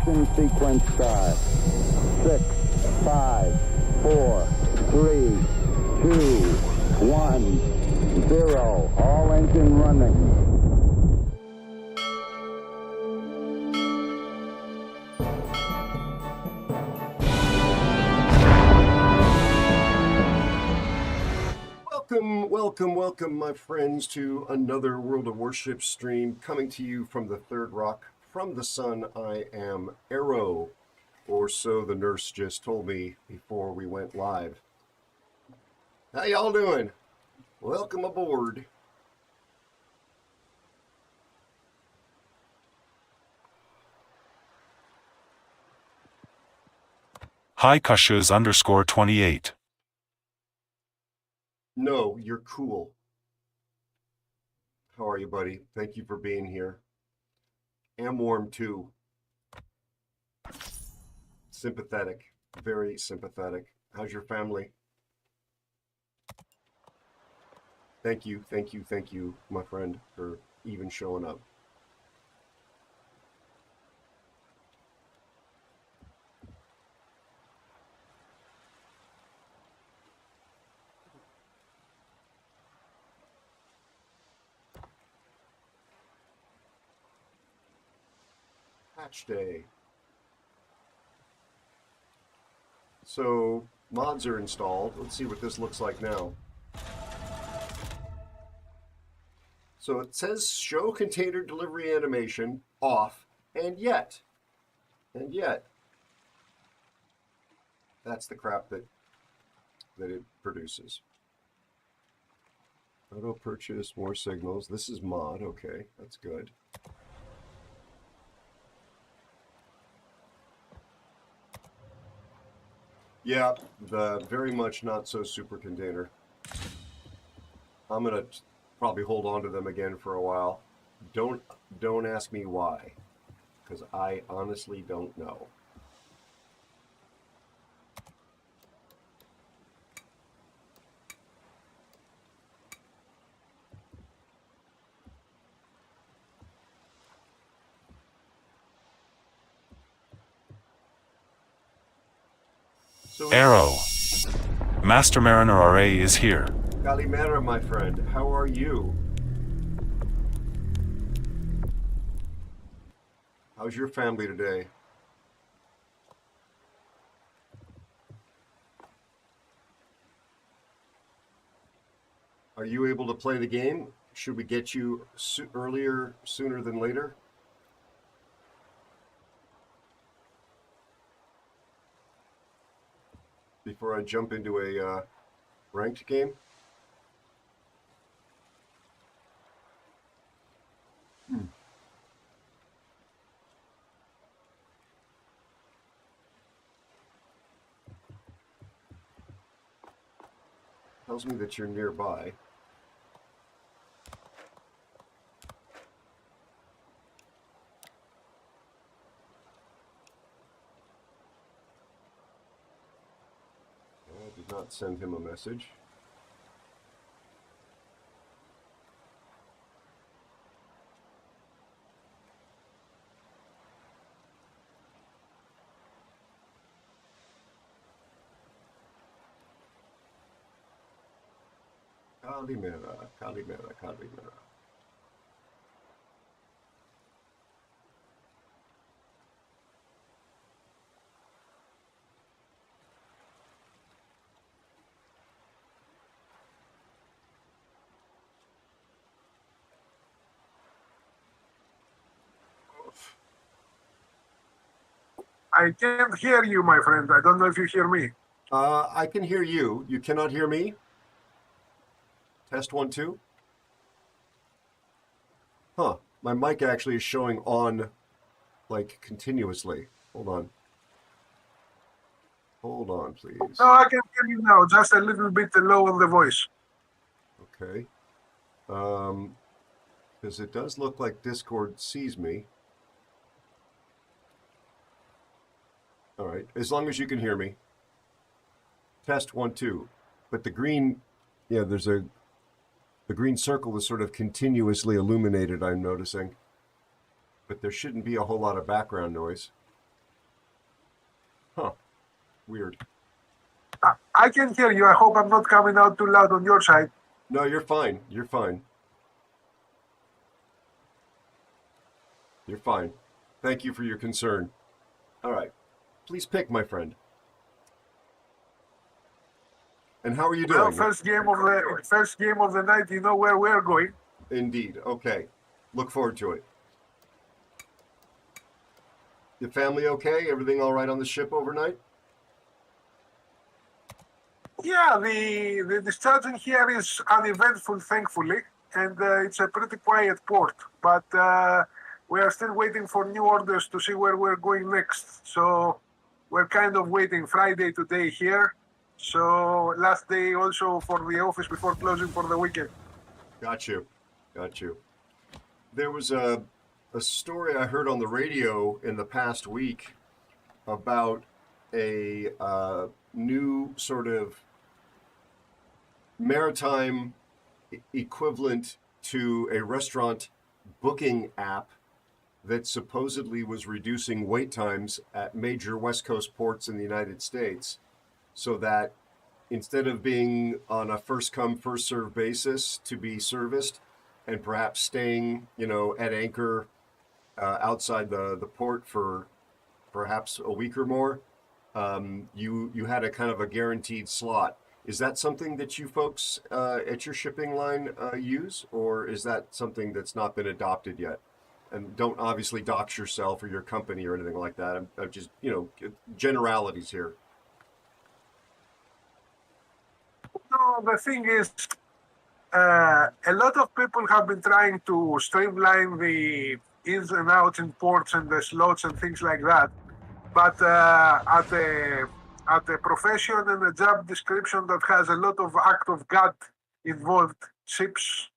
Ignition sequence start. 6, 5, 4, 3, 2, 1, 0. All engine running. Welcome, my friends, to another World of Warships stream coming to you from the third rock from the sun. I am Aero, or so the nurse just told me before we went live. How y'all doing? Welcome aboard. Hi Kushas _28. No, you're cool. How are you, buddy? Thank you for being here. Am warm too. Sympathetic, very sympathetic. How's your family? Thank you, my friend, for even showing up. Patch day. So mods are installed. Let's see what this looks like now. So it says show container delivery animation off, and yet that's the crap that it produces. Auto purchase, more signals. This is mod. Okay, that's good. Yeah, the very much not so super container. I'm gonna probably hold on to them again for a while. Don't ask me why, because I honestly don't know. Aero. Master Mariner RA is here. Kalimera, my friend. How are you? How's your family today? Are you able to play the game? Should we get you sooner than later? Before I jump into a ranked game? Tells me that you're nearby. I did not send him a message. Kalimera. I can't hear you, my friend. I don't know if you hear me. I can hear you. You cannot hear me? Test 1, 2. Huh. My mic actually is showing on, like, continuously. Hold on. Hold on, please. No, I can hear you now. Just a little bit low on the voice. Okay. Because it does look like Discord sees me. All right. As long as you can hear me. Test 1, 2. But the green, yeah, the green circle is sort of continuously illuminated, I'm noticing. But there shouldn't be a whole lot of background noise. Weird. I can hear you. I hope I'm not coming out too loud on your side. No, you're fine. You're fine. You're fine. Thank you for your concern. All right. Please pick, my friend. And how are you Well, doing? first game of the night. You know where we're going. Indeed. Okay. Look forward to it. Your family okay? Everything all right on the ship overnight? Yeah, the discharging here is uneventful, thankfully, and it's a pretty quiet port. But we are still waiting for new orders to see where we're going next. So we're kind of waiting. Friday today here. So last day also for the office before closing for the weekend. Got you. Got you. There was a story I heard on the radio in the past week about a new sort of maritime equivalent to a restaurant booking app that supposedly was reducing wait times at major West Coast ports in the United States, so that instead of being on a first come first serve basis to be serviced and perhaps staying, at anchor outside the port for perhaps a week or more, you had a kind of a guaranteed slot. Is that something that you folks at your shipping line use, or is that something that's not been adopted yet? And don't obviously dox yourself or your company or anything like that. I'm just, generalities here. No, the thing is, a lot of people have been trying to streamline the ins and outs in ports and the slots and things like that. But at a profession and a job description that has a lot of act of God involved, ships,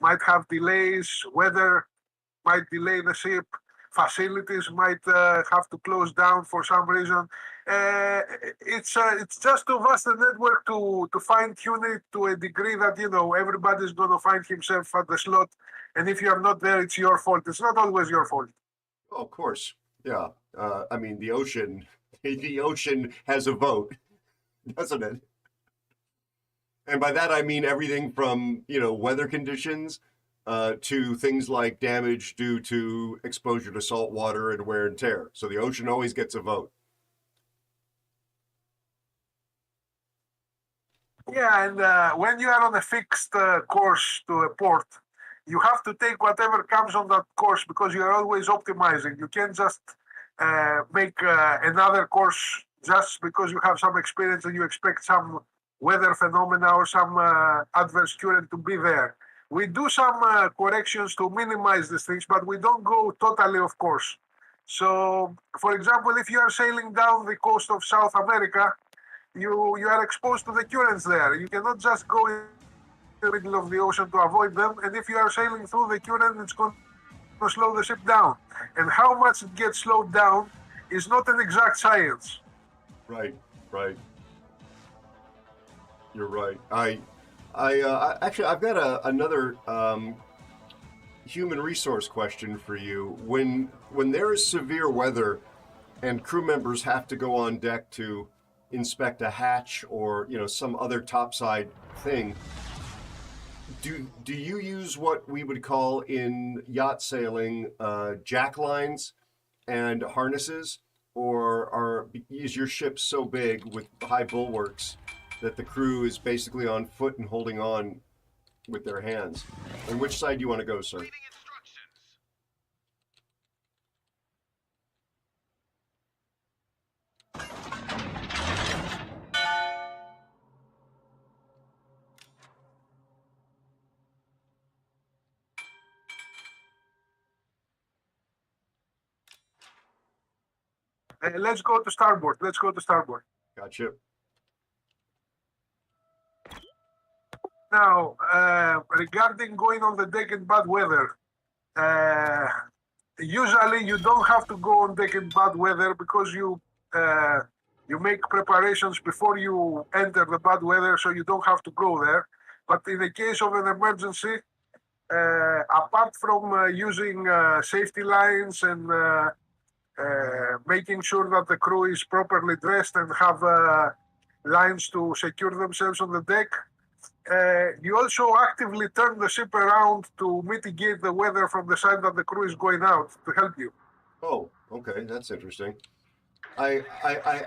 might have delays, weather might delay the ship, facilities might have to close down for some reason. It's just too vast a network to fine tune it to a degree that everybody's going to find himself at the slot, and if you're not there, it's your fault. It's not always your fault. Oh, of course. Yeah. I mean, the ocean has a vote, doesn't it? And by that, I mean everything from, weather conditions to things like damage due to exposure to salt water and wear and tear. So the ocean always gets a vote. Yeah, and when you are on a fixed course to a port, you have to take whatever comes on that course because you are always optimizing. You can't just make another course just because you have some experience and you expect some weather phenomena or some adverse current to be there. We do some corrections to minimize these things, but we don't go totally off course. So, for example, if you are sailing down the coast of South America, you are exposed to the currents there. You cannot just go in the middle of the ocean to avoid them. And if you are sailing through the current, it's going to slow the ship down. And how much it gets slowed down is not an exact science. Right. You're right. I actually, I've got another human resource question for you. When there is severe weather and crew members have to go on deck to inspect a hatch or some other topside thing, do you use what we would call in yacht sailing jack lines and harnesses, or is your ship so big with high bulwarks that the crew is basically on foot and holding on with their hands? And which side do you want to go, sir? Let's go to starboard. Gotcha. Now, regarding going on the deck in bad weather, usually you don't have to go on deck in bad weather because you make preparations before you enter the bad weather, so you don't have to go there. But in the case of an emergency, apart from using safety lines and making sure that the crew is properly dressed and have lines to secure themselves on the deck. You also actively turn the ship around to mitigate the weather from the side that the crew is going out to help you. Oh, okay, that's interesting. I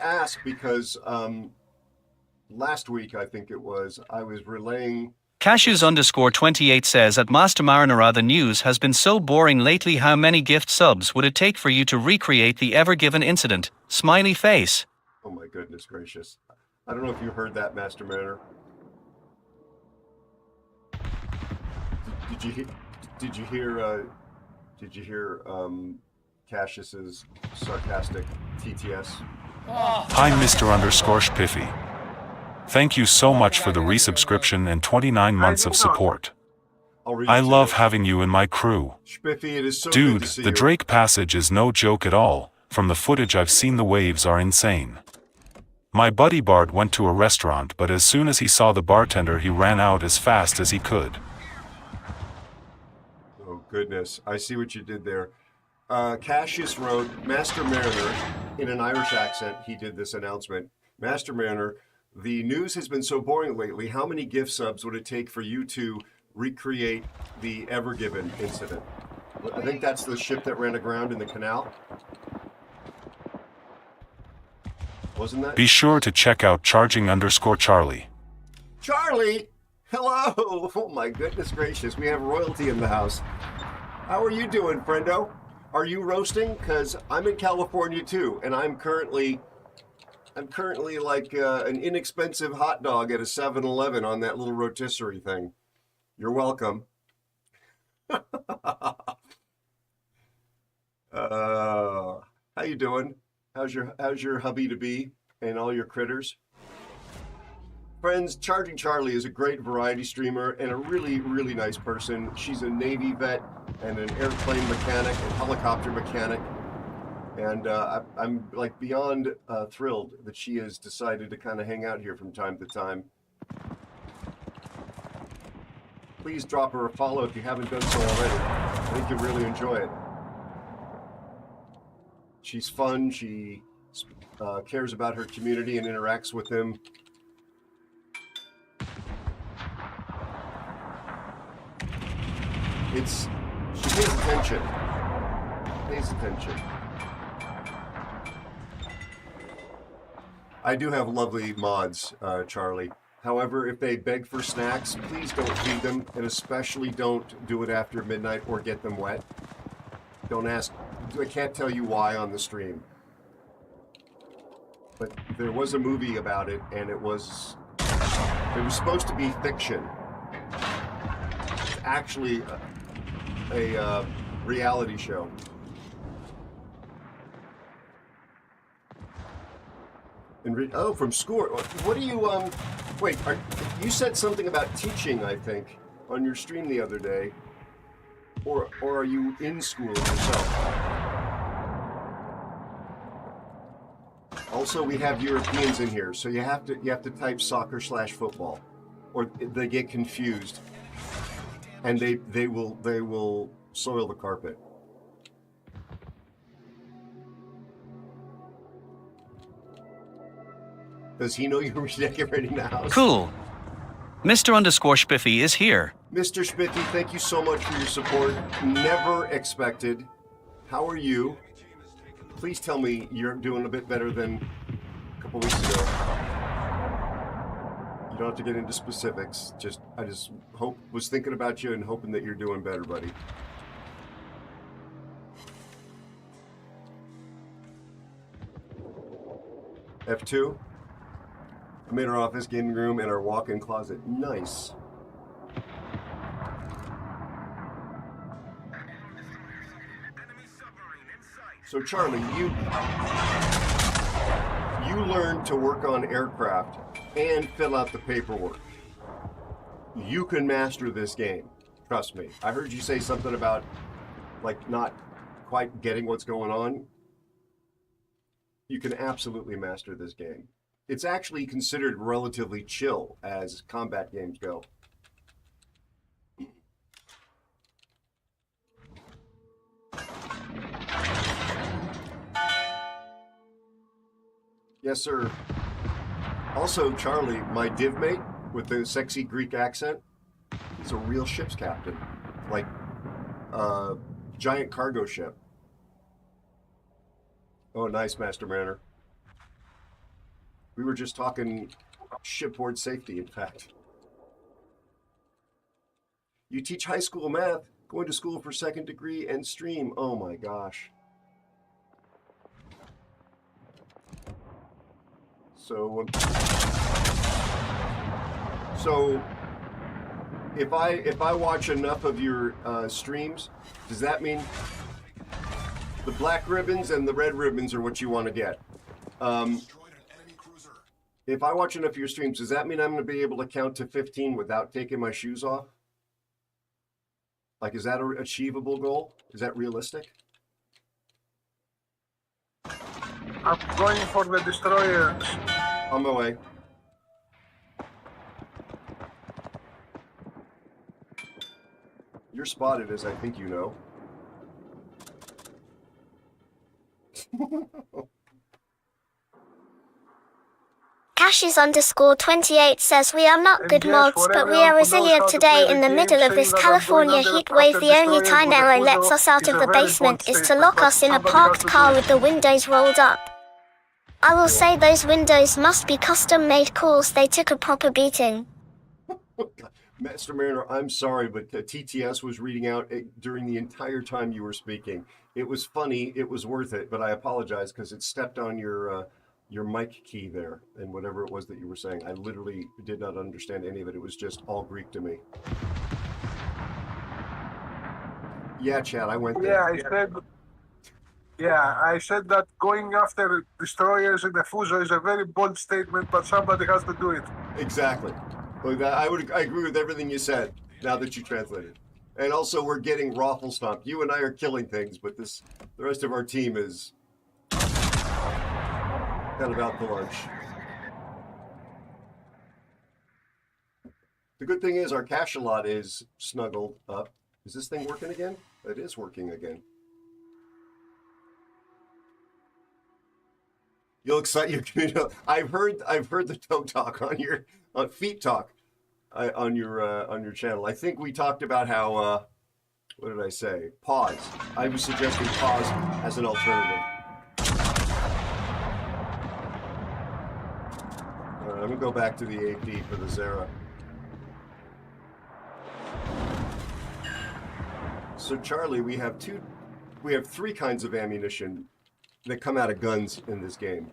asked because last week, I think it was, I was relaying. Cashews_28 says at Master Marinara the news has been so boring lately. How many gift subs would it take for you to recreate the ever given incident? Smiley face. Oh my goodness gracious. I don't know if you heard that, Master Mariner. Did you hear Cassius's sarcastic TTS? Hi, Mr._Spiffy. Thank you so much for the resubscription and 29 months of support. I love having you in my crew. Spiffy, it is so Dude, good to see the you. Drake Passage is no joke at all. From the footage I've seen, the waves are insane. My buddy Bart went to a restaurant, but as soon as he saw the bartender, he ran out as fast as he could. Oh goodness, I see what you did there. Cassius wrote, Master Mariner, in an Irish accent, he did this announcement. Master Mariner, the news has been so boring lately. How many gift subs would it take for you to recreate the Ever Given incident? I think that's the ship that ran aground in the canal. Wasn't that? Be sure to check out Charging_Charlie. Charlie! Hello! Oh my goodness gracious, we have royalty in the house. How are you doing, friendo? Are you roasting? Because I'm in California too, and I'm currently like an inexpensive hot dog at a 7-Eleven on that little rotisserie thing. You're welcome. How you doing? How's your hubby to be and all your critters? Friends, Charging Charlie is a great variety streamer and a really, really nice person. She's a Navy vet and an airplane mechanic and helicopter mechanic. And I'm like beyond thrilled that she has decided to kind of hang out here from time to time. Please drop her a follow if you haven't done so already. I think you'll really enjoy it. She's fun. She cares about her community and interacts with them. She pays attention. Pays attention. I do have lovely mods, Charlie. However, if they beg for snacks, please don't feed them, and especially don't do it after midnight or get them wet. Don't ask. I can't tell you why on the stream. But there was a movie about it, and it was supposed to be fiction. It's actually a reality show. From school. What do you, wait, you said something about teaching, I think, on your stream the other day. Or are you in school yourself? Also, we have Europeans in here, so you have to type soccer/football, or they get confused, and they will soil the carpet. Does he know you're redecorating the house? Cool. Mr._Spiffy is here. Mr. Spiffy, thank you so much for your support. Never expected. How are you? Please tell me you're doing a bit better than a couple weeks ago. You don't have to get into specifics. I just was thinking about you and hoping that you're doing better, buddy. F2. I'm in our office, gaming room, and our walk-in closet. Nice. So Charlie, you learned to work on aircraft and fill out the paperwork. You can master this game. Trust me. I heard you say something about like not quite getting what's going on. You can absolutely master this game. It's actually considered relatively chill as combat games go. Yes, sir. Also, Charlie, my div mate with the sexy Greek accent, he's a real ship's captain. Like, giant cargo ship. Oh, nice, Master Mariner. We were just talking shipboard safety, in fact. You teach high school math, going to school for second degree, and stream. Oh my gosh. So if I watch enough of your streams, does that mean the black ribbons and the red ribbons are what you want to get? If I watch enough of your streams, does that mean I'm going to be able to count to 15 without taking my shoes off? Like, is that an achievable goal? Is that realistic? I'm going for the destroyers. On my way. You're spotted, as I think you know. Cashes_28 says we are not good mods, but we are resilient today in the middle of this California heat wave. The only time Aero lets us out of the basement is to lock us in a parked car with the windows rolled up. I will say those windows must be custom-made calls. They took a proper beating. Master Mariner, I'm sorry, but TTS was reading out during the entire time you were speaking. It was funny, it was worth it, but I apologize because it stepped on your mic key there and whatever it was that you were saying. I literally did not understand any of it. It was just all Greek to me. Yeah, Chad, I went there. I said that going after destroyers in the Fuso is a very bold statement, but somebody has to do it. Exactly. Well, I agree with everything you said now that you translated. And also, we're getting raffle stomped. You and I are killing things, but the rest of our team is kind of out to lunch. The good thing is our cache-a-lot is snuggled up. Is this thing working again? It is working again. You'll excite your community. I've heard the toe talk on your feet talk on your channel. I think we talked about how what did I say? Pause. I was suggesting pause as an alternative. I'm gonna go back to the AP for the Zera. So Charlie, we have three kinds of ammunition that come out of guns in this game.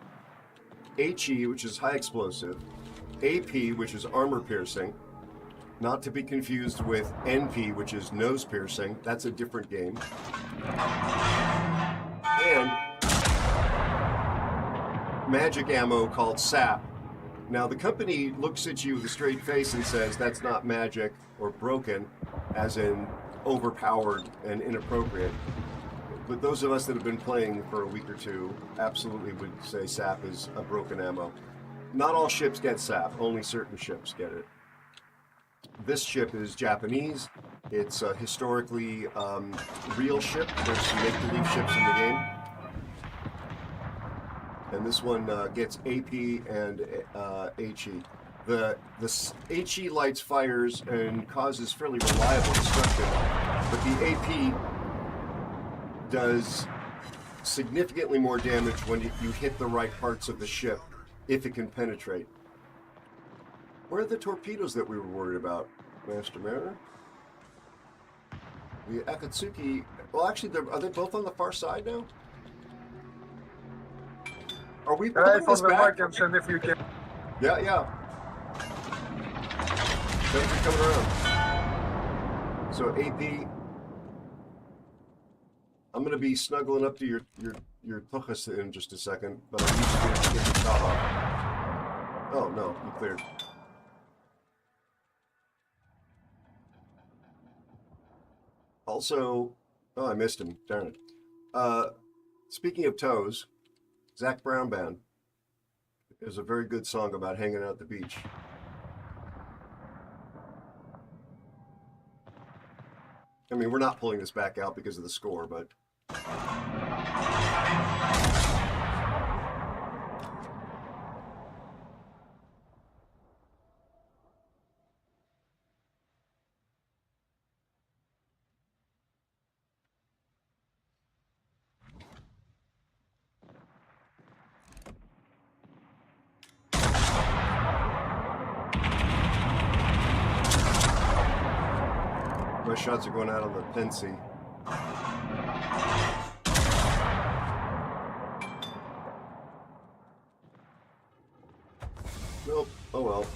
HE, which is high explosive, AP, which is armor piercing, not to be confused with NP, which is nose piercing. That's a different game. And magic ammo called SAP. Now the company looks at you with a straight face and says that's not magic or broken, as in overpowered and inappropriate. But those of us that have been playing for a week or two absolutely would say SAP is a broken ammo. Not all ships get SAP, only certain ships get it. This ship is Japanese. It's a historically real ship. There's some make-believe ships in the game. And this one gets AP and HE. The HE lights fires and causes fairly reliable destruction, but the AP does significantly more damage when you hit the right parts of the ship, if it can penetrate. Where are the torpedoes that we were worried about, Master Mariner? The Akatsuki, well actually, are they both on the far side now? Are we pulling this back? If you can. Yeah. Those are coming around. So AP, I'm going to be snuggling up to your tuchus in just a second, but I need to get the top off. Oh no, you cleared. Also, oh, I missed him. Darn it. Speaking of toes, Zach Brown Band is a very good song about hanging out at the beach. I mean, we're not pulling this back out because of the score, but... My shots are going out on the Pensy. Nope. Oh well.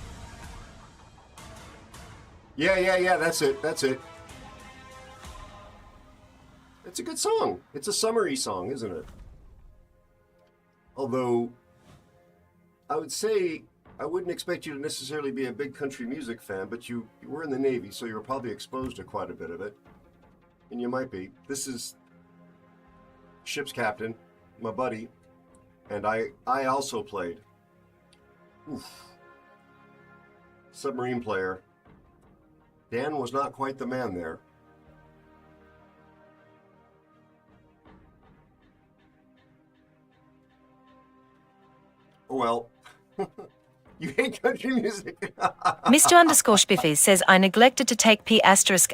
Yeah. That's it. It's a good song. It's a summery song, isn't it? Although, I would say I wouldn't expect you to necessarily be a big country music fan, but you were in the Navy, so you were probably exposed to quite a bit of it. And you might be. This is ship's captain, my buddy, and I also played. Oof. Submarine player. Dan was not quite the man there. Oh well. You hate country music. Mr_Spiffy says I neglected to take P*************S.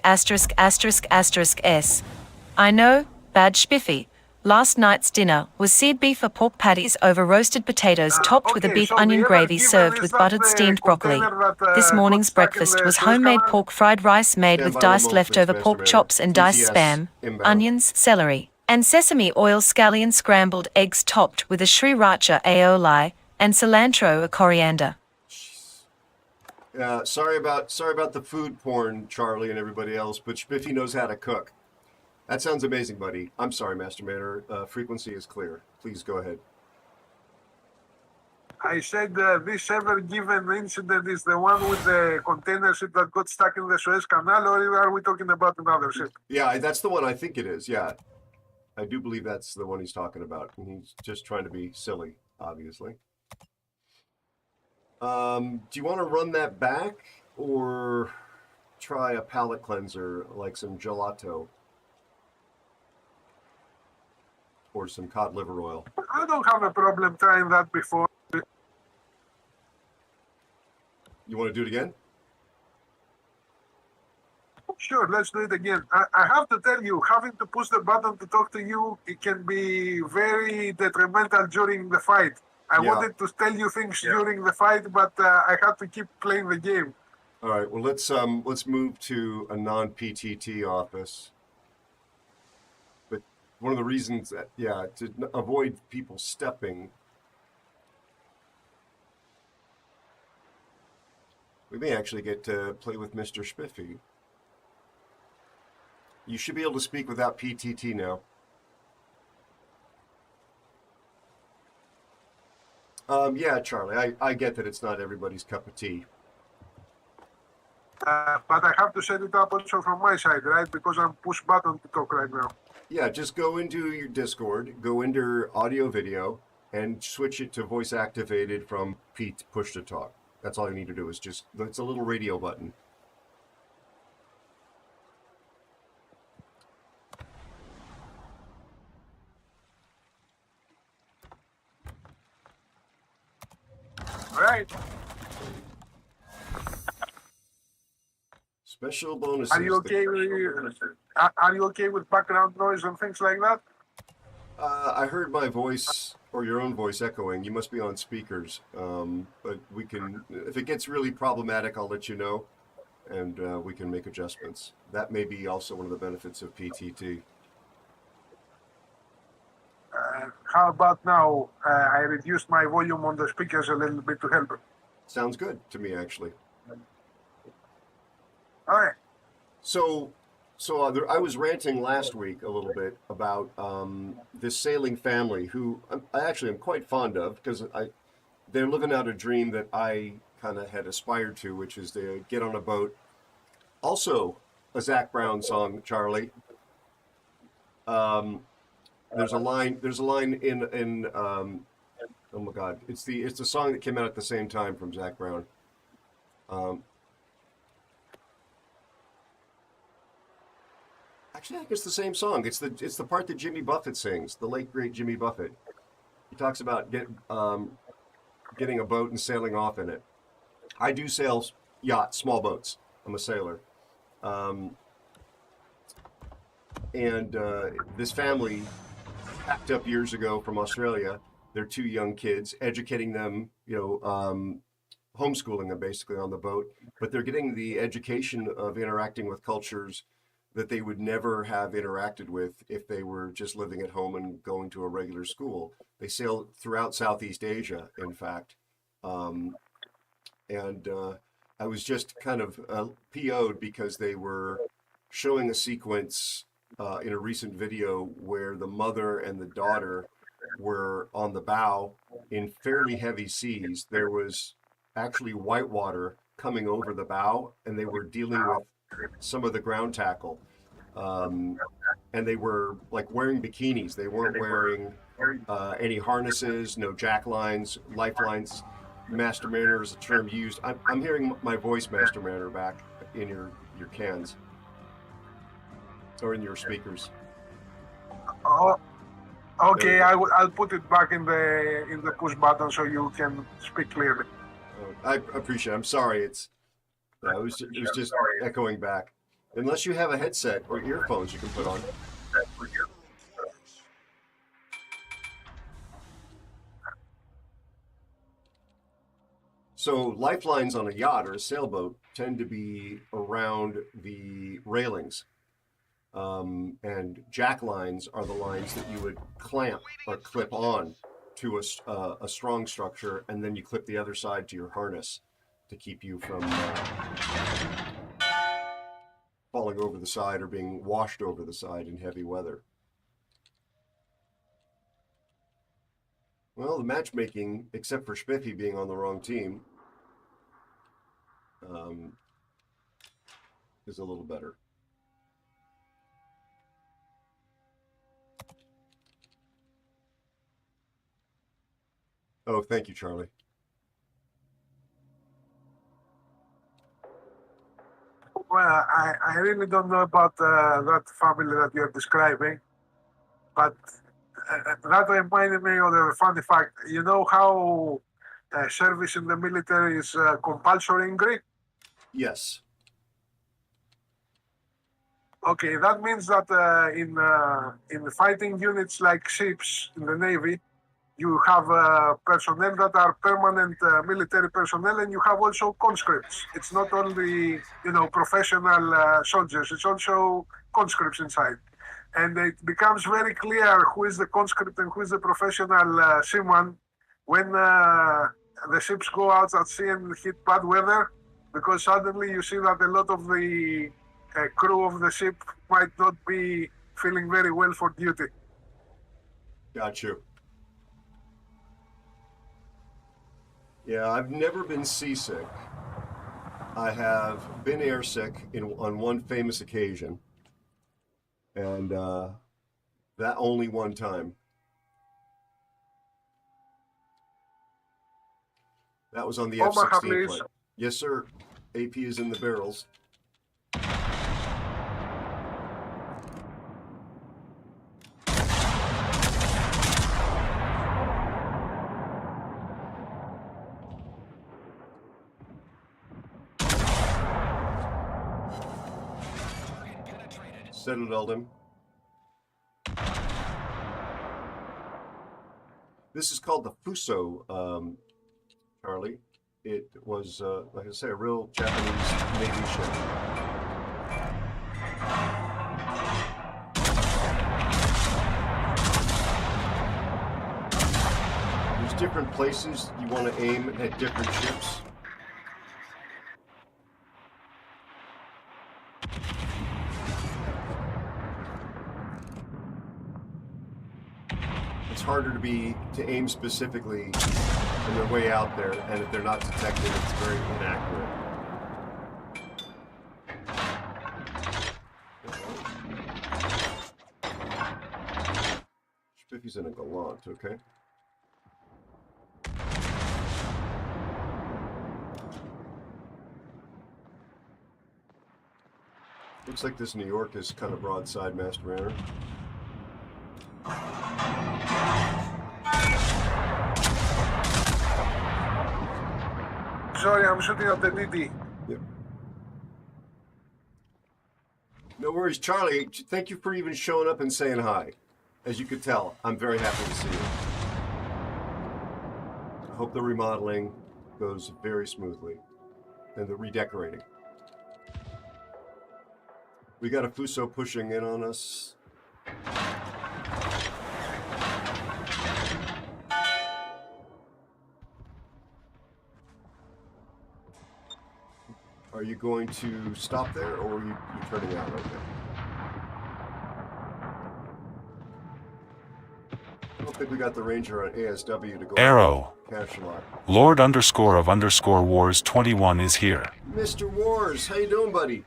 I know, bad Spiffy. Last night's dinner was seared beef or pork patties over roasted potatoes topped with a beef onion gravy served with buttered steamed broccoli. This morning's breakfast was homemade pork fried rice made with diced leftover pork chops and diced spam, onions, celery, and sesame oil scallion scrambled eggs topped with a sriracha aioli and cilantro or coriander. Sorry about the food porn, Charlie and everybody else, but Spiffy knows how to cook. That sounds amazing, buddy. I'm sorry, Master Manor. Frequency is clear. Please go ahead. I said this ever given incident is the one with the container ship that got stuck in the Suez Canal, or are we talking about another ship? Yeah, that's the one I think it is. Yeah, I do believe that's the one he's talking about. And he's just trying to be silly, obviously. Do you want to run that back or try a palate cleanser like some gelato or some cod liver oil? I don't have a problem trying that before. You want to do it again? Sure, let's do it again. I have to tell you, having to push the button to talk to you, it can be very detrimental during the fight. I wanted to tell you things during the fight, but I had to keep playing the game. All right. Well, let's move to a non-PTT office. But one of the reasons that to avoid people stepping, we may actually get to play with Mr. Spiffy. You should be able to speak without PTT now. Yeah, Charlie, I get that it's not everybody's cup of tea. But I have to set it up also from my side, right? Because I'm push button to talk right now. Yeah, just go into your Discord, go into audio video, and switch it to voice activated from push to talk. That's all you need to do is it's a little radio button. All right. Special bonuses. Are you okay with background noise and things like that? I heard my voice or your own voice echoing. You must be on speakers. But we can, if it gets really problematic, I'll let you know, and we can make adjustments. That may be also one of the benefits of PTT. How about now? I reduced my volume on the speakers a little bit to help. Sounds good to me, actually. All right. So I was ranting last week a little bit about this sailing family who I actually am quite fond of, because they're living out a dream that I kind of had aspired to, which is to get on a boat. Also, a Zach Brown song, Charlie. There's a line in oh my God, it's the song that came out at the same time from Zach Brown. Actually, I think it's the same song. It's the part that Jimmy Buffett sings, the late great Jimmy Buffett. He talks about getting a boat and sailing off in it. I do sail yachts, small boats. I'm a sailor. And this family packed up years ago from Australia. They're two young kids, educating them, homeschooling them basically on the boat, but they're getting the education of interacting with cultures that they would never have interacted with if they were just living at home and going to a regular school. They sail throughout Southeast Asia, in fact. And I was just kind of PO'd because they were showing a sequence in a recent video where the mother and the daughter were on the bow in fairly heavy seas. There was actually whitewater coming over the bow, and they were dealing with some of the ground tackle. And they were like wearing bikinis. They weren't wearing any harnesses, no jack lines, lifelines. Master Mariner is a term used. I'm hearing my voice, Master Mariner, back in your cans or in your speakers. Oh, okay. I'll put it back in the push button so you can speak clearly. I appreciate it. I'm sorry. It was just echoing back. Unless you have a headset or earphones you can put on. So lifelines on a yacht or a sailboat tend to be around the railings. And jack lines are the lines that you would clamp or clip on to a strong structure, and then you clip the other side to your harness to keep you from falling over the side or being washed over the side in heavy weather. Well, the matchmaking, except for Spiffy being on the wrong team, is a little better. Oh, thank you, Charlie. Well, I really don't know about that family that you're describing, but that reminded me of a funny fact. You know how service in the military is compulsory in Greek? Yes. Okay, that means that in fighting units like ships in the Navy, you have personnel that are permanent military personnel, and you have also conscripts. It's not only professional soldiers; it's also conscripts inside, and it becomes very clear who is the conscript and who is the professional seaman when the ships go out at sea and hit bad weather, because suddenly you see that a lot of the crew of the ship might not be feeling very well for duty. Got you. Yeah, I've never been seasick. I have been airsick on one famous occasion, and that only one time. That was on the Omaha, F-16 please. flight. Yes, sir. AP is in the barrels. Citadel him. This is called the Fuso, Charlie. It was, like I say, a real Japanese Navy ship. There's different places you want to aim at different ships. It's harder to aim specifically when they're way out there, and if they're not detected, it's very inaccurate. Spiffy's in a Gallant, okay? Looks like this New York is kind of broadside, Master Mariner. Sorry, I'm shooting at the DD. Yep. No worries, Charlie. Thank you for even showing up and saying hi. As you could tell, I'm very happy to see you. I hope the remodeling goes very smoothly and the redecorating. We got a Fuso pushing in on us. Are you going to stop there, or are you turning out right now? I don't think we got the Ranger on ASW to go Aero. cash lock. Lord _of Wars 21 is here. Mr. Wars, how you doing, buddy?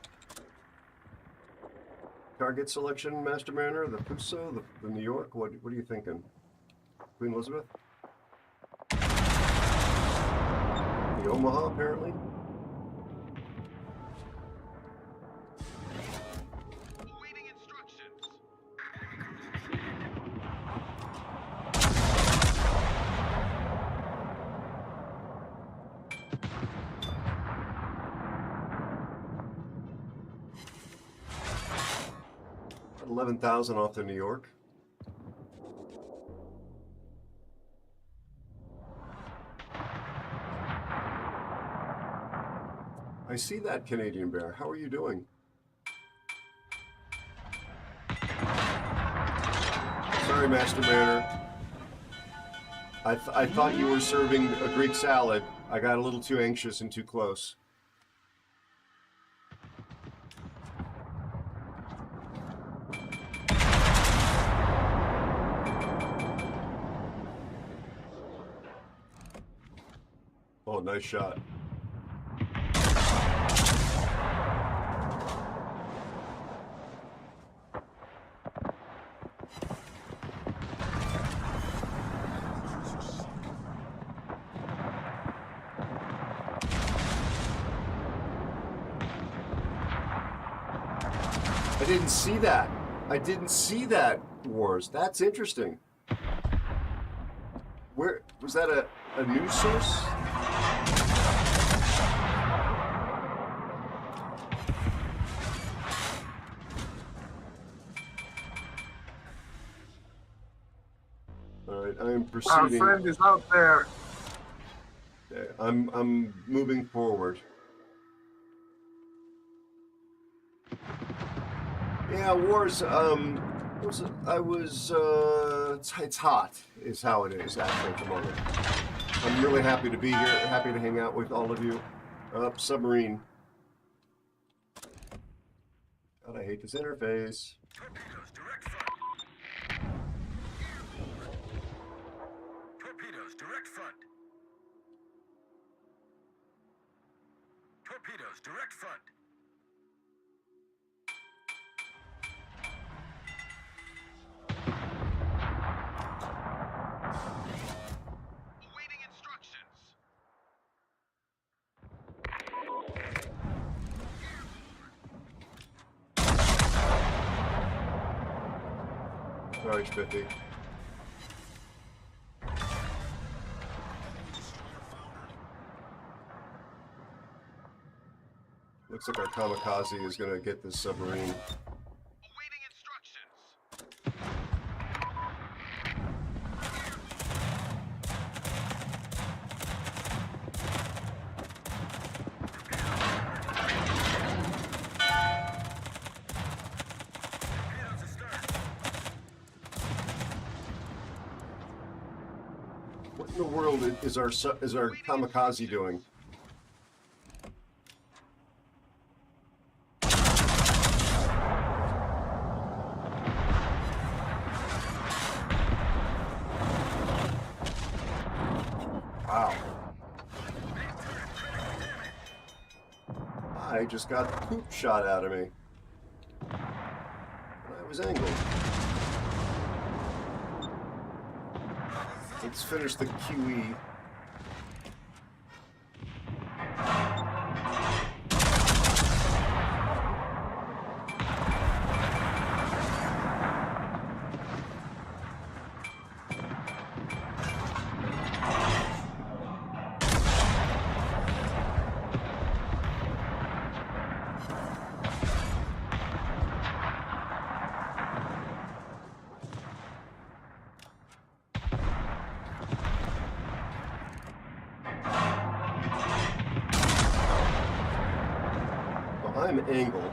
Target selection, Master Mariner, the Fuso, the New York. What are you thinking? Queen Elizabeth? The Omaha, apparently. Awaiting instructions. 11,000 off the New York. I see that, Canadian Bear. How are you doing? Sorry, Master Mariner. I thought you were serving a Greek salad. I got a little too anxious and too close. Oh, nice shot. I didn't see that. I didn't see that, Wars. That's interesting. Where was that a news source? All right, I am proceeding. Our friend is out there. Okay, I'm moving forward. Yeah, Wars. It's hot, is how it is actually at the moment. I'm really happy to be here. Happy to hang out with all of you. Submarine. God, I hate this interface. Torpedoes, direct front. Torpedoes, direct front. Torpedoes, direct front. Awaiting instructions. Sorry, Spiffy. Looks like our kamikaze is going to get this submarine. Awaiting instructions. Torpedoes astern. What in the world is our kamikaze doing? Wow. I just got the poop shot out of me. I was angled. Let's finish the QE. I'm angled.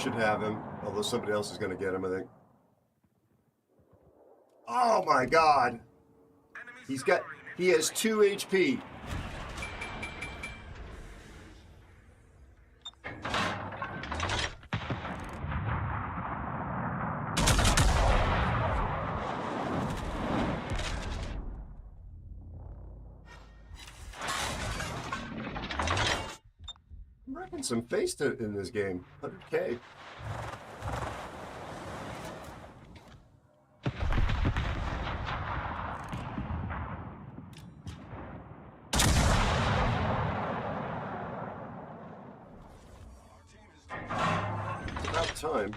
should have him, although somebody else is going to get him, I think. Oh my God! He has 2 HP. I'm wrecking some face in this game. 100K. It's about time.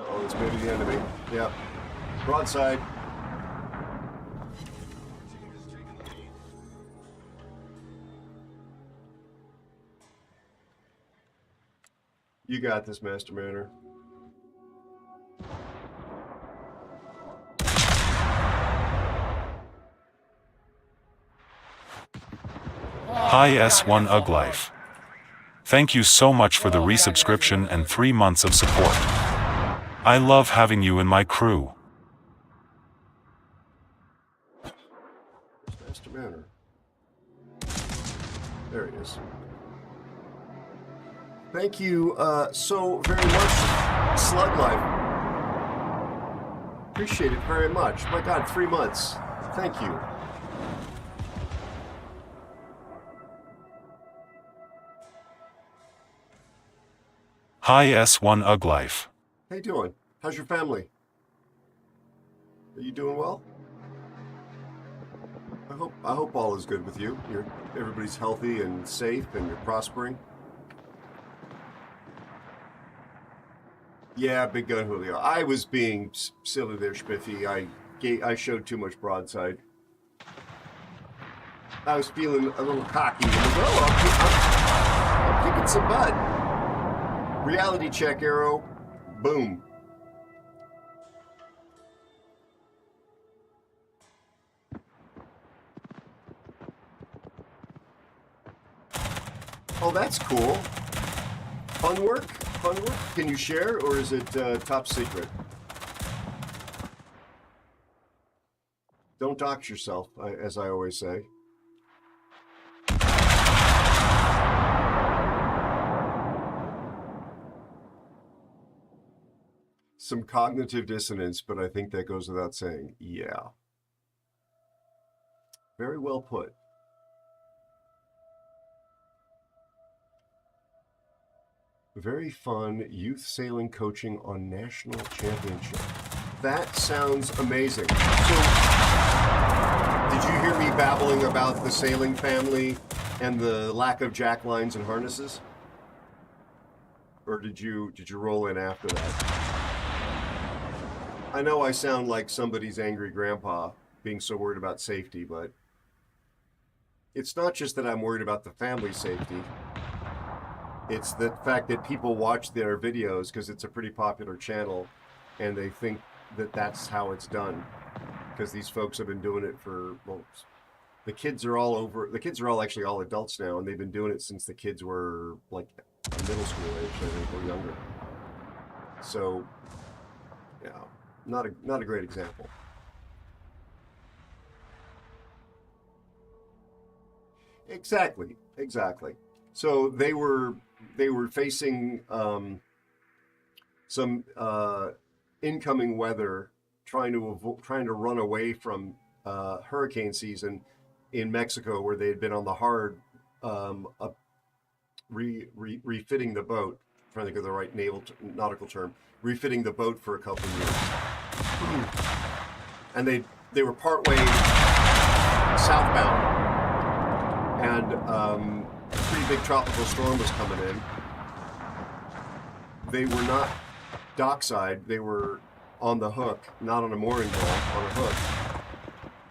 Oh, it's maybe the enemy. Yep. Broadside. You got this, Master Mariner. Hi S1 Uglife. Thank you so much for the resubscription and 3 months of support. I love having you in my crew. Master Mariner. There he is. Thank you so very much, Slug Life. Appreciate it very much. My God, 3 months. Thank you. Hi S1 Uglife. How you doing? How's your family? Are you doing well? I hope all is good with you. Everybody's healthy and safe and you're prospering. Yeah, big gun Julio. I was being silly there, Spiffy. I showed too much broadside. I was feeling a little cocky. I'm kicking some butt. Reality check, Aero. Boom. Oh, that's cool. Fun work? Fun work? Can you share, or is it top secret? Don't dox yourself, as I always say. Some cognitive dissonance, but I think that goes without saying. Yeah. Very well put. Very fun youth sailing coaching on national championship. That sounds amazing. So, did you hear me babbling about the sailing family and the lack of jack lines and harnesses? Or did you roll in after that? I know I sound like somebody's angry grandpa being so worried about safety, but it's not just that I'm worried about the family safety. It's the fact that people watch their videos because it's a pretty popular channel and they think that that's how it's done. Because these folks have been doing it for, well, the kids are all actually all adults now, and they've been doing it since the kids were like middle school age, I think, or younger. So, yeah, not a great example. Exactly. So they were facing some incoming weather, trying to run away from hurricane season in Mexico, where they had been on the hard refitting the boat. I'm trying to think of the right nautical term. Refitting the boat for a couple of years, and they were partway southbound, and pretty big tropical storm was coming in. They were not dockside, they were on the hook, not on a mooring ball, on a hook.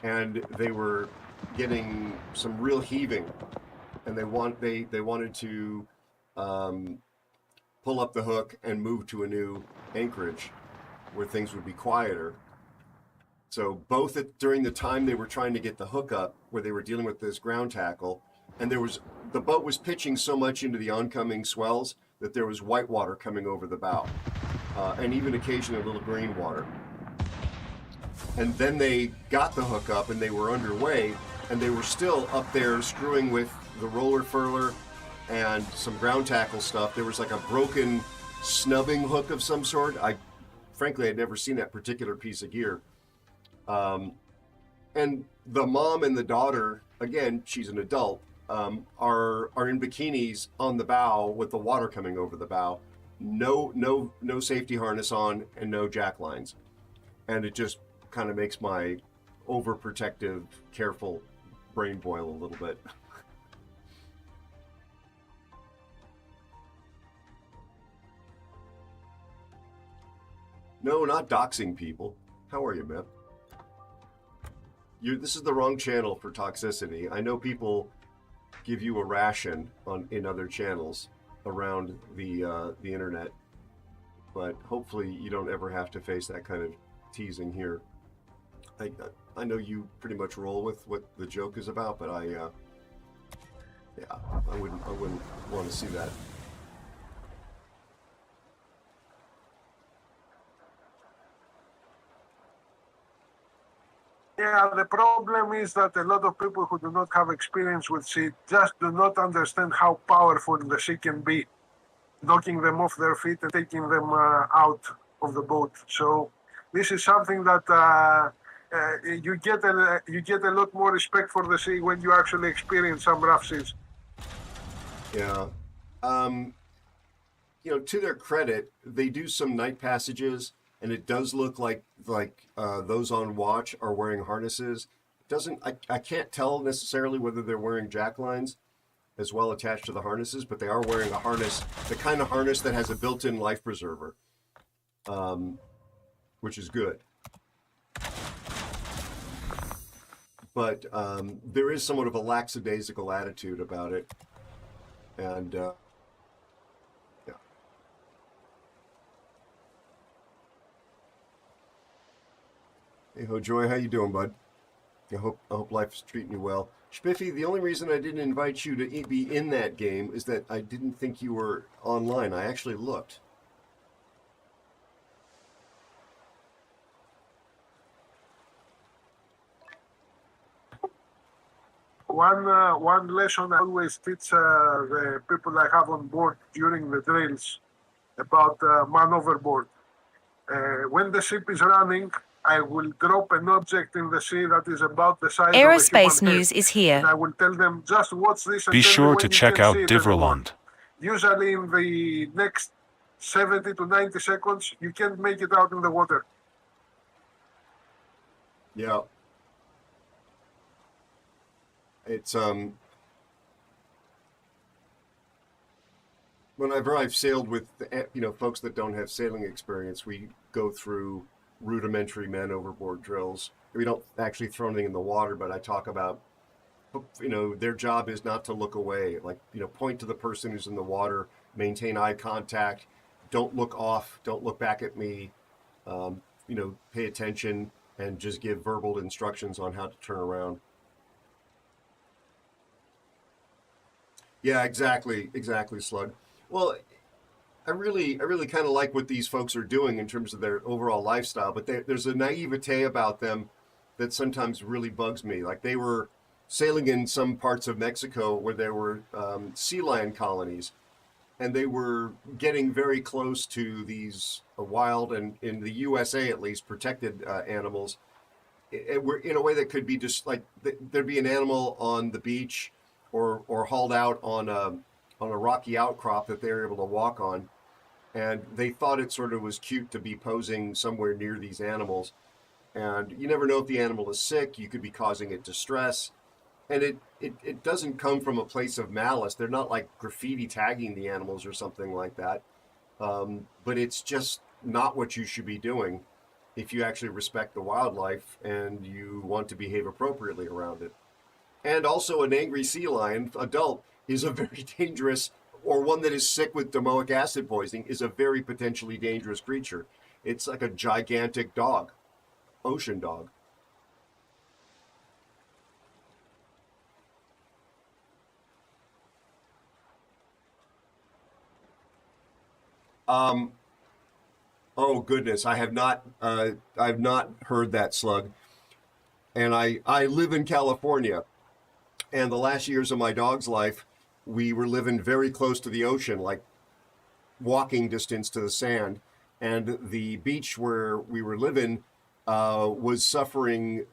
And they were getting some real heaving, and they wanted to pull up the hook and move to a new anchorage where things would be quieter. So both during the time they were trying to get the hook up, where they were dealing with this ground tackle, and the boat was pitching so much into the oncoming swells that there was white water coming over the bow, and even occasionally a little green water. And then they got the hook up and they were underway, and they were still up there screwing with the roller furler and some ground tackle stuff. There was like a broken snubbing hook of some sort. Frankly, I'd never seen that particular piece of gear. And the mom and the daughter, again, she's an adult, are in bikinis on the bow with the water coming over the bow. No safety harness on and no jack lines. And it just kind of makes my overprotective, careful brain boil a little bit. No, not doxing people. How are you, man? This is the wrong channel for toxicity. I know people give you a ration in other channels around the internet, but hopefully you don't ever have to face that kind of teasing here. I know you pretty much roll with what the joke is about, but I wouldn't want to see that. Yeah, the problem is that a lot of people who do not have experience with sea just do not understand how powerful the sea can be, knocking them off their feet and taking them out of the boat. So this is something that you get a lot more respect for the sea when you actually experience some rough seas. Yeah. To their credit, they do some night passages, and it does look like those on watch are wearing harnesses. I can't tell necessarily whether they're wearing jack lines as well attached to the harnesses, but they are wearing a harness, the kind of harness that has a built-in life preserver, which is good. But there is somewhat of a lackadaisical attitude about it, and yeah. Hey, Hojoy, how you doing, bud? I hope life's treating you well. Spiffy, the only reason I didn't invite you to be in that game is that I didn't think you were online. I actually looked. One lesson I always teach the people I have on board during the drills about man overboard. When the ship is running, I will drop an object in the sea that is about the size of a Aerospace human News head. is here. And I will tell them, just watch this and Be tell me sure when to you check can out see it anymore. Diverland. Usually in the next 70 to 90 seconds, you can't make it out in the water. Yeah. It's whenever I've sailed with folks that don't have sailing experience, we go through rudimentary man overboard drills. We don't actually throw anything in the water, but I talk about their job is not to look away, point to the person who's in the water, maintain eye contact, don't look off, don't look back at me, pay attention, and just give verbal instructions on how to turn around. Yeah, exactly, Slug. Well, I really kind of like what these folks are doing in terms of their overall lifestyle, but there's a naivete about them that sometimes really bugs me. Like, they were sailing in some parts of Mexico where there were sea lion colonies, and they were getting very close to these wild, and in the USA at least, protected animals. In a way that could be just like there'd be an animal on the beach or hauled out on a rocky outcrop that they were able to walk on, and they thought it sort of was cute to be posing somewhere near these animals. And you never know if the animal is sick. You could be causing it distress. And it doesn't come from a place of malice. They're not like graffiti tagging the animals or something like that. But it's just not what you should be doing if you actually respect the wildlife and you want to behave appropriately around it. And also, an angry sea lion, adult, is a very dangerous, or one that is sick with domoic acid poisoning, is a very potentially dangerous creature. It's like a gigantic dog, ocean dog. Oh goodness, I've not heard that, Slug. And I live in California, and the last years of my dog's life, we were living very close to the ocean, like walking distance to the sand. And the beach where we were living was suffering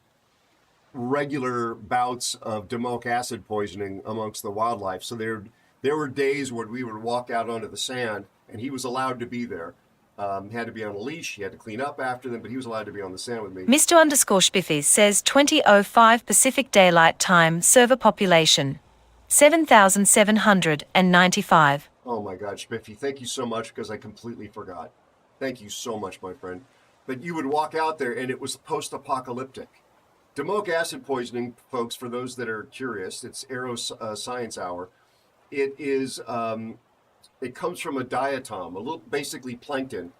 regular bouts of domoic acid poisoning amongst the wildlife. So there were days when we would walk out onto the sand, and he was allowed to be there. He had to be on a leash. He had to clean up after them, but he was allowed to be on the sand with me. Mr_Spiffies says 20:05 Pacific Daylight Time server population 7,795. Oh my God, Spiffy, thank you so much, because I completely forgot. Thank you so much, my friend. But you would walk out there, and it was post-apocalyptic. Domoic acid poisoning, folks, for those that are curious, it's Aero Science Hour. It is, it comes from a diatom, a little, basically plankton.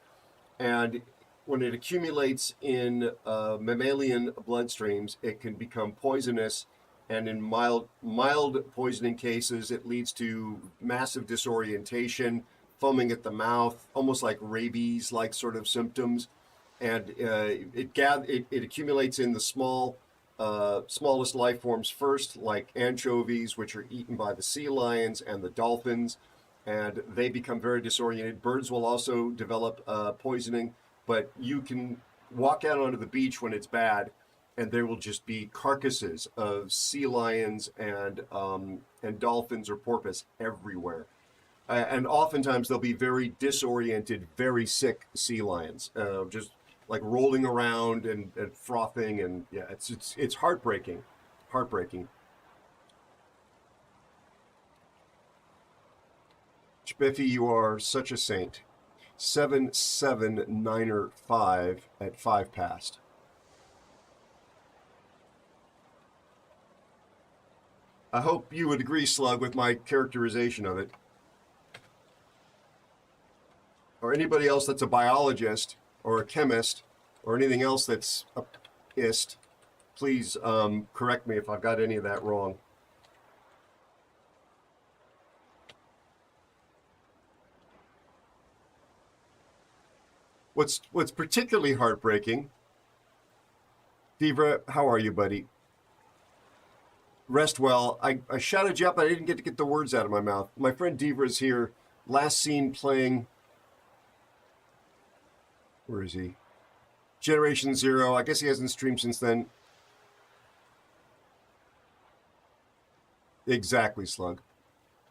And when it accumulates in mammalian bloodstreams, it can become poisonous. And in mild poisoning cases, it leads to massive disorientation, foaming at the mouth, almost like rabies-like sort of symptoms. And it accumulates in the smallest life forms first, like anchovies, which are eaten by the sea lions and the dolphins, and they become very disoriented. Birds will also develop poisoning, but you can walk out onto the beach when it's bad, and there will just be carcasses of sea lions and dolphins or porpoise everywhere. And oftentimes they'll be very disoriented, very sick sea lions, just like rolling around and frothing, and yeah, it's heartbreaking. Spiffy, you are such a saint. 779er5 at 5 past. I hope you would agree, Slug, with my characterization of it. Or anybody else that's a biologist or a chemist or anything else that's a ist, please correct me if I've got any of that wrong. What's particularly heartbreaking, Devra, how are you, buddy? Rest well. I shouted you up, but I didn't get to get the words out of my mouth. My friend Devra is here. Last seen playing. Where is he? Generation Zero. I guess he hasn't streamed since then. Exactly, Slug.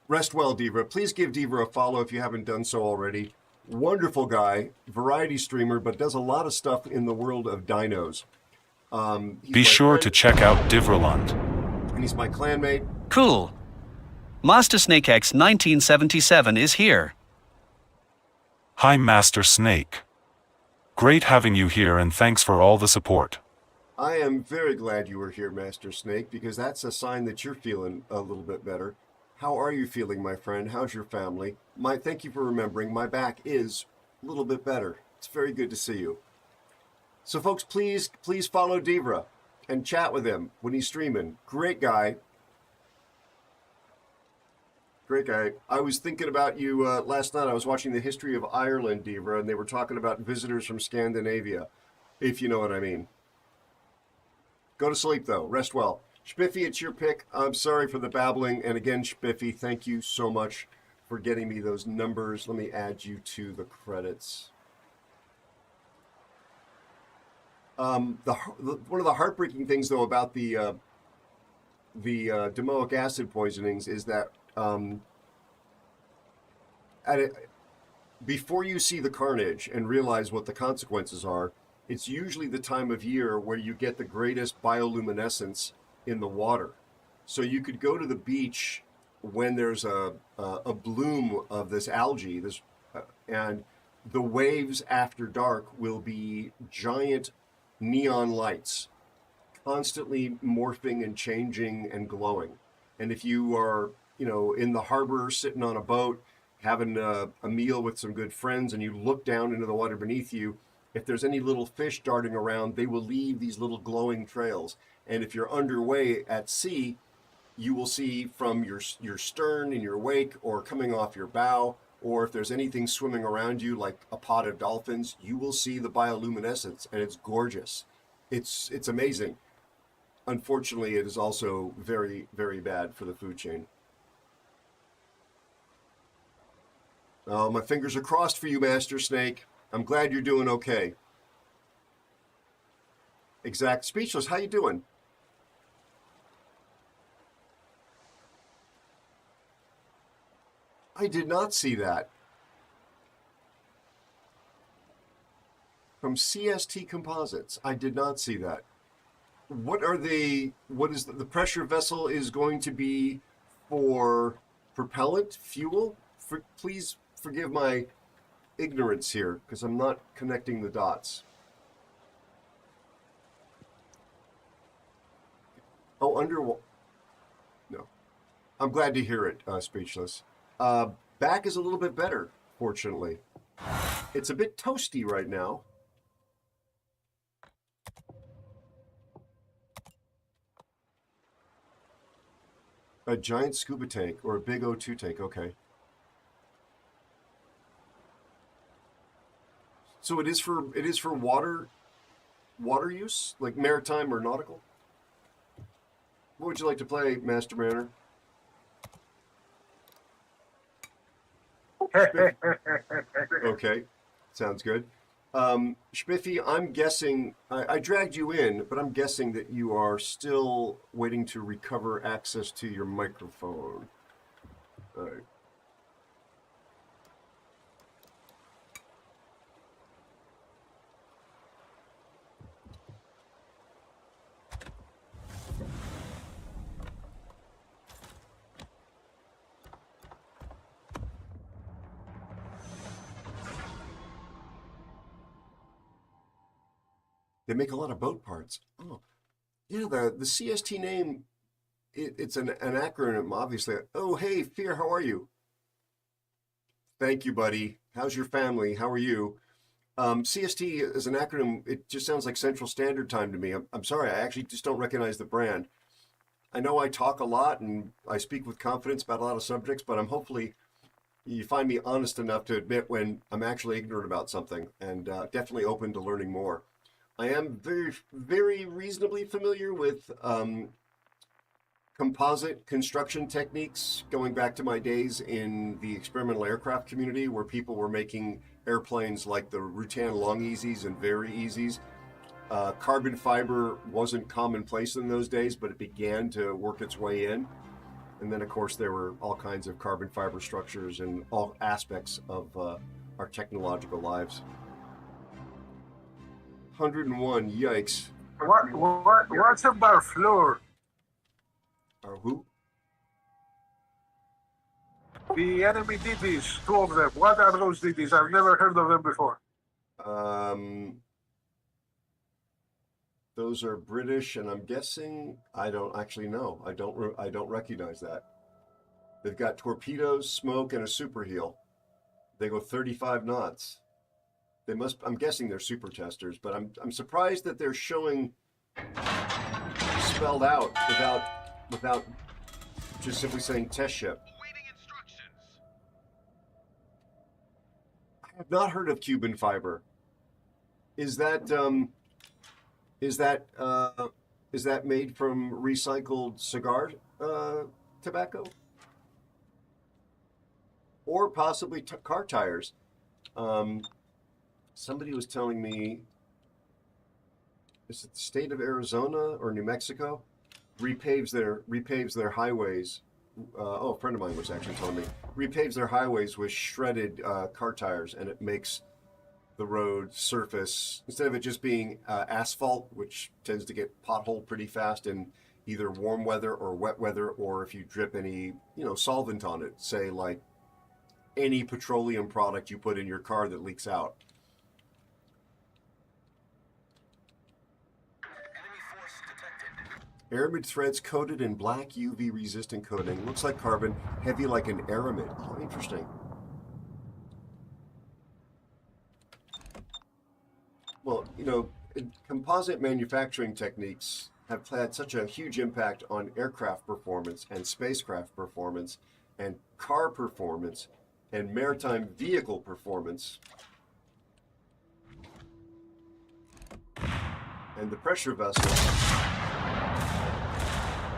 Rest well, Devra. Please give Devra a follow if you haven't done so already. Wonderful guy, variety streamer, but does a lot of stuff in the world of dinos. Be sure to check out Divraland. And he's my clanmate. Cool. Master Snake X 1977 is here. Hi, Master Snake. Great having you here, and thanks for all the support. I am very glad you were here, Master Snake, because that's a sign that you're feeling a little bit better. How are you feeling, my friend? How's your family? Thank you for remembering. My back is a little bit better. It's very good to see you. So, folks, please follow Devra and chat with him when he's streaming. Great guy. Great guy. I was thinking about you last night. I was watching the history of Ireland, Devra, and they were talking about visitors from Scandinavia, if you know what I mean. Go to sleep, though. Rest well. Spiffy, it's your pick. I'm sorry for the babbling. And again, Spiffy, thank you so much for getting me those numbers. Let me add you to the credits. One of the heartbreaking things, though, about the domoic acid poisonings is that before you see the carnage and realize what the consequences are, it's usually the time of year where you get the greatest bioluminescence in the water. So you could go to the beach when there's a bloom of this algae, and the waves after dark will be giant neon lights, constantly morphing and changing and glowing. And if you are, in the harbor sitting on a boat, having a meal with some good friends, and you look down into the water beneath you, if there's any little fish darting around, they will leave these little glowing trails. And if you're underway at sea, you will see from your stern in your wake or coming off your bow, or if there's anything swimming around you like a pod of dolphins, you will see the bioluminescence, and it's gorgeous. It's amazing. Unfortunately, it is also very, very bad for the food chain. Oh, my fingers are crossed for you, Master Snake. I'm glad you're doing okay. Exact Speechless, how you doing? I did not see that. From CST Composites, I did not see that. What is the pressure vessel is going to be for propellant, fuel? Please forgive my ignorance here, because I'm not connecting the dots. Oh, no. I'm glad to hear it, Speechless. Back is a little bit better, fortunately. It's a bit toasty right now. A giant scuba tank or a big O2 tank, okay. So it is for water use, like maritime or nautical? What would you like to play, Master Mariner? Okay, sounds good. Spiffy, I'm guessing, I dragged you in, but I'm guessing that you are still waiting to recover access to your microphone. All right. They make a lot of boat parts. Oh, yeah, the CST name, it's an acronym, obviously. Oh, hey, Fear, how are you? Thank you, buddy. How's your family? How are you? CST is an acronym. It just sounds like Central Standard Time to me. I'm sorry, I actually just don't recognize the brand. I know I talk a lot and I speak with confidence about a lot of subjects, but I'm hopefully you find me honest enough to admit when I'm actually ignorant about something, and definitely open to learning more. I am very, very reasonably familiar with composite construction techniques going back to my days in the experimental aircraft community, where people were making airplanes like the Rutan Long Easies and Very Easies. Carbon fiber wasn't commonplace in those days, but it began to work its way in. And then, of course, there were all kinds of carbon fiber structures in all aspects of our technological lives. 101, yikes. What's a Barfleur? Or who? The enemy DDs, two of them. What are those DDs? I've never heard of them before. Those are British, and I'm guessing I don't actually know. I don't recognize that. They've got torpedoes, smoke, and a super heel. They go 35 knots. They must. I'm guessing they're super testers, but I'm surprised that they're showing spelled out without just simply saying test ship. Awaiting instructions. I have not heard of Cuban fiber. Is that made from recycled cigar tobacco, or possibly car tires? Somebody was telling me, is it the state of Arizona or New Mexico repaves their highways? A friend of mine was actually telling me repaves their highways with shredded car tires, and it makes the road surface, instead of it just being asphalt, which tends to get potholed pretty fast in either warm weather or wet weather, or if you drip any, solvent on it, say like any petroleum product you put in your car that leaks out. Enemy force detected. Aramid threads coated in black UV resistant coating. Looks like carbon, heavy like an aramid. Oh, interesting. Well, composite manufacturing techniques have had such a huge impact on aircraft performance and spacecraft performance and car performance and maritime vehicle performance. And the pressure vessels.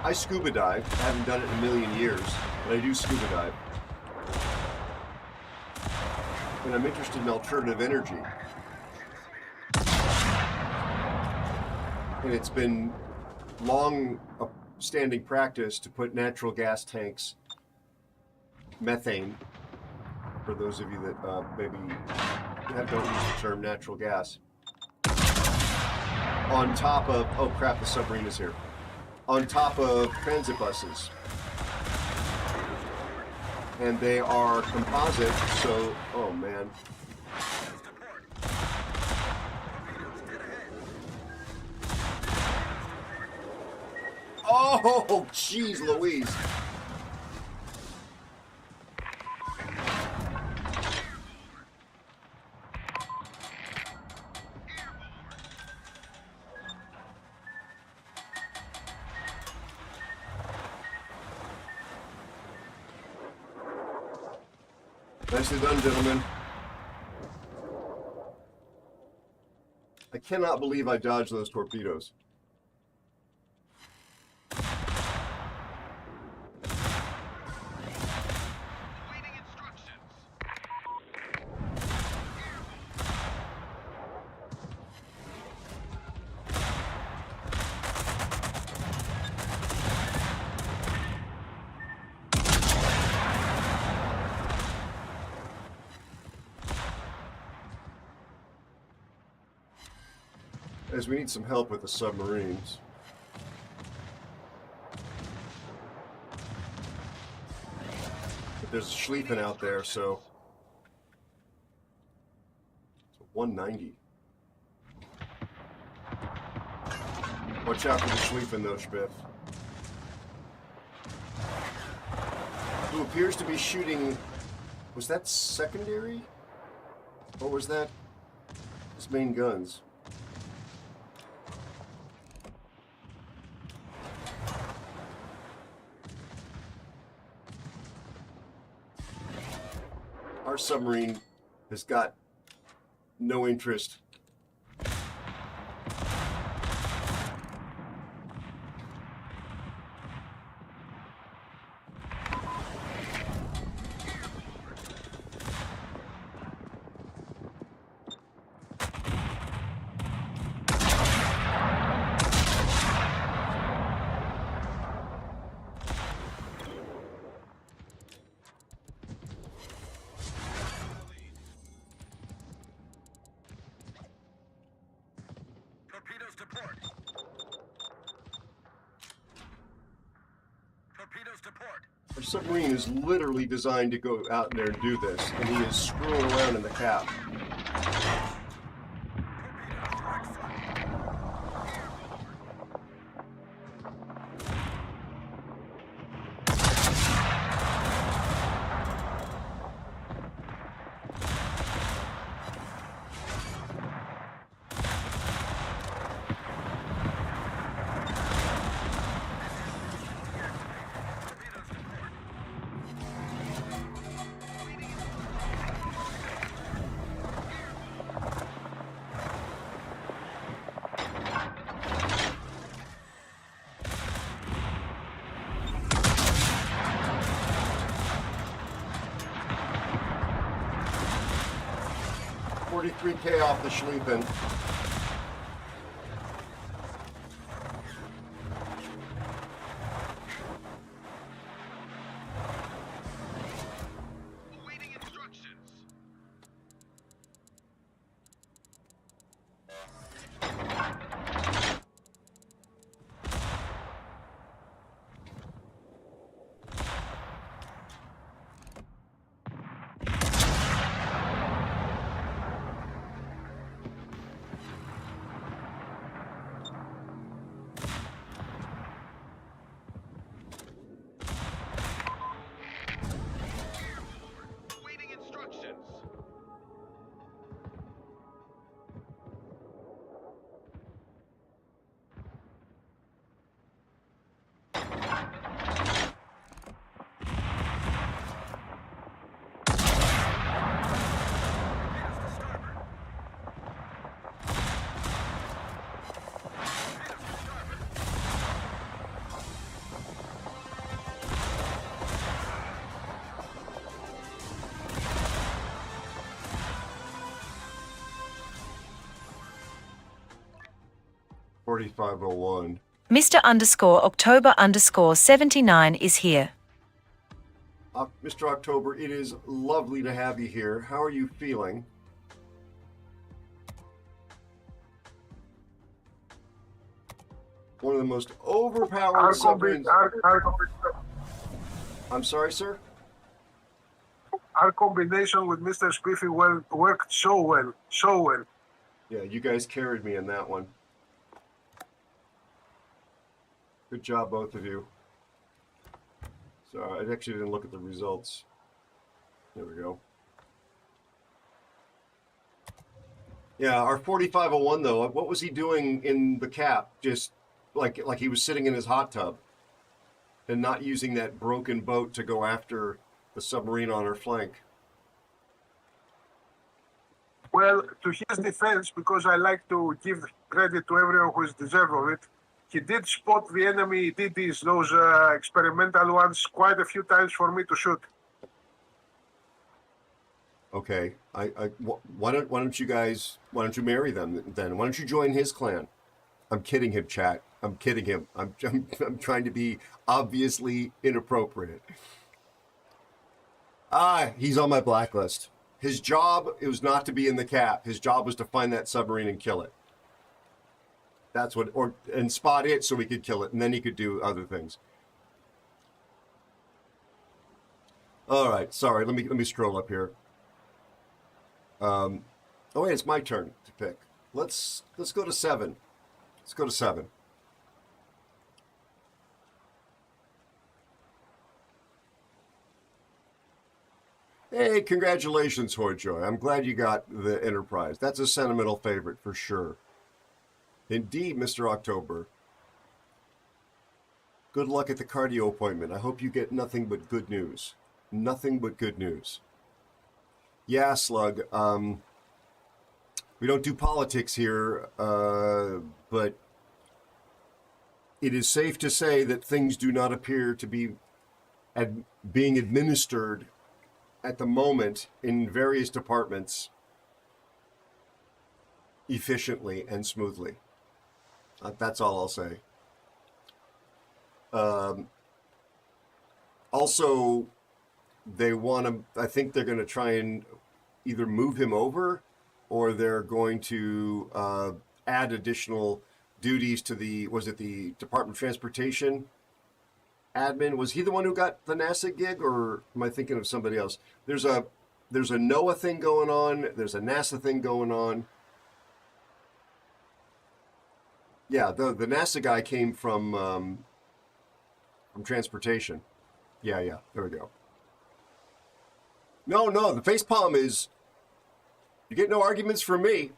I scuba dive. I haven't done it in a million years, but I do scuba dive. And I'm interested in alternative energy. And it's been long standing practice to put natural gas tanks, methane, for those of you that maybe don't use the term natural gas, on top of, oh crap, the submarine is here, on top of transit buses. And they are composite, so, oh man. Oh, jeez Louise. Nicely done, gentlemen. I cannot believe I dodged those torpedoes. Awaiting instructions. As we need some help with the submarines. But there's a Schlieffen out there, so it's a 190. Watch out for the Schlieffen though, Spiff. Who appears to be shooting, was that secondary? Or was that his main guns? Our submarine has got no interest. Torpedoes to port. Torpedoes to port. Our submarine is literally designed to go out in there and do this, and he is screwing around in the cap. Torpedoes direct flight. Torpedoes to port. 43K off the Schlieffen. Awaiting instructions. 4501. Mr. underscore October underscore 79 is here. Mr. October, it is lovely to have you here. How are you feeling? One of the most overpowered submarines. I'm sorry, sir? Our combination with Mr. Spiffy worked so well. Yeah, you guys carried me in that one. Good job, both of you. So I actually didn't look at the results. There we go. Yeah, our 4501 though, what was he doing in the cap? Just like he was sitting in his hot tub and not using that broken boat to go after the submarine on our flank. Well, to his defense, because I like to give credit to everyone who is deserved of it, he did spot the enemy DDs, those experimental ones, quite a few times for me to shoot. Okay, why don't you marry them then? Why don't you join his clan? I'm kidding him, chat. I'm kidding him. I'm trying to be obviously inappropriate. He's on my blacklist. His job, it was not to be in the cap. His job was to find that submarine and kill it. That's what, and spot it so we could kill it, and then he could do other things. All right, sorry. Let me scroll up here. Oh wait, it's my turn to pick. Let's go to 7. Let's go to 7. Hey, congratulations, Horjoy. I'm glad you got the Enterprise. That's a sentimental favorite for sure. Indeed, Mr. October. Good luck at the cardio appointment. I hope you get nothing but good news. Nothing but good news. Yeah, Slug. We don't do politics here, but it is safe to say that things do not appear to be being administered at the moment in various departments efficiently and smoothly. That's all I'll say. Also, they want to, I think they're going to try and either move him over or they're going to add additional duties to the Department of Transportation admin. Was he the one who got the NASA gig, or am I thinking of somebody else? There's a NOAA thing going on. There's a NASA thing going on. Yeah, the NASA guy came from transportation. Yeah, there we go. No, the facepalm is, you get no arguments from me.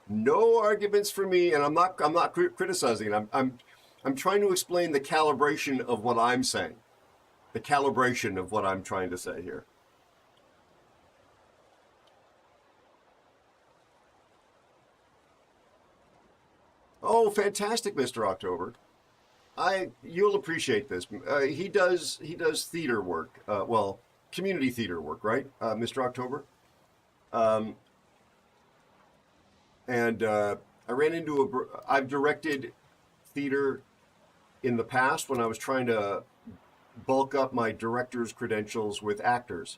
No arguments from me, and I'm not criticizing it. I'm trying to explain the calibration of what I'm saying. The calibration of what I'm trying to say here. Oh, fantastic, Mr. October. You'll appreciate this. He does theater work. Well, community theater work, right, Mr. October? And I ran into I've directed theater in the past when I was trying to bulk up my director's credentials with actors.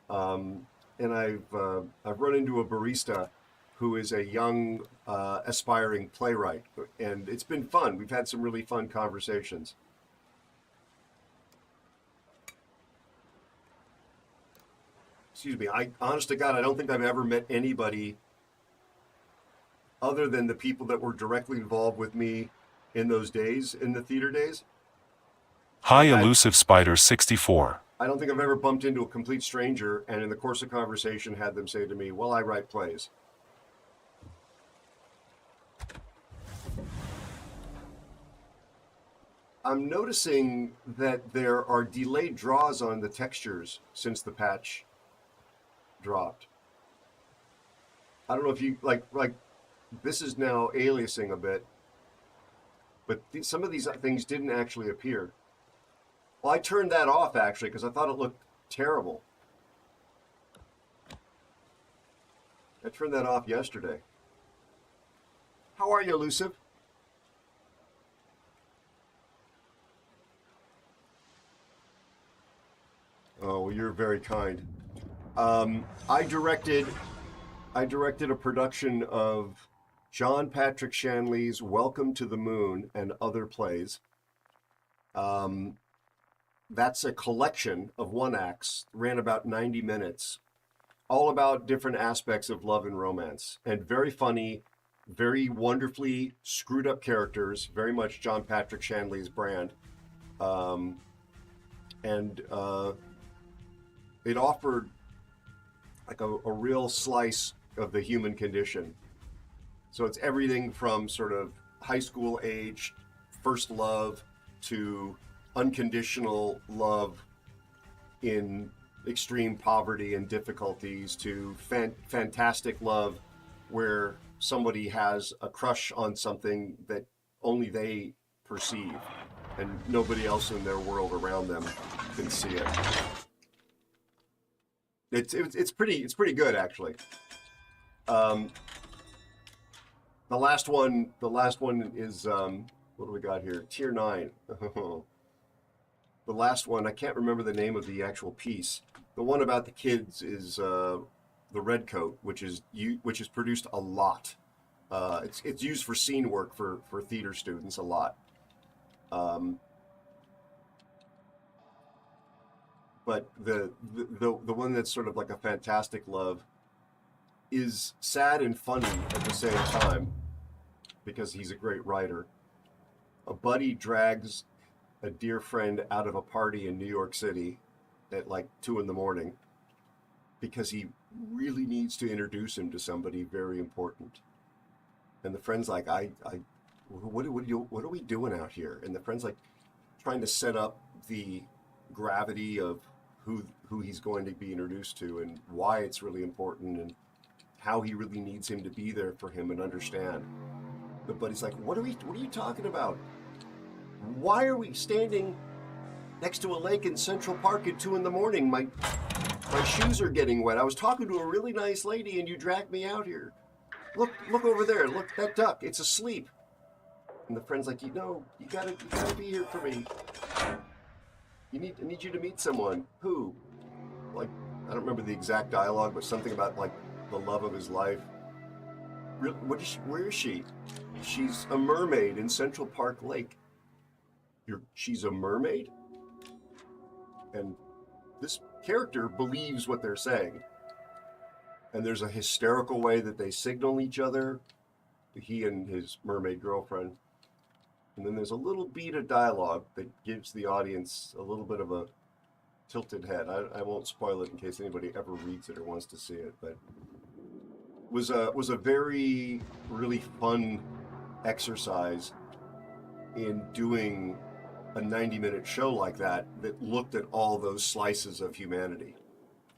And I've run into a barista who is a young aspiring playwright, and it's been fun. We've had some really fun conversations. Excuse me, honest to God, I don't think I've ever met anybody other than the people that were directly involved with me in those days, in the theater days. Hi, Elusive Spider 64. I don't think I've ever bumped into a complete stranger and in the course of conversation had them say to me, well, I write plays. I'm noticing that there are delayed draws on the textures since the patch dropped. I don't know if you, like this is now aliasing a bit, but some of these things didn't actually appear. Well, I turned that off actually because I thought it looked terrible. I turned that off yesterday. How are you, Elusive? well, you're very kind. I directed a production of John Patrick Shanley's Welcome to the Moon and other plays. That's a collection of one acts, ran about 90 minutes, all about different aspects of love and romance, and very funny, very wonderfully screwed up characters, very much John Patrick Shanley's brand. It offered like a real slice of the human condition. So it's everything from sort of high school age, first love, to unconditional love in extreme poverty and difficulties, to fantastic love where somebody has a crush on something that only they perceive and nobody else in their world around them can see it. It's pretty good, actually. The last one is what do we got here? Tier 9. The last one, I can't remember the name of the actual piece. The one about the kids is the Red Coat, which is produced a lot. It's used for scene work for theater students a lot. But the one that's sort of like a fantastic love is sad and funny at the same time because he's a great writer. A buddy drags a dear friend out of a party in New York City at like 2 in.the morning because he really needs to introduce him to somebody very important. And the friend's like, what are we doing out here? And the friend's like trying to set up the gravity of who he's going to be introduced to and why it's really important and how he really needs him to be there for him and understand. The buddy's like, what are you talking about? Why are we standing next to a lake in Central Park at 2 in.the morning? My shoes are getting wet. I was talking to a really nice lady and you dragged me out here. Look over there. Look, that duck. It's asleep. And the friend's like, you gotta be here for me. I need you to meet someone. Who? Like, I don't remember the exact dialogue, but something about like the love of his life. Where is she? She's a mermaid in Central Park Lake. She's a mermaid? And this character believes what they're saying. And there's a hysterical way that they signal each other, he and his mermaid girlfriend. And then there's a little beat of dialogue that gives the audience a little bit of a tilted head. I won't spoil it in case anybody ever reads it or wants to see it, but was a very, really fun exercise in doing a 90-minute show like that looked at all those slices of humanity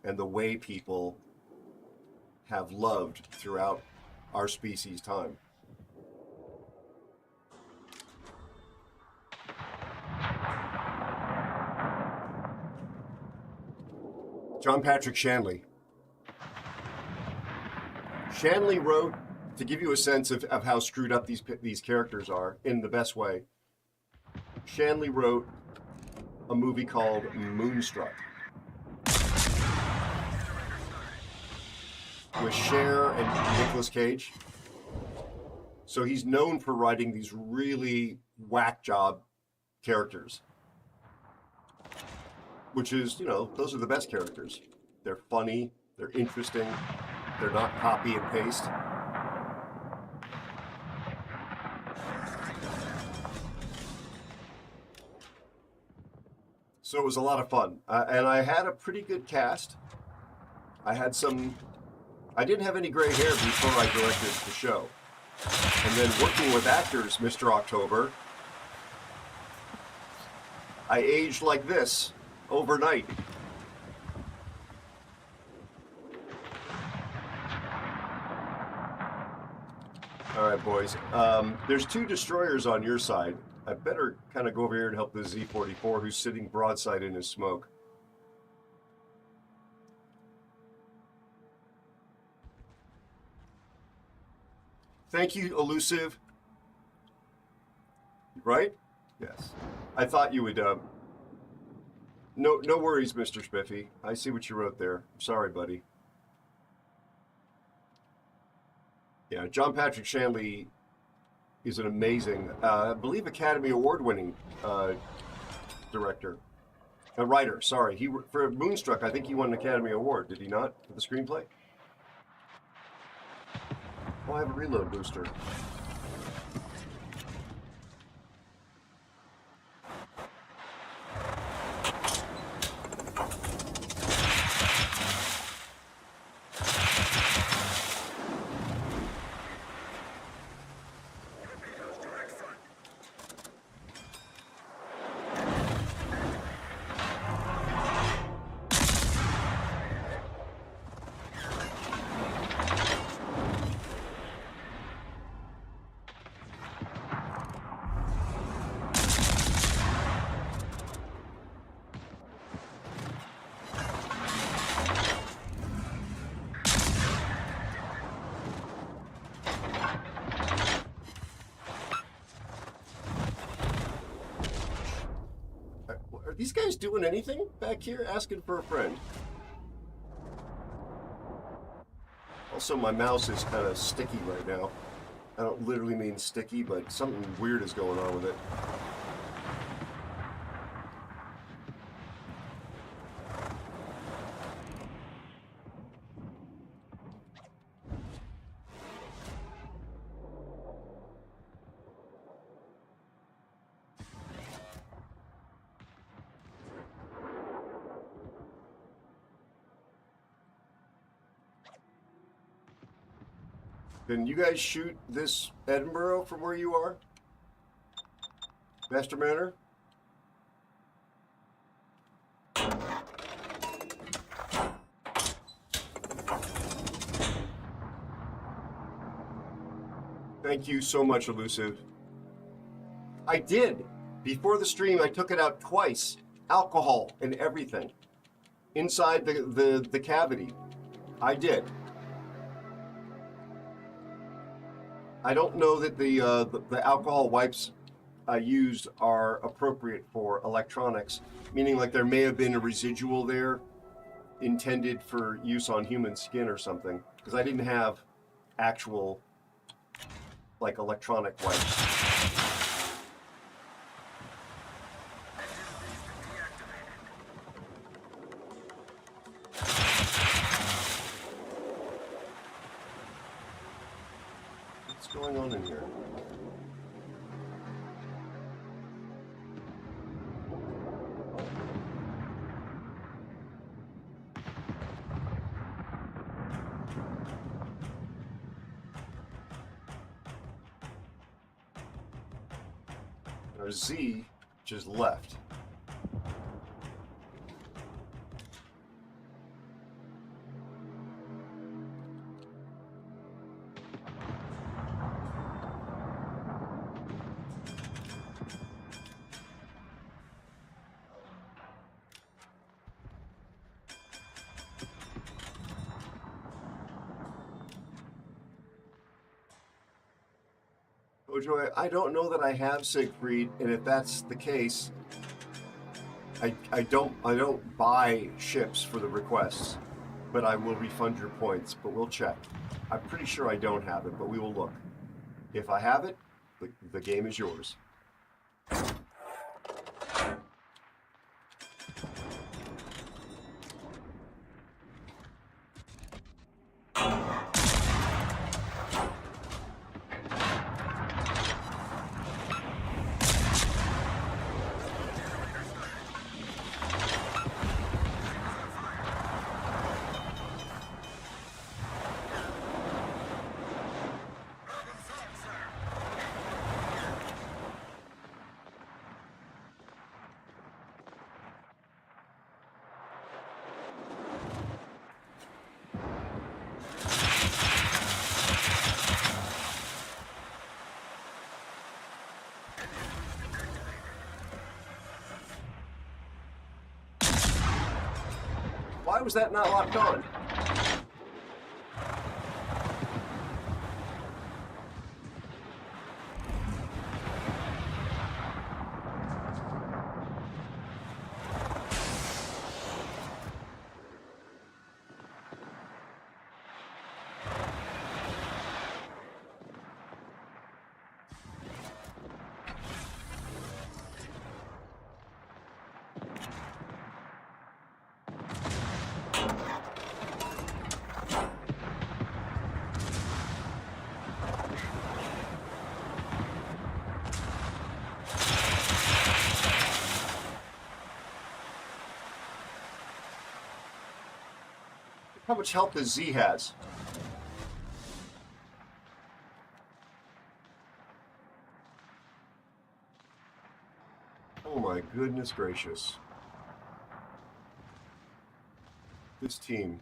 and the way people have loved throughout our species' time. John Patrick Shanley. Shanley wrote, to give you a sense of how screwed up these characters are in the best way, Shanley wrote a movie called Moonstruck with Cher and Nicolas Cage. So he's known for writing these really whack job characters, which is, those are the best characters. They're funny, they're interesting, they're not copy and paste. So it was a lot of fun. And I had a pretty good cast. I didn't have any gray hair before I directed the show. And then working with actors, Mr. October, I aged like this overnight. All right, boys. There's 2 destroyers on your side. I better kind of go over here and help the Z-44 who's sitting broadside in his smoke. Thank you, Elusive. Right? Yes. I thought you would No worries, Mr. Spiffy. I see what you wrote there. Sorry, buddy. Yeah, John Patrick Shanley is an amazing, I believe, Academy Award-winning director. A writer, sorry. For Moonstruck, I think he won an Academy Award, did he not, for the screenplay? Oh, I have a reload booster. Are these guys doing anything back here? Asking for a friend. Also, my mouse is kind of sticky right now. I don't literally mean sticky, but something weird is going on with it. Can you guys shoot this Edinburgh from where you are? Master Manor? Thank you so much, Elusive. I did. Before the stream, I took it out twice. Alcohol and everything. Inside the cavity. I did. I don't know that the alcohol wipes I used are appropriate for electronics, meaning like there may have been a residual there intended for use on human skin or something, because I didn't have actual like electronic wipes. What's going on in here? Our Z just left. Joy, I don't know that I have Siegfried, and if that's the case, I don't buy ships for the requests, but I will refund your points. But we'll check. I'm pretty sure I don't have it, but we will look. If I have it, the game is yours. Why was that not locked on? how much health does Z has? Oh my goodness gracious. This team.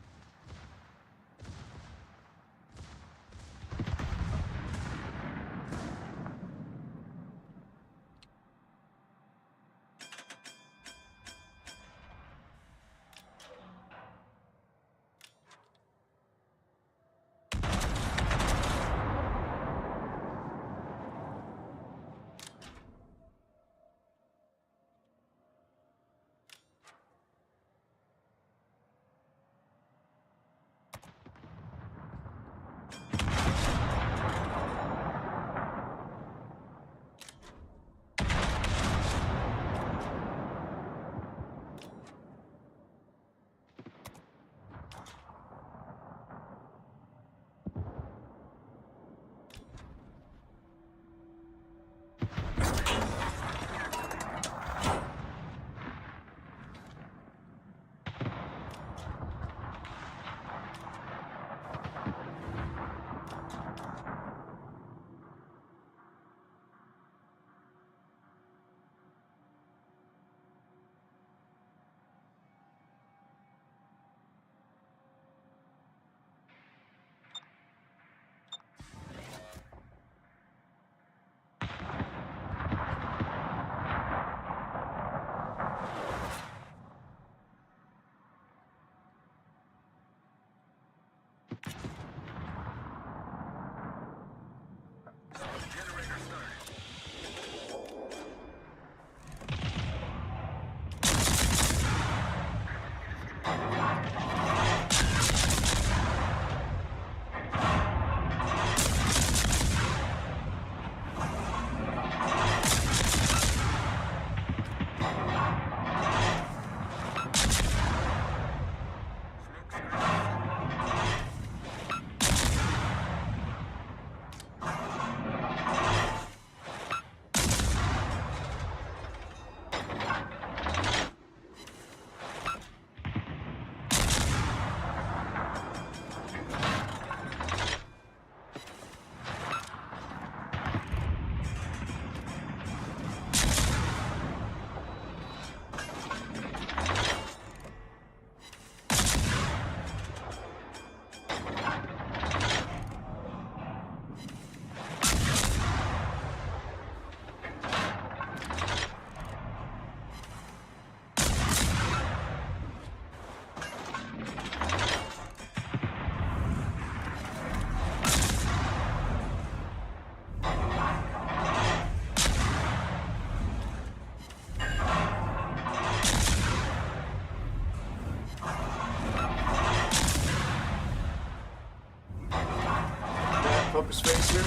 Focus face here.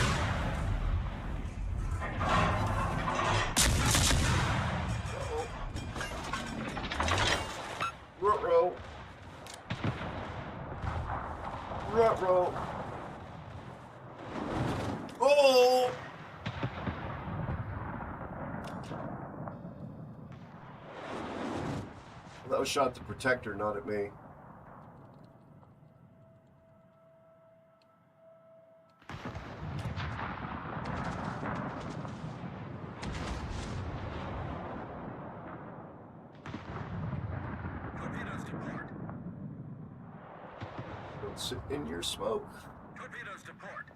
Uh-oh. Ruh-roh. Ruh-roh. Oh! That was shot at the protector, not at me. Torpedoes to port. Don't sit in your smoke. Torpedoes to port.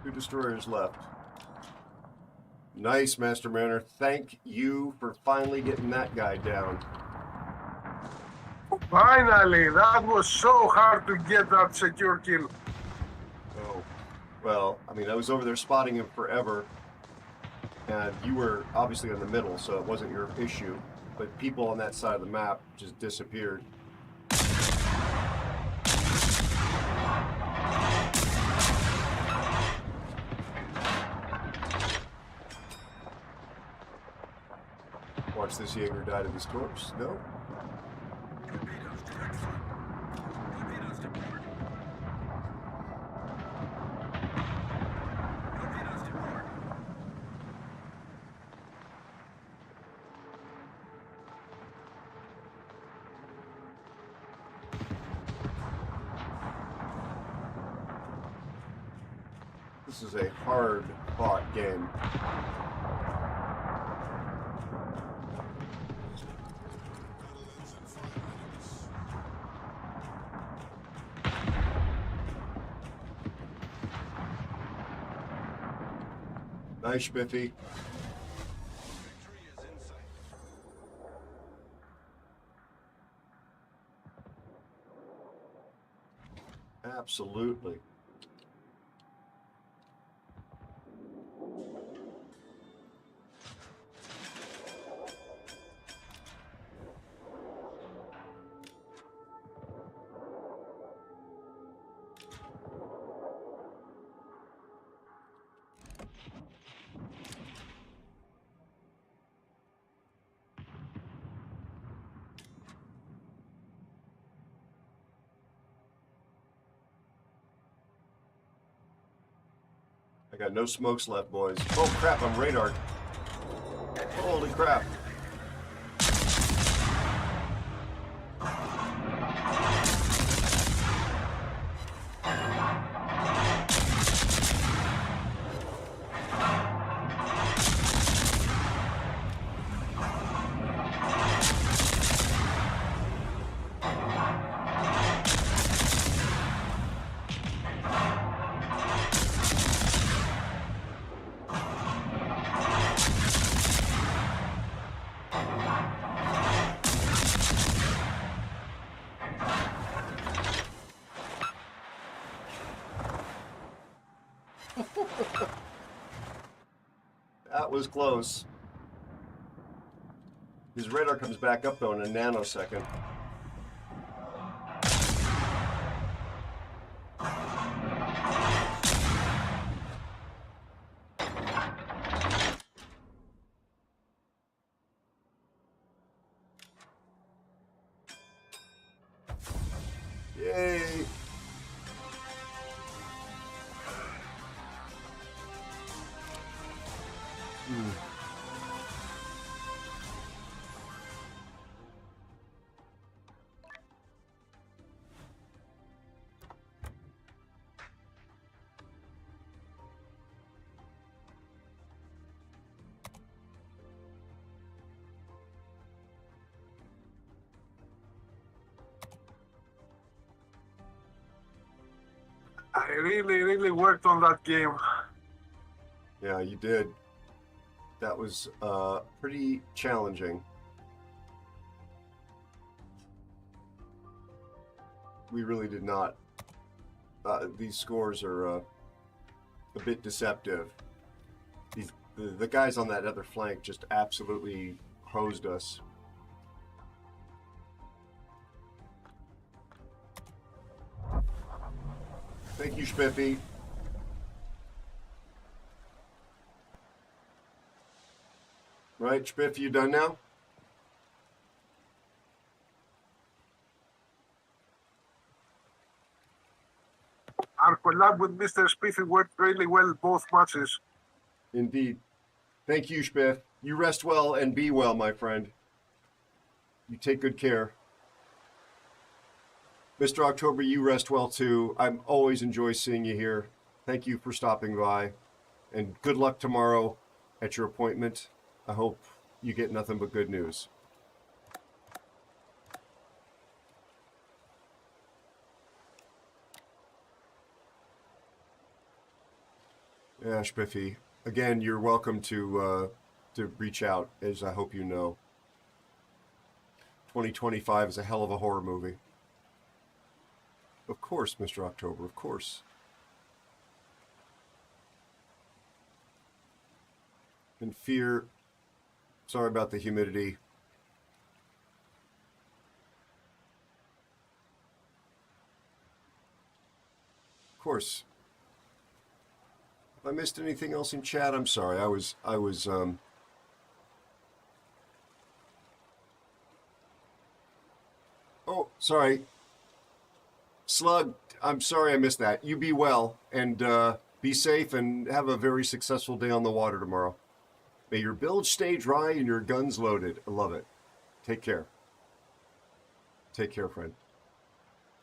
Two destroyers left. Nice, Master Mariner. Thank you for finally getting that guy down. Finally, that was so hard to get that secure kill. Oh, well, I mean, I was over there spotting him forever, and you were obviously in the middle, so it wasn't your issue. But people on that side of the map just disappeared. Watch this Jaeger die to his corpse. No? Torpedoes direct front. Torpedoes to port. This is a hard fought game. Nice, Spiffy. Victory is in sight. Absolutely. I got no smokes left, boys. Oh crap, I'm radar. Holy crap. That was close. His radar comes back up though in a nanosecond. Yay! I really worked on that game. Yeah, you did. That was pretty challenging. We really did not. These scores are a bit deceptive. The guys on that other flank just absolutely hosed us. Thank you, Spiffy. Right, Spiff, you done now? Our collab with Mr. Spiffy worked really well both matches. Indeed. Thank you, Spiff. You rest well and be well, my friend. You take good care. Mr. October, you rest well too. I'm always enjoy seeing you here. Thank you for stopping by. And good luck tomorrow at your appointment. I hope you get nothing but good news. Yeah, Spiffy. Again, you're welcome to reach out, as I hope you know. 2025 is a hell of a horror movie. Of course, Mr. October, of course. And fear, sorry about the humidity. Of course. If I missed anything else in chat, I'm sorry. I was Oh, sorry. Slug, I'm sorry I missed that. You be well and be safe and have a very successful day on the water tomorrow. May your bilge stay dry and your guns loaded. I love it. Take care. Take care, friend.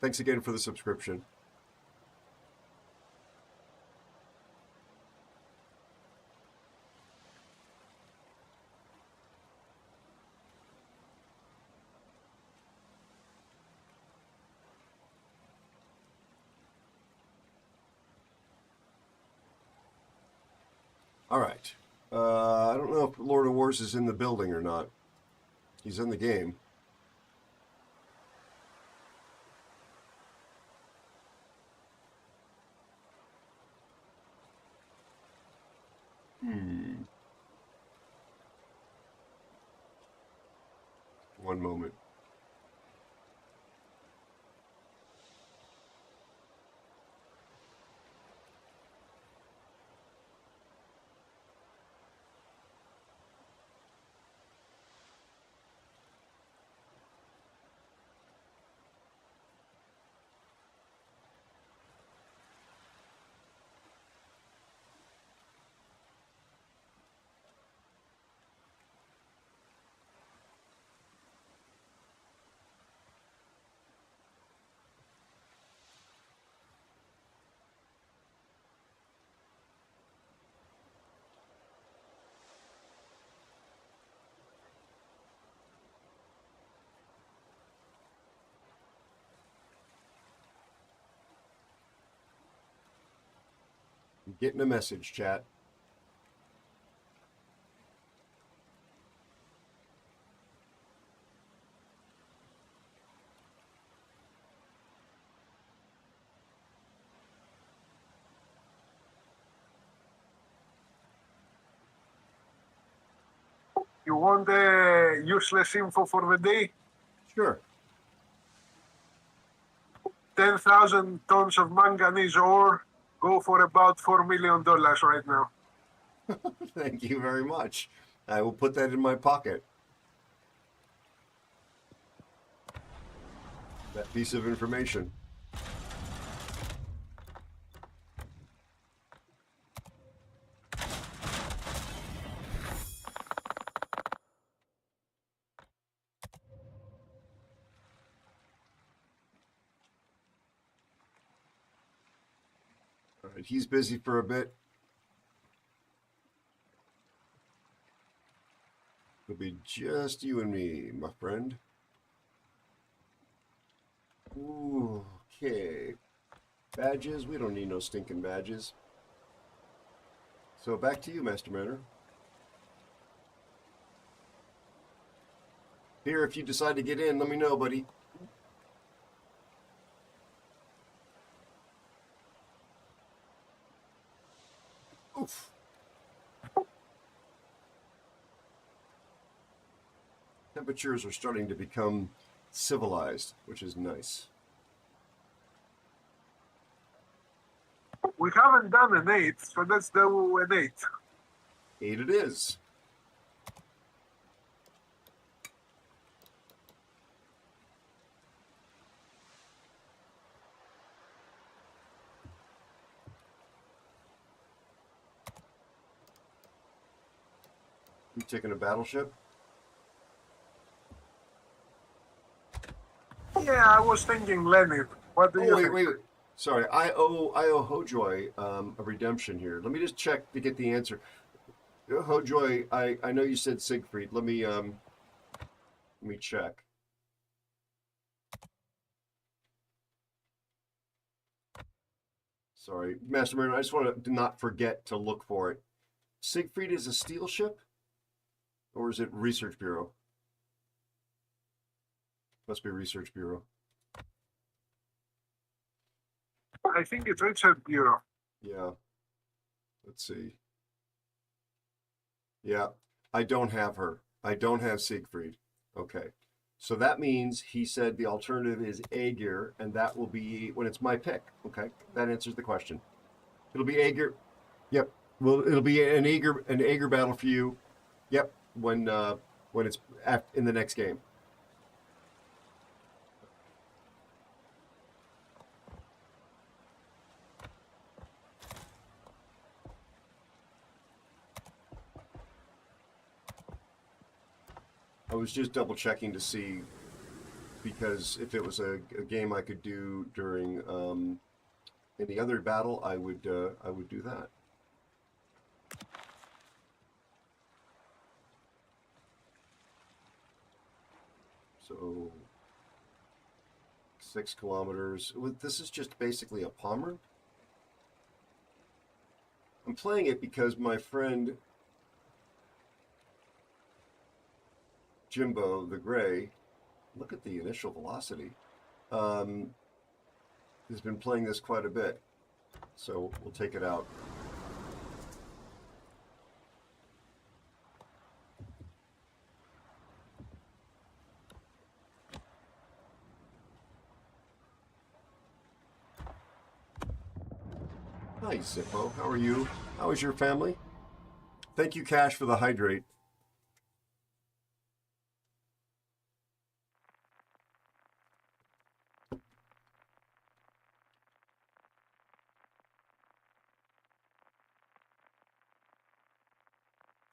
Thanks again for the subscription. All right. I don't know if Lord of Wars is in the building or not. He's in the game. One moment. I'm getting a message, chat. You want the useless info for the day? Sure. 10,000 tons of manganese ore go for about $4 million right now. Thank you very much. I will put that in my pocket. That piece of information. All right, he's busy for a bit. It'll be just you and me, my friend. Ooh, okay. Badges? We don't need no stinking badges. So back to you, Master Mariner. Here, if you decide to get in, let me know, buddy. Oof. Temperatures are starting to become civilized, which is nice. We haven't done an 8, so let's do an 8. 8 it is. You taking a battleship? Yeah, I was thinking Lenin. What do you think? Wait. Sorry, I owe Hojoy a redemption here. Let me just check to get the answer. Hojoy, I know you said Siegfried. Let me check. Sorry, Master Mariner, I just want to not forget to look for it. Siegfried is a steel ship? Or is it Research Bureau? Must be Research Bureau. I think it's Richard Bureau. Yeah. Let's see. Yeah, I don't have her. I don't have Siegfried. Okay. So that means he said the alternative is Aegir, and that will be when it's my pick. Okay. That answers the question. It'll be Aegir. Yep. Well, it'll be an Aegir battle for you. Yep. When it's in the next game. I was just double checking to see, because if it was a game I could do during any other battle, I would do that. So 6 kilometers. This is just basically a Palmer. I'm playing it because my friend Jimbo the Gray, look at the initial velocity, has been playing this quite a bit. So we'll take it out. Hi, Zippo. How are you? How is your family? Thank you, Cash, for the hydrate.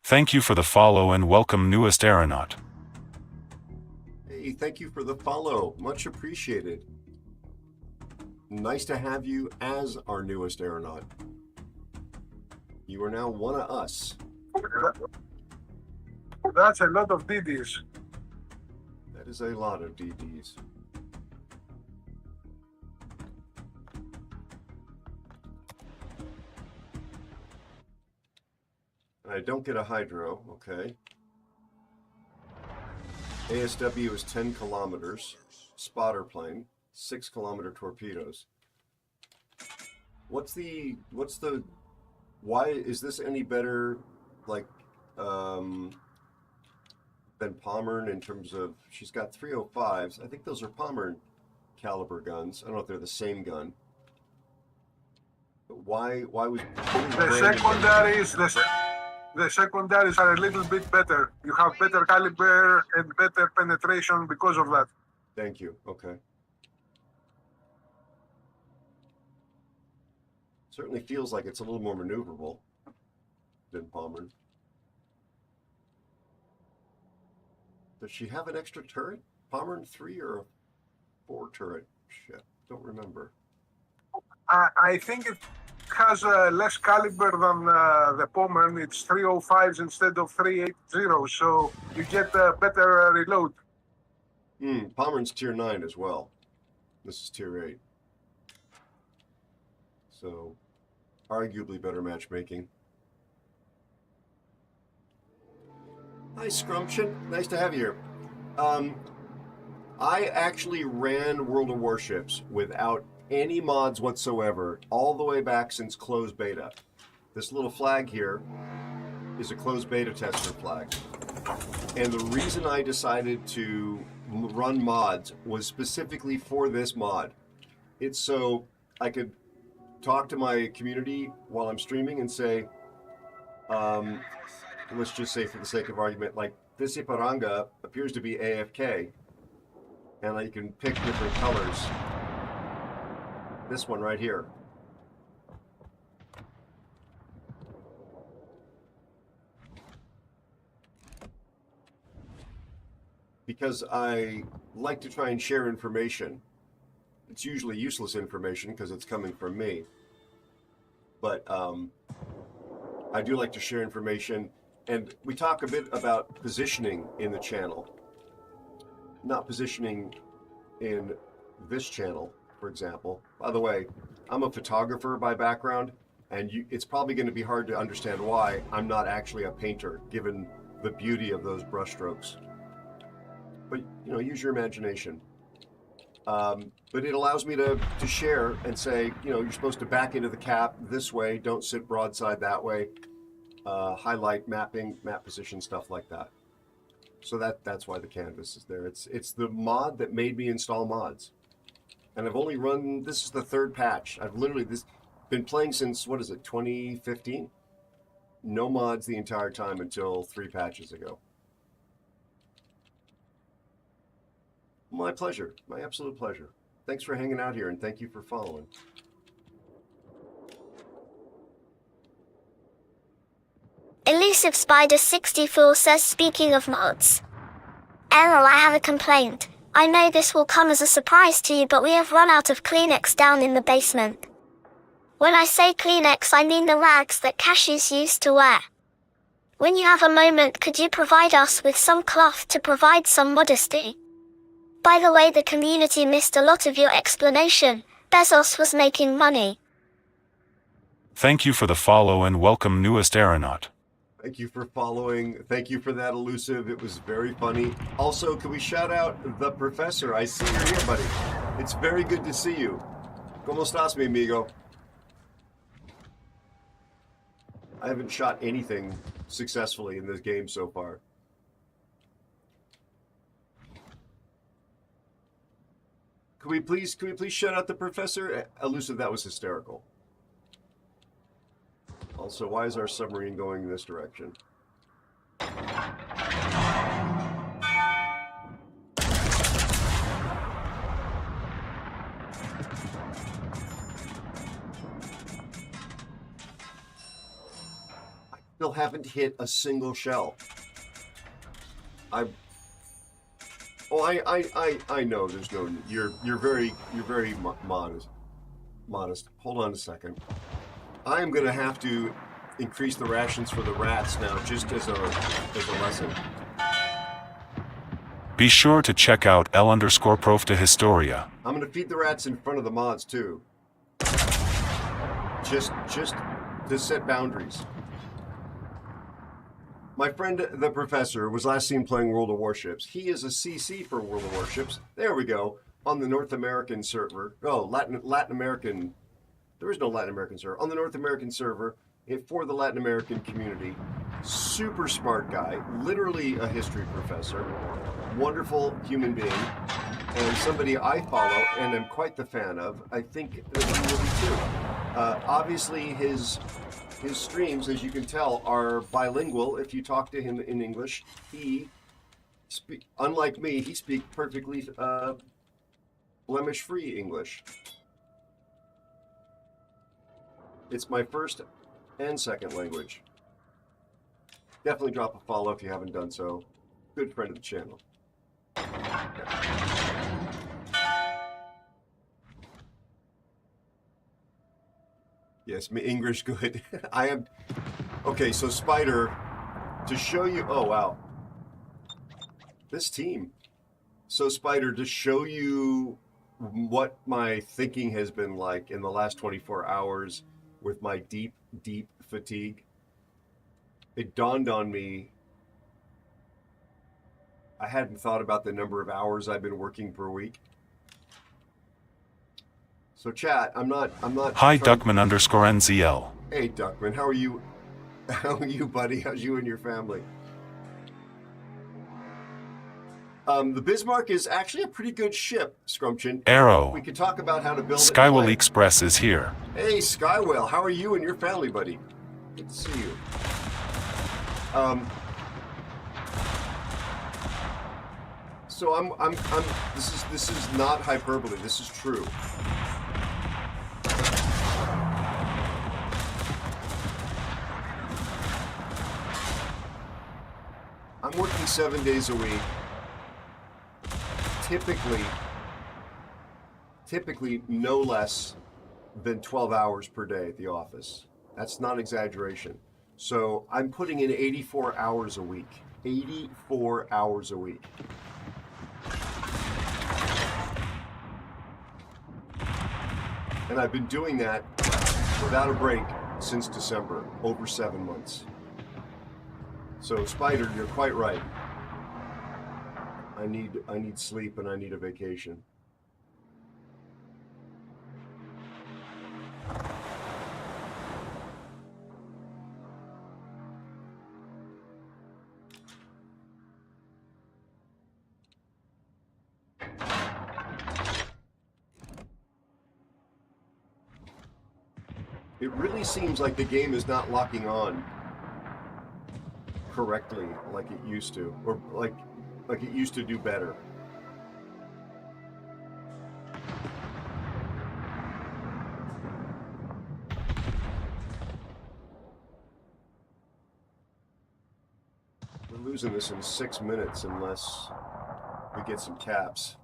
Thank you for the follow and welcome newest aeronaut. Hey, thank you for the follow. Much appreciated. Nice to have you as our newest aeronaut. You are now one of us. That's a lot of DDs. That is a lot of DDs. I don't get a hydro, okay. ASW is 10 kilometers. Spotter plane, 6 kilometer torpedoes. Why is this any better, like, than Pommern in terms of, she's got 305s. I think those are Pommern caliber guns. I don't know if they're the same gun. But why was the secondaries are a little bit better. You have better caliber and better penetration because of that. Thank you. Okay. Certainly feels like it's a little more maneuverable than Pommern. Does she have an extra turret? Pommern 3 or a 4 turret? Shit, don't remember. I think it has less caliber than the Pommern. It's 305s instead of 380, so you get a better reload. Pommern's tier 9 as well. This is tier 8. So, arguably better matchmaking. Hi, Scrumption. Nice to have you here. I actually ran World of Warships without any mods whatsoever, all the way back since closed beta. This little flag here is a closed beta tester flag. And the reason I decided to run mods was specifically for this mod. It's so I could talk to my community while I'm streaming and say, let's just say for the sake of argument, like this Iparanga appears to be AFK, and I can pick different colors. This one right here. Because I like to try and share information. It's usually useless information because it's coming from me. But I do like to share information. And we talk a bit about positioning in the channel. Not positioning in this channel, for example. By the way, I'm a photographer by background, and it's probably going to be hard to understand why I'm not actually a painter, given the beauty of those brushstrokes. But, you know, use your imagination. But it allows me to share and say, you know, you're supposed to back into the cap this way, don't sit broadside that way, highlight mapping, map position, stuff like that. So that's why the canvas is there. It's the mod that made me install mods. And I've only run, this is the 3rd patch. I've literally been playing since, what is it, 2015? No mods the entire time until 3 patches ago. My pleasure. My absolute pleasure. Thanks for hanging out here, and thank you for following. Elusive Spider 64 says, speaking of mods. Aero, I have a complaint. I know this will come as a surprise to you, but we have run out of Kleenex down in the basement. When I say Kleenex, I mean the rags that cashiers used to wear. When you have a moment, could you provide us with some cloth to provide some modesty? By the way, the community missed a lot of your explanation. Bezos was making money. Thank you for the follow and welcome newest aeronaut. Thank you for following. Thank you for that, Elusive. It was very funny. Also, can we shout out the professor? I see you're here, buddy. It's very good to see you. ¿Cómo estás, mi amigo? I haven't shot anything successfully in this game so far. Can we please shout out the professor? Elusive, that was hysterical. Also, why is our submarine going in this direction? Still haven't hit a single shell. I know there's no, you're very modest. Hold on a second. I am gonna have to increase the rations for the rats now, just as a lesson. Be sure to check out L_prof to Historia. I'm gonna feed the rats in front of the mods too. Just to set boundaries. My friend, the professor, was last seen playing World of Warships. He is a CC for World of Warships. There we go. On the North American server. Oh, Latin American. There is no Latin American server. On the North American server for the Latin American community. Super smart guy. Literally a history professor. Wonderful human being. And somebody I follow and am quite the fan of. I think that he will be too. Obviously, his streams, as you can tell, are bilingual. If you talk to him in English, unlike me, he speaks perfectly blemish-free English. It's my first and second language. Definitely drop a follow if you haven't done so. Good friend of the channel. Yes, me English good. I am. Okay, so Spider, to show you. Oh wow, this team. So Spider, to show you what my thinking has been like in the last 24 hours with my deep fatigue. It dawned on me. I hadn't thought about the number of hours I've been working per week. So chat, I'm not. Hi Duckman_NZL. Hey Duckman, how are you? How are you, buddy? How's you and your family? The Bismarck is actually a pretty good ship, Scrumption. Aero. We could talk about how to build it. Skywell Express is here. Hey Skywell, how are you and your family, buddy? Good to see you. So I'm this is not hyperbole. This is true. I'm working 7 days a week. Typically no less than 12 hours per day at the office. That's not exaggeration. So I'm putting in 84 hours a week. 84 hours a week. And I've been doing that without a break since December, over 7 months. So Spider, you're quite right. I need sleep and I need a vacation. It really seems like the game is not locking on correctly like it used to, or like it used to do better. We're losing this in 6 minutes unless we get some caps.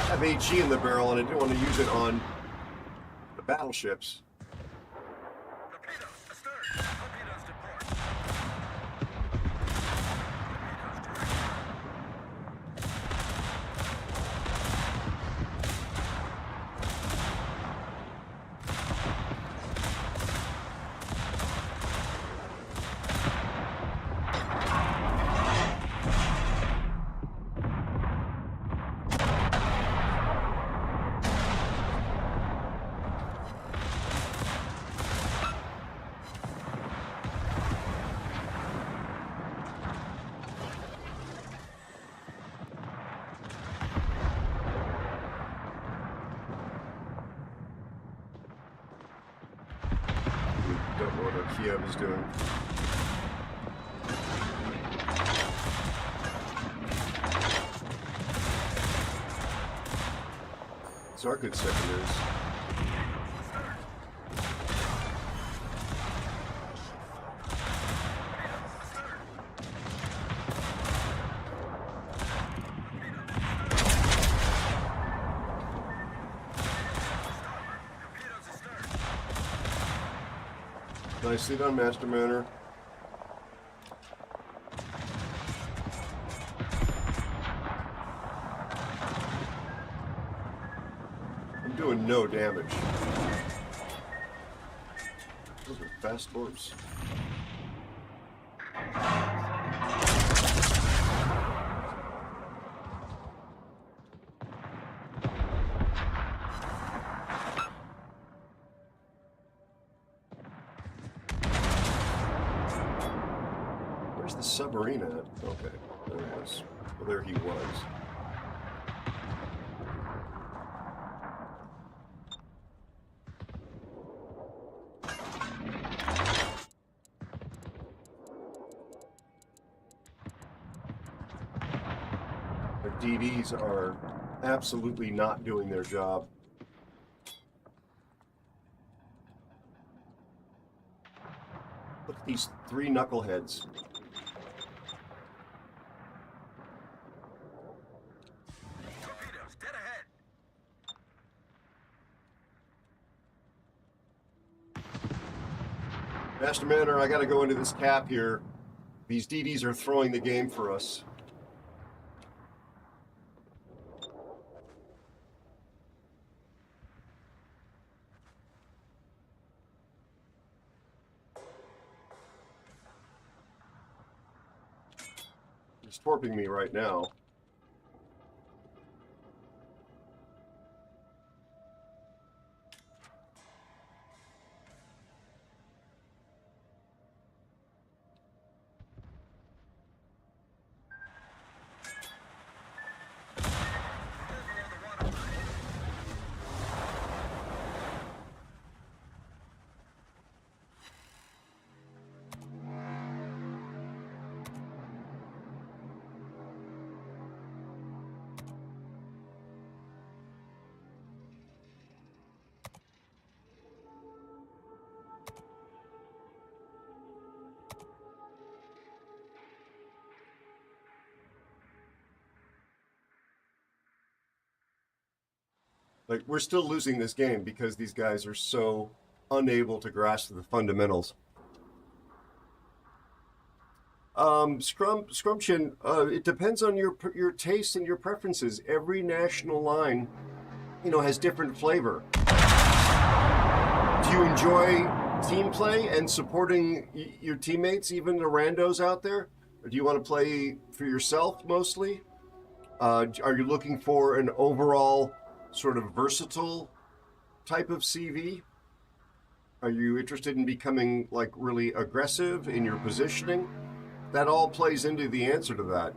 I have HE in the barrel and I didn't want to use it on the battleships. Torpedo, astern. Torpedoes deployed. Kiev is doing. It's our good secondaries. Nicely done, Master Manor. I'm doing no damage. Those are fast orbs. Where's the submarine at? Okay, there he is. Well, there he was. The DDs are absolutely not doing their job. Look at these three knuckleheads. Torpedoes, dead ahead. Master Manor, I gotta go into this cap here. These DDs are throwing the game for us. He's torping me right now. Like, we're still losing this game because these guys are so unable to grasp the fundamentals. Scrumption, it depends on your taste and your preferences. Every national line, has different flavor. Do you enjoy team play and supporting your teammates, even the randos out there? Or do you want to play for yourself mostly? Are you looking for an overall sort of versatile type of CV? Are you interested in becoming like really aggressive in your positioning? That all plays into the answer to that.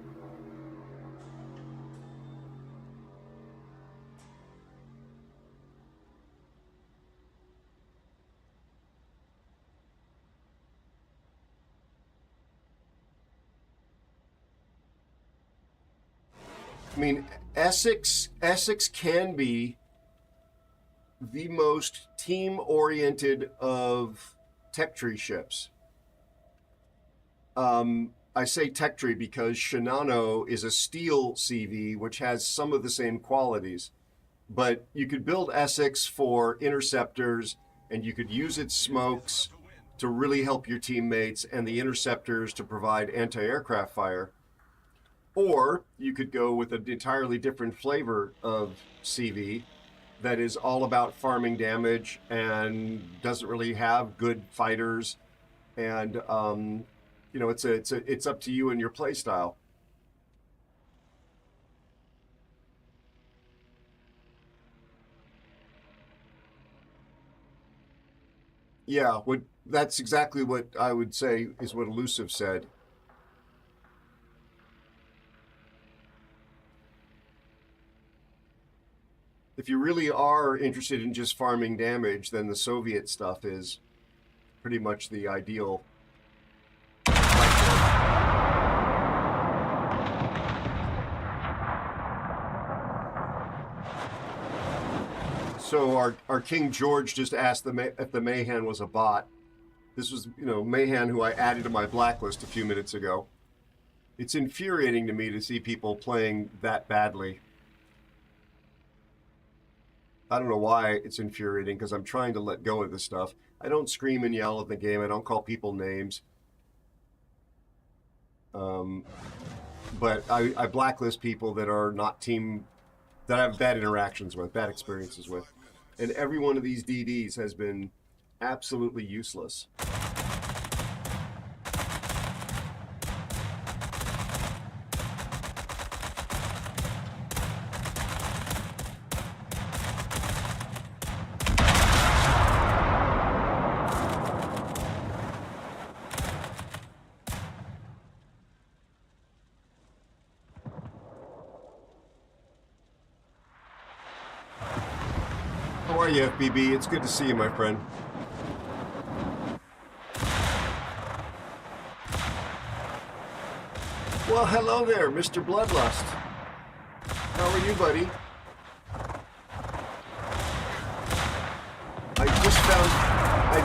I mean, Essex can be the most team-oriented of tech tree ships. I say tech tree because Shinano is a steel CV, which has some of the same qualities. But you could build Essex for interceptors, and you could use its smokes to really help your teammates, and the interceptors to provide anti-aircraft fire. Or you could go with an entirely different flavor of CV that is all about farming damage and doesn't really have good fighters, and it's up to you and your play style. Yeah, that's exactly what I would say is what Elusive said. If you really are interested in just farming damage, then the Soviet stuff is. pretty much the ideal. So our King George just asked if the Mahan was a bot. This was, Mahan, who I added to my blacklist a few minutes ago. It's infuriating to me to see people playing that badly. I don't know why it's infuriating, because I'm trying to let go of this stuff. I don't scream and yell at the game. I don't call people names. But I blacklist people that are not team, that I have bad interactions with, bad experiences with. And every one of these DDs has been absolutely useless. How are you, FBB? It's good to see you, my friend. Well, hello there, Mr. Bloodlust. How are you, buddy? I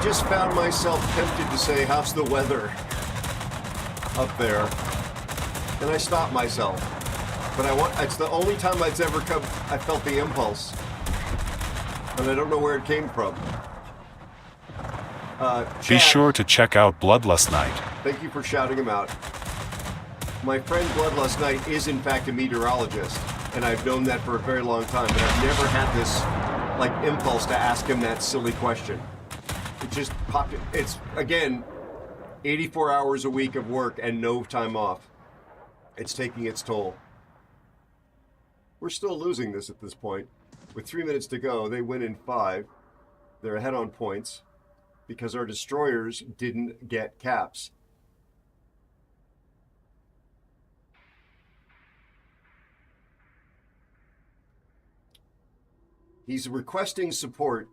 just found myself tempted to say, "How's the weather up there?" And I stopped myself. But it's the only time I felt the impulse. And I don't know where it came from. Be sure to check out Bloodlust Knight. Thank you for shouting him out. My friend Bloodlust Knight is in fact a meteorologist, and I've known that for a very long time, but I've never had this impulse to ask him that silly question. It just popped. It's, again, 84 hours a week of work and no time off. It's taking its toll. We're still losing this at this point. With 3 minutes to go, they win in 5. They're ahead on points because our destroyers didn't get caps. He's requesting support,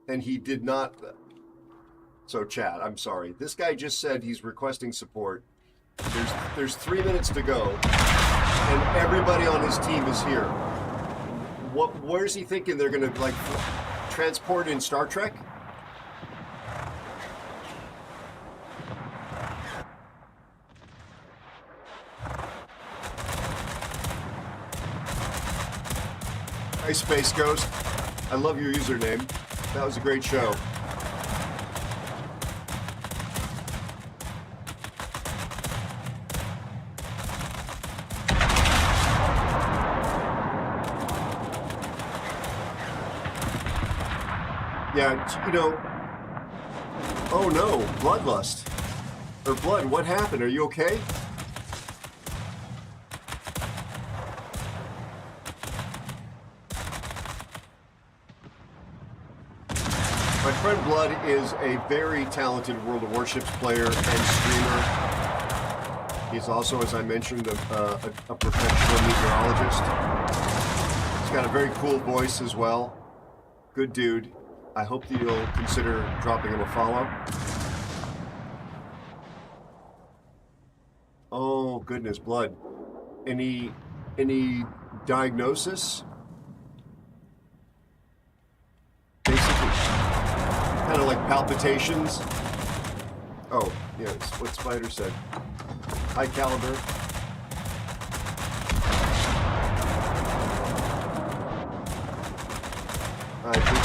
and he did not. So, chat, I'm sorry. This guy just said he's requesting support. There's 3 minutes to go, and everybody on his team is here. Where's he thinking they're going to, transport in Star Trek? Hi, Space Ghost. I love your username. That was a great show. Yeah, oh no, Bloodlust. Or Blood, what happened? Are you okay? My friend Blood is a very talented World of Warships player and streamer. He's also, as I mentioned, a professional meteorologist. He's got a very cool voice as well. Good dude. I hope that you'll consider dropping him a follow. Oh, goodness, Blood. Any diagnosis? Basically, kind of like palpitations. Oh, yeah, it's what Spider said. High caliber. I think.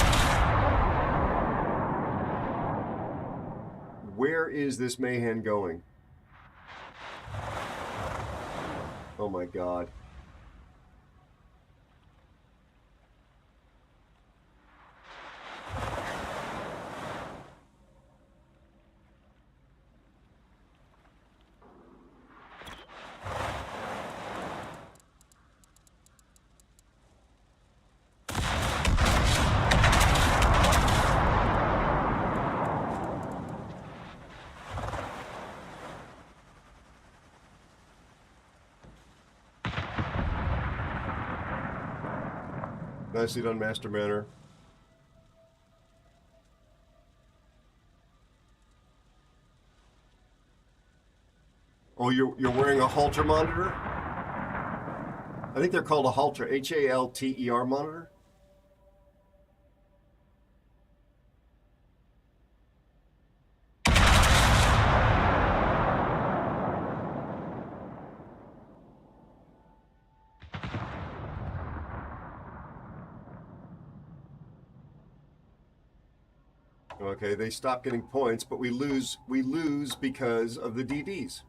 Where is this Mahan going? Oh my God. Nicely done, Master Manor. Oh, you're wearing a halter monitor? I think they're called a halter, Halter monitor. Okay, they stop getting points, but we lose because of the DDs.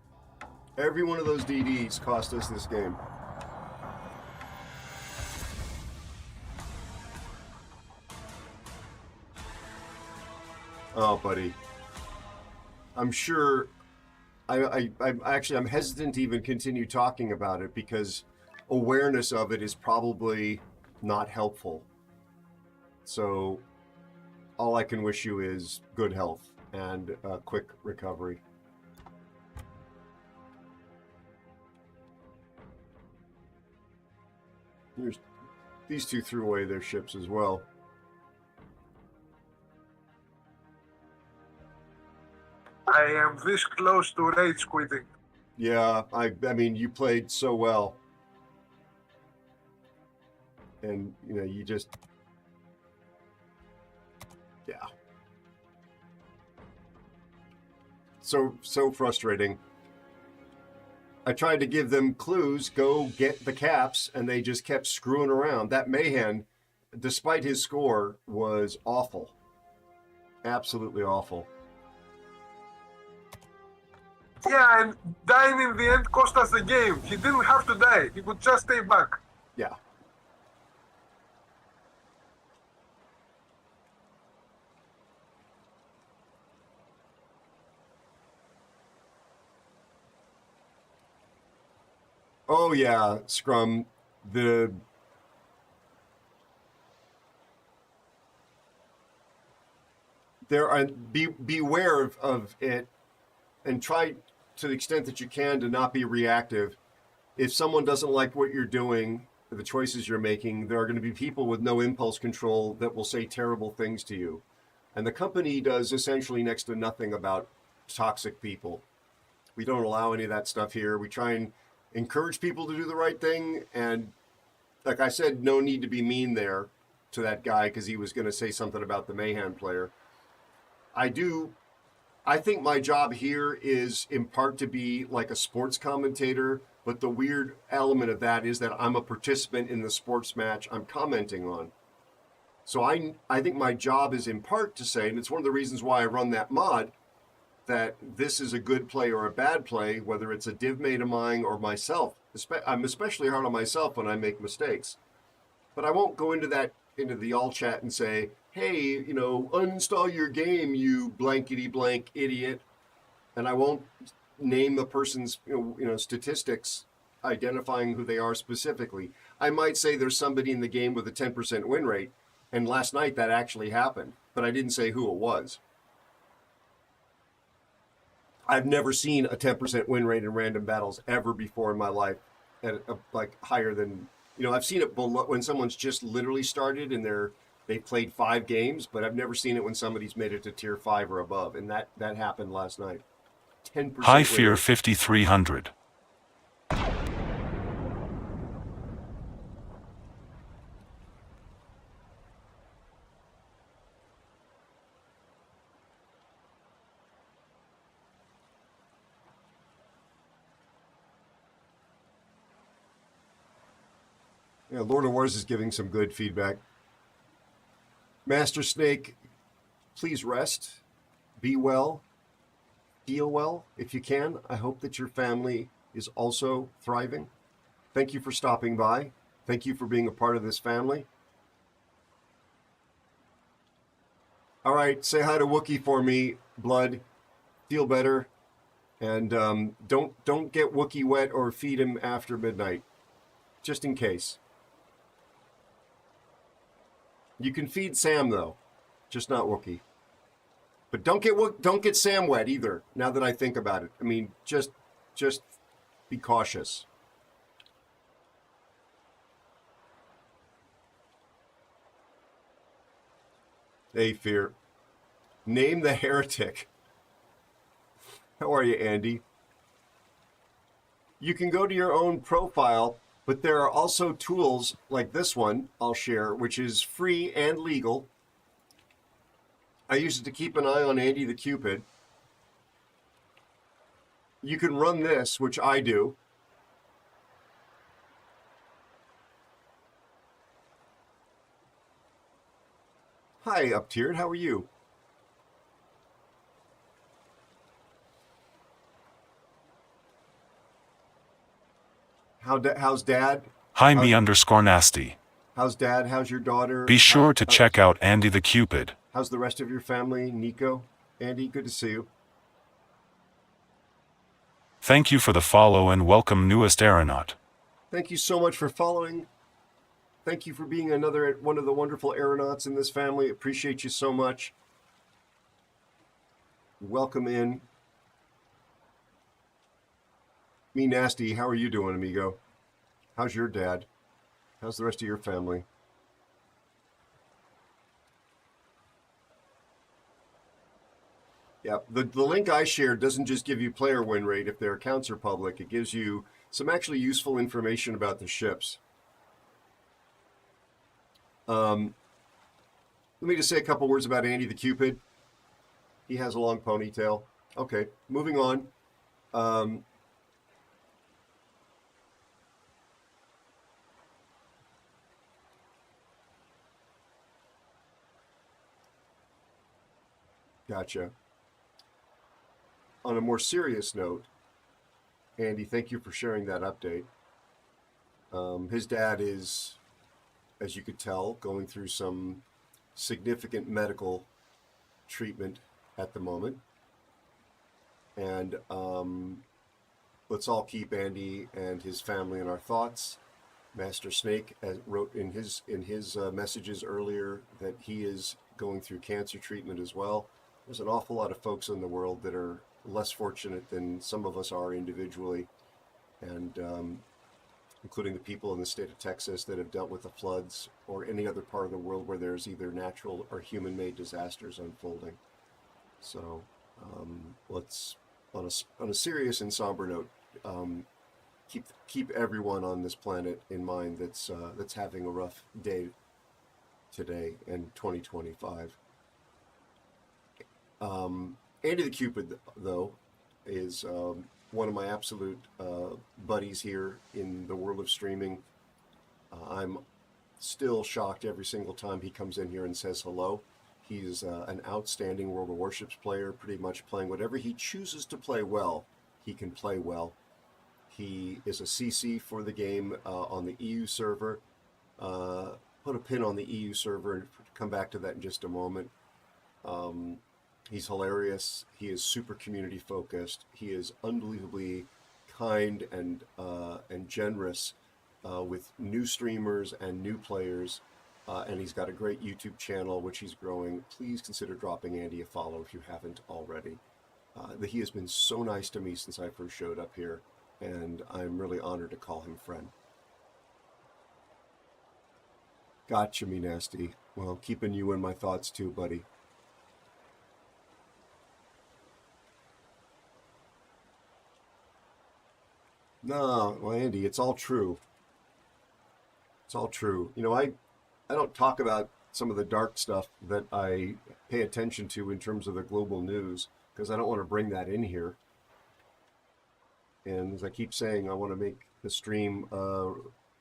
Every one of those DDs cost us this game. Oh, buddy. I'm sure I'm hesitant to even continue talking about it because awareness of it is probably not helpful. So all I can wish you is good health and a quick recovery. These two threw away their ships as well. I am this close to rage quitting. Yeah, I mean, you played so well. And, you know, you just... Yeah. So frustrating. I tried to give them clues, go get the caps, and they just kept screwing around. That Mahan, despite his score, was awful. Absolutely awful. Yeah, and dying in the end cost us the game. He didn't have to die. He could just stay back. Yeah. Oh yeah, Scrum. Beware of it, and try to the extent that you can to not be reactive. If someone doesn't like what you're doing, the choices you're making, there are going to be people with no impulse control that will say terrible things to you. And the company does essentially next to nothing about toxic people. We don't allow any of that stuff here. We try and encourage people to do the right thing. And like I said, no need to be mean there to that guy because he was going to say something about the Mahan player. I think my job here is in part to be like a sports commentator, but the weird element of that is that I'm a participant in the sports match I'm commenting on. So I think my job is in part to say, and it's one of the reasons why I run that mod, that this is a good play or a bad play, whether it's a div mate of mine or myself. I'm especially hard on myself when I make mistakes. But I won't go into the all chat and say, hey, you know, uninstall your game, you blankety blank idiot. And I won't name the person's you know statistics identifying who they are specifically. I might say there's somebody in the game with a 10% win rate, and last night that actually happened, but I didn't say who it was. I've never seen a 10% win rate in random battles ever before in my life, at like higher than, you know, I've seen it below when someone's just literally started and they played 5 games, but I've never seen it when somebody's made it to tier 5 or above, and that happened last night. 10%. High Fear 5300. Yeah, Lord of Wars is giving some good feedback. Master Snake, please rest, be well, feel well if you can. I hope that your family is also thriving. Thank you for stopping by. Thank you for being a part of this family. All right, say hi to Wookie for me, Blood. Feel better, and don't get Wookie wet or feed him after midnight, just in case. You can feed Sam though, just not Wookie. But don't get Sam wet either. Now that I think about it, I mean, just be cautious. Hey, Fear. Name the heretic. How are you, Andy? You can go to your own profile, but there are also tools like this one I'll share, which is free and legal. I use it to keep an eye on Andy the Cupid. You can run this, which I do. Hi, Up-Tiered, how are you? How's Dad? Hi me_nasty. How's Dad? How's your daughter? Be sure to check out Andy the Cupid. How's the rest of your family? Nico? Andy, good to see you. Thank you for the follow and welcome newest aeronaut. Thank you so much for following. Thank you for being another one of the wonderful aeronauts in this family. Appreciate you so much. Welcome in. Me Nasty, how are you doing, amigo? How's your dad? How's the rest of your family? Yeah, the link I shared doesn't just give you player win rate if their accounts are public. It gives you some actually useful information about the ships. Let me just say a couple words about Andy the Cupid. He has a long ponytail. Okay, moving on. Gotcha. On a more serious note, Andy, thank you for sharing that update. His dad is, as you could tell, going through some significant medical treatment at the moment. And let's all keep Andy and his family in our thoughts. Master Snake wrote in his messages earlier that he is going through cancer treatment as well. There's an awful lot of folks in the world that are less fortunate than some of us are individually, and including the people in the state of Texas that have dealt with the floods, or any other part of the world where there's either natural or human-made disasters unfolding. So let's, on a serious and somber note, keep everyone on this planet in mind that's having a rough day today in 2025. Andy the Cupid, though, is one of my absolute buddies here in the world of streaming. I'm still shocked every single time he comes in here and says hello. He's an outstanding World of Warships player, pretty much playing whatever he chooses to play well, he can play well. He is a CC for the game on the EU server. Put a pin on the EU server and come back to that in just a moment. He's hilarious. He is super community focused. He is unbelievably kind and generous with new streamers and new players. And he's got a great YouTube channel, which he's growing. Please consider dropping Andy a follow if you haven't already. He has been so nice to me since I first showed up here, and I'm really honored to call him friend. Gotcha, me nasty. Well, keeping you in my thoughts too, buddy. No, well, Andy, it's all true. It's all true. You know, I don't talk about some of the dark stuff that I pay attention to in terms of the global news, because I don't want to bring that in here. And as I keep saying, I want to make the stream a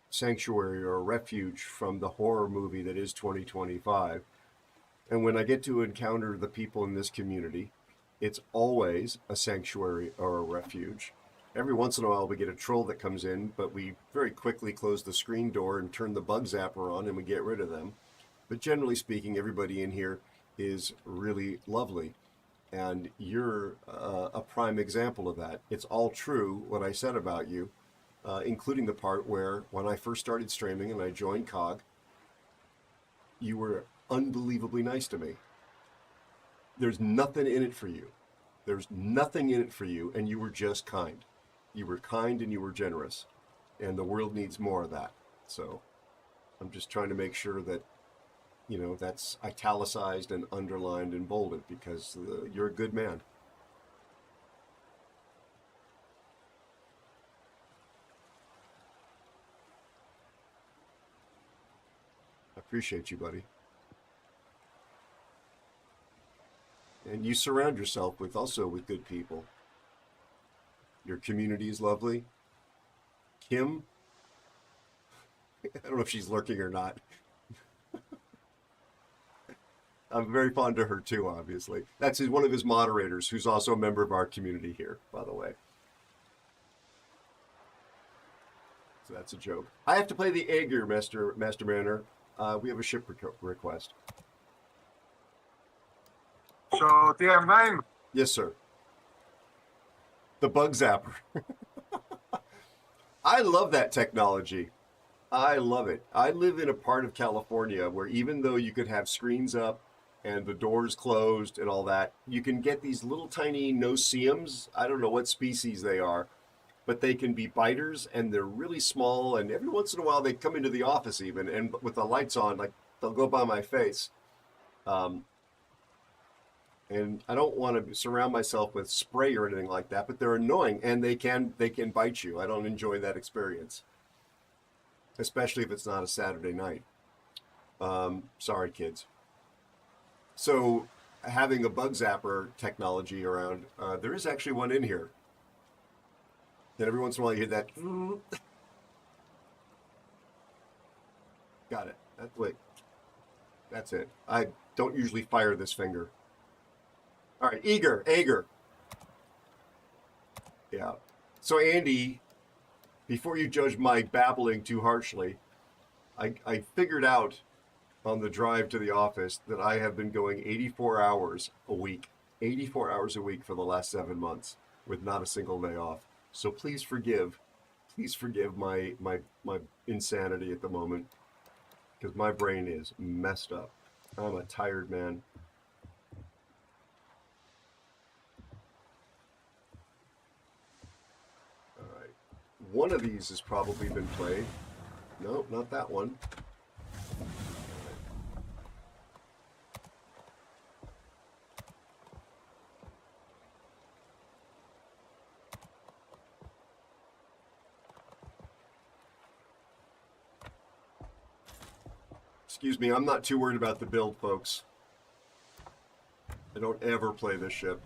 sanctuary or a refuge from the horror movie that is 2025. And when I get to encounter the people in this community, it's always a sanctuary or a refuge. Every once in a while we get a troll that comes in, but we very quickly close the screen door and turn the bug zapper on and we get rid of them. But generally speaking, everybody in here is really lovely. And you're a prime example of that. It's all true what I said about you, including the part where when I first started streaming and I joined COG, you were unbelievably nice to me. There's nothing in it for you. There's nothing in it for you, and you were just kind. You were kind and you were generous, and the world needs more of that. So I'm just trying to make sure that, you know, that's italicized and underlined and bolded, because you're a good man. Appreciate you, buddy. And you surround yourself with good people. Your community is lovely. Kim, I don't know if she's lurking or not. I'm very fond of her too, obviously. That's one of his moderators, who's also a member of our community here, by the way. So that's a joke. I have to play the Aegir, Master Mariner. We have a ship request. So TR9. Yes, sir. The bug zapper. I love that technology. I love it. I live in a part of California where even though you could have screens up and the doors closed and all that, you can get these little tiny no-see-ums. I don't know what species they are, but they can be biters, and they're really small, and every once in a while they come into the office even, and with the lights on, like, they'll go by my face. And I don't want to surround myself with spray or anything like that, but they're annoying, and they can bite you. I don't enjoy that experience, especially if it's not a Saturday night. Sorry, kids. So having a bug zapper technology around, there is actually one in here. Then every once in a while you hear that. Got it. Wait. That's it. I don't usually fire this finger. All right, Aegir. Yeah. So Andy, before you judge my babbling too harshly, I figured out on the drive to the office that I have been going 84 hours a week. 84 hours a week for the last 7 months with not a single day off. So please forgive my insanity at the moment, because my brain is messed up. I'm a tired man. All right. One of these has probably been played. No, not that one. Excuse me, I'm not too worried about the build, folks. I don't ever play this ship.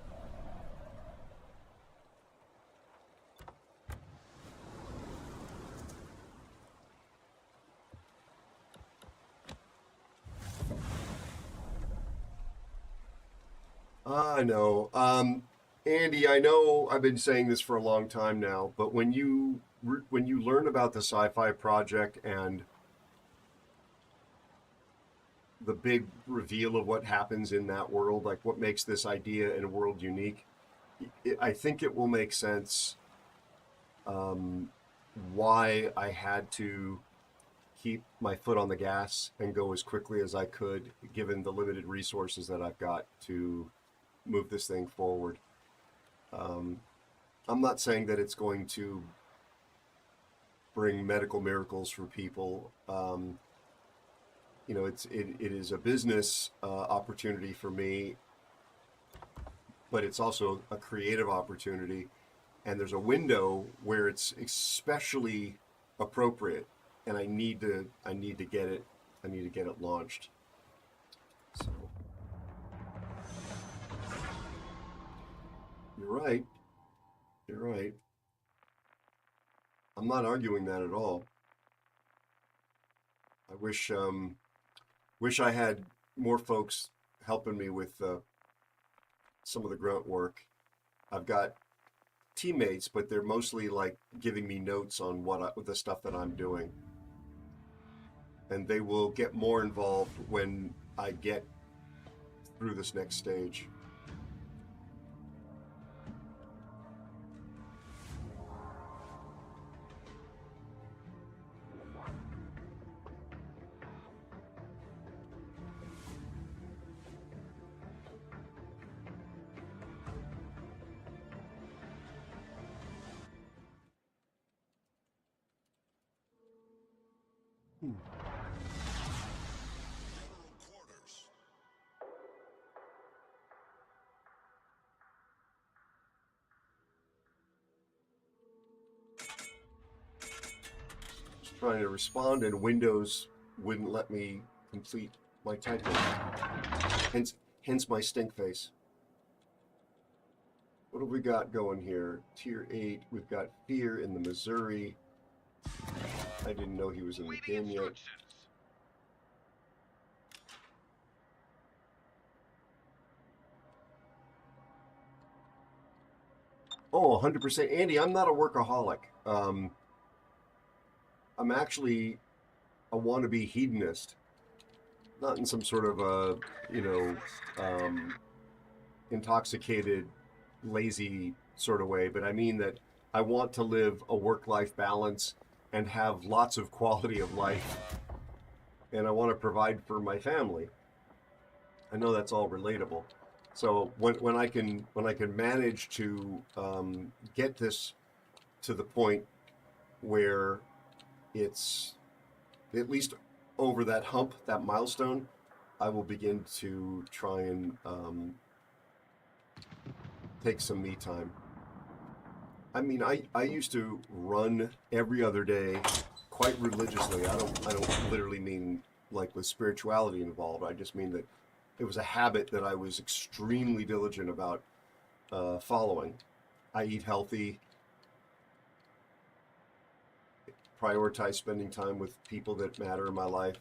I know. Andy, I know I've been saying this for a long time now, but when you learn about the sci-fi project and the big reveal of what happens in that world, like what makes this idea and world unique, I think it will make sense why I had to keep my foot on the gas and go as quickly as I could, given the limited resources that I've got to move this thing forward. I'm not saying that it's going to bring medical miracles for people. You know, it is a business opportunity for me, but it's also a creative opportunity, and there's a window where it's especially appropriate, and I need to get it launched. So you're right. I'm not arguing that at all. I wish I had more folks helping me with some of the grunt work. I've got teammates, but they're mostly like giving me notes on with the stuff that I'm doing. And they will get more involved when I get through this next stage. Trying to respond, and Windows wouldn't let me complete my typing. Hence my stink face. What have we got going here? Tier 8. We've got Fear in the Missouri. I didn't know he was in the game yet. Oh, 100%. Andy, I'm not a workaholic. I'm actually a wannabe hedonist. Not in some sort of a, intoxicated, lazy sort of way, but I mean that I want to live a work-life balance and have lots of quality of life. And I want to provide for my family. I know that's all relatable. So when I can manage to get this to the point where it's at least over that hump, that milestone, I will begin to try and take some me time. I mean, I used to run every other day quite religiously. I don't literally mean like with spirituality involved. I just mean that it was a habit that I was extremely diligent about following. I eat healthy, prioritize spending time with people that matter in my life.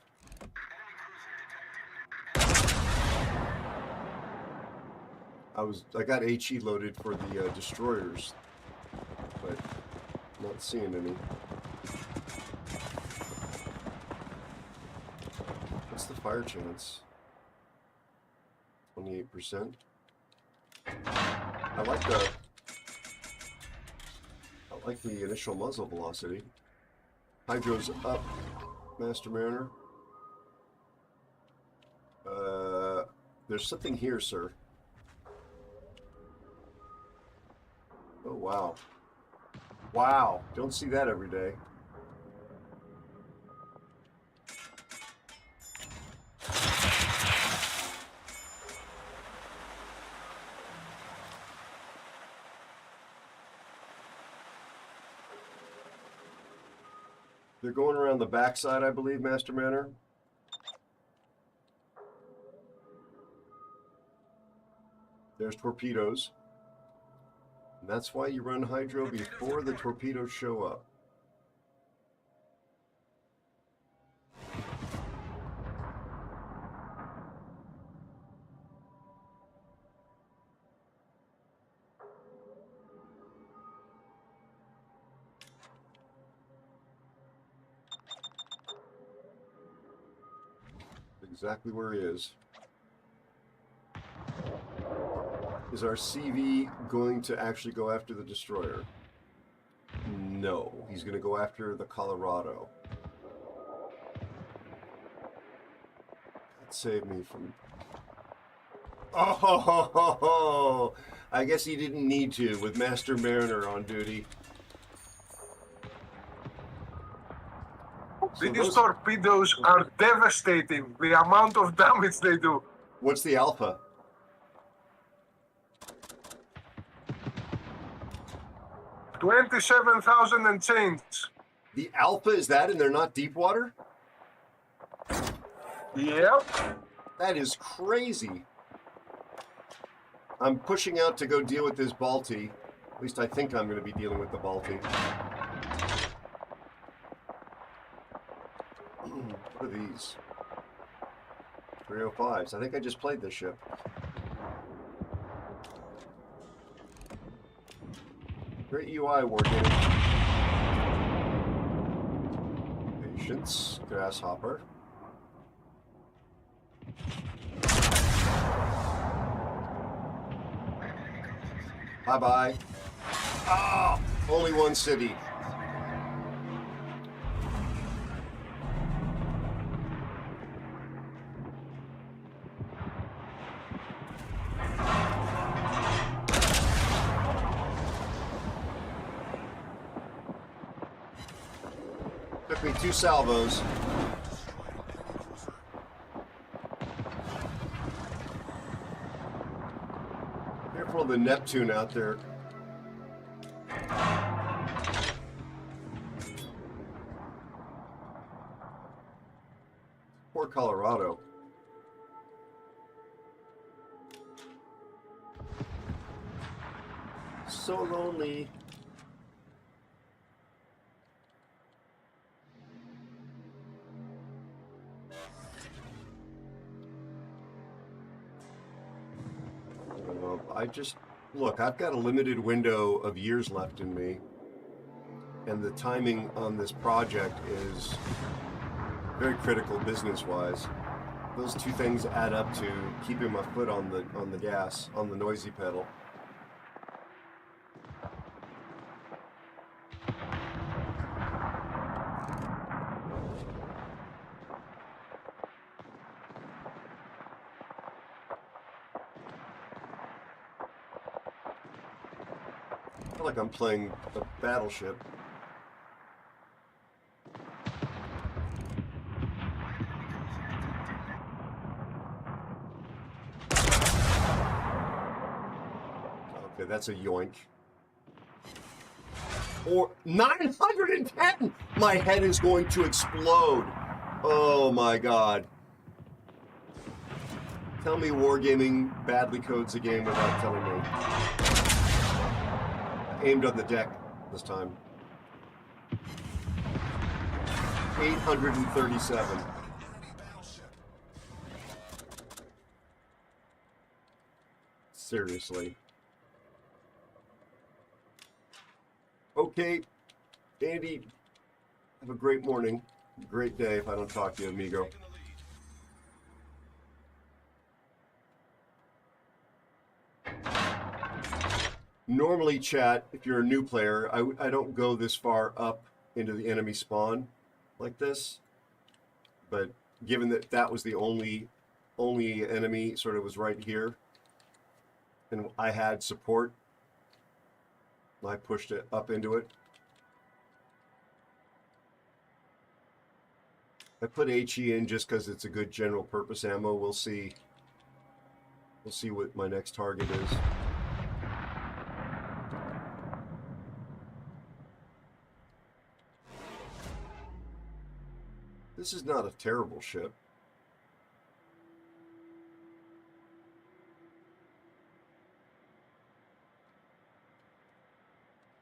I got HE loaded for the destroyers, but not seeing any. What's the fire chance? 28%. I like the initial muzzle velocity. Hydro's up, Master Mariner. There's something here, sir. Oh, wow. Wow, don't see that every day. They're going around the backside, I believe, Master Manor. There's torpedoes. And that's why you run hydro before the torpedoes show up. Exactly where he is. Is our CV going to actually go after the destroyer? No, he's going to go after the Colorado. That saved me from... Oh, I guess he didn't need to with Master Mariner on duty. So These torpedoes are devastating. The amount of damage they do. What's the alpha? $27,000 and change. The alpha is that, and they're not deep water? Yep. That is crazy. I'm pushing out to go deal with this Balti. At least I think I'm going to be dealing with the Balti. What are these? 305s. I think I just played this ship. Great UI, Wargaming. Patience, Grasshopper. Bye-bye. Ah, only one city. Took me 2 salvos. Careful of the Neptune out there. Poor Colorado. so lonely. I just, look, I've got a limited window of years left in me, and the timing on this project is very critical business-wise. Those two things add up to keeping my foot on the gas, on the noisy pedal. I feel like I'm playing a battleship. Okay, that's a yoink. Or 910! My head is going to explode. Oh my god. Tell me Wargaming badly codes a game without telling me. Aimed on the deck this time. 837. Seriously. Okay, Andy, have a great morning. Great day if I don't talk to you, amigo. Normally, chat, if you're a new player, I don't go this far up into the enemy spawn like this. But given that that was the only enemy, sort of was right here, and I had support, I pushed it up into it. I put HE in just because it's a good general purpose ammo. We'll see. We'll see what my next target is. This is not a terrible ship.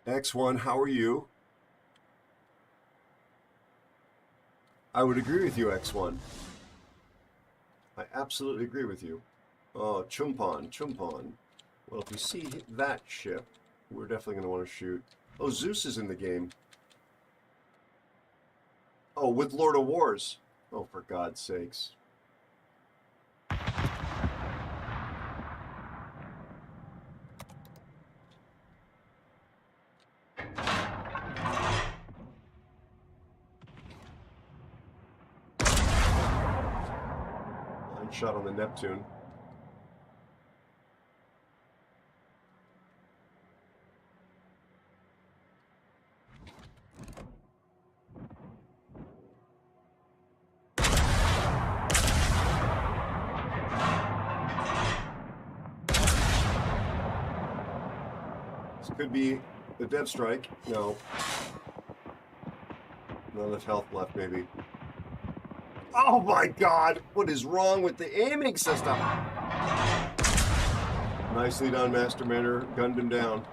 X1, how are you? I would agree with you, X1. I absolutely agree with you. Oh, Chumpon. Well, if we see that ship, we're definitely going to want to shoot. Oh, Zeus is in the game. Oh, with Lord of Wars. Oh, for God's sakes. Line shot on the Neptune. Could be the dev strike. No. Not enough health left, maybe. Oh my god! What is wrong with the aiming system? Nicely done, Master Manor. Gunned him down.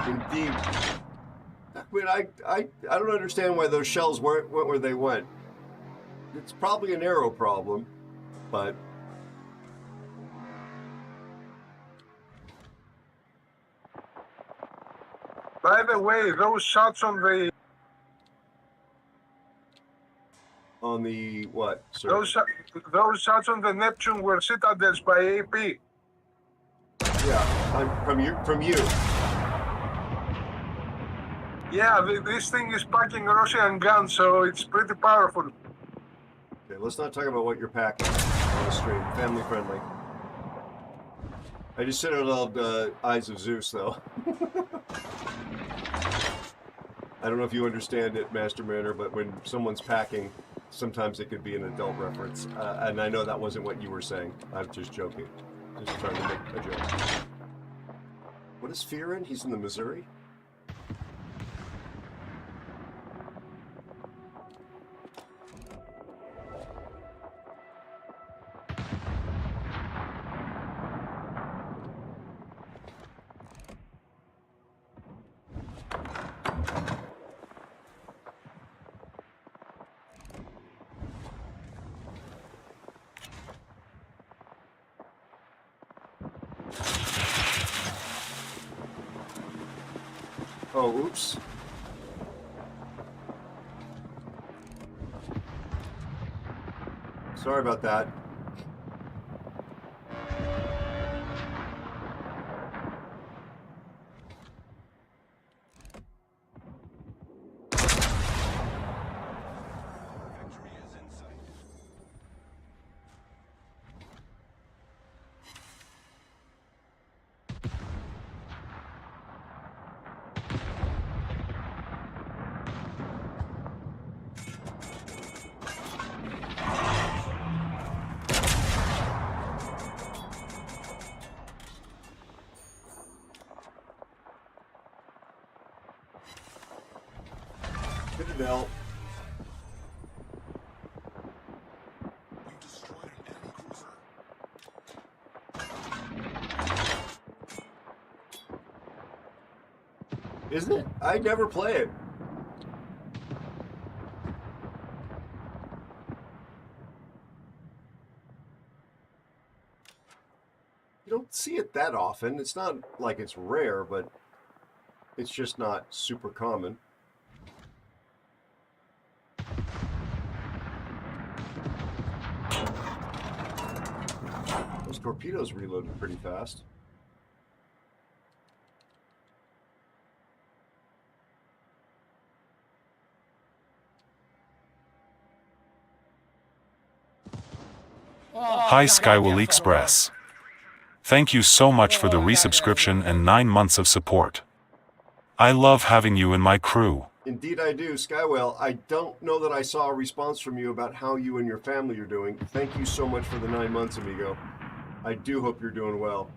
Indeed. I mean, I don't understand why those shells went where they went. It's probably an Aero problem, but by the way, those shots on the what? Sir? Those shots on the Neptune were citadels by AP. Yeah, from you. Yeah, this thing is packing Russian guns, so it's pretty powerful. Okay, let's not talk about what you're packing on the stream. Family friendly. I just said it out Eyes of Zeus, though. I don't know if you understand it, Master Mariner, but when someone's packing, sometimes it could be an adult reference. And I know that wasn't what you were saying. I'm just joking. Just trying to make a joke. What is Fear in? He's in the Missouri? Oh, oops. Sorry about that. Victory is in sight. Citadel. You destroyed an enemy cruiser. Isn't it? I never play it. You don't see it that often. It's not like it's rare, but it's just not super common. Those torpedoes reloaded pretty fast. Hi Skywell Express. Thank you so much for the resubscription and 9 months of support. I love having you in my crew. Indeed I do. Skywell, I don't know that I saw a response from you about how you and your family are doing. Thank you so much for the 9 months, amigo. I do hope you're doing well.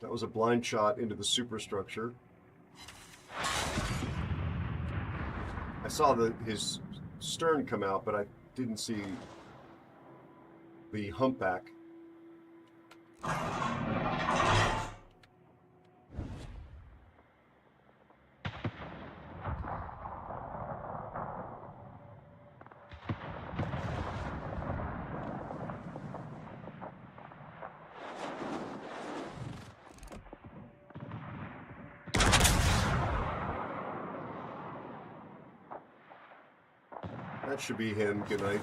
That was a blind shot into the superstructure. I saw his stern come out, but I didn't see the humpback. That should be him. Good night.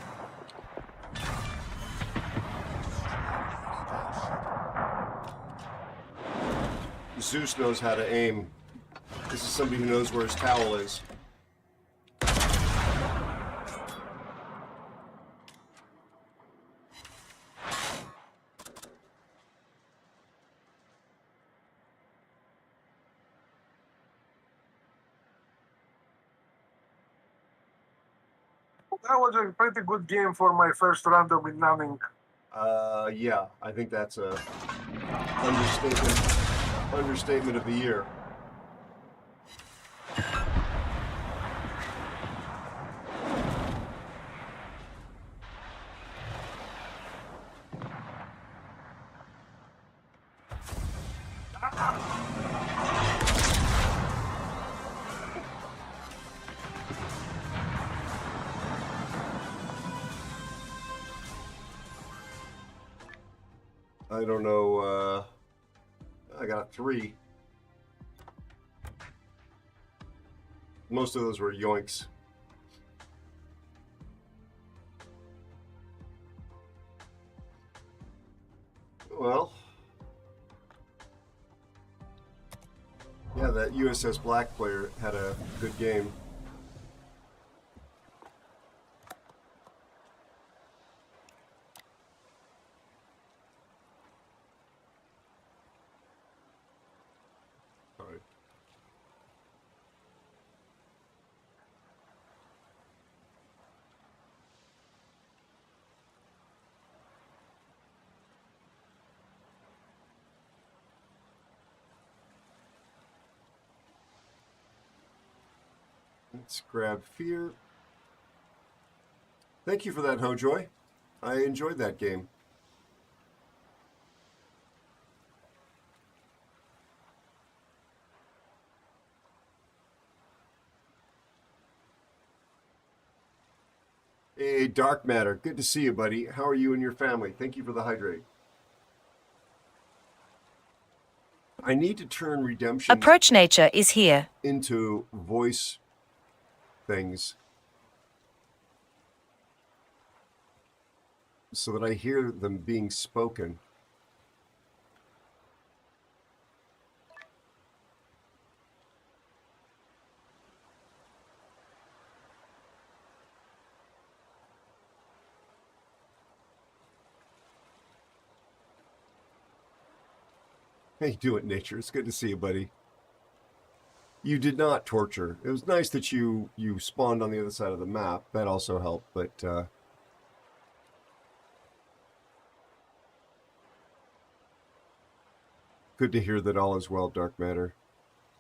Zeus knows how to aim. This is somebody who knows where his towel is. That was a pretty good game for my first random in Nanning. Yeah, I think that's a understatement of the year. I don't know, I got 3. Most of those were yoinks. Well, yeah, that USS Black player had a good game. All right. Let's grab Fear. Thank you for that, Hojoy. I enjoyed that game. Hey, Dark Matter. Good to see you, buddy. How are you and your family? Thank you for the hydrate. I need to turn redemption Approach nature is here. into voice things so that I hear them being spoken. How you doing, Nature? It's good to see you, buddy. You did not torture. It was nice that you spawned on the other side of the map. That also helped, but good to hear that all is well, Dark Matter.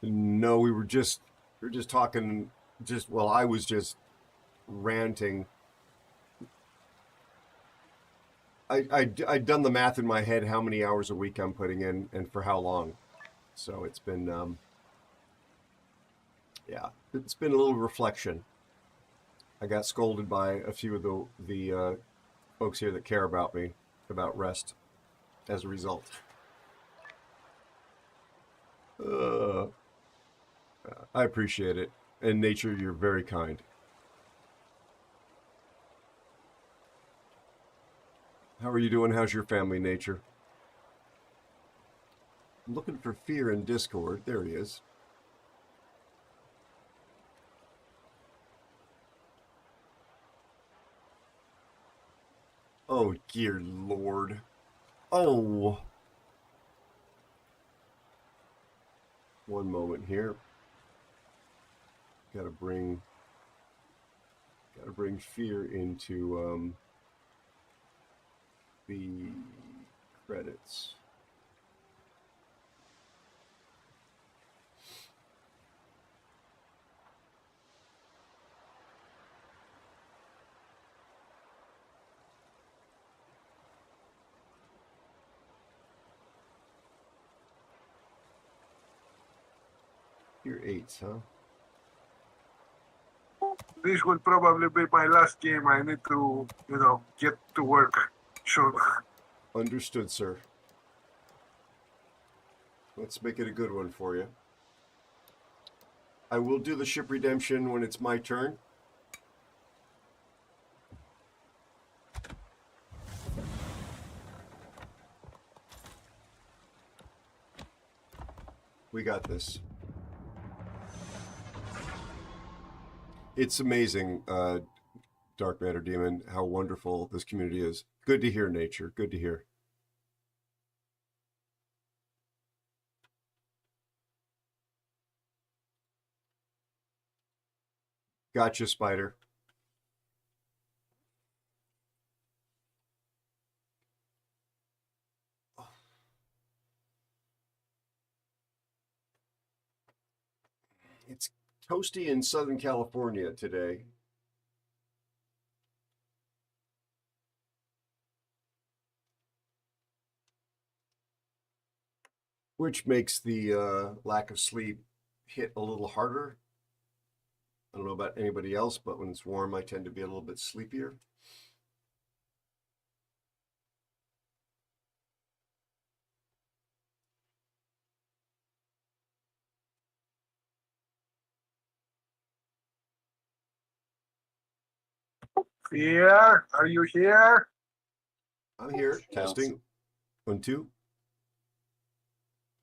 No, we were just talking. I was just ranting. I'd done the math in my head how many hours a week I'm putting in and for how long. So it's been yeah, it's been a little reflection. I got scolded by a few of the folks here that care about me, about rest, as a result. I appreciate it. And Nature, you're very kind. How are you doing? How's your family, Nature? I'm looking for Fear in Discord. There he is. Oh, dear Lord. Oh. One moment here. Gotta bring Fear into the credits. You're 8s, huh? This will probably be my last game. I need to, get to work soon. Understood, sir. Let's make it a good one for you. I will do the ship redemption when it's my turn. We got this. It's amazing, Dark Matter Demon, how wonderful this community is. Good to hear, Nature. Good to hear. Gotcha, Spider. It's toasty in Southern California today. Which makes the lack of sleep hit a little harder. I don't know about anybody else, but when it's warm, I tend to be a little bit sleepier. Fear, are you here? I'm here, testing. 1, 2.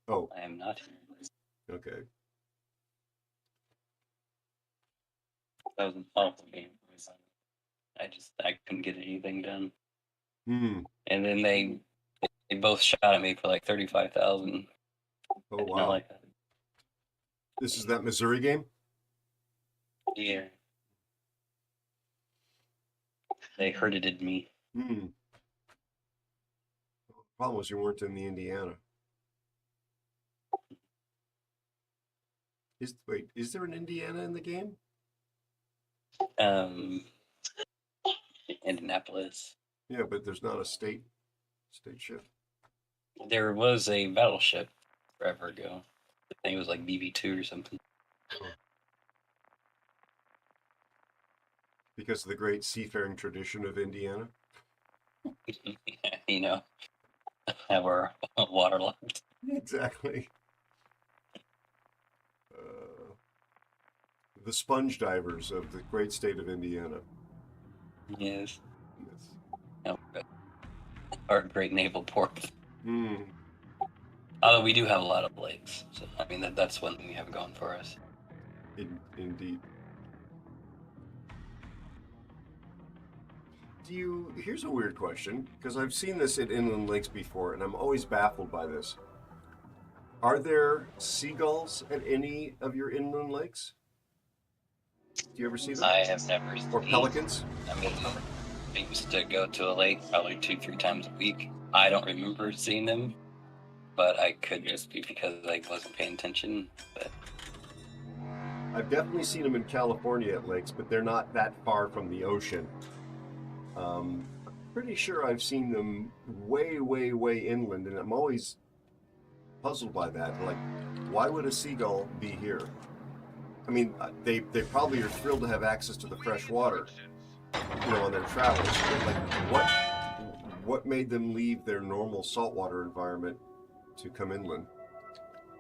Oh. I am not. Okay. That was an awful game for my son. I couldn't get anything done. Hmm. And then they both shot at me for like 35,000. Oh wow. Like that. This is that Missouri game? Yeah. They hurted me. Hmm. The problem was you weren't in the Indiana. Is there an Indiana in the game? Indianapolis. Yeah, but there's not a state ship. There was a battleship forever ago. I think it was like BB-2 or something. Because of the great seafaring tradition of Indiana? Have our waterlogged. Exactly. the sponge divers of the great state of Indiana. Yes. Yes. No, our great naval port. Hmm. Although we do have a lot of lakes, so I mean that's one thing we have going for us. Indeed. Here's a weird question, because I've seen this at inland lakes before, and I'm always baffled by this. Are there seagulls at any of your inland lakes? Do you ever see them? I have never seen. Or pelicans? I mean, I used to go to a lake probably 2-3 times a week. I don't remember seeing them, but I could just be because I wasn't paying attention. But I've definitely seen them in California at lakes, but they're not that far from the ocean. Pretty sure I've seen them way, way, way inland, and I'm always puzzled by that. Like, why would a seagull be here? I mean, they probably are thrilled to have access to the fresh water, on their travels. But like, what made them leave their normal saltwater environment to come inland?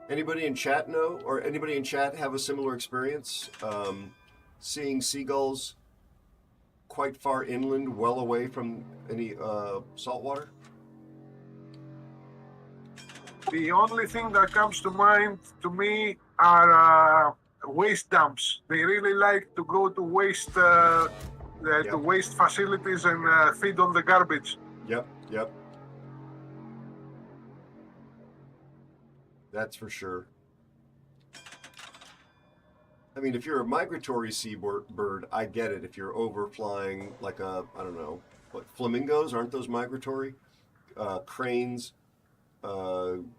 Anybody in chat know, or anybody in chat have a similar experience seeing seagulls quite far inland, well away from any saltwater? The only thing that comes to mind to me are waste dumps. They really like to go to waste to waste facilities and feed on the garbage. Yep. That's for sure. I mean, if you're a migratory seabird, I get it. If you're overflying like I don't know, what, flamingos, aren't those migratory? Cranes,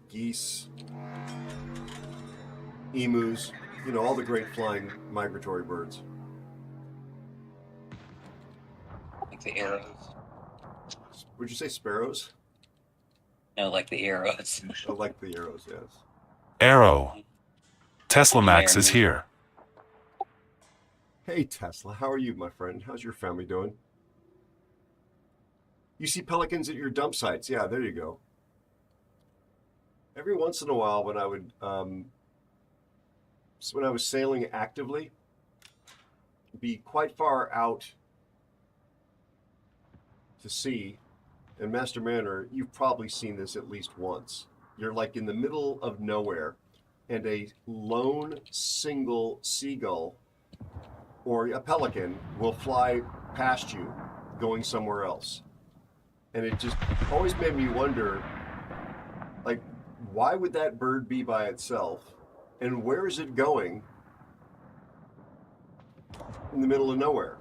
geese, emus, all the great flying migratory birds. like the arrows. Would you say sparrows? No, like the arrows. I like the arrows, yes. Aero. Tesla Max is here. Hey Tesla, how are you, my friend? How's your family doing? You see pelicans at your dump sites. Yeah, there you go. Every once in a while when I would, when I was sailing actively, be quite far out to sea, and Master Manor, you've probably seen this at least once. You're like in the middle of nowhere, and a lone single seagull or a pelican will fly past you going somewhere else. And it just always made me wonder, like, why would that bird be by itself? And where is it going in the middle of nowhere?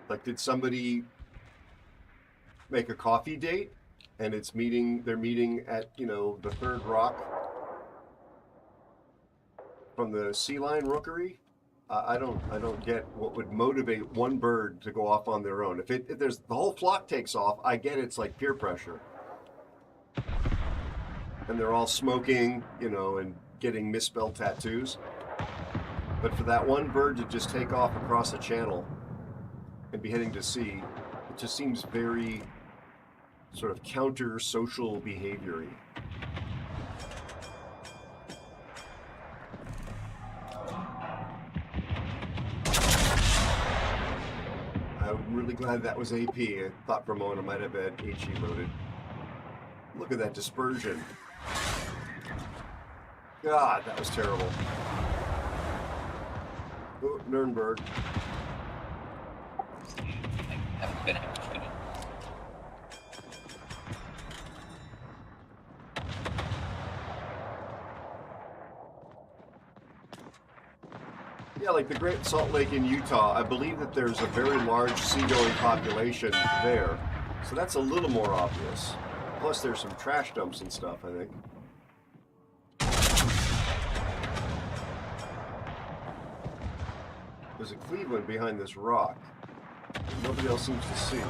Like, did somebody make a coffee date and they're meeting at, the third rock from the Sea Lion Rookery? I don't get what would motivate one bird to go off on their own. If there's the whole flock takes off, I get it's like peer pressure. And they're all smoking, and getting misspelled tattoos. But for that one bird to just take off across the channel and be heading to sea, it just seems very sort of counter-social behavior-y. I'm really glad that was AP. I thought for a moment I might have had HE loaded. Look at that dispersion. God, that was terrible. Oh, Nuremberg. I haven't been able to fit it. Yeah, like the Great Salt Lake in Utah, I believe that there's a very large seagoing population there. So that's a little more obvious. Plus there's some trash dumps and stuff, I think. There's a Cleveland behind this rock that nobody else seems to see.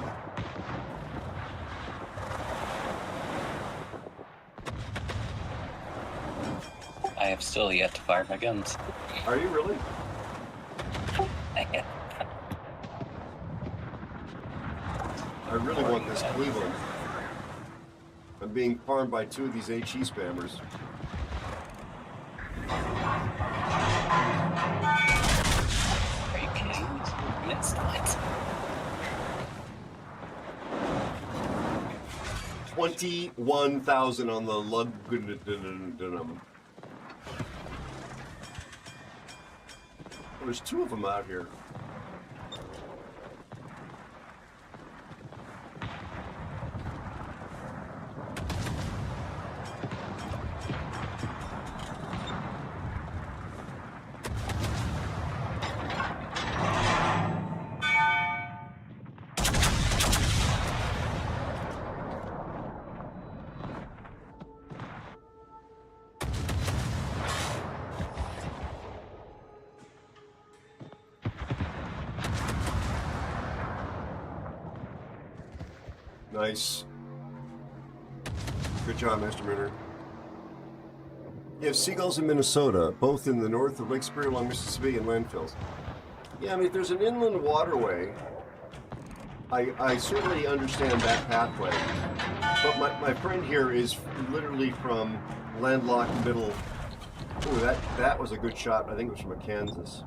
I have still yet to fire my guns. Are you really? I really want this Cleveland. I'm being farmed by two of these HE spammers. minutes. What? 21,000 on the lug. There's two of them out here. Nice. Good job, Master Mariner. You have seagulls in Minnesota, both in the north of Lake Superior along Mississippi and landfills. Yeah, I mean, if there's an inland waterway, I certainly understand that pathway. But my friend here is literally from landlocked middle. Oh, that was a good shot. I think it was from Kansas.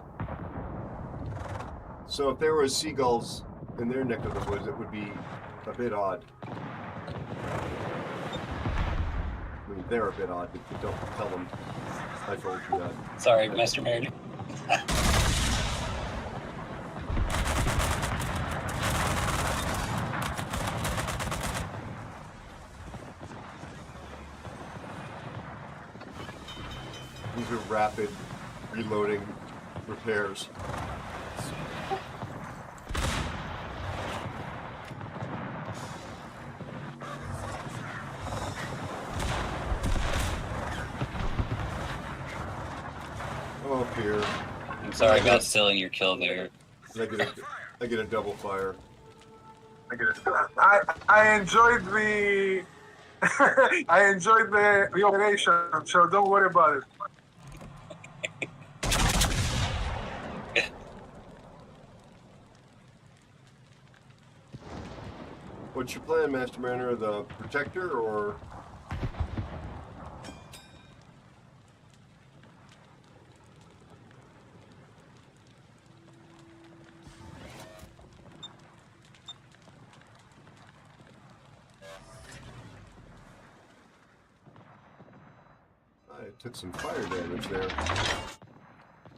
So if there was seagulls in their neck of the woods, it would be a bit odd. I mean, they're a bit odd, but don't tell them I told you that. Sorry, Master Mariner. These are rapid reloading repairs. Up here. I'm sorry about stealing your kill there. I get a double fire. I enjoyed the I enjoyed the operation, so don't worry about it. What's your plan, Master Mariner? The Protector or? I took some fire damage there.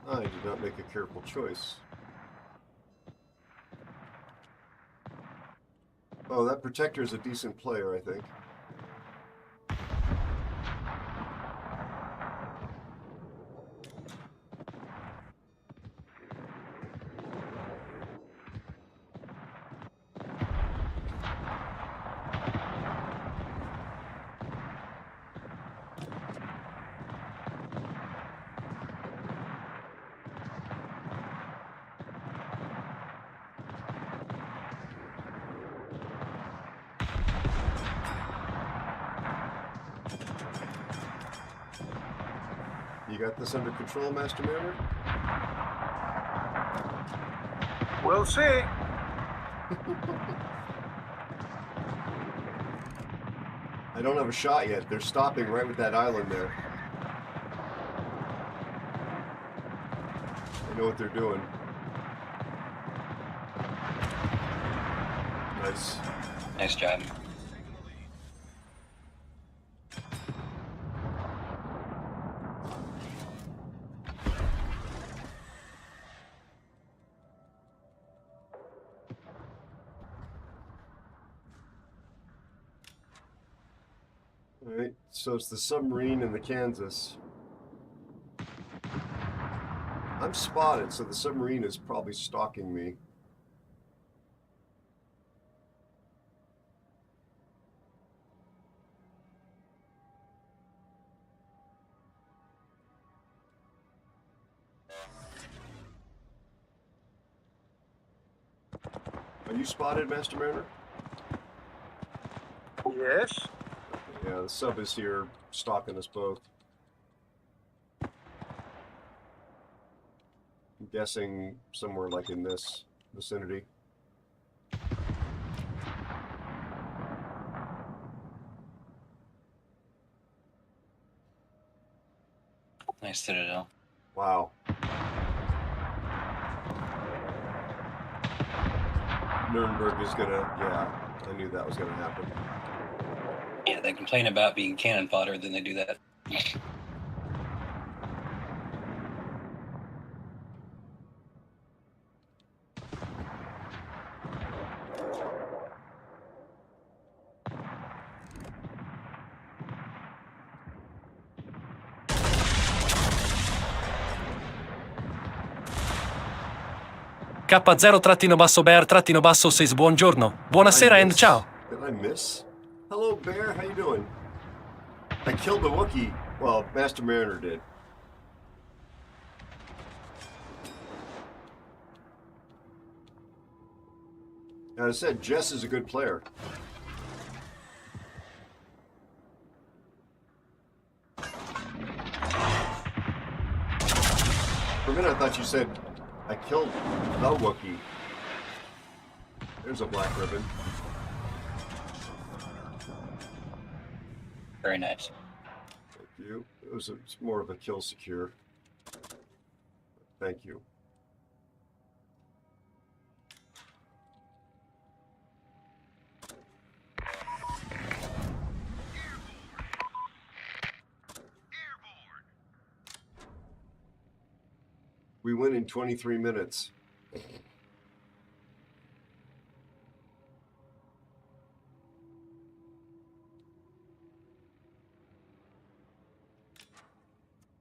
I did not make a careful choice. Oh, that Protector is a decent player, I think. You got this under control, Master Mariner? We'll see. I don't have a shot yet. They're stopping right with that island there. I know what they're doing. Nice. Nice job. Alright, so it's the submarine and the Kansas. I'm spotted, so the submarine is probably stalking me. Are you spotted, Master Mariner? Yes. Yeah, the sub is here stalking us both. I'm guessing somewhere like in this vicinity. Nice Citadel. Wow. Nuremberg is gonna, yeah, I knew that was gonna happen. Yeah, they complain about being cannon fodder, then they do that. K0-Bear-6 buongiorno. Buonasera and ciao. Did I miss? Hello, Bear. How you doing? I killed the Wookiee. Well, Master Mariner did. As I said, Jess is a good player. For a minute, I thought you said I killed the Wookiee. There's a black ribbon. Very nice. Thank you. It's more of a kill secure. Thank you. We win in 23 minutes.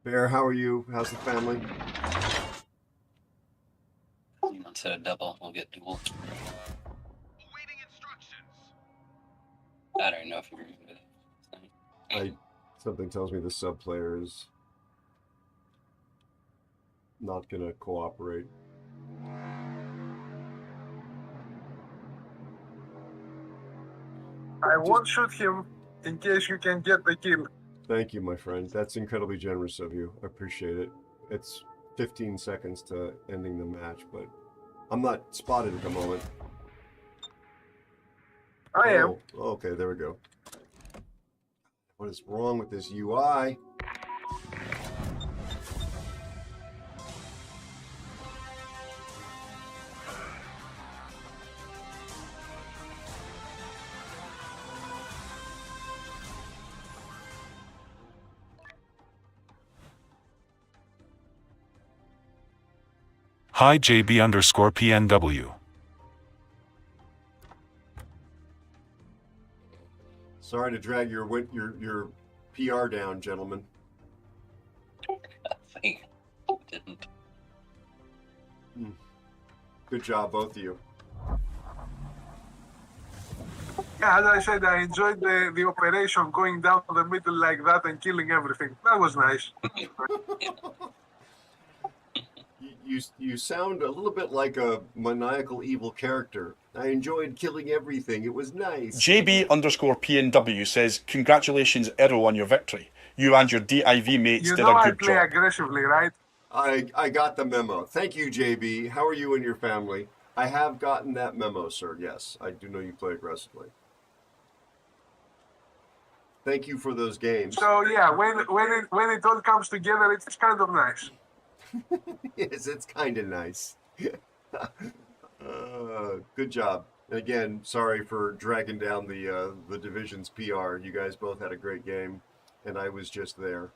Bear, how are you? How's the family? Instead of double, we'll get dual. Awaiting instructions. I don't know if you remember that. Something tells me the sub player is not gonna cooperate. I won't shoot him in case you can get the kill. Thank you, my friend. That's incredibly generous of you. I appreciate it. It's 15 seconds to ending the match, but I'm not spotted at the moment. I am. Oh, okay, there we go. What is wrong with this UI? Hi JB_PNW. Sorry to drag your PR down, gentlemen. I didn't. Good job, both of you. Yeah, as I said, I enjoyed the operation going down the middle like that and killing everything. That was nice. You sound a little bit like a maniacal evil character. I enjoyed killing everything. It was nice. JB_PNW says, congratulations, Aero, on your victory. You and your DIV mates You did know a I good play job. aggressively, right? I got the memo. Thank you, JB. How are you and your family? I have gotten that memo, sir. Yes, I do know you play aggressively. Thank you for those games. So yeah, when it all comes together, it's kind of nice. Yes, it's kind of nice. Good job. And again, sorry for dragging down the division's PR. You guys both had a great game, and I was just there.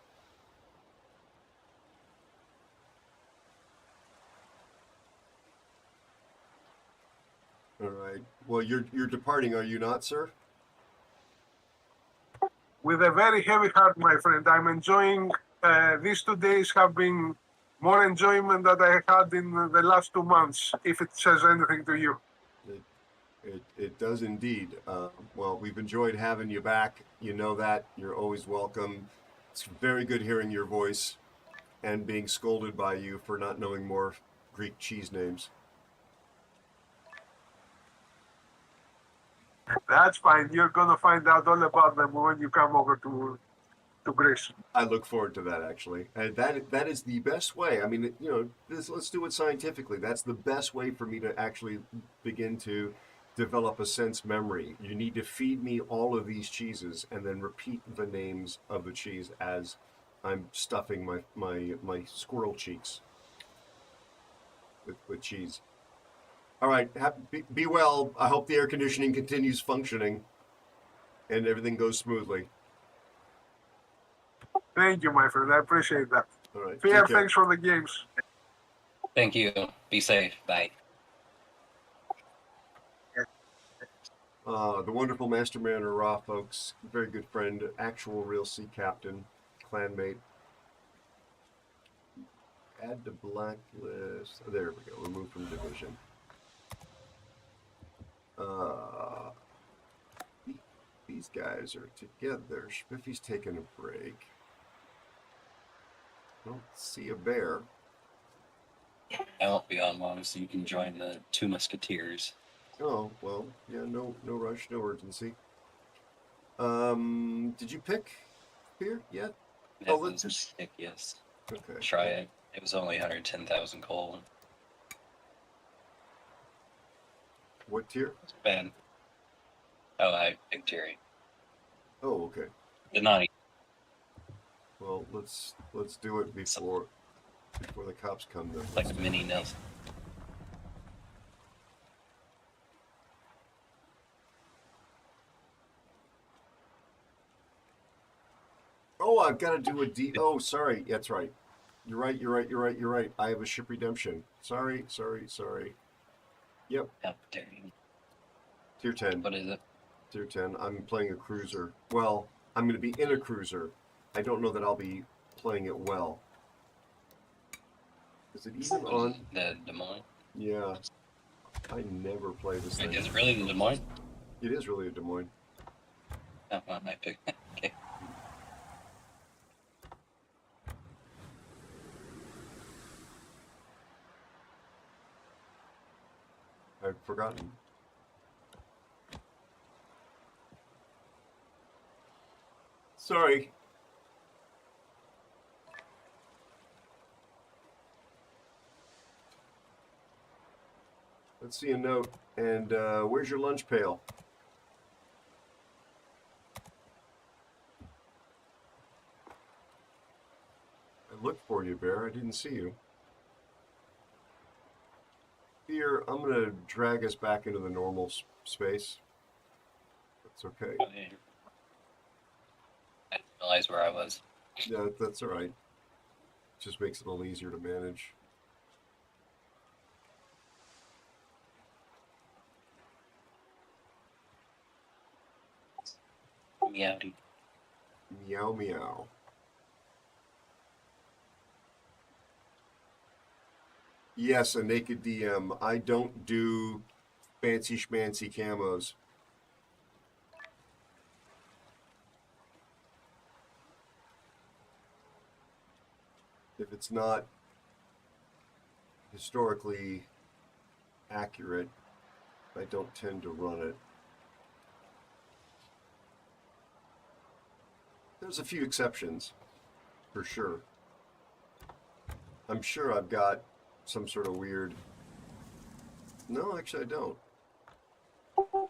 All right. Well, you're departing, are you not, sir? With a very heavy heart, my friend. I'm enjoying. These 2 days have been more enjoyment than I had in the last 2 months. If it says anything to you. It does indeed. Well, we've enjoyed having you back. You know that. You're always welcome. It's very good hearing your voice and being scolded by you for not knowing more Greek cheese names. That's fine. You're gonna find out all about them when you come over to Greece. I look forward to that, actually. And that is the best way. I mean, you know, let's do it scientifically. That's the best way for me to actually begin to develop a sense memory. You need to feed me all of these cheeses and then repeat the names of the cheese as I'm stuffing my squirrel cheeks with cheese. All right. Be well. I hope the air conditioning continues functioning and everything goes smoothly. Thank you, my friend. I appreciate that. All right. Pierre, thanks for the games. Thank you. Be safe. Bye. The wonderful Masterman or Ra, folks. Very good friend. Actual real sea captain. Clanmate. Add to blacklist. Oh, there we go. Remove from division. These guys are together. Spiffy's taking a break. Don't see a bear. I won't be on long, so you can join the Two Musketeers. Oh, well, yeah, no rush, no urgency. Did you pick here yet? That was a stick, yes. Okay. Try it. It was only 110,000 coal. What tier? It's bad. Oh, I picked Jerry. Oh, okay. The naughty. Well, let's do it before the cops come. Then Like a mini Nelson. Oh, I've got to do a D. Oh, sorry. That's right. You're right. I have a ship redemption. Sorry. Yep. Tier 10. What is it? Tier 10. I'm playing a cruiser. Well, I'm going to be in a cruiser. I don't know that I'll be playing it well. Is it even on? The Des Moines? Yeah. I never play this thing. Is it really the Des Moines? It is really a Des Moines. Oh, well, I picked. Okay. I've forgotten. Sorry. Let's see a note. And where's your lunch pail? I looked for you, Bear. I didn't see you. Here, I'm going to drag us back into the normal space. That's okay. I didn't realize where I was. Yeah, that's all right. Just makes it a little easier to manage. Meowdy. Meow, meow. Yes, a naked DM. I don't do fancy schmancy camos. If it's not historically accurate, I don't tend to run it. There's a few exceptions, for sure. I'm sure I've got some sort of weird... No, actually I don't.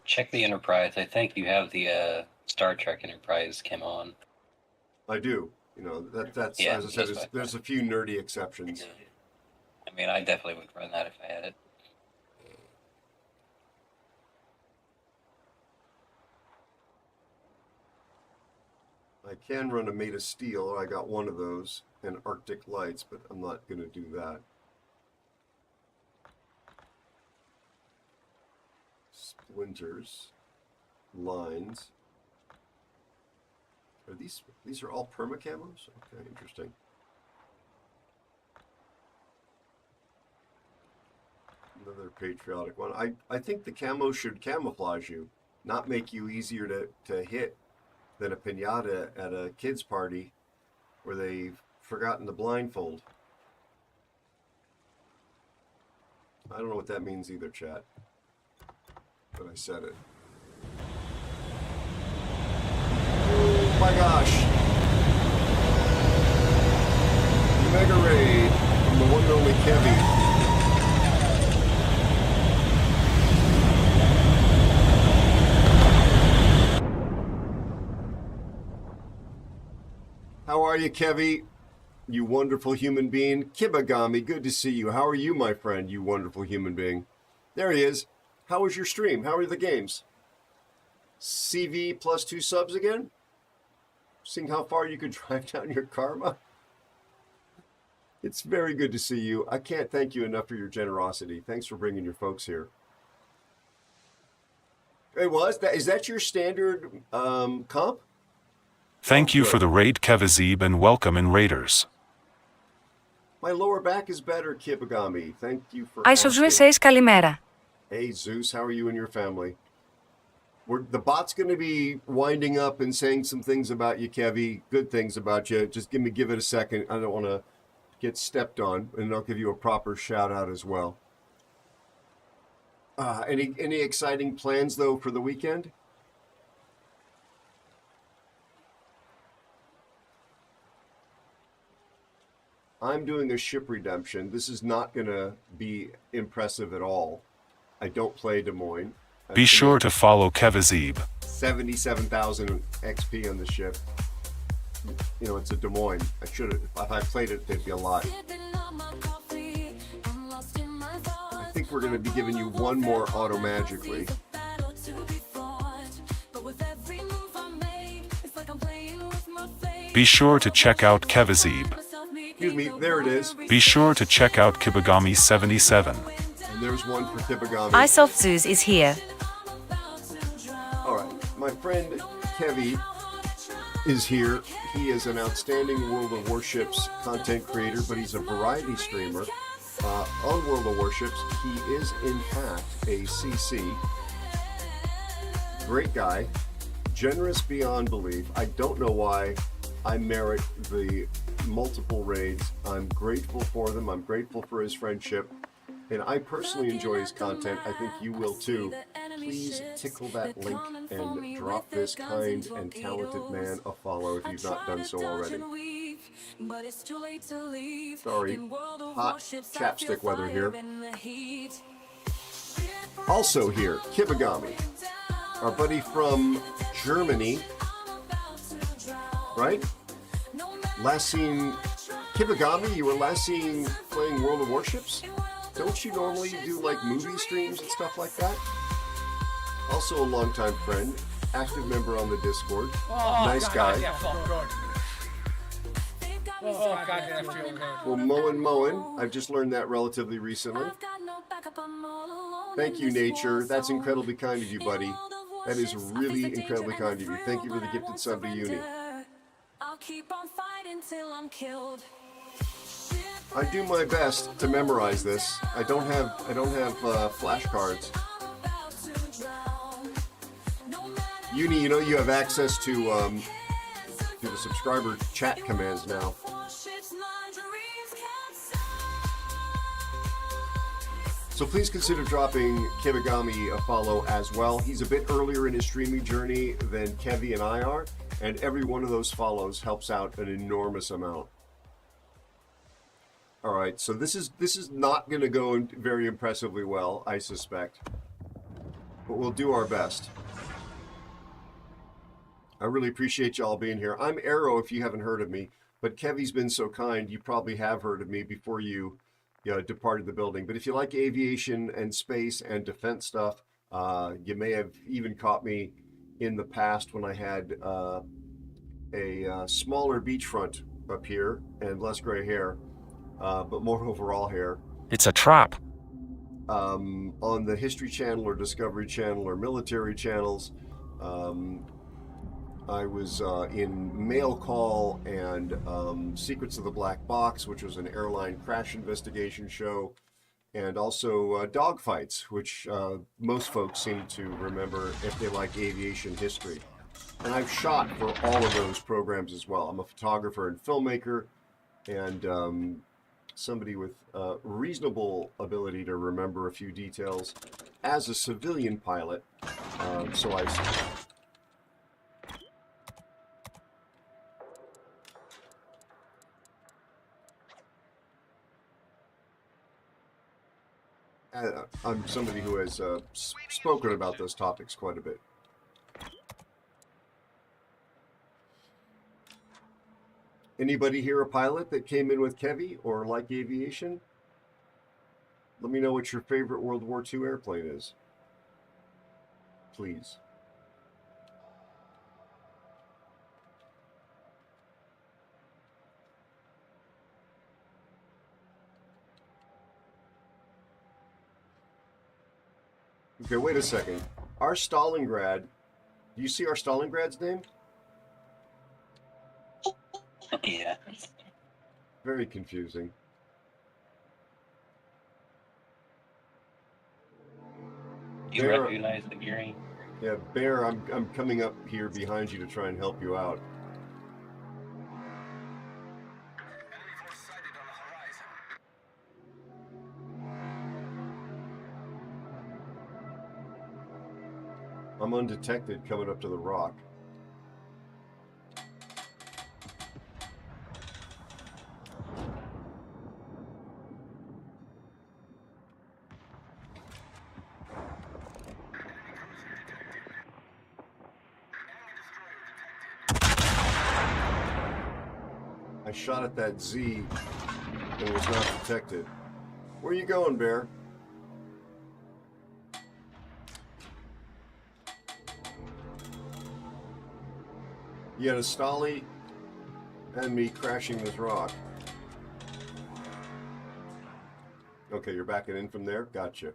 Check the Enterprise. I think you have the Star Trek Enterprise came on. I do. You know, that's Yeah, as I said, that's what there's a few nerdy exceptions. I mean, I definitely would run that if I had it. I can run a Made of Steel. I got one of those, and Arctic Lights, but I'm not going to do that. Splinters. Lines. Are these are all perma camos? Okay, interesting. Another patriotic one. I think the camo should camouflage you, not make you easier to hit than a piñata at a kid's party where they've forgotten the blindfold. I don't know what that means either, chat, but I said it. Oh my gosh. Mega Raid from the one and only Kevy. How are you, Kevy? You wonderful human being. Kibagami, good to see you. How are you, my friend, you wonderful human being? There he is. How was your stream? How are the games? CV plus 2 subs again? Seeing how far you could drive down your karma? It's very good to see you. I can't thank you enough for your generosity. Thanks for bringing your folks here. Hey, is that your standard comp? Thank you for the raid, Kevazib, and welcome in Raiders. My lower back is better, Kibagami. Thank you for Aisho asking. Kalimera. Hey, Zeus, how are you and your family? The bot's going to be winding up and saying some things about you, Kevy. Good things about you. Just give it a second. I don't want to get stepped on, and I'll give you a proper shout out as well. Any exciting plans though for the weekend? I'm doing a ship redemption. This is not going to be impressive at all. I don't play Des Moines. Be sure to follow Kevazib. 77,000 XP on the ship. You know, it's a Des Moines. If I played it, there'd be a lot. I think we're going to be giving you one more auto-magically. Be sure to check out Kevazib. Excuse me, there it is. Be sure to check out Kibagami 77. And there's one for Kibagami. Isoft Zeus is here. All right, my friend Kevy is here. He is an outstanding World of Warships content creator, but he's a variety streamer. On World of Warships, he is in fact a CC. Great guy, generous beyond belief. I don't know why I merit the multiple raids. I'm grateful for them. I'm grateful for his friendship. And I personally enjoy his content. I think you will too. Please tickle that link and drop this kind and talented man a follow if you've not done so already. Sorry, hot chapstick weather here. Also here, Kibagami, our buddy from Germany, right? Last seen, Kibagami, you were last seen playing World of Warships? Don't you normally do like movie streams and stuff like that? Also a longtime friend, active member on the Discord, nice guy. Well, Moen, I've just learned that relatively recently. Thank you, Nature. That's incredibly kind of you, buddy. That is really incredibly kind of you. Thank you for the gifted sub to Uni. I do my best to memorize this. I don't have flashcards. Uni, you know you have access to the subscriber chat commands now. So please consider dropping Kibagami a follow as well. He's a bit earlier in his streaming journey than Kevy and I are, and every one of those follows helps out an enormous amount. All right, so this is not going to go very impressively well, I suspect, but we'll do our best. I really appreciate y'all being here. I'm Aero, if you haven't heard of me, but Kevy's been so kind, you probably have heard of me before you departed the building. But if you like aviation and space and defense stuff, you may have even caught me in the past when I had a smaller beachfront up here and less gray hair, but more overall hair. It's a trap. On the History Channel or Discovery Channel or military channels. I was in Mail Call and Secrets of the Black Box, which was an airline crash investigation show, and also Dogfights, which most folks seem to remember if they like aviation history. And I've shot for all of those programs as well. I'm a photographer and filmmaker, and somebody with reasonable ability to remember a few details as a civilian pilot. So I... I'm somebody who has spoken about those topics quite a bit. Anybody here a pilot that came in with Kevy or like aviation? Let me know what your favorite World War II airplane is. Please. Okay, wait a second. Our Stalingrad, do you see our Stalingrad's name? Yeah. Very confusing. You Bear, recognize the gearing? yeah, Bear, I'm coming up here behind you to try and help you out. I'm undetected coming up to the rock. I shot at that Z and was not detected. Where are you going, Bear? You had a Stolly and me crashing this rock. Okay, you're backing in from there? Gotcha.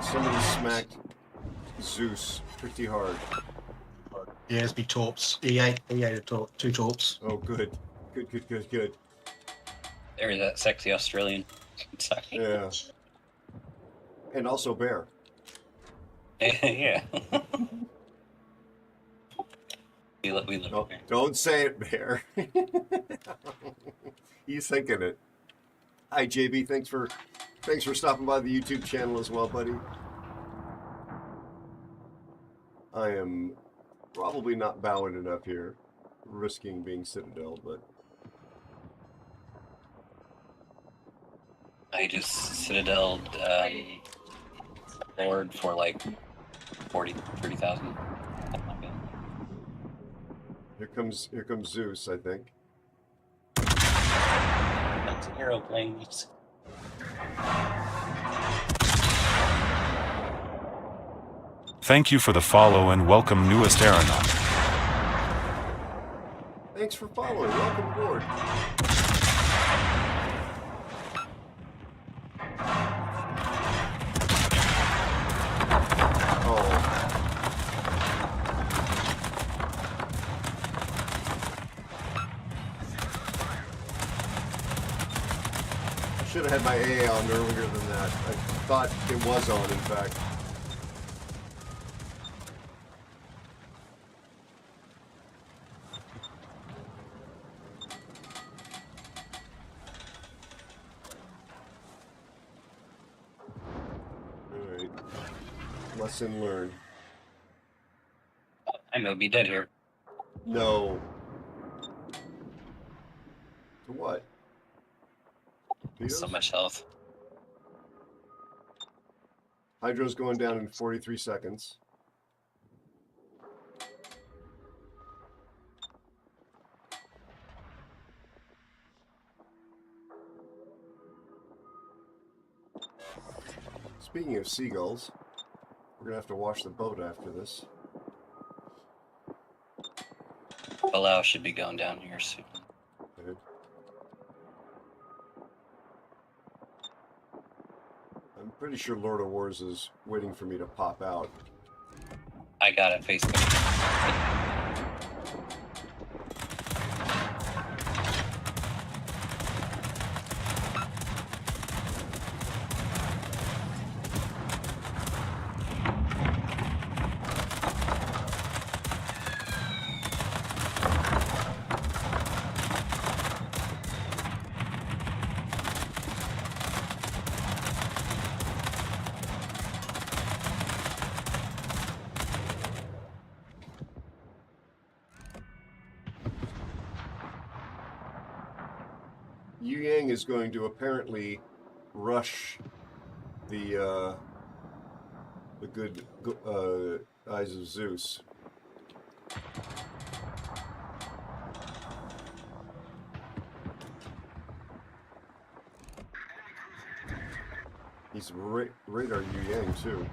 Somebody smacked Zeus pretty hard. Yeah, it's me torps. E8 a torp, 2 torps. Oh, good. Good. There's that sexy Australian. Sorry. Yeah. And also Bear. Yeah. we live Oh, here. don't say it, Bear. He's thinking it. Hi, JB. Thanks for stopping by the YouTube channel as well, buddy. I am probably not bowing enough here, risking being Citadel, but I just Citadel'd Lord for like 30,000. here comes Zeus, I think. That's an aeroplane. Thank you for the follow and welcome newest aeronaut. Thanks for following. Welcome aboard. I should have had my AA on earlier than that. I thought it was on, in fact. Alright. Lesson learned. I'm gonna be dead here. No. To what? So much health. Hydro's going down in 43 seconds. Speaking of seagulls, we're gonna have to wash the boat after this. Palau should be going down here soon. Okay. I'm pretty sure Lord of Wars is waiting for me to pop out. I got it, Facebook. Yu Yang is going to apparently rush the good eyes of Zeus. He's radar Yu Yang too.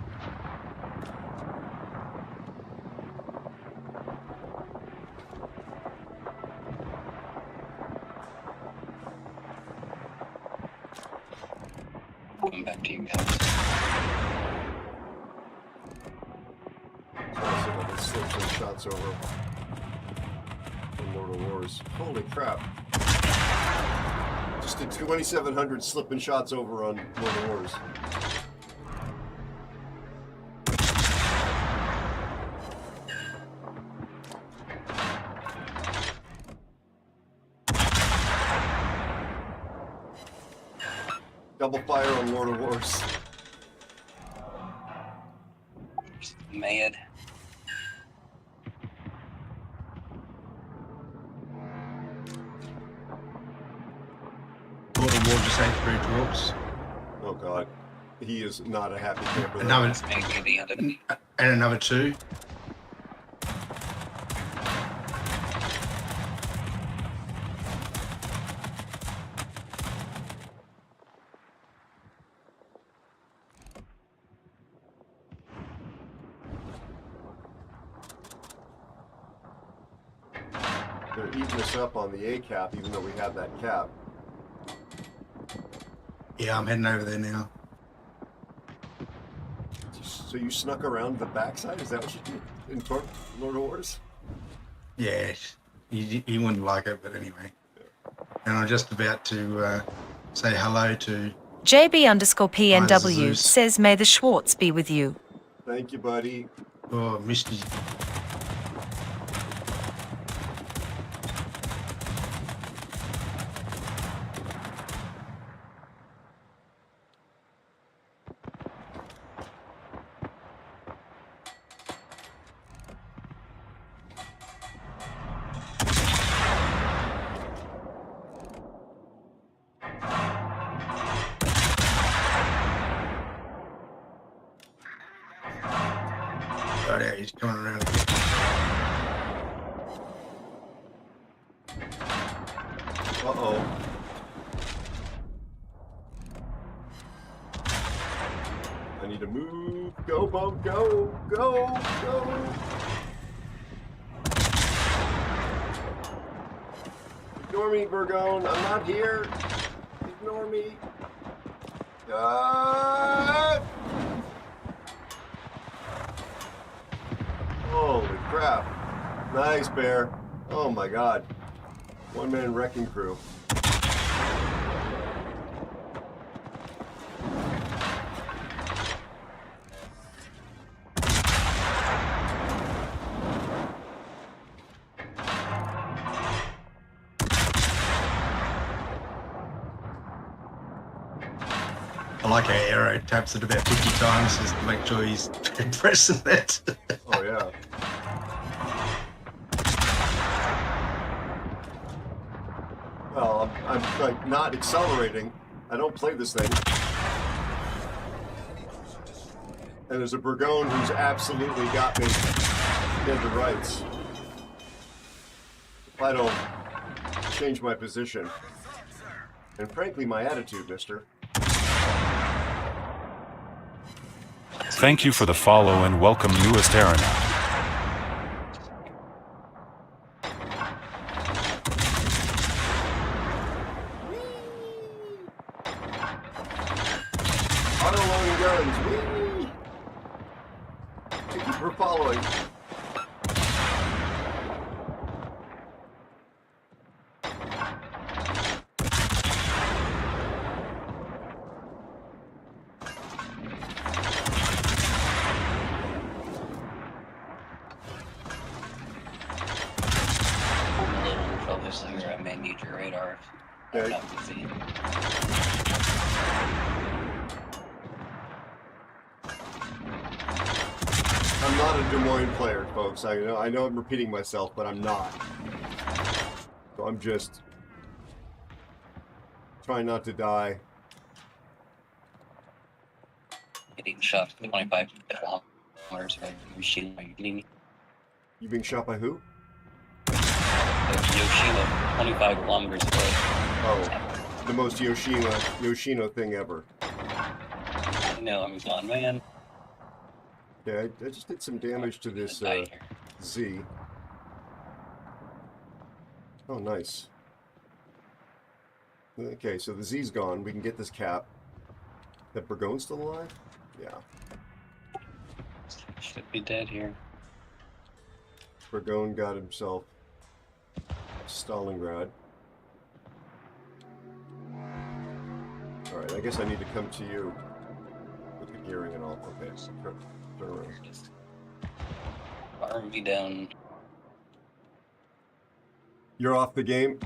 Coming back to you guys. Let's slip some shots over from World of Wars. Holy crap. Just did 2,700 slipping shots over on World of Wars. Double fire on World of Wars. Mad. World of War just ate 3 torps. Oh god. He is not a happy camper. Another, and another 2. They're eating us up on the A cap, even though we have that cap. Yeah, I'm heading over there now. So you snuck around the backside? Is that what you did in Lord of Wars? Yeah, you wouldn't like it, but anyway. And I'm just about to say hello to JB_PNW says, may the Schwartz be with you. Thank you, buddy. Oh, Misty. Right out, he's coming around. Uh-oh. I need to move. Go, Bump, go, go, go. Ignore me, Burgone. I'm not here. Ignore me. Holy crap. Nice, Bear. Oh my god. One-man wrecking crew. I like how Aero taps it about 50 times just to make sure he's pressing it. Oh yeah. Well, I'm like not accelerating. I don't play this thing. And there's a Burgone who's absolutely got me dead to rights. If I don't change my position. And frankly, my attitude, mister. Thank you for the follow and welcome newest aeronaut. Auto-loading guns, whee! Thank you for following. I may need your radar. Okay. I'm not a Des Moines player, folks. I know I'm repeating myself, but I'm not. So I'm just trying not to die. Getting shot 25 kilometers from Yoshino. Are you kidding me? You being shot by who? Yoshino, 25 kilometers away. Oh, the most Yoshino thing ever. No, I'm gone, man. Yeah, I just did some damage to this Z. Oh, nice. Okay, so the Z's gone. We can get this cap. That Burgone's still alive? Yeah. Should be dead here. Burgone got himself a Stalingrad. Alright, I guess I need to come to you with the gearing and all. Okay, so turn around. Just arm me down. You're off the game?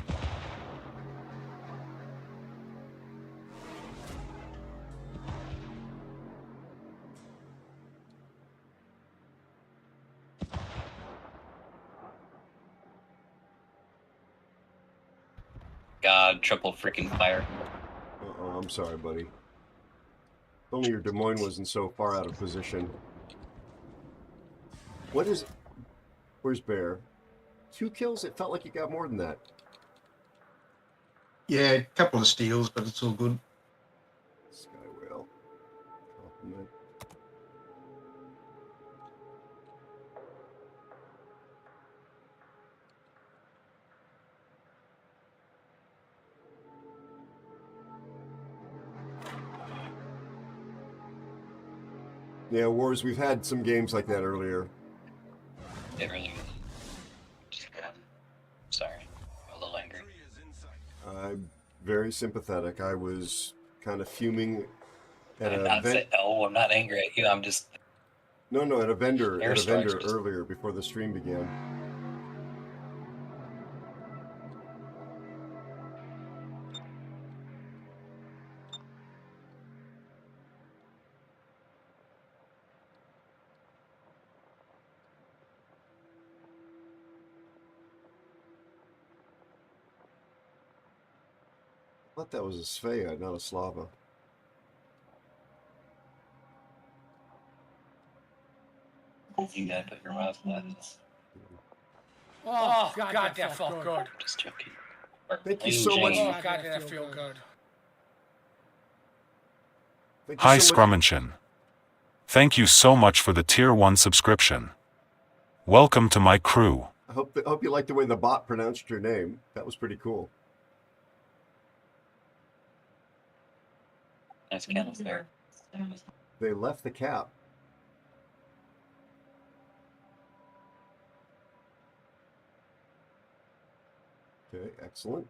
God, triple freaking fire. Uh-oh, I'm sorry, buddy. If only your Des Moines wasn't so far out of position. What is... Where's Bear? 2 kills? It felt like you got more than that. Yeah, a couple of steals, but it's all good. Sky Whale. Compliment. Yeah, Wars, we've had some games like that earlier. It really is. Just, sorry. I'm a little angry. I'm very sympathetic. I was kind of fuming at I'm a not I'm not angry at you. I'm just... No, at a vendor Just... earlier before the stream began. I thought that was a Svea, not a Slava. You gotta put your mouth on that. Oh, God, that felt good. I'm just joking. Thank you so much. Oh, God, that feel good. Thank you Hi, so much. Scrumminchin. Thank you so much for the Tier 1 subscription. Welcome to my crew. I hope you liked the way the bot pronounced your name. That was pretty cool. Nice candles there. They left the cap. Okay, excellent.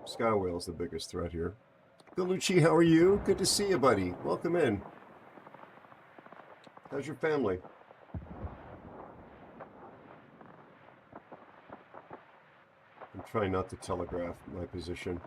Sky Whale's the biggest threat here. Galucci, how are you? Good to see you, buddy. Welcome in. How's your family? I'm trying not to telegraph my position.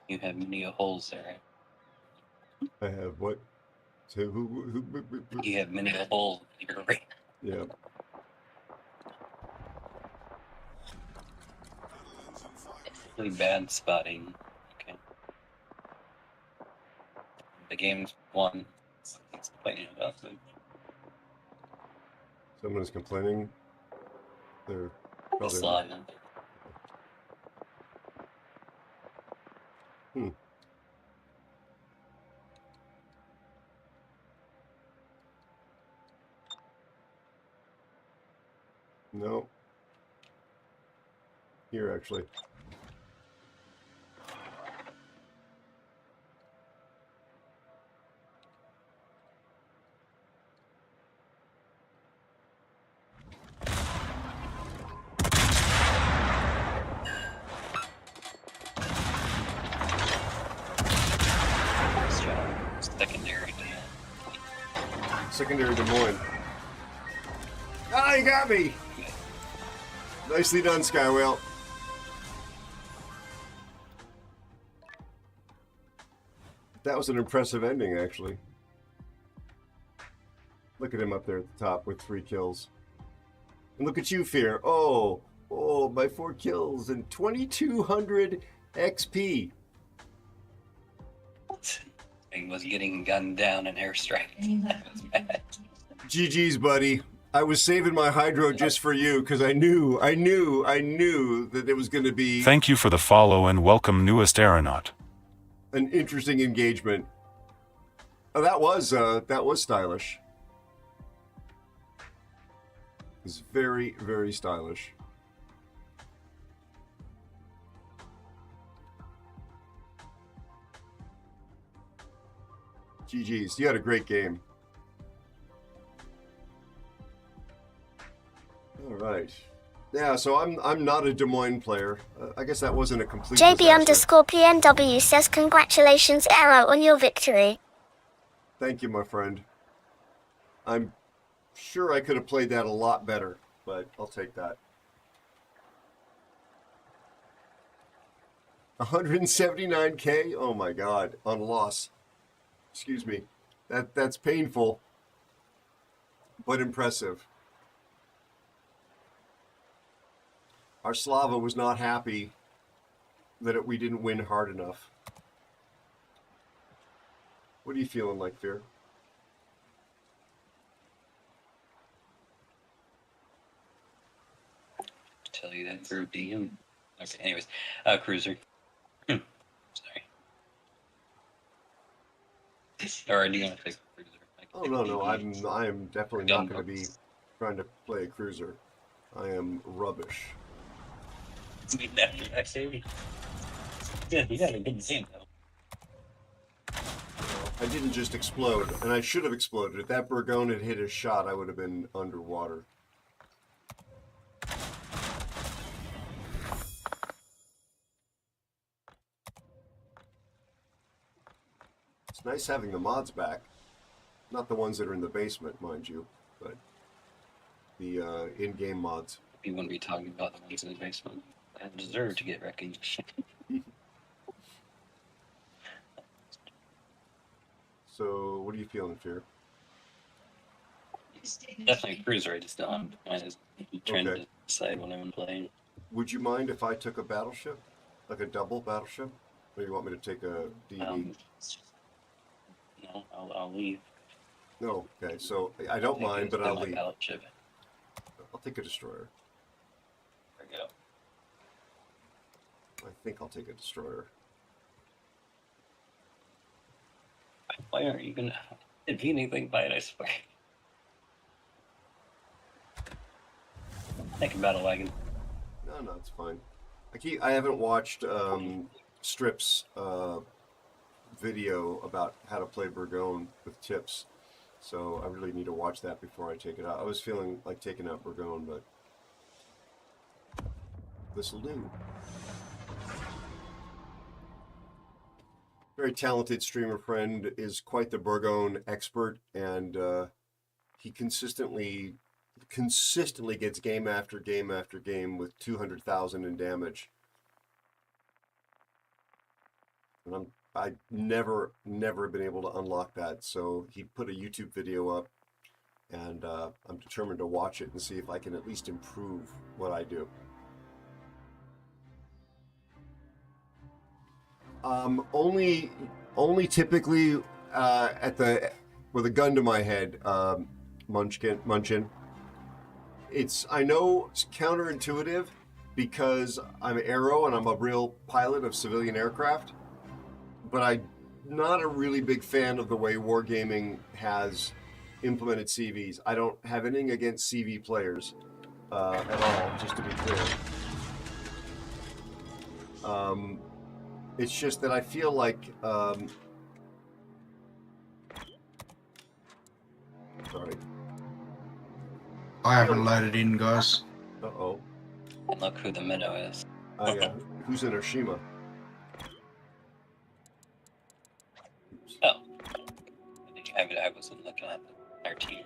You have many holes there. I have what? You have many holes. You're right. Yeah. Really bad spotting. Okay. The game's won. It's complaining about it. Someone's complaining. They're probably Slide. No. Here, actually. Secondary Des Moines. Ah, you got me! Nicely done, Skywhale. That was an impressive ending, actually. Look at him up there at the top with 3 kills. And look at you, Fear. Oh, my 4 kills and 2,200 XP. I was getting gunned down in airstrike. That was bad. GG's, buddy. I was saving my hydro just for you because I knew that it was going to be Thank you for the follow and welcome, newest aeronaut. an interesting engagement. Oh, that was stylish. It's very, very stylish. GG's. You had a great game. All right. Yeah, so I'm not a Des Moines player. I guess that wasn't a complete JB_PNW says congratulations, Aero, on your victory. Thank you, my friend. I'm sure I could have played that a lot better, but I'll take that. 179K? Oh my God, on loss. Excuse me. That's painful, but impressive. Our Slava was not happy that we didn't win hard enough. What are you feeling like, Fear? Tell you that through DM. Okay, anyways, cruiser. Sorry. Or do you want to take a cruiser? Oh no, I am definitely not going to be trying to play a cruiser. I am rubbish. We never actually. Yeah, you got a good game though. I didn't just explode, and I should have exploded. If that Burgone had hit his shot, I would have been underwater. It's nice having the mods back. Not the ones that are in the basement, mind you, but the in-game mods. We wouldn't be talking about the ones in the basement. I deserve to get recognition. So, what are you feeling, Fear? Definitely a cruiser. I just don't. I just trying to decide when I'm playing. Would you mind if I took a battleship? Like a double battleship? Or you want me to take a DD? No, I'll leave. No, okay, so I don't mind, but I'll leave. Battleship. I'll take a destroyer. There we go. I think I'll take a destroyer. Why aren't you gonna do anything by it? I swear. Take a battle wagon. No, it's fine. I haven't watched Strip's video about how to play Burgone with tips, so I really need to watch that before I take it out. I was feeling like taking out Burgone, but this'll do. Very talented streamer friend, is quite the Burgone expert, and he consistently gets game after game after game with 200,000 in damage. And I never been able to unlock that, so he put a YouTube video up, and I'm determined to watch it and see if I can at least improve what I do. Only typically with a gun to my head, Munchin. I know it's counterintuitive because I'm Aero and I'm a real pilot of civilian aircraft, but I'm not a really big fan of the way Wargaming has implemented CVs. I don't have anything against CV players at all, just to be clear. It's just that I feel like sorry. I haven't loaded in, guys. Uh-oh. And look who the minnow is. Oh yeah. Who's in Hiroshima? Oh. I wasn't looking at them. Our team.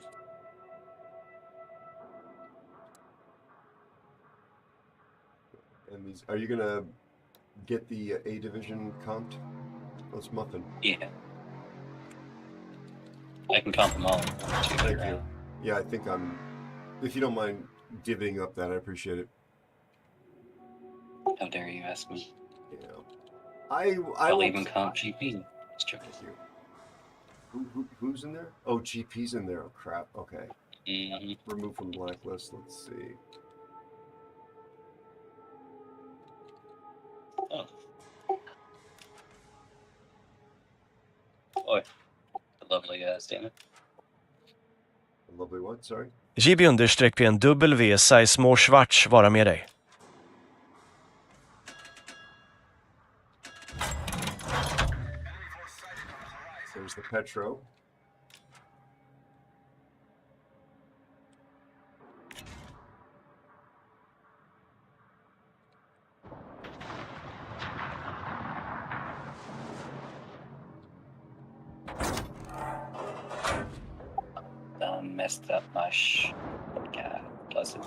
And these, are you gonna get the A division comped? Let's muffin. Yeah. I can comp them all. Thank you. Yeah, I think I'm. If you don't mind divvying up that, I appreciate it. How dare you ask me? Yeah. I'll even comp GP. Thank you. Who's in there? Oh, GP's in there. Oh crap. Okay. Remove from blacklist. Let's see. Oh. Oj. Lovely statement. A lovely what? Sorry? JB_PN size more Schwarz vara med dig. There's the Petro. Messed up my God, bless it.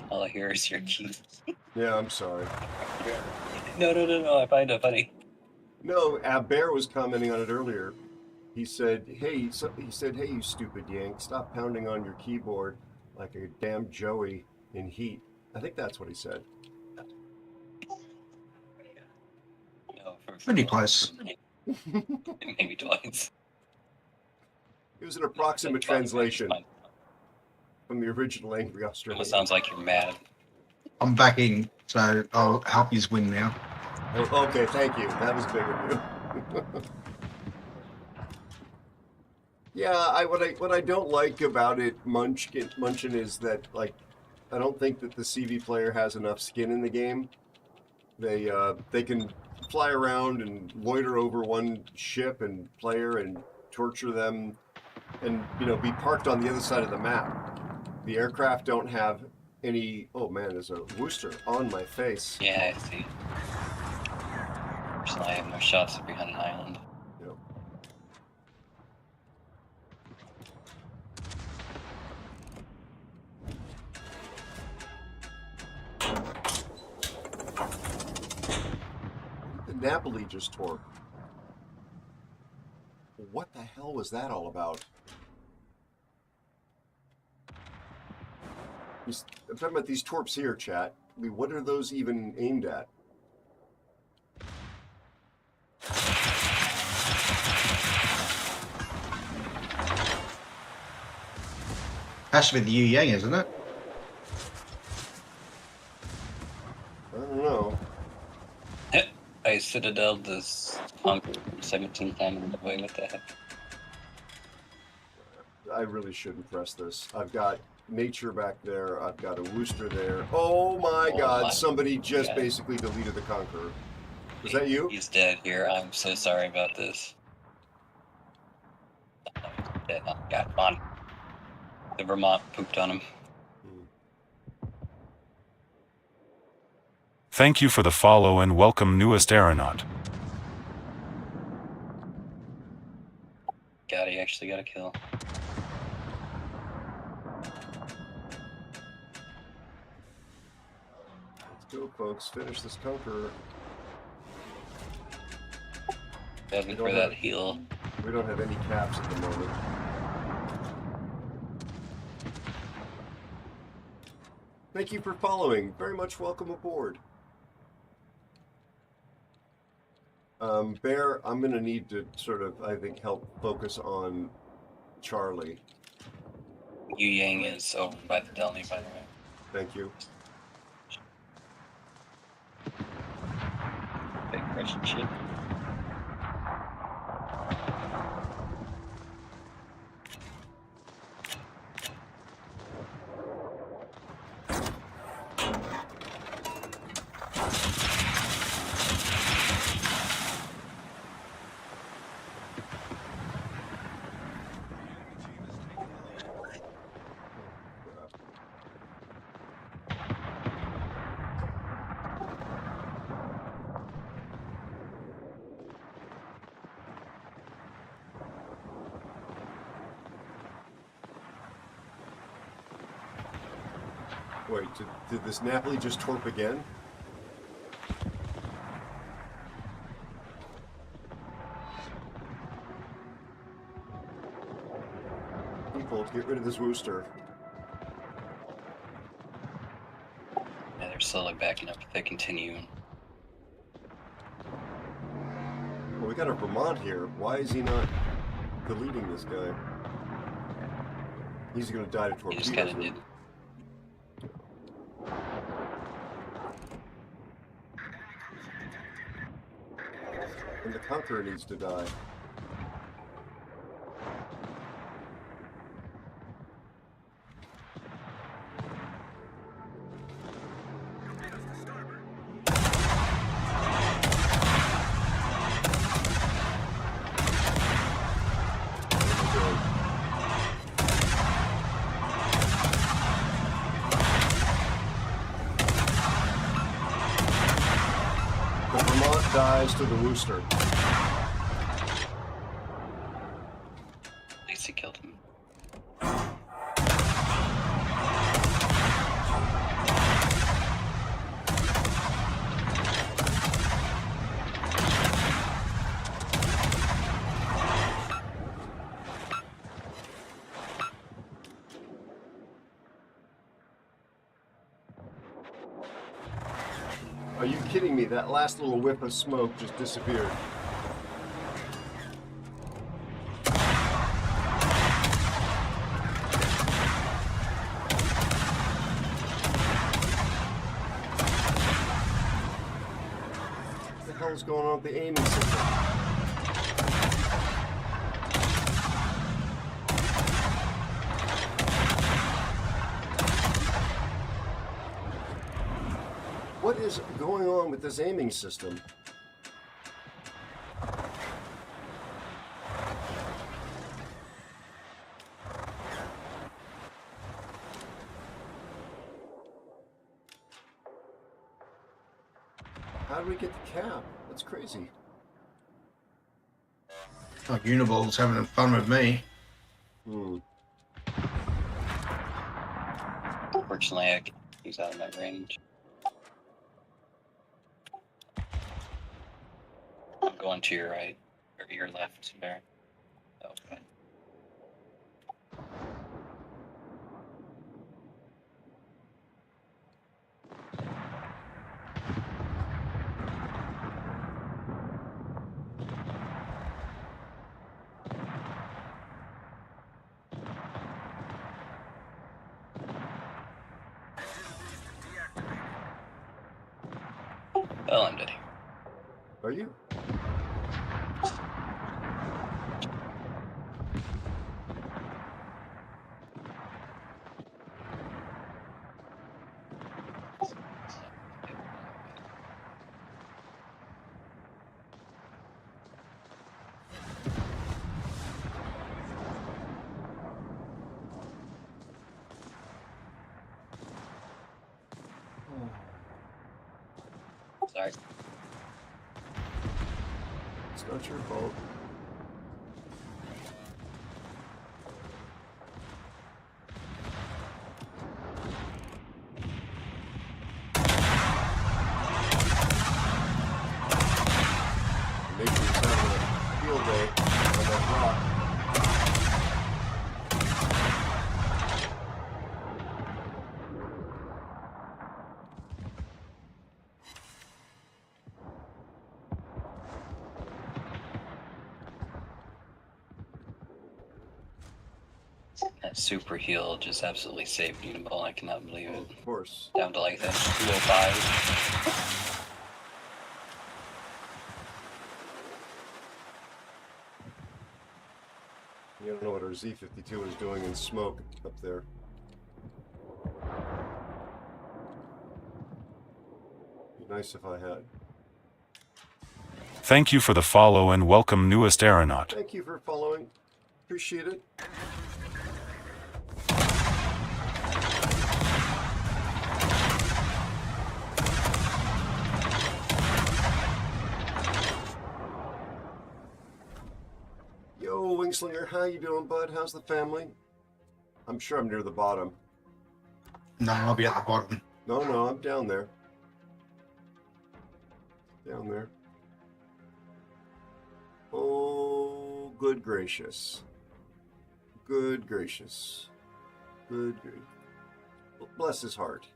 All I hear is your keys. Yeah, I'm sorry. No, I find it funny. No, Bear was commenting on it earlier. He said, "Hey, you stupid yank, stop pounding on your keyboard like a damn Joey in Heat." I think that's what he said. No, Pretty close. Maybe twice. It was an approximate translation from the original Angry Australian. Almost sounds like you're mad. I'm backing, so I'll help you win now. Oh, okay, thank you. That was big of you. Yeah, what I don't like about it, Munchin, is that like I don't think that the CV player has enough skin in the game. They can fly around and loiter over one ship and player and torture them, and be parked on the other side of the map. The aircraft don't have any. Oh man, there's a rooster on my face. Yeah, I see. Personally, I have no shots to behind an island. Yep. The Napoli just tore. What the hell was that all about? I'm talking about these torps here, chat. I mean, what are those even aimed at? Has to be the Yu Yang, isn't it? I don't know. I Citadel this conquer 17th time in the way. What the heck? I really shouldn't press this. I've got nature back there. I've got a rooster there. Oh my God! Somebody just basically deleted the Conqueror. Was that you? He's dead here. I'm so sorry about this. Dead. Oh, God, come on. The Vermont pooped on him. Thank you for the follow and welcome newest aeronaut. God, he actually got a kill. Let's go, folks. Finish this Conqueror. Begging for that heal. We don't have any caps at the moment. Thank you for following. Very much welcome aboard. Bear, I'm going to need to sort of, I think, help focus on Charlie. Yu Yang is over by the Delny, by the way. Thank you. Big Russian ship. Wait, did this Napoli just torp again? People, get rid of this rooster. Yeah, they're slowly backing up if they continue. Well, we got a Vermont here. Why is he not deleting this guy? He's gonna die to He torpedoes. just kind of did. And the Conqueror needs to die. The Vermont dies to the rooster. At least he killed him. Are you kidding me? That last little whiff of smoke just disappeared. What the hell is going on with the aiming system? What is going on with this aiming system? How did we get the cap? That's crazy. Oh, Uniball's having fun with me. Fortunately, he's out of my range. I'm going to your right, or your left, there. Okay. Well, I'm dead here. Are you? Sorry. It's not your fault. Nature's having a field day on that rock. That super heal just absolutely saved Uniball. I cannot believe it. Of course. Down to like that 205. You don't know what our Z-52 is doing in smoke up there. Be nice if I had. Thank you for the follow and welcome newest aeronaut. Thank you for following. Appreciate it. Yo, Wingslinger, how you doing, bud? How's the family? I'm sure I'm near the bottom. No, I'll be at the bottom. No, I'm down there. Down there. Oh, good gracious. Good gracious. Good gracious. Bless his heart.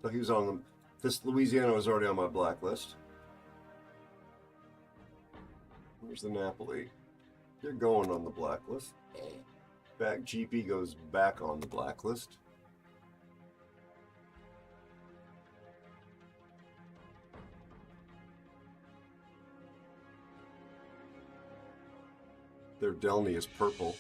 So he was on the... This Louisiana was already on my blacklist. Where's the Napoli? They're going on the blacklist. Back GP goes back on the blacklist. Their Delny is purple.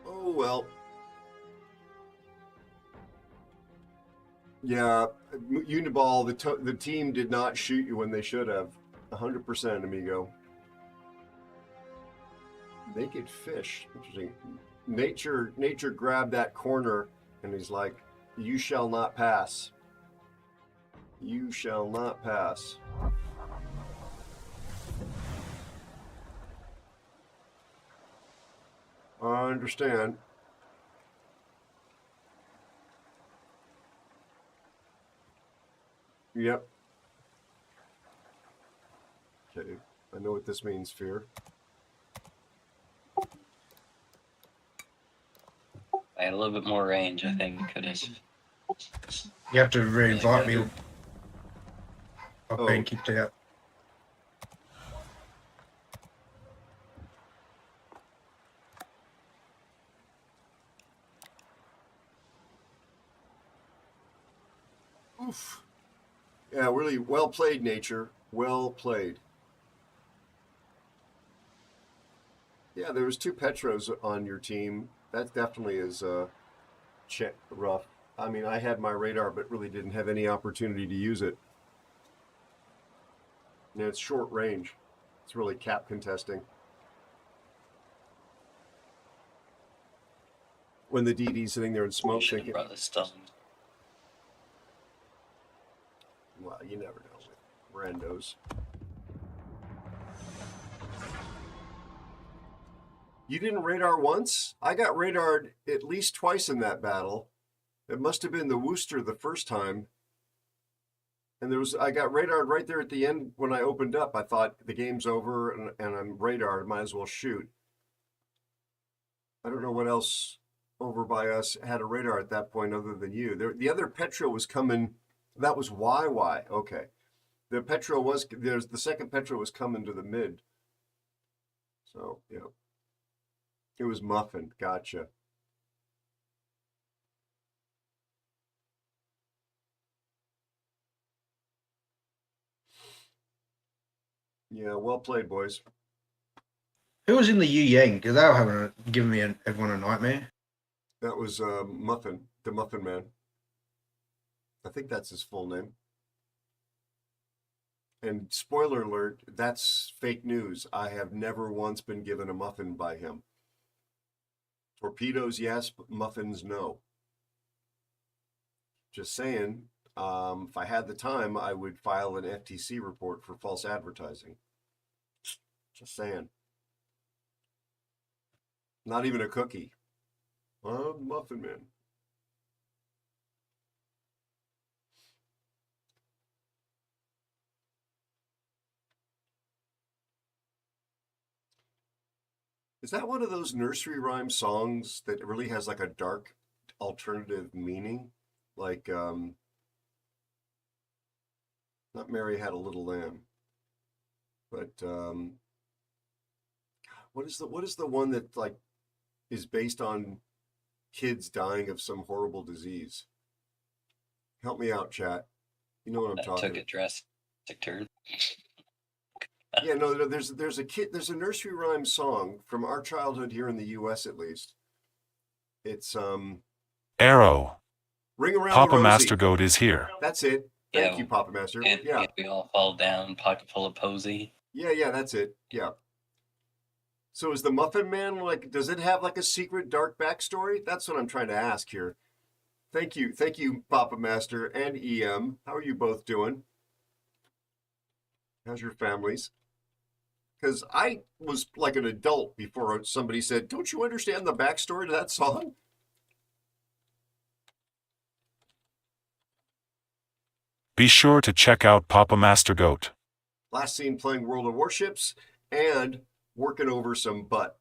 Oh well. Yeah, Uniball, the team did not shoot you when they should have. 100%, amigo. Naked fish. Interesting. Nature grabbed that corner and he's like, "You shall not pass. You shall not pass." I understand. Yep. Okay, I know what this means, Fear. I had a little bit more range, I think, could have. You have to re-invite me. I've Oh. been kicked out. Oof. Yeah, really well played, Nature. Well played. Yeah, there was 2 Petros on your team. That definitely is rough. I mean, I had my radar, but really didn't have any opportunity to use it. And it's short range. It's really cap contesting. When the DD's sitting there in smoke thinking, Brought this stuff. well, you never know with randos. You didn't radar once? I got radared at least twice in that battle. It must have been the Worcester the first time. And I got radared right there at the end when I opened up. I thought the game's over and I'm radared, might as well shoot. I don't know what else over by us had a radar at that point other than you. The other Petro was coming. That was YY. Okay. The Petro was, the second Petro was coming to the mid. So, yeah. It was Muffin. Gotcha. Yeah, well played, boys. Who was in the Yu Yang? Because they were giving me everyone a nightmare. That was Muffin, the Muffin Man. I think that's his full name. And spoiler alert, that's fake news. I have never once been given a muffin by him. Torpedoes, yes, but muffins, no. Just saying, if I had the time, I would file an FTC report for false advertising. Just saying. Not even a cookie. Muffin Man. Is that one of those nursery rhyme songs that really has like a dark alternative meaning? Like, not Mary Had a Little Lamb, but what is the one that like is based on kids dying of some horrible disease? Help me out, chat. You know what I'm talking. Took a drastic turn. Yeah, no, there's a nursery rhyme song from our childhood here in the U.S. at least. It's Aero. Ring Around Papa the Rosie. Master Goat is here. That's it. Thank you, Papa Master. And Yeah. we all fall down, pocket full of posy. Yeah, that's it. Yeah. So is the Muffin Man like? Does it have like a secret dark backstory? That's what I'm trying to ask here. Thank you, Papa Master and EM. How are you both doing? How's your families? Because I was like an adult before somebody said, "Don't you understand the backstory to that song?" Be sure to check out Papa Master Goat. Last seen playing World of Warships and working over some butt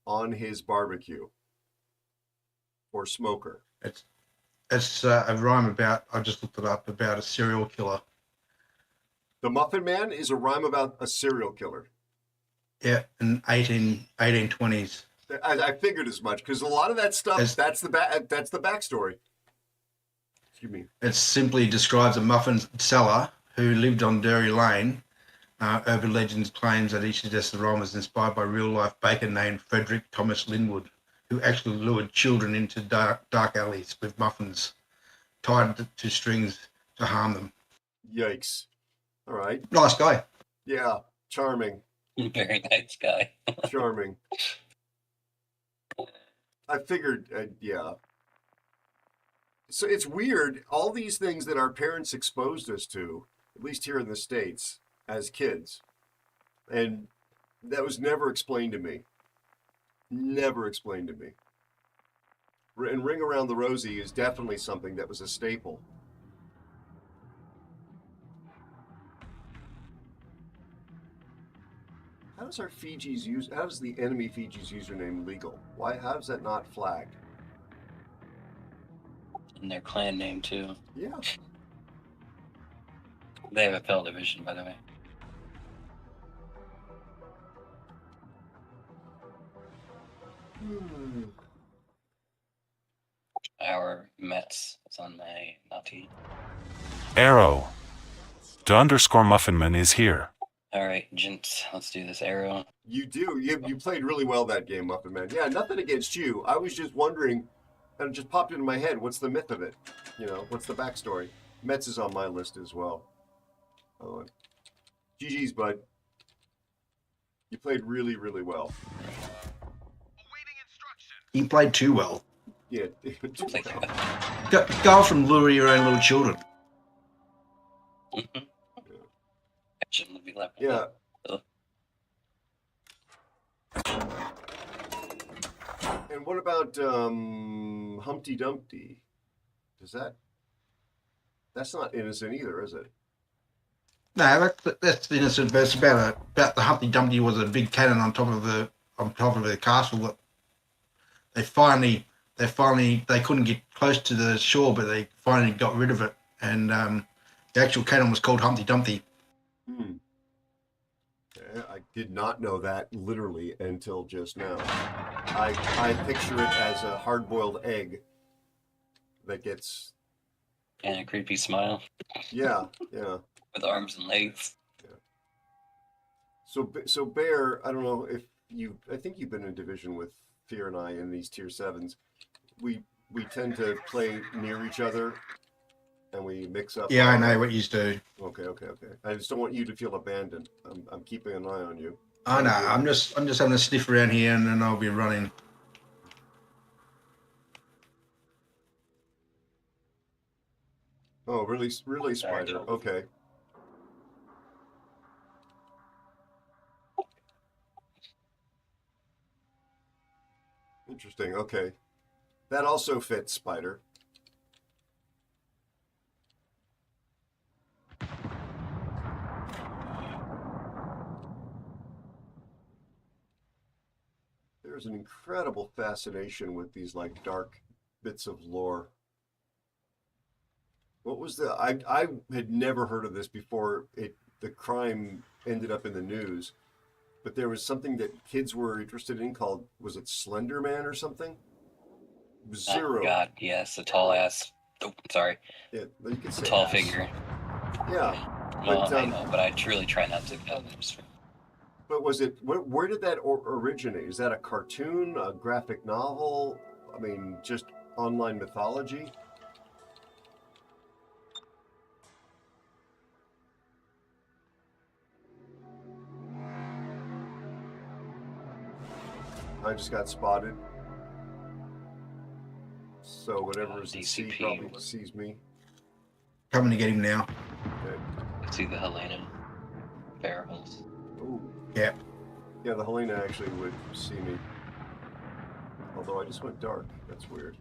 on his barbecue or smoker. It's a rhyme about, I just looked it up, about a serial killer. The Muffin Man is a rhyme about a serial killer. Yeah, in 1820s. I figured as much because a lot of that stuff, that's the backstory. Excuse me. It simply describes a muffin seller who lived on Drury Lane. Urban legends claims that he suggests the rhyme was inspired by real-life baker named Frederick Thomas Linwood, who actually lured children into dark alleys with muffins tied to strings to harm them. Yikes. All right. Nice guy. Yeah, charming. Very nice guy. Charming. I figured, yeah. So it's weird, all these things that our parents exposed us to, at least here in the States, as kids, and that was never explained to me. Never explained to me. And Ring Around the Rosie is definitely something that was a staple. How does how does the enemy Fiji's username legal? How is that not flagged? And their clan name too. Yeah. They have a fell division, by the way. Our Mets is on my naughty. Aero. The underscore Muffinman is here. All right, gents, let's do this Aero. You do. You played really well that game, Muffin Man. Yeah, nothing against you. I was just wondering, and it just popped into my head, what's the myth of it? You know, what's the backstory? Mets is on my list as well. Oh, GG's, bud. You played really, really well. You played too well. Yeah. Go off and lure your own little children. I shouldn't be left. Yeah. And what about Humpty Dumpty? That's not innocent either, is it? No, that's innocent. But it's about the Humpty Dumpty was a big cannon on top of the castle that they couldn't get close to the shore, but they finally got rid of it, and the actual cannon was called Humpty Dumpty. I did not know that literally until just now. I picture it as a hard-boiled egg that gets... And a creepy smile. Yeah. With arms and legs. Yeah. So Bear, I don't know if I think you've been in division with Fear and I in these tier 7s. We tend to play near each other, and we mix up. Yeah, I know what you do. Okay. I just don't want you to feel abandoned. I'm keeping an eye on you. I know. I'm just having a sniff around here, and then I'll be running. Oh, really, Spider. Okay. Interesting. Okay. That also fits, Spider. There's an incredible fascination with these like dark bits of lore. What was I had never heard of this before the crime ended up in the news, but there was something that kids were interested in called, was it Slender Man or something? Zero. Oh God, yes, a tall ass. Oh, sorry. Yeah, you could say a tall ass. figure. Yeah. Well, I know, but I truly try not to. But was it? Where did that originate? Is that a cartoon, a graphic novel? I mean, just online mythology? I just got spotted. So whatever is in C probably sees me. Coming to get him now. Okay. Let's see the Helena barrels. Ooh, Yeah. Yeah, the Helena actually would see me. Although I just went dark. That's weird.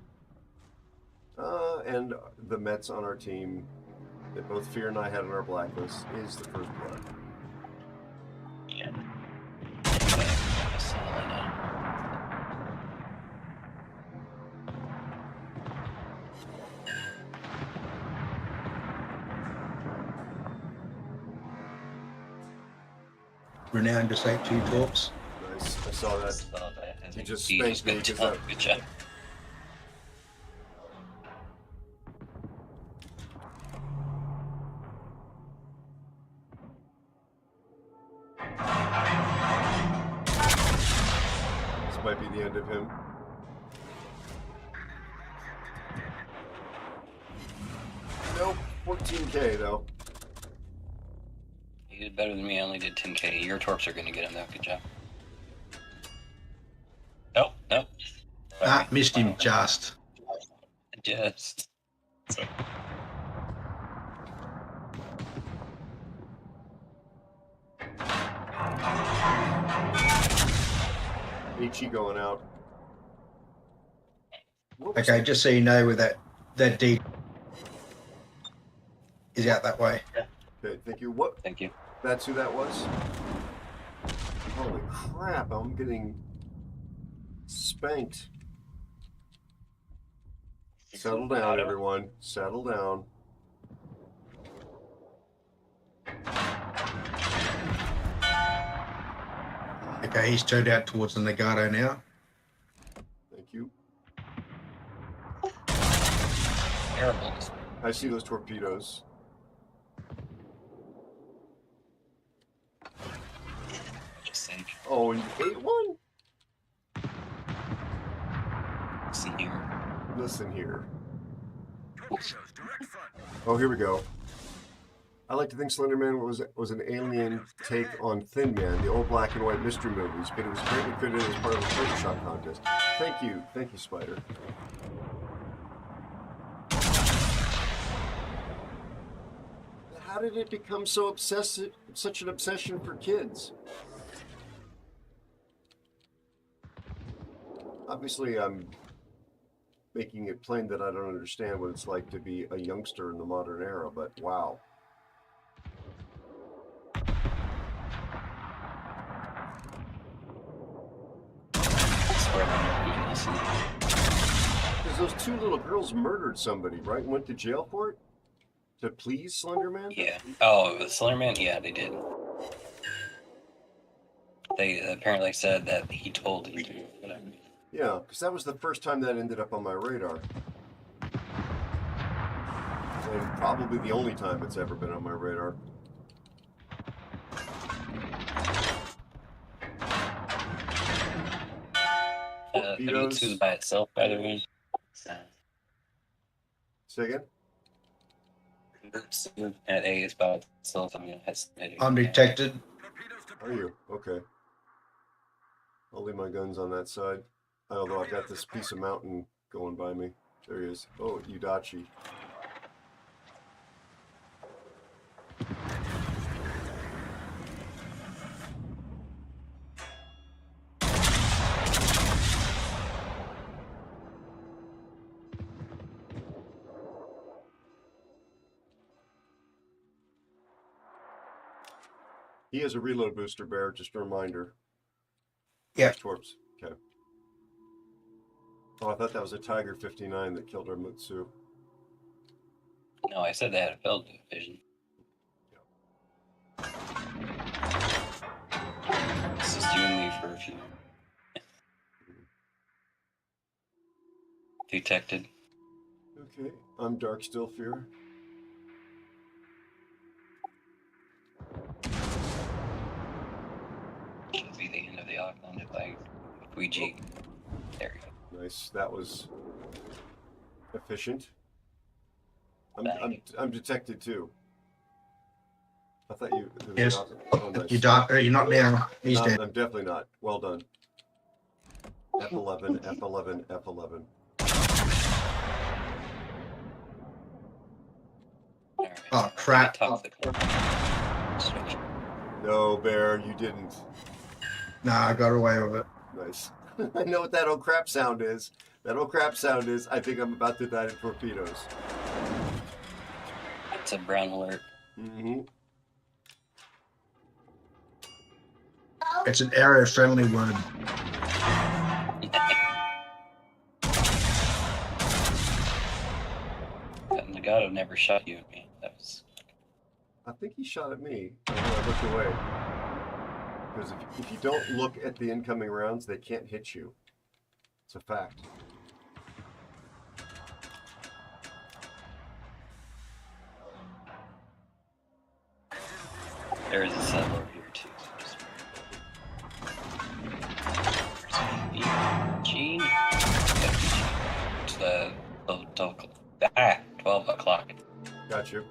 And the Mets on our team that both Fear and I had on our blacklist is the First Blood. Yeah. Renowned to say 2 talks. Nice. I saw that. He just spanked me because that. Good job. This might be the end of him. Nope. 14K though. You did better than me. I only did 10K. Your torps are going to get him though. Good job. Nope. Nope. Ah, missed him just. Just. HE going out. Okay, just so you know, with that D is out that way. Okay, thank you. What? Thank you. That's who that was? Holy crap, I'm getting spanked. Settle down, everyone. Settle down. Okay, he's turned out towards the Nagato now. Thank you. Terrible. I see those torpedoes. Oh, and you ate one? Listen here. Listen here. Oh, here we go. I like to think Slenderman was an alien take on Thin Man, the old black and white mystery movies, but it was greatly fitted as part of the Photoshop contest. Thank you, Spider. How did it become so obsessive, such an obsession for kids? Obviously, I'm making it plain that I don't understand what it's like to be a youngster in the modern era, but wow. Because those 2 little girls murdered somebody, right? And went to jail for it? To please Slenderman? Yeah. Oh, the Slenderman? Yeah, they did. They apparently said that he told him to. Whatever. Yeah, because that was the first time that ended up on my radar. And probably the only time it's ever been on my radar. The B2 by itself, by the way. Say again? At A is by itself. I mean, Undetected. Are you? Okay. I'll leave my guns on that side. Although I've got this piece of mountain going by me. There he is. Oh, Udachi. He has a reload booster, Bear, just a reminder. Yeah. Torps. Okay. Oh, I thought that was a Tiger 59 that killed our Mutsu. No, I said they had a field division. It's just you and me for a few. Detected. Okay, I'm Dark Still Fear. Should be the end of the Auckland if I Ouija. There you go. Nice. That was efficient. I'm detected too. I thought you. Yes. Oh, nice. You're not now. He's No, dead. I'm definitely not. Well done. F11, F11, F11. Oh crap! No, Bear, you didn't. Nah, I got away with it. Nice. I know what that old crap sound is. That old crap sound is, I think I'm about to die to torpedoes. It's a brown alert. Mm-hmm. It's an aero-friendly word. That Nagato never shot you at me. That was. I think he shot at me. I looked away. Because if you don't look at the incoming rounds, they can't hit you. It's a fact. There is a sub over here too. Gene. It's the 12 o'clock. Got you.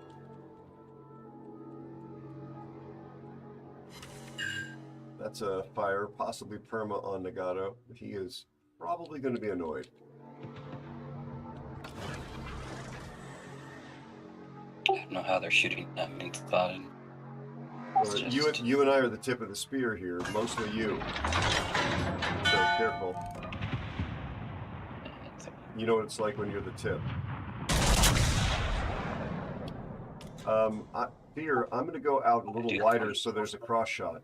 That's a fire, possibly perma on Nagato. He is probably going to be annoyed. I don't know how they're shooting that many spotted. You and I are the tip of the spear here, mostly you. So careful. You know what it's like when you're the tip. Fear, I'm going to go out a little wider so there's a cross shot.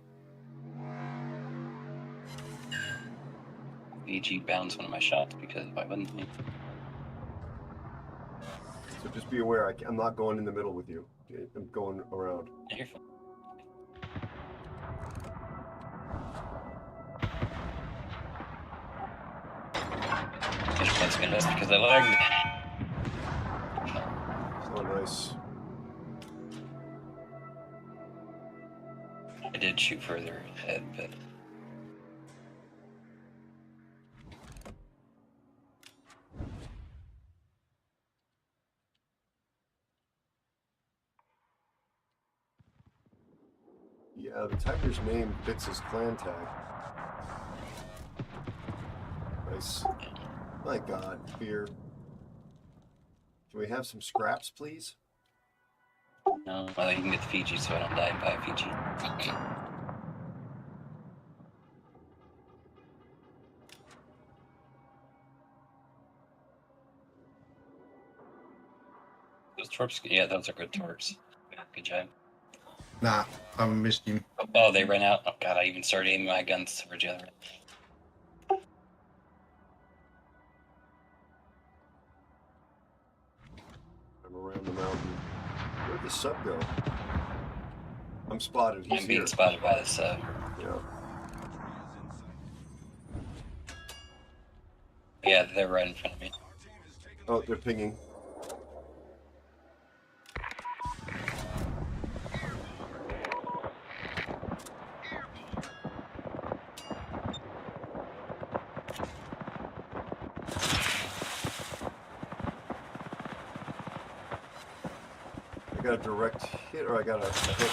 VG bounced one of my shots because why wouldn't he? So just be aware, I'm not going in the middle with you. I'm going around. You're fine. That's gonna miss because I lagged. Oh, nice. I did shoot further ahead, but. Yeah, the tiger's name fits his clan tag. Nice. My God, Fear. Can we have some scraps, please? No, well, you can get the Fiji so I don't die by a Fiji. Those torps, yeah, those are good torps. Good job. Nah, I missed him. Oh, they ran out. Oh God, I even started aiming my guns towards the other end. I'm around the mountain. Where'd the sub go? I'm spotted. He's I'm being here. spotted by the sub. Yeah. Yeah, they're right in front of me. Oh, they're pinging. I got a direct hit, or I got a hit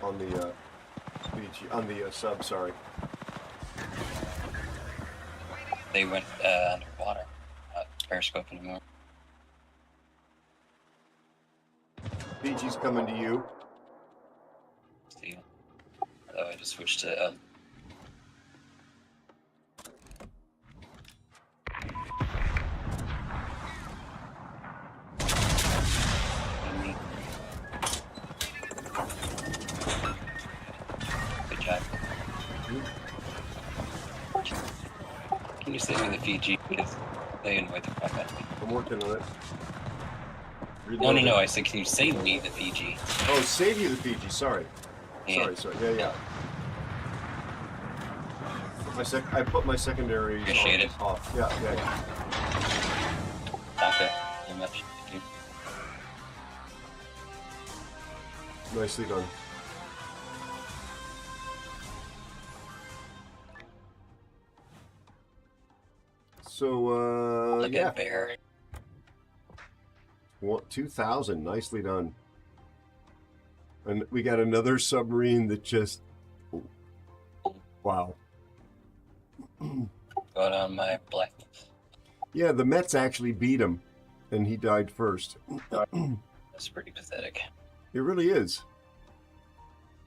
on the sub. Sorry. They went underwater. Not periscope anymore. BG's coming to you. See, oh, I just switched to. Good job. Can you save me the Fiji? Because they annoy the crap out of me. I'm working on it. No, I said, can you save me the Fiji? Oh, save you the Fiji. Sorry. Yeah. Sorry. Yeah. I put my secondary Appreciate it. off. Yeah. Okay, very much. Thank you. Nicely done. So, Look yeah. at Bear. 2,000. Nicely done. And we got another submarine that just... Wow. Going on my blackness. Yeah, the Mets actually beat him, and he died first. That's pretty pathetic. It really is.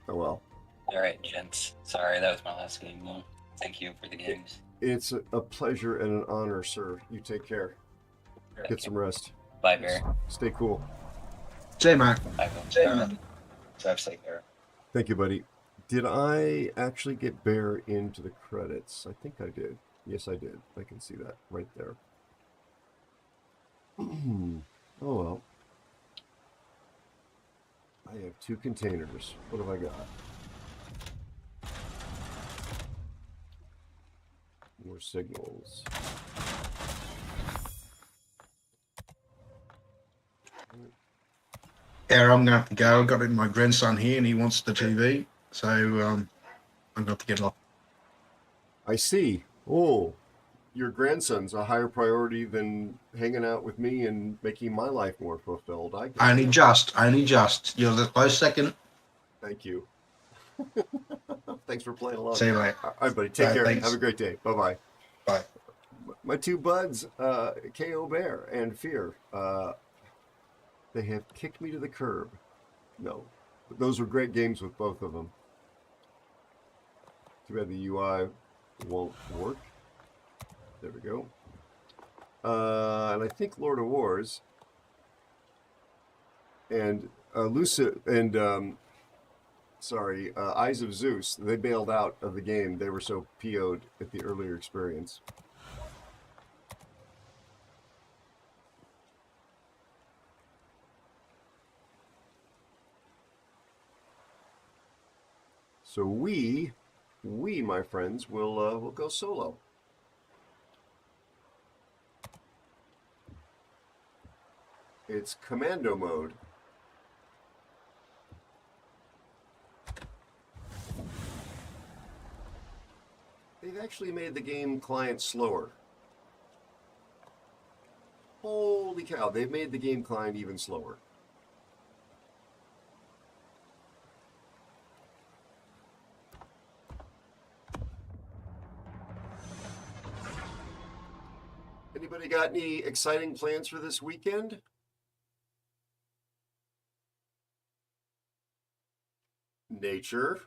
Oh, well. Alright, gents. Sorry, that was my last game. Thank you for the games. It's a pleasure and an honor, sir. You take care. Get some rest. Bye, Bear. Stay cool. See you, mate. I will. Drive safe, Bear. Thank you, buddy. Did I actually get Bear into the credits? I think I did. Yes, I did. I can see that right there. Oh, well. I have 2 containers. What have I got? More signals. Yeah, I'm going to have to go. I've got my grandson here and he wants the TV. So I'm going to have to get off. I see. Oh, your grandson's a higher priority than hanging out with me and making my life more fulfilled. I guess. Only just. You're the close second. Thank you. Thanks for playing along. See you, mate. All right, buddy. Take care. Thanks. Have a great day. Bye-bye. Bye. My 2 buds, KO Bear and Fear, they have kicked me to the curb. No, but those were great games with both of them. Too bad the UI won't work. There we go. And I think Lord of Wars and Lucid and Eyes of Zeus, they bailed out of the game. They were so PO'd at the earlier experience. So we, my friends, will go solo. It's commando mode. They've actually made the game client slower. Holy cow, they've made the game client even slower. Anybody got any exciting plans for this weekend? Nature,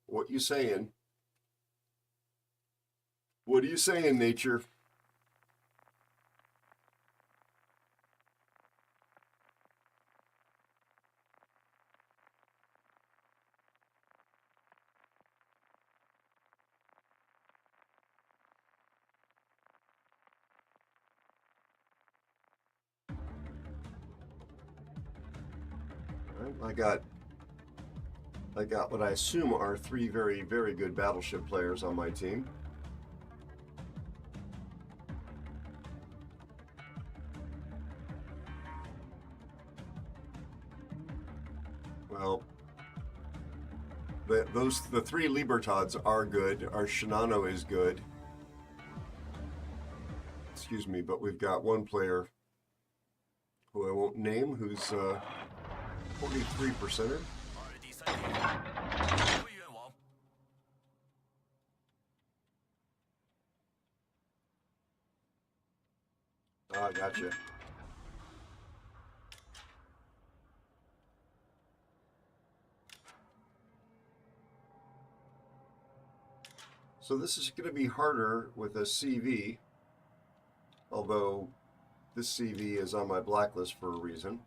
what you saying? What are you saying, Nature? I got what I assume are 3 very, very good battleship players on my team. Well, the 3 Libertads are good. Our Shinano is good. Excuse me, but we've got one player who I won't name who's 43%er. Ah, gotcha. So this is going to be harder with a CV, although this CV is on my blacklist for a reason.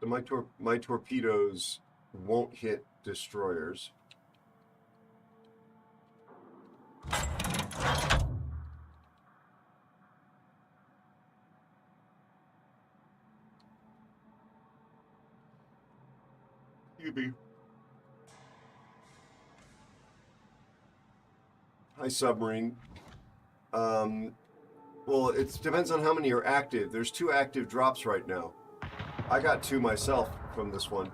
So my torpedoes won't hit destroyers. Hi, submarine. Well, it depends on how many are active. There's 2 active drops right now. I got 2 myself from this one.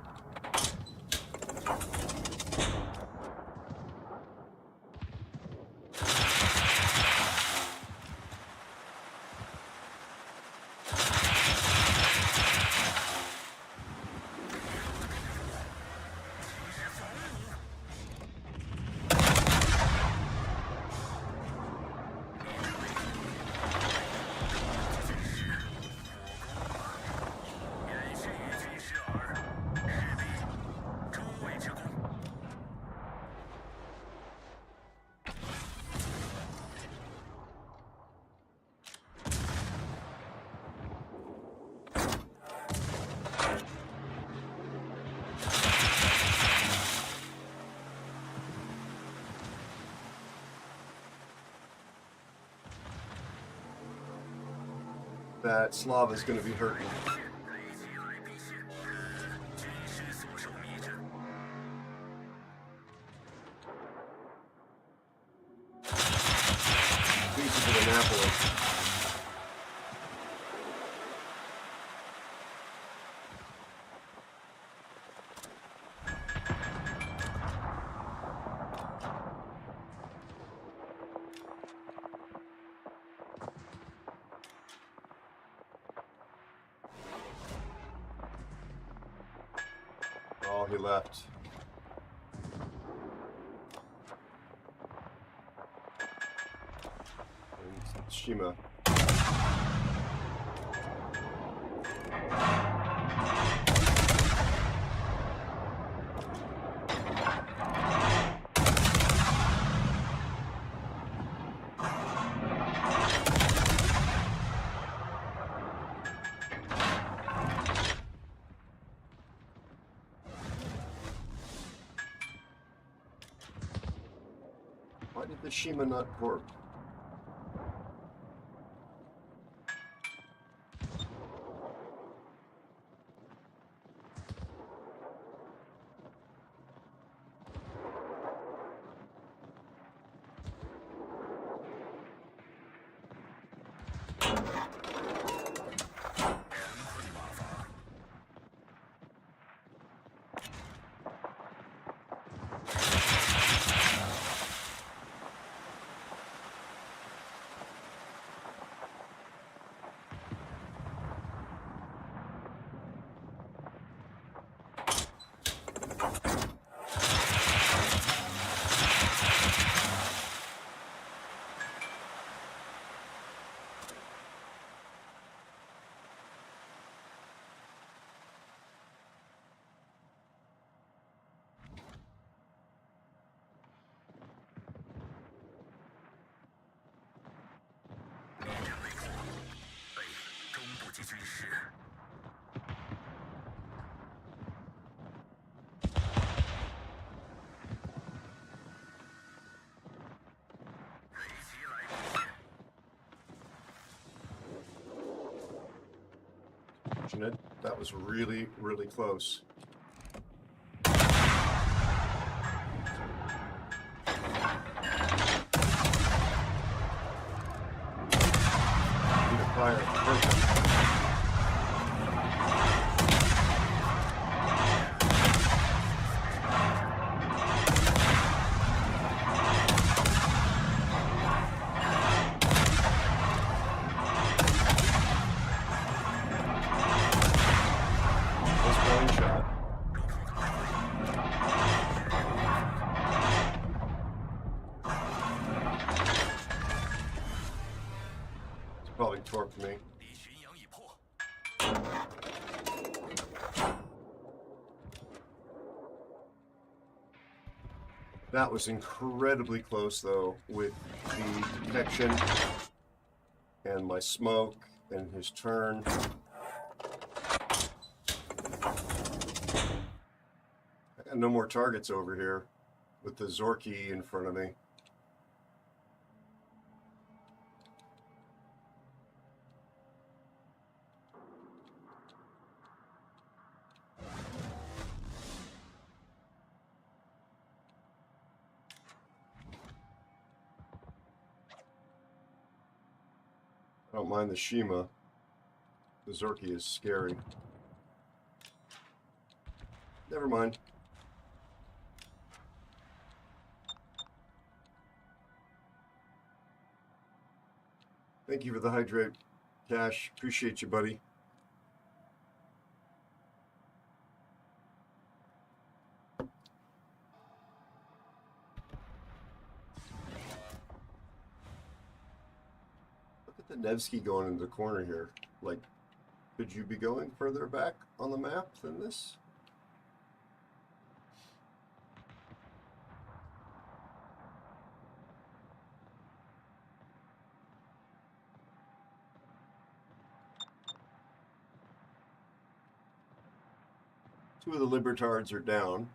That Slav is going to be hurting. Easy for the Napoli. Oh, he left. And Shima. Why did the Shima not work? That was really, really close. Fire. Perfect. Probably torqued me. That was incredibly close though, with the detection and my smoke and his turn. I got no more targets over here with the Zorky in front of me. don't mind the Shima. The Zorky is scary. Never mind. Thank you for the hydrate, Cash. Appreciate you, buddy. Look at the Nevsky going into the corner here. Like, could you be going further back on the map than this? Two of the Libertards are down.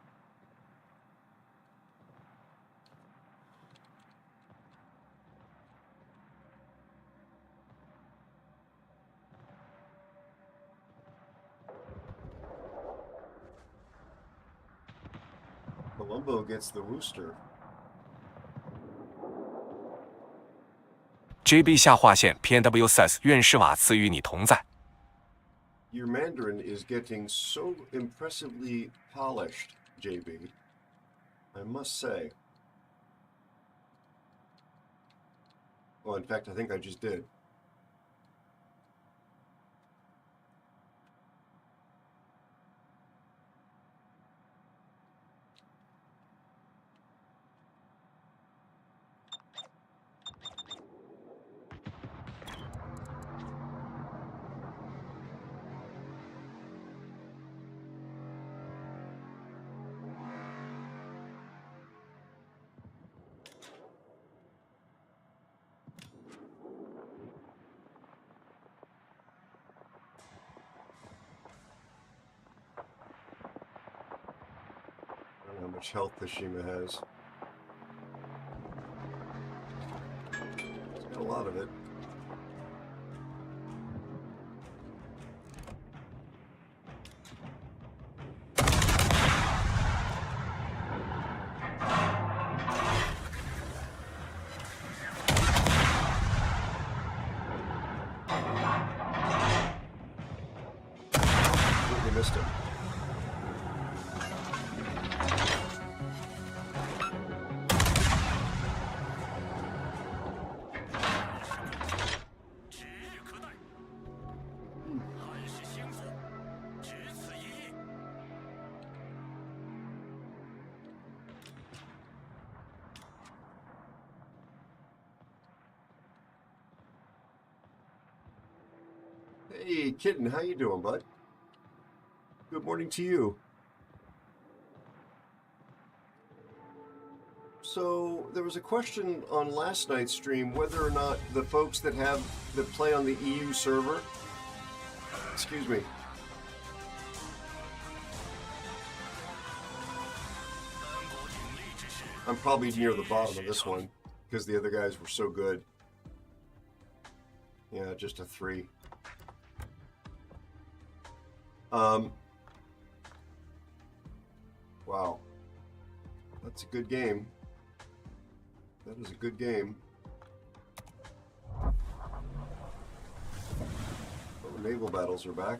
Colombo gets the Wooster. JB 下划线 PNW says 愿施瓦赐与你同在。 Your Mandarin is getting so impressively polished, JB. I must say. Well, in fact, I think I just did. I don't know how much health the Shima has. It's got a lot of it. Completely missed him. Hey, Kitten, how you doing, bud? Good morning to you. So there was a question on last night's stream whether or not the folks that play on the EU server, excuse me, I'm probably near the bottom of this one because the other guys were so good. Yeah, just a 3. Wow. That's a good game. That is a good game. Oh, naval battles are back.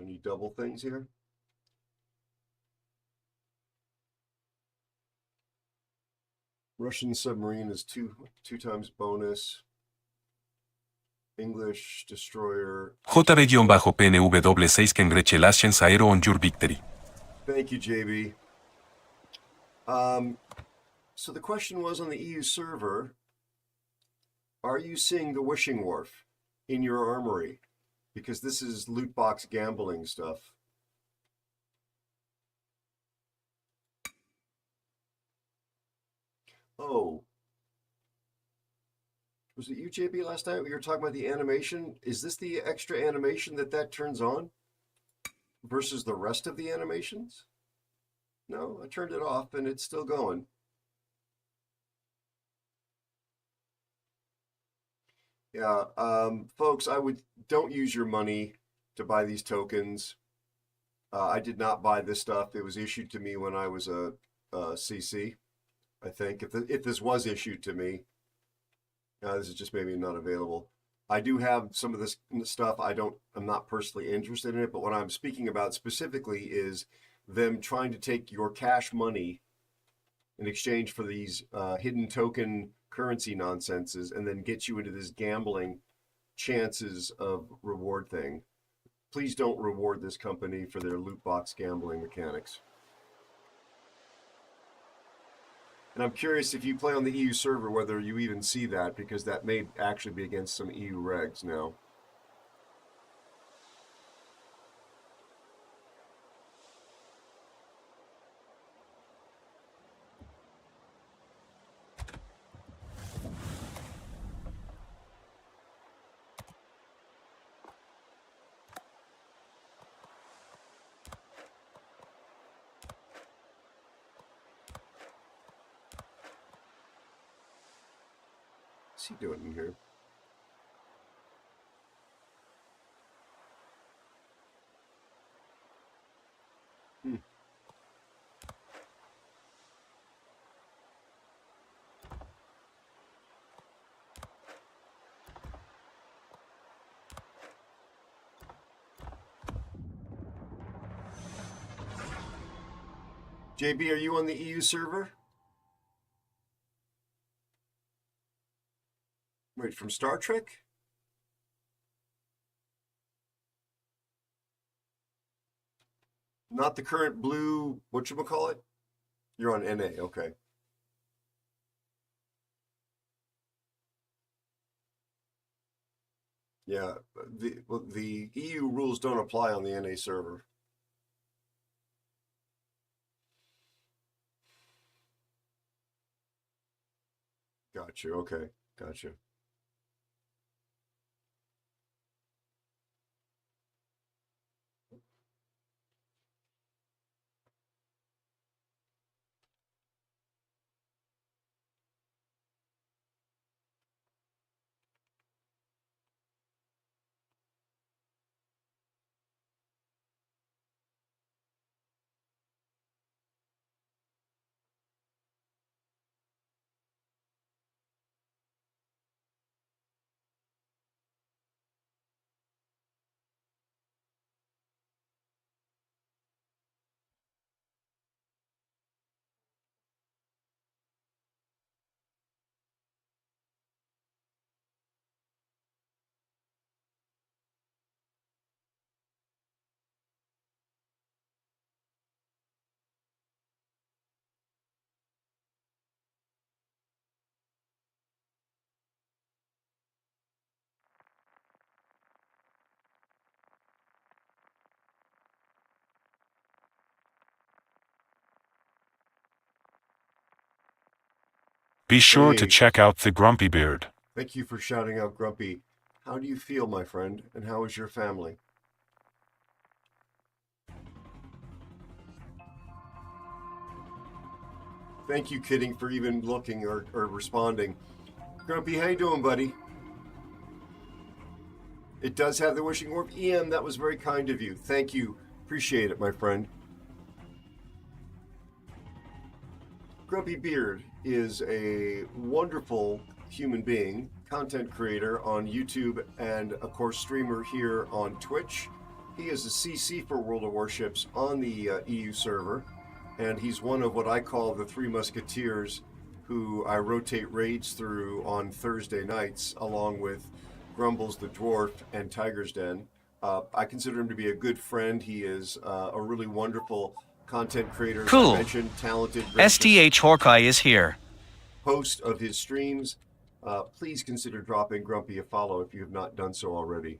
Any double things here? Russian submarine is two times bonus. English destroyer. JB-PNW6 congratulations Aero on your victory. Thank you, JB. So the question was on the EU server, are you seeing the wishing wharf in your armory? Because this is loot box gambling stuff. Oh. Was it you, JB, last night? We were talking about the animation. Is this the extra animation that turns on versus the rest of the animations? No, I turned it off and it's still going. Yeah, folks, don't use your money to buy these tokens. I did not buy this stuff. It was issued to me when I was a CC, I think. If this was issued to me, this is just maybe not available. I do have some of this stuff. I'm not personally interested in it, but what I'm speaking about specifically is them trying to take your cash money in exchange for these hidden token currency nonsenses and then get you into this gambling chances of reward thing. Please don't reward this company for their loot box gambling mechanics. And I'm curious if you play on the EU server whether you even see that, because that may actually be against some EU regs now. What's he doing in here? JB, are you on the EU server? Wait, from Star Trek? Not the current blue, whatchamacallit? You're on NA, okay. Yeah, the EU rules don't apply on the NA server. Gotcha, okay, gotcha. Be sure Hey. to check out the Grumpy Beard. Thank you for shouting out Grumpy. How do you feel, my friend, and how is your family? Thank you, Kidding, for even looking or responding. Grumpy, how you doing, buddy? It does have the wishing orb. Ian, that was very kind of you. Thank you. Appreciate it, my friend. Grumpy Beard is a wonderful human being, content creator on YouTube, and of course streamer here on Twitch. He is a CC for World of Warships on the EU server, and he's one of what I call the Three Musketeers who I rotate raids through on Thursday nights, along with Grumbles the Dwarf and Tiger's Den. I consider him to be a good friend. He is a really wonderful content creator, as Cool. I mentioned, talented, gracious STH Hawkeye is here. host of his streams. Please consider dropping Grumpy a follow if you have not done so already.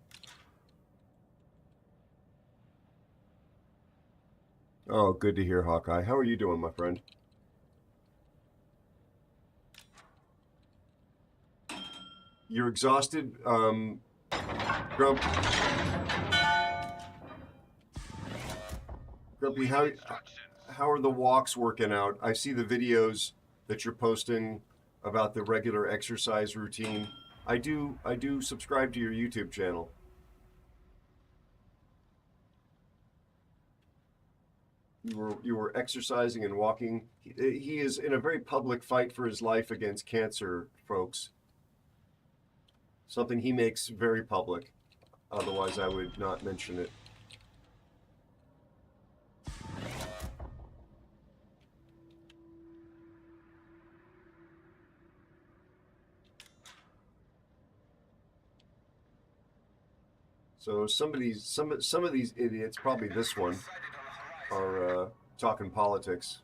Oh, good to hear, Hawkeye. How are you doing, my friend? You're exhausted, Grumpy, how are the walks working out? I see the videos that you're posting about the regular exercise routine. I do subscribe to your YouTube channel. you were exercising and walking. He is in a very public fight for his life against cancer, folks. Something he makes very public. Otherwise, I would not mention it. So some of these idiots, probably this one, are talking politics.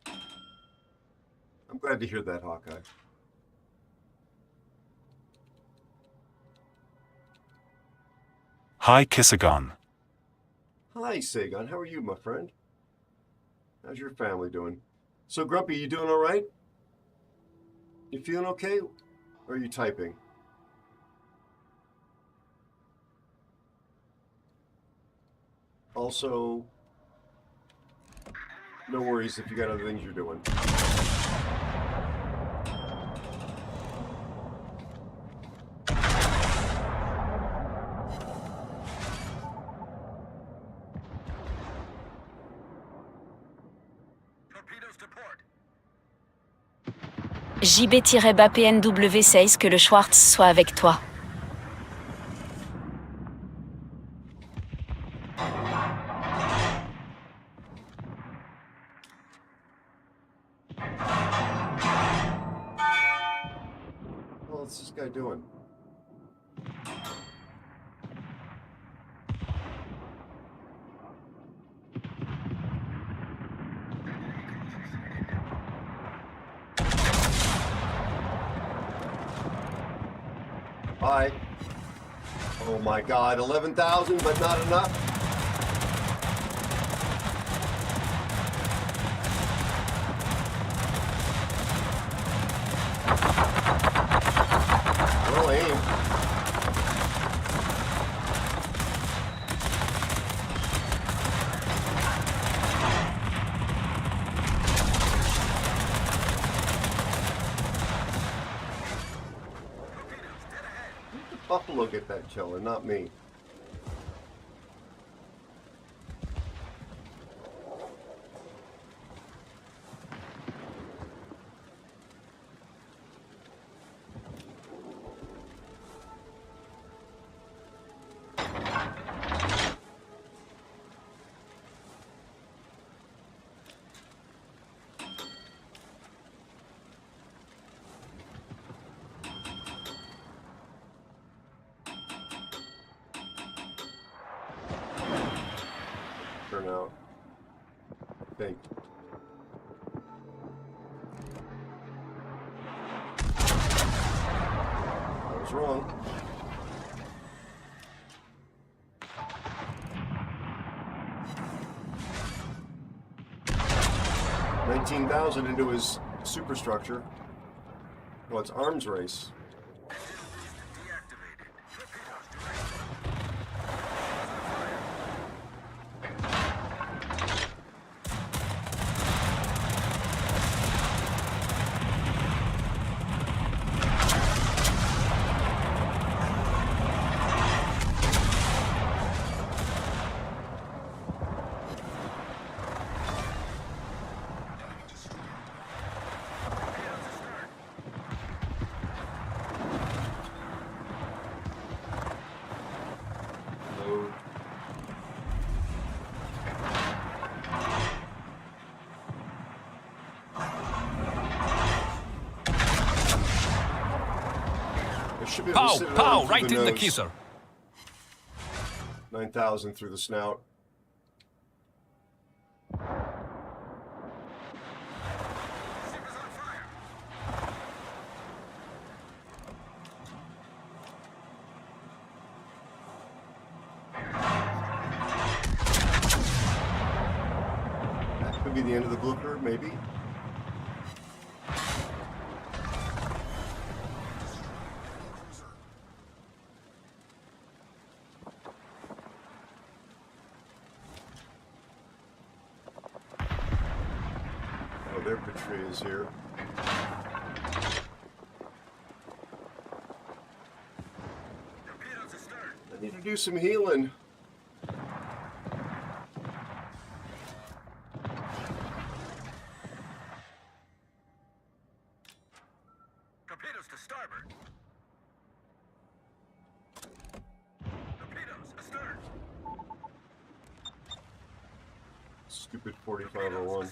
I'm glad to hear that, Hawkeye. Hi, Kissagon. Hi, Sagon. How are you, my friend? How's your family doing? So, Grumpy, you doing all right? You feeling okay? Or are you typing? Also, no worries if you got other things you're doing. JB-BAPNW16 que le Schwartz soit avec toi. What's this guy doing? Hi. Oh my God, 11,000, but not enough. Well aimed. Buffalo get that kill and not me. Out, I think. I was wrong. $19,000 into his superstructure. Well, it's arms race. Pow! Pow! Right in the kisser. 9,000 through the snout. That could be the end of the blooper, maybe. Their Petrie is here. I need to do some healing. Torpedoes to starboard. Torpedoes astern. Stupid 4501.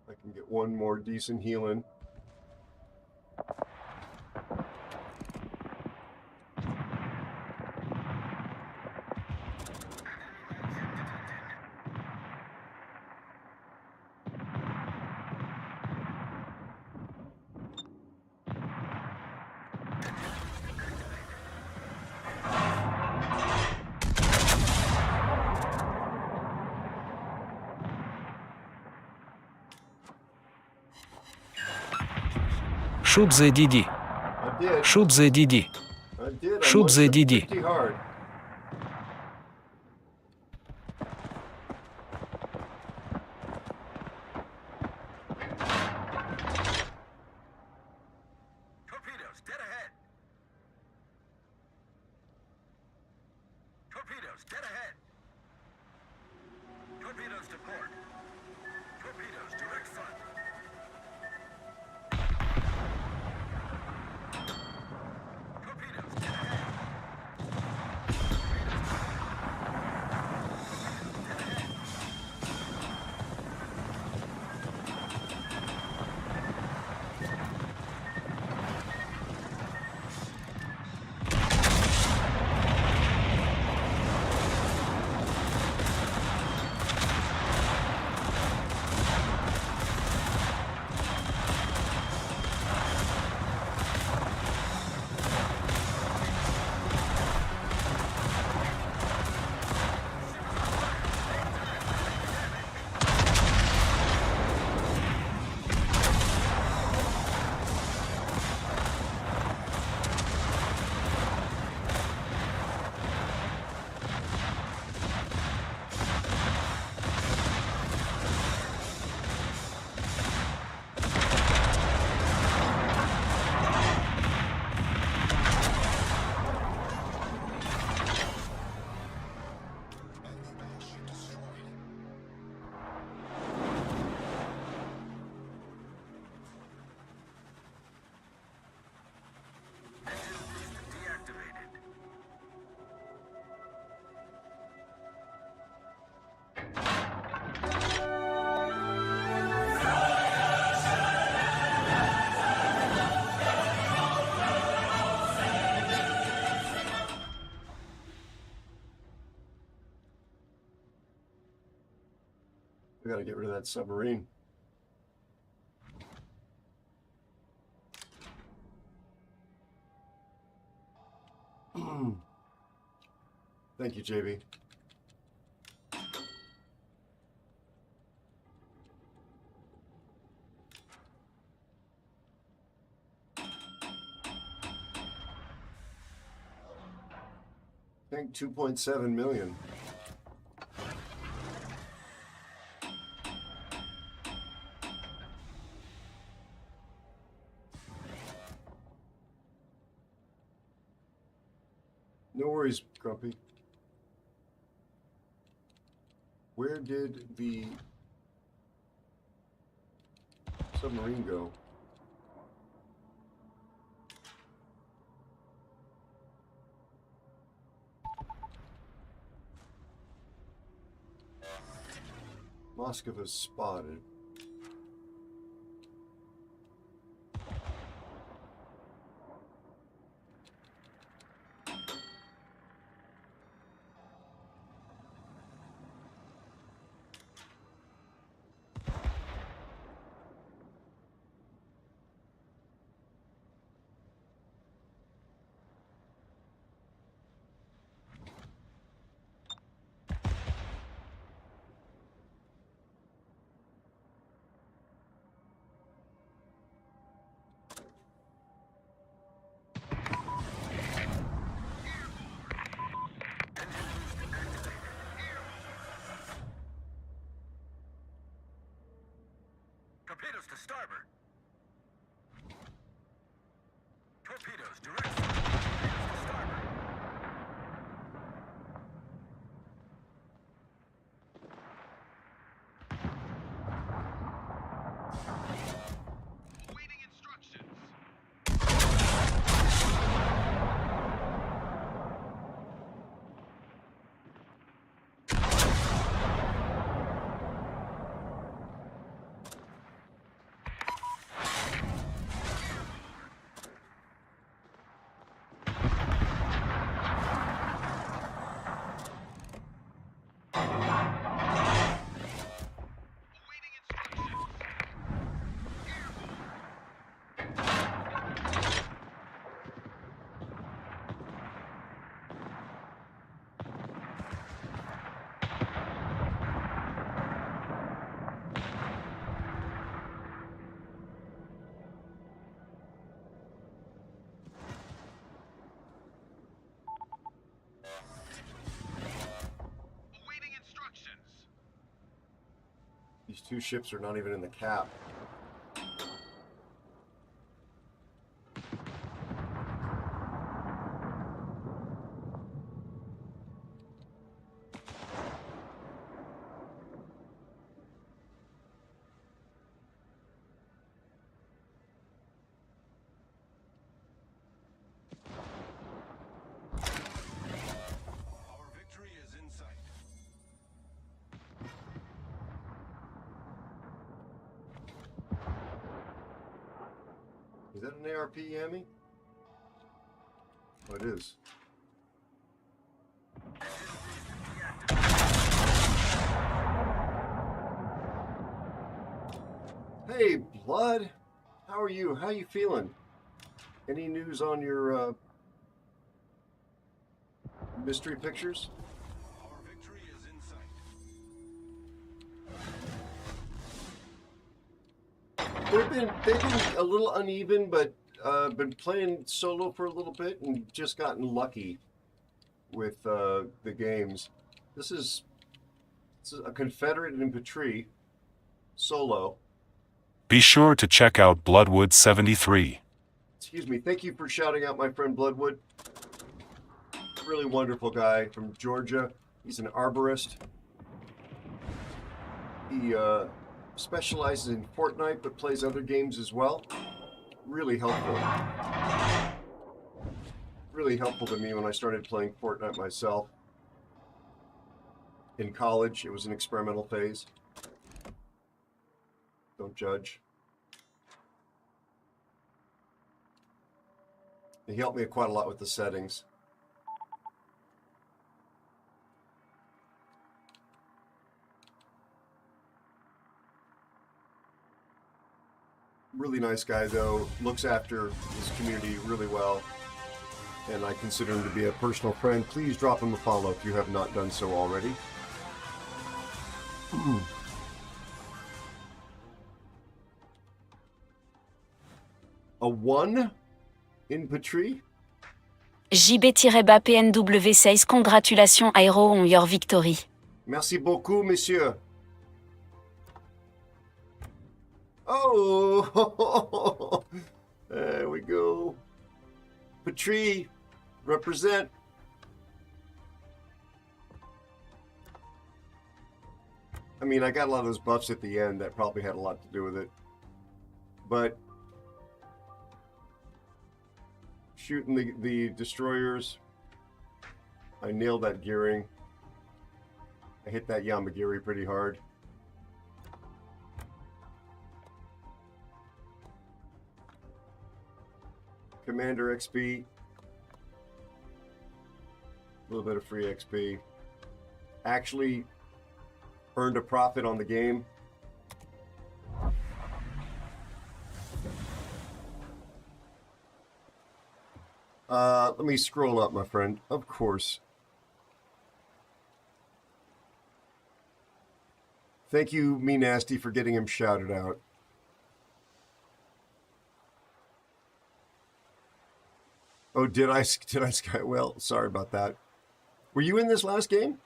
I can get one more decent healing. Shoot the DD. I did. Shoot the DD. I did. I Shoot the munched it DD. pretty hard. Torpedoes dead ahead. Torpedoes dead ahead. Torpedoes to port. Torpedoes direct front. Torpedoes dead ahead. We gotta get rid of that submarine. Thank you, JB. I think 2.7 million. No worries, Grumpy. Where did the submarine go? Moscow spotted. Torpedoes to starboard. Torpedoes direct south. Torpedoes to starboard. Awaiting instructions. These two ships are not even in the cap. Our victory is in sight. Is that an ARP, Yami? Oh, it is. Hey, Blood. How are you? How you feeling? Any news on your mystery pictures? Our victory is in sight. They've been a little uneven, but been playing solo for a little bit and just gotten lucky with the games. This is a Confederate infantry solo. Be sure to check out Bloodwood 73. Excuse me. Thank you for shouting out my friend Bloodwood. Really wonderful guy from Georgia. He's an arborist. He specializes in Fortnite, but plays other games as well. Really helpful. Really helpful to me when I started playing Fortnite myself. In college, it was an experimental phase. Don't judge. He helped me quite a lot with the settings. Really nice guy, though. Looks after his community really well. And I consider him to be a personal friend. Please drop him a follow if you have not done so already. A 1 infantry? JB-PNW6, congratulations Aero on your victory. Merci beaucoup, monsieur. Oh, there we go. Patrie, represent. I mean, I got a lot of those buffs at the end that probably had a lot to do with it. But shooting the destroyers, I nailed that gearing. I hit that Yamagiri pretty hard. Commander XP. A little bit of free XP. Actually earned a profit on the game. Let me scroll up, my friend. Of course. Thank you, Me Nasty, for getting him shouted out. Oh, did I Sky? Well, sorry about that. Were you in this last game?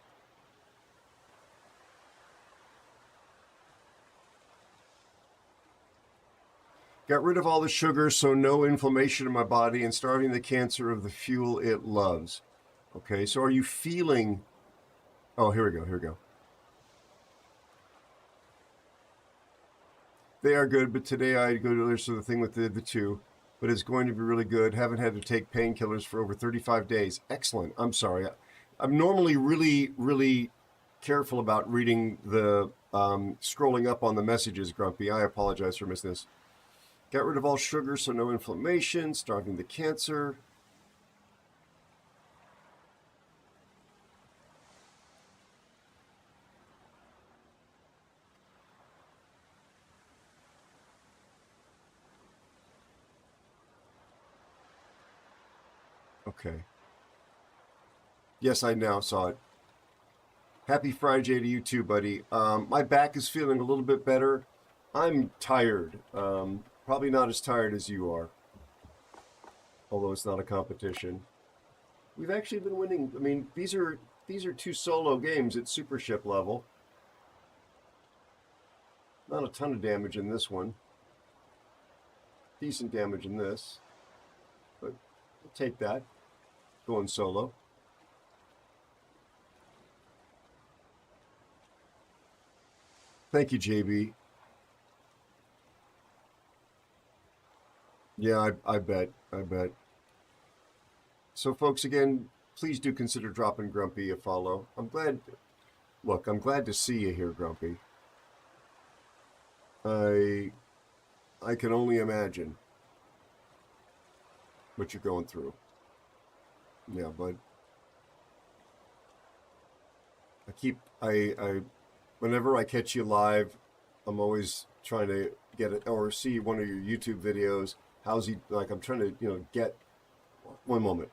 Got rid of all the sugar, so no inflammation in my body, and starving the cancer of the fuel it loves. Okay, so are you feeling... Oh, here we go, here we go. They are good, but today I go to the thing with the two, but it's going to be really good. Haven't had to take painkillers for over 35 days. Excellent. I'm sorry. I'm normally really careful about reading the scrolling up on the messages, Grumpy. I apologize for missing this. Got rid of all sugar, so no inflammation. Starving the cancer. Okay. Yes, I now saw it. Happy Friday to you too, buddy. My back is feeling a little bit better. I'm tired. Probably not as tired as you are. Although it's not a competition. We've actually been winning. I mean, these are 2 solo games at super ship level. Not a ton of damage in this one. Decent damage in this. But I'll take that. Going solo. Thank you, JB. Yeah, I bet. So, folks, again, please do consider dropping Grumpy a follow. I'm glad to see you here, Grumpy. I can only imagine what you're going through. Yeah, bud. Whenever I catch you live, I'm always trying to get it or see one of your YouTube videos. How's he, like, I'm trying to, get, one moment.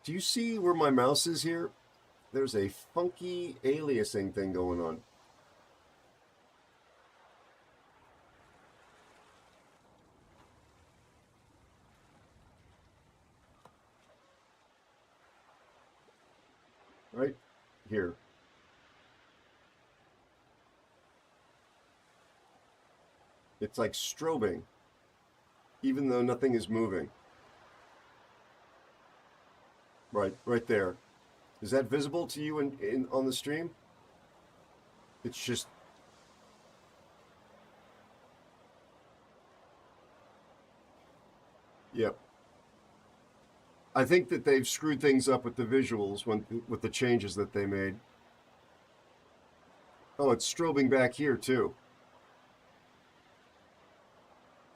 Do you see where my mouse is here? There's a funky aliasing thing going on. Right here. It's like strobing, even though nothing is moving. Right there. Is that visible to you on the stream? It's just... Yep. I think that they've screwed things up with the visuals with the changes that they made. Oh, it's strobing back here too.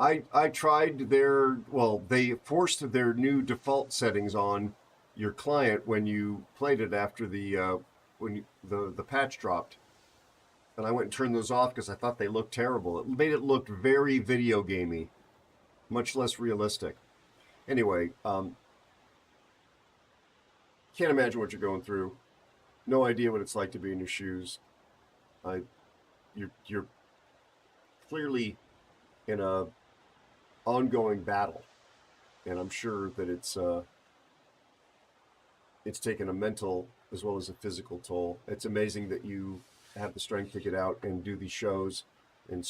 I tried they forced their new default settings on your client when you played it after the patch dropped, and I went and turned those off because I thought they looked terrible. It made it look very video gamey, much less realistic. Anyway, can't imagine what you're going through. No idea what it's like to be in your shoes. You're clearly in a ongoing battle, and I'm sure that it's taken a mental as well as a physical toll. It's amazing that you have the strength to get out and do these shows and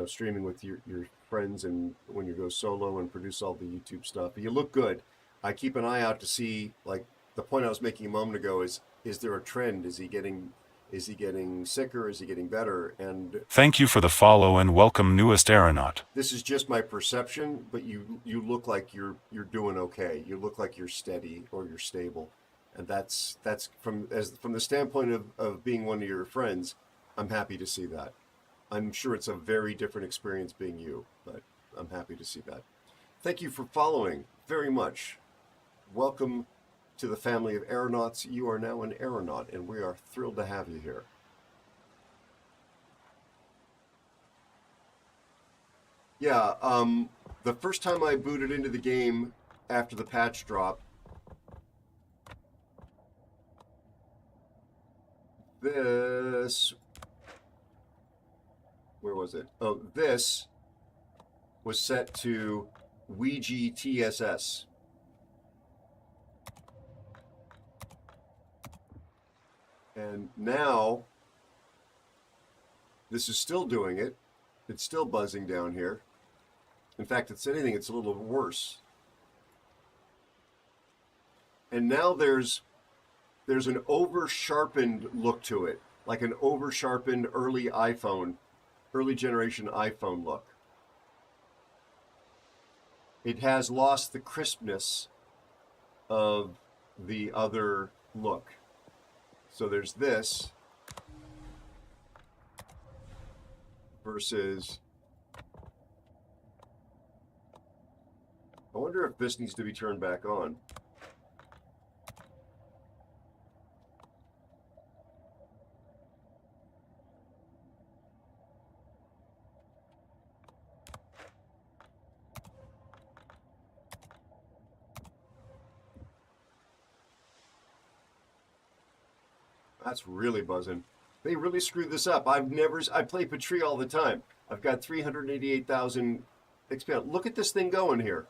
streaming with your friends, and when you go solo and produce all the YouTube stuff. But you look good. I keep an eye out to see, like the point I was making a moment ago, is there a trend? Is he getting sicker? Is he getting better? And thank you for the follow and welcome, newest aeronaut. this is just my perception, but you look like you're doing okay. You look like you're steady or you're stable, and that's from the standpoint of being one of your friends. I'm happy to see that. I'm sure it's a very different experience being you, but I'm happy to see that. Thank you for following very much. Welcome to the family of aeronauts. You are now an aeronaut, and we are thrilled to have you here. Yeah, the first time I booted into the game after the patch drop, this... Where was it? Oh, this was set to Ouija TSS. And now, this is still doing it. It's still buzzing down here. In fact, it's anything, it's a little worse. And now there's an over-sharpened look to it, like an over-sharpened early generation iPhone look. It has lost the crispness of the other look. So there's this versus, I wonder if this needs to be turned back on. That's really buzzing. They really screwed this up. I play Petrie all the time. I've got 388,000 expand. Look at this thing going here.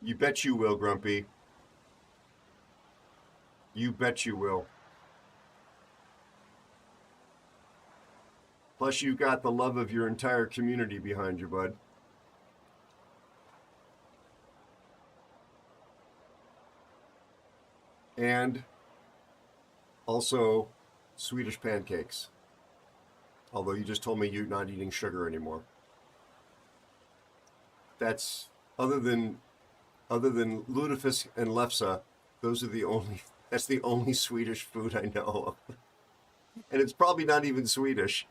You bet you will, Grumpy. You bet you will. Plus, you've got the love of your entire community behind you, bud. And also Swedish pancakes. Although you just told me you're not eating sugar anymore. That's other than lutefisk and lefse, that's the only Swedish food I know of. And it's probably not even Swedish.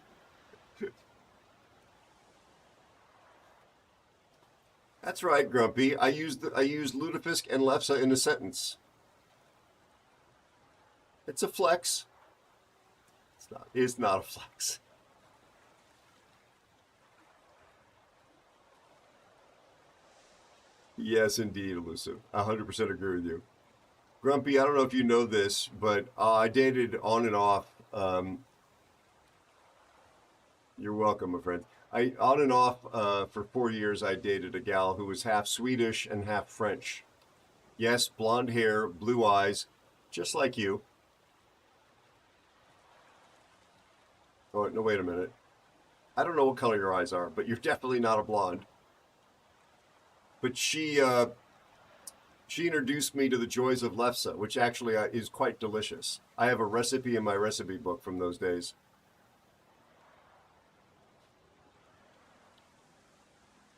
That's right, Grumpy. I used lutefisk and lefse in a sentence. It's a flex. It's not a flex. Yes, indeed, Elusive. 100% agree with you. Grumpy, I don't know if you know this, but I dated on and off. You're welcome, my friend. On and off for 4 years, I dated a gal who was half Swedish and half French. Yes, blonde hair, blue eyes, just like you. Oh, no, wait a minute. I don't know what color your eyes are, but you're definitely not a blonde. But she introduced me to the joys of lefse, which actually is quite delicious. I have a recipe in my recipe book from those days.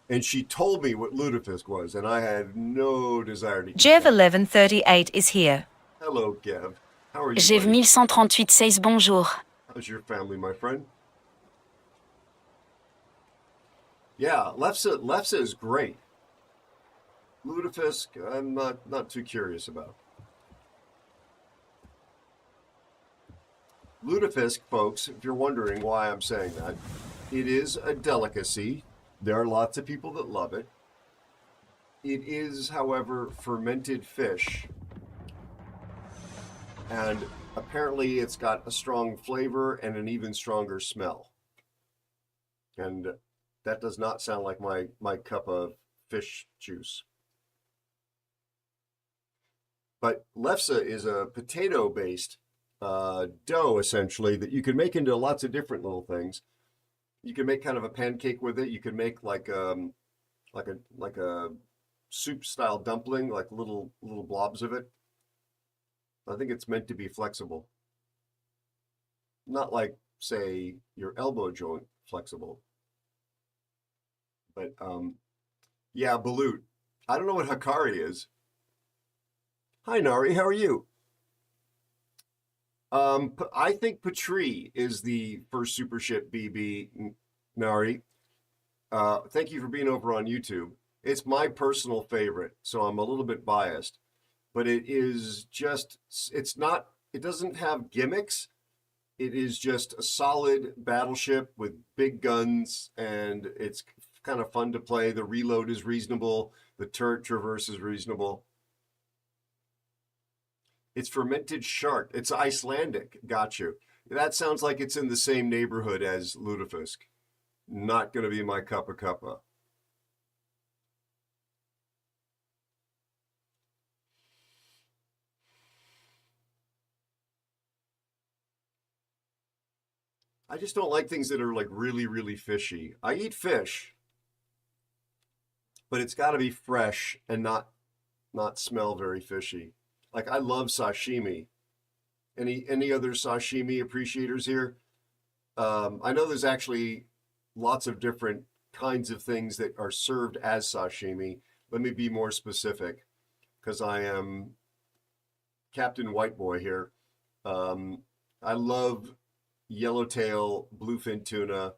And she told me what lutefisk was, and I had no desire to eat Jev that. 1138 is here. Hello, Gev. How are you? Jev buddy? 1138 says bonjour. How's your family, my friend? Yeah, lefse is great. Lutefisk, I'm not too curious about. Lutefisk, folks, if you're wondering why I'm saying that, it is a delicacy. There are lots of people that love it. It is, however, fermented fish. And apparently it's got a strong flavor and an even stronger smell. And that does not sound like my cup of fish juice. But lefse is a potato-based dough, essentially, that you can make into lots of different little things. You can make kind of a pancake with it. You can make like a soup-style dumpling, like little blobs of it. I think it's meant to be flexible. Not like, say, your elbow joint flexible. But, yeah, balut. I don't know what Hikari is. Hi, Nari. How are you? I think Petrie is the first super ship BB, Nari. Thank you for being over on YouTube. It's my personal favorite, so I'm a little bit biased. But it is just, it doesn't have gimmicks. It is just a solid battleship with big guns, and it's kind of fun to play. The reload is reasonable. The turret traverse is reasonable. It's fermented shark. It's Icelandic. Got you. That sounds like it's in the same neighborhood as lutefisk. Not going to be my cup of cuppa. I just don't like things that are like really, really fishy. I eat fish, but it's got to be fresh and not smell very fishy. Like I love sashimi. Any other sashimi appreciators here? I know there's actually lots of different kinds of things that are served as sashimi. Let me be more specific, because I am Captain White Boy here. I love yellowtail, bluefin tuna,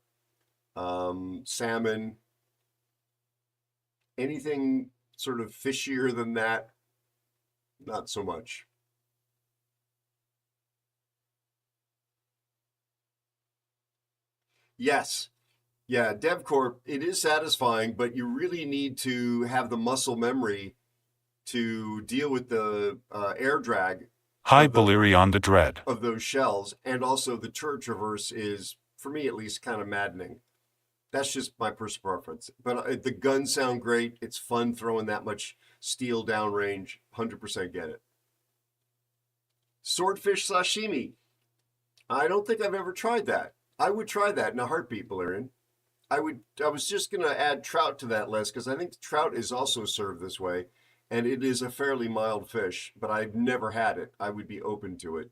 salmon. Anything sort of fishier than that, not so much. Yes. Yeah, DevCorp, it is satisfying, but you really need to have the muscle memory to deal with the air drag Hi, Balerion the Dread. of those shells, and also the turret traverse is, for me at least, kind of maddening. That's just my personal preference. But the guns sound great. It's fun throwing that much steel downrange. 100% get it. Swordfish sashimi. I don't think I've ever tried that. I would try that in a heartbeat, Balerion. I was just going to add trout to that list because I think trout is also served this way, and it is a fairly mild fish, but I've never had it. I would be open to it.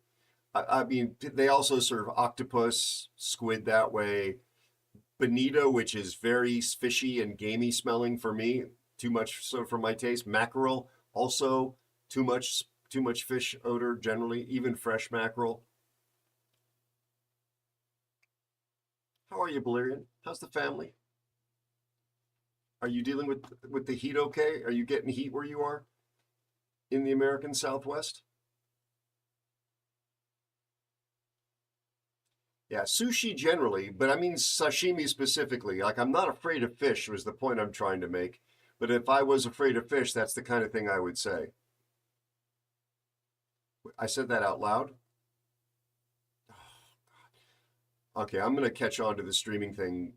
I mean, they also serve octopus, squid that way. Bonito, which is very fishy and gamey smelling for me, too much so for my taste. Mackerel, also too much fish odor generally, even fresh mackerel. How are you, Balerion? How's the family? Are you dealing with the heat okay? Are you getting heat where you are in the American Southwest? Yeah, sushi generally, but I mean sashimi specifically. Like, I'm not afraid of fish was the point I'm trying to make. But if I was afraid of fish, that's the kind of thing I would say. I said that out loud? Okay, I'm going to catch on to the streaming thing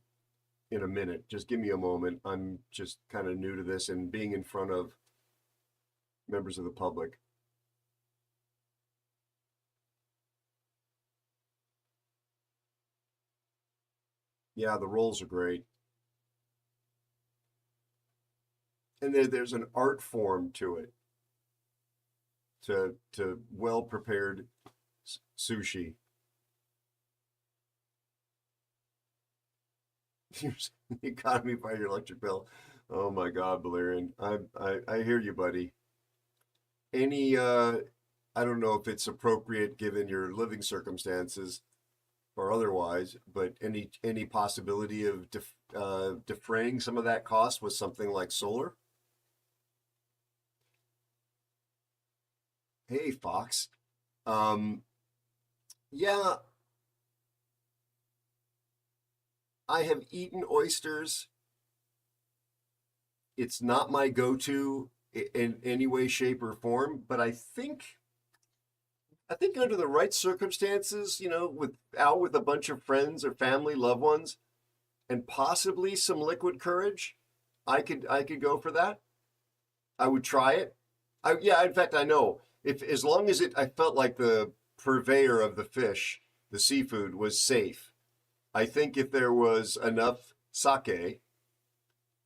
in a minute. Just give me a moment. I'm just kind of new to this and being in front of members of the public. Yeah, the rolls are great. And there's an art form to it, to well-prepared sushi. You got me by your electric bill. Oh my God, Balerion. I hear you, buddy. Any I don't know if it's appropriate given your living circumstances or otherwise, but any possibility of defraying some of that cost with something like solar? Hey, Fox. Yeah, I have eaten oysters. It's not my go-to in any way, shape, or form, but I think under the right circumstances, out with a bunch of friends or family, loved ones, and possibly some liquid courage, I could go for that. I would try it. In fact, I know if as long as I felt like the purveyor of the fish, the seafood was safe. I think if there was enough sake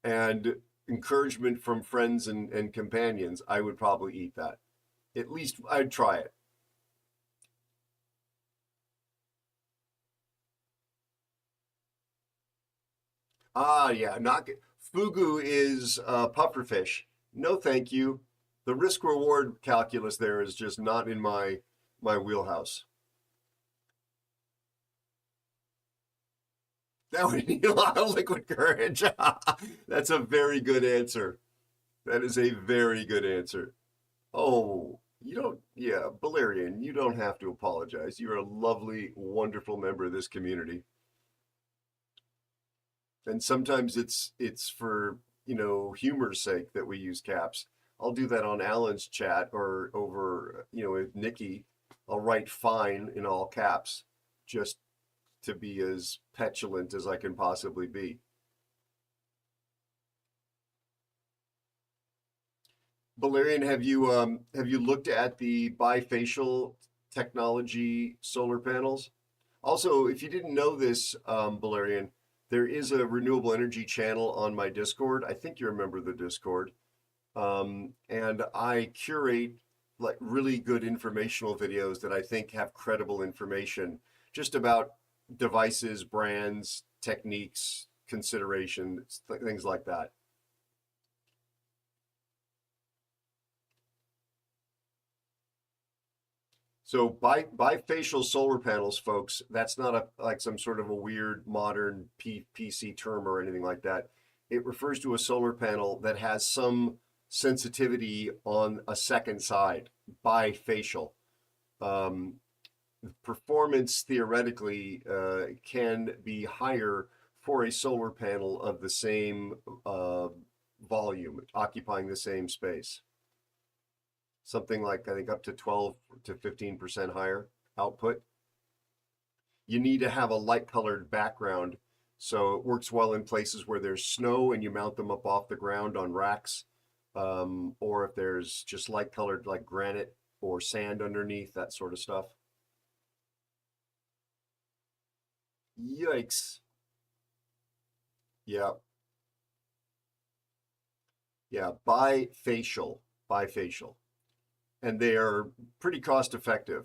and encouragement from friends and companions, I would probably eat that. At least I'd try it. Ah, yeah, fugu is pufferfish. No, thank you. The risk reward calculus there is just not in my wheelhouse. That would need a lot of liquid courage. That's a very good answer. That is a very good answer. Oh, Balerion, you don't have to apologize. You're a lovely, wonderful member of this community. And sometimes it's for, humor's sake that we use caps. I'll do that on Alan's chat or over, with Nikki. I'll write fine in all caps. just to be as petulant as I can possibly be. Valerian, have you looked at the bifacial technology solar panels? Also, if you didn't know this, Valerian, there is a renewable energy channel on my Discord. I think you remember the Discord. And I curate like really good informational videos that I think have credible information just about devices, brands, techniques, considerations, things like that. So bifacial solar panels, folks, that's not like some sort of a weird modern PC term or anything like that. It refers to a solar panel that has some sensitivity on a second side, bifacial. Performance theoretically can be higher for a solar panel of the same volume, occupying the same space. Something like, I think, up to 12 to 15% higher output. You need to have a light colored background, so it works well in places where there's snow and you mount them up off the ground on racks, or if there's just light colored like granite or sand underneath, that sort of stuff. Yikes. Yeah. Yeah, bifacial. And they are pretty cost effective.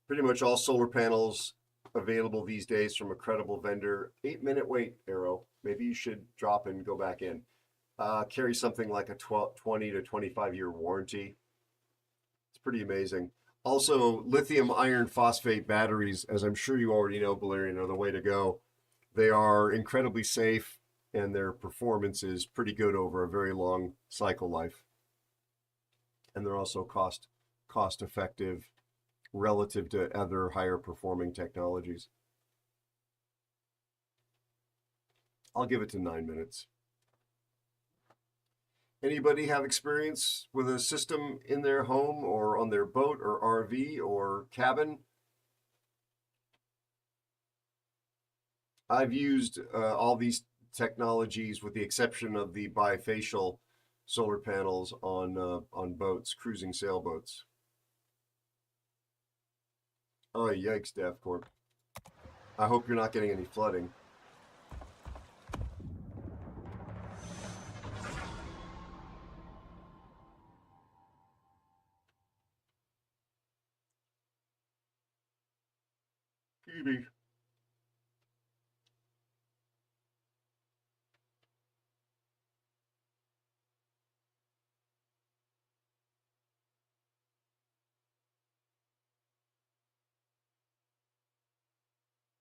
Pretty much all solar panels available these days from a credible vendor. 8-minute wait, Aero. Maybe you should drop and go back in. Carry something like a 20 to 25-year warranty. It's pretty amazing. Also, lithium iron phosphate batteries, as I'm sure you already know, Valerian, are the way to go. They are incredibly safe, and their performance is pretty good over a very long cycle life. And they're also cost effective relative to other higher performing technologies. I'll give it to 9 minutes. Anybody have experience with a system in their home or on their boat or RV or cabin? I've used all these technologies with the exception of the bifacial solar panels on boats, cruising sailboats. Oh, yikes, DevCorp. I hope you're not getting any flooding. Phoebe.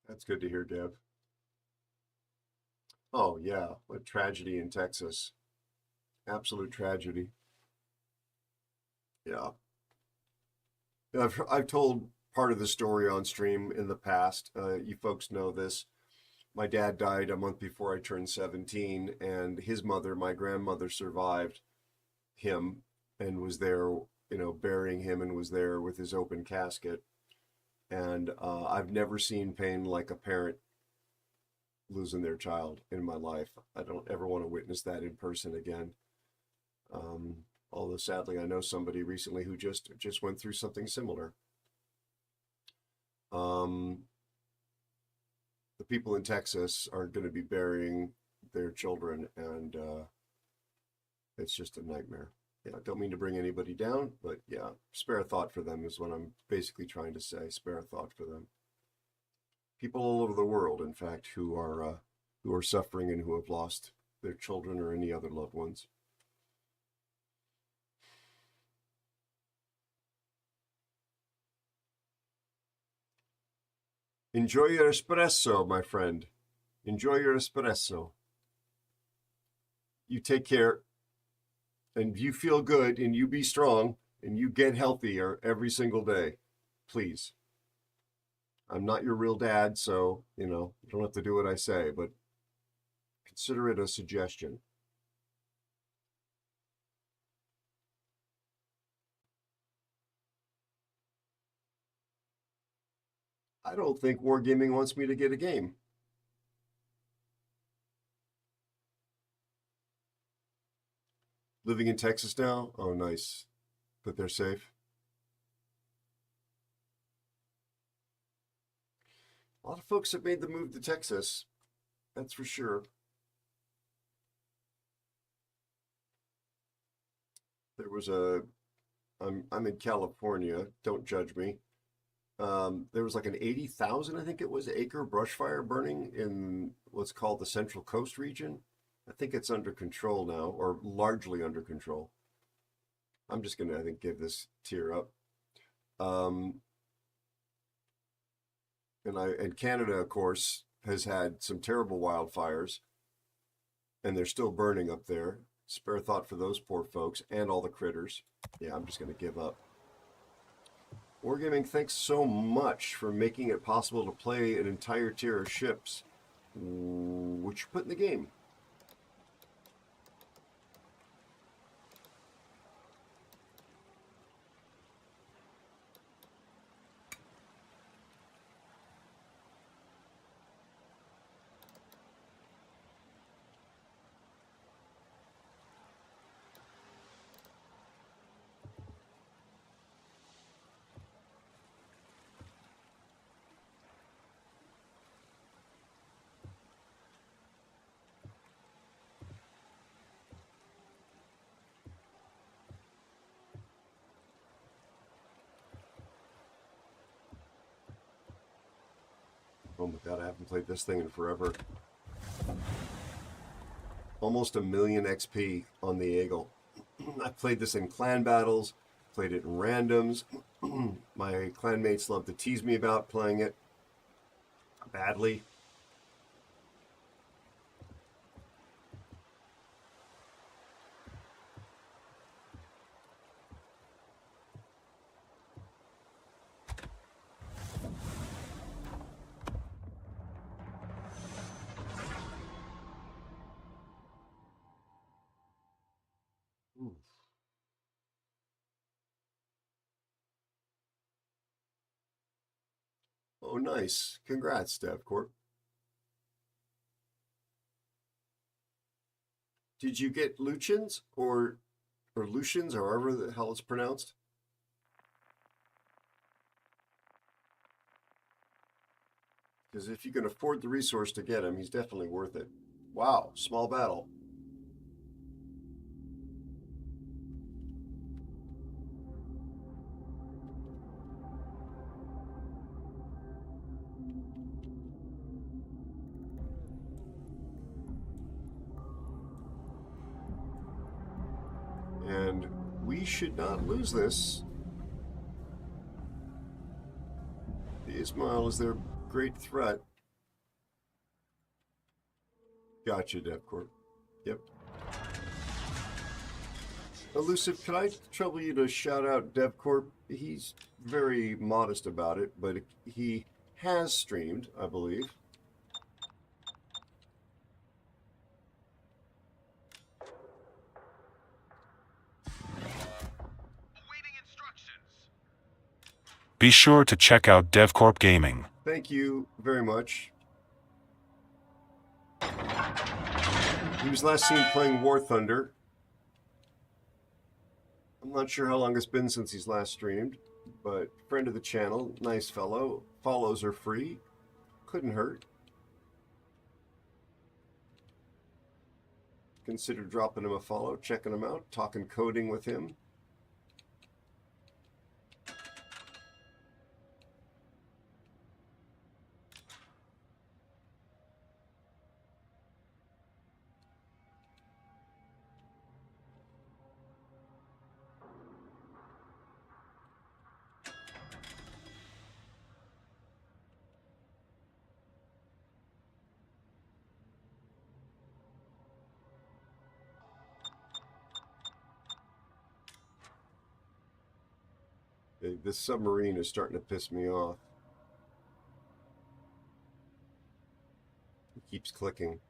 That's good to hear, Deb. Oh, yeah, a tragedy in Texas. Absolute tragedy. Yeah. I've told part of the story on stream in the past. You folks know this. My dad died a month before I turned 17, and his mother, my grandmother, survived him and was there, burying him, and was there with his open casket. And I've never seen pain like a parent losing their child in my life. I don't ever want to witness that in person again. Although sadly, I know somebody recently who just went through something similar. The people in Texas are going to be burying their children, and it's just a nightmare. Yeah, I don't mean to bring anybody down, but yeah, spare a thought for them is what I'm basically trying to say. Spare a thought for them. People all over the world, in fact, who are suffering and who have lost their children or any other loved ones. Enjoy your espresso, my friend. Enjoy your espresso. You take care, and you feel good, and you be strong, and you get healthier every single day. Please. I'm not your real dad, so, you don't have to do what I say, but consider it a suggestion. I don't think Wargaming wants me to get a game. Living in Texas now? Oh, nice. But they're safe. A lot of folks have made the move to Texas. That's for sure. There was I'm in California. Don't judge me. There was like an 80,000, I think it was, acre brush fire burning in what's called the Central Coast region. I think it's under control now, or largely under control. I'm just gonna, I think, give this tier up. And Canada, of course, has had some terrible wildfires, and they're still burning up there. Spare thought for those poor folks and all the critters. Yeah, I'm just gonna give up. Wargaming, thanks so much for making it possible to play an entire tier of ships, which you put in the game. Oh my god, I haven't played this thing in forever. Almost 1,000,000 XP on the Eagle. I played this in clan battles, played it in randoms. My clanmates love to tease me about playing it badly. Oof. Oh, nice. Congrats, DevCorp. Did you get Lucians or Lucians, or however the hell it's pronounced? Because if you can afford the resource to get him, he's definitely worth it. Wow, small battle. And we should not lose this. The Ismail is their great threat. Gotcha, DevCorp. Yep. Elusive, could I trouble you to shout out DevCorp? He's very modest about it, but he has streamed, I believe. Be sure to check out DevCorp Gaming. Thank you very much. He was last seen playing War Thunder. I'm not sure how long it's been since he's last streamed, but friend of the channel, nice fellow. Follows are free. Couldn't hurt. Consider dropping him a follow, checking him out, talking coding with him. This submarine is starting to piss me off. It keeps clicking.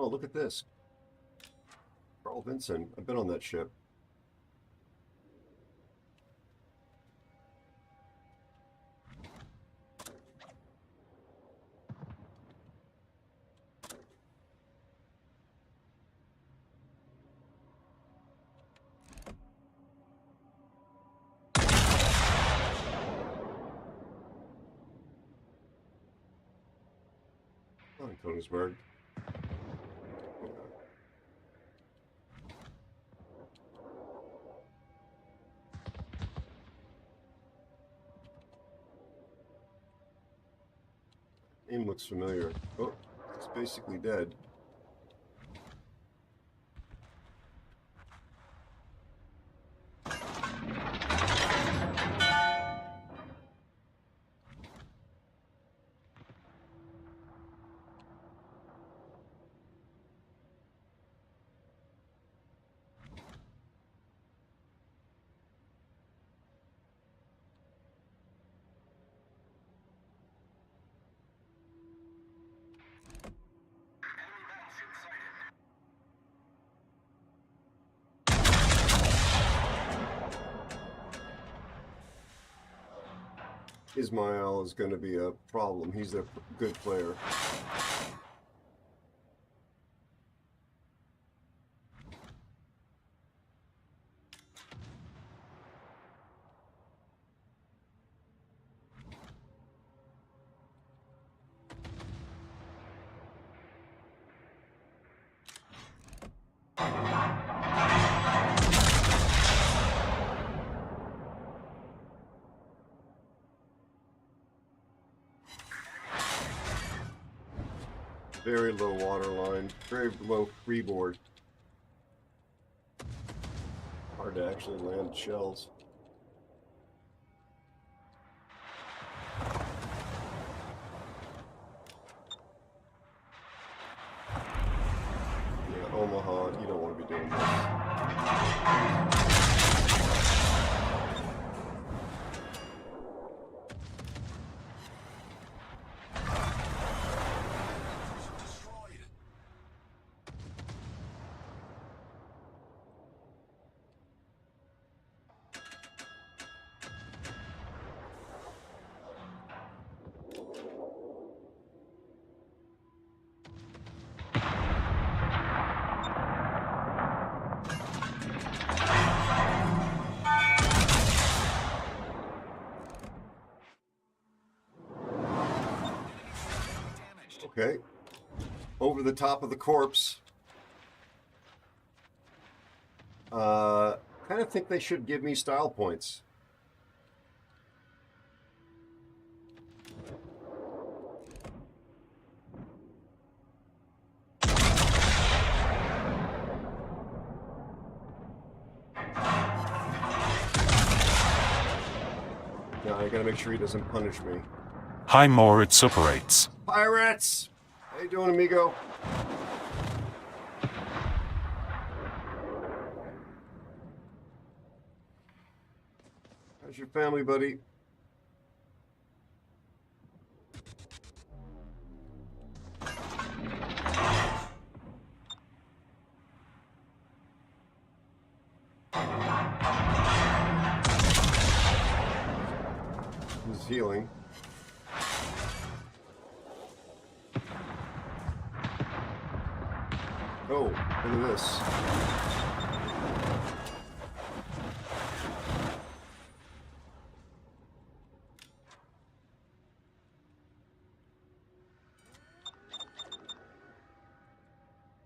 Oh, look at this. Carl Vinson. I've been on that ship. Oh, Königsberg. Name looks familiar. Oh, it's basically dead. Ismail is going to be a problem. He's a good player. Very low water line, very low freeboard. Hard to actually land shells. Yeah, Omaha, you don't want to be doing this. Okay, over the top of the corpse. Kind of think they should give me style points. Now I gotta make sure he doesn't punish me. Hi more, it supperates. Pirates! How you doing, amigo? How's your family, buddy? He's healing. Oh, look at this.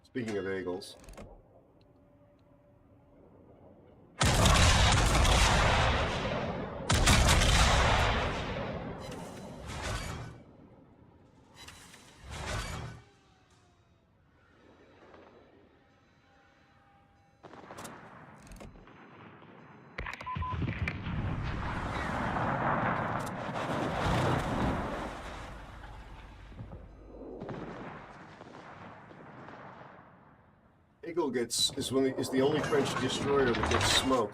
Speaking of eagles. Eagle is the only French destroyer that gets smoke.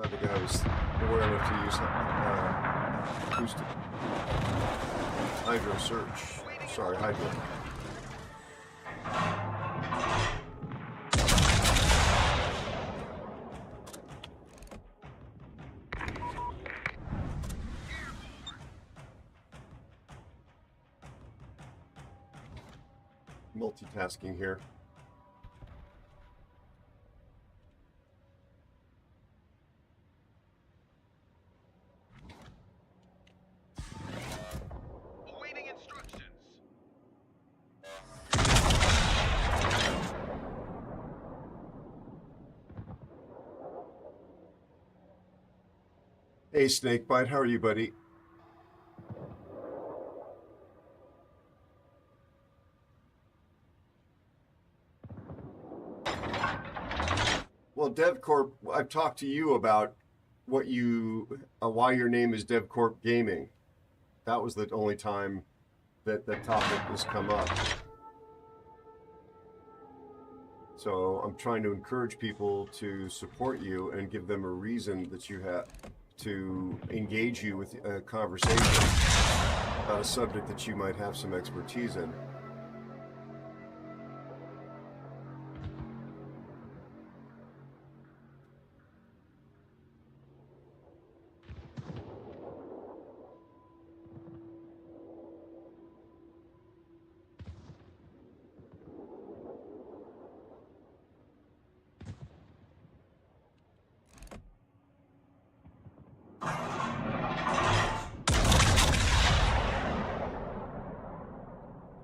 think I was aware enough to use boosted hydro search. Sorry, hydro. Multitasking here. Awaiting instructions. Hey, Snakebite, how are you, buddy? Well, DevCorp, I've talked to you about what why your name is DevCorp Gaming. That was the only time that topic has come up. So I'm trying to encourage people to support you and give them a reason that you have to engage you with a conversation about a subject that you might have some expertise in.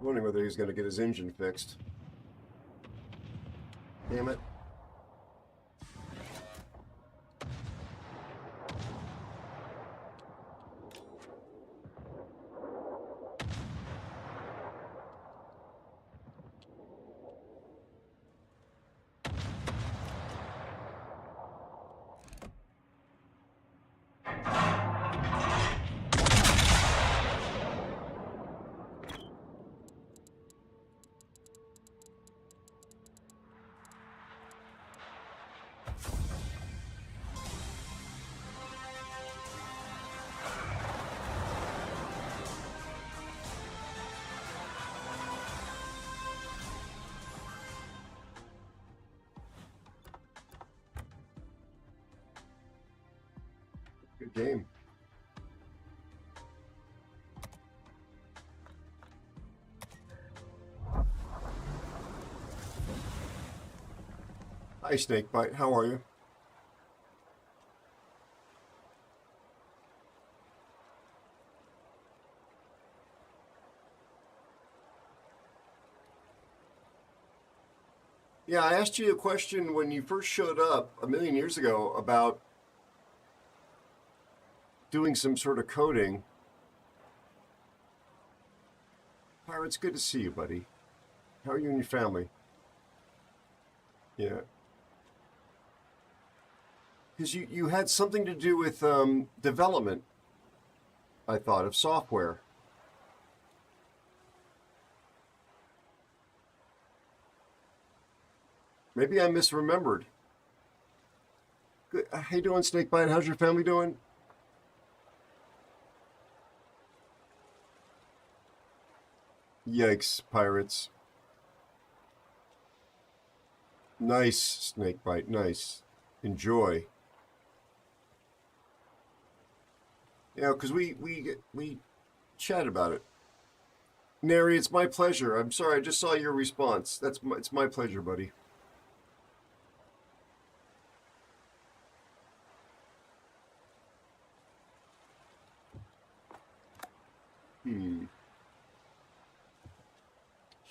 Wondering whether he's going to get his engine fixed. Damn it. Good game. Hi, Snakebite. How are you? Yeah, I asked you a question when you first showed up a million years ago about doing some sort of coding. Pirate's good to see you, buddy. How are you and your family? Yeah. Because you had something to do with development, I thought, of software. Maybe I misremembered. Good. How you doing, Snakebite? How's your family doing? Yikes, pirates. Nice, Snakebite, nice. Enjoy. Yeah, because we chat about it. Nary, it's my pleasure. I'm sorry, I just saw your response. It's my pleasure, buddy.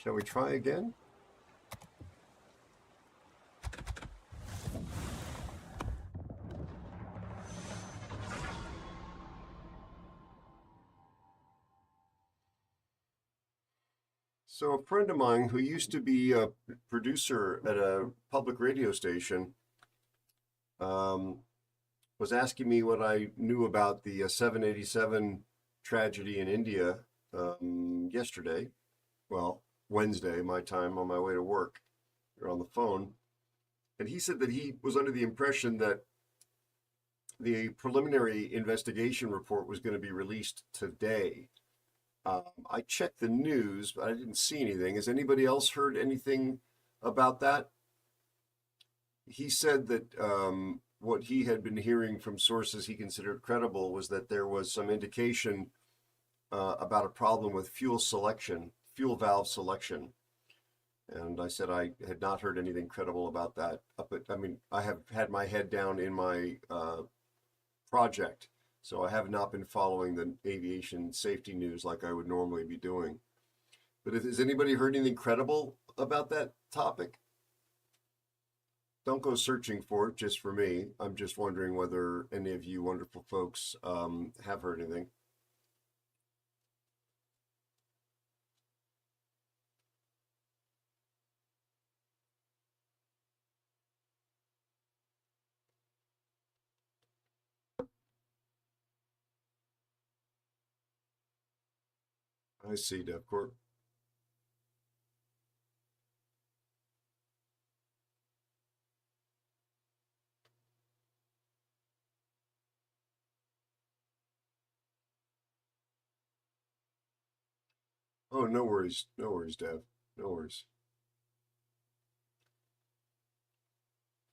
Shall we try again? So a friend of mine who used to be a producer at a public radio station was asking me what I knew about the 787 tragedy in India yesterday. Well, Wednesday, my time, on my way to work. You're on the phone. And he said that he was under the impression that the preliminary investigation report was going to be released today. I checked the news, but I didn't see anything. Has anybody else heard anything about that? He said that what he had been hearing from sources he considered credible was that there was some indication about a problem with fuel valve selection. And I said I had not heard anything credible about that. But I mean, I have had my head down in my project, so I have not been following the aviation safety news like I would normally be doing. But has anybody heard anything credible about that topic? Don't go searching for it just for me. I'm just wondering whether any of you wonderful folks have heard anything. I see, DevCorp. Oh, no worries. No worries, Dev. No worries.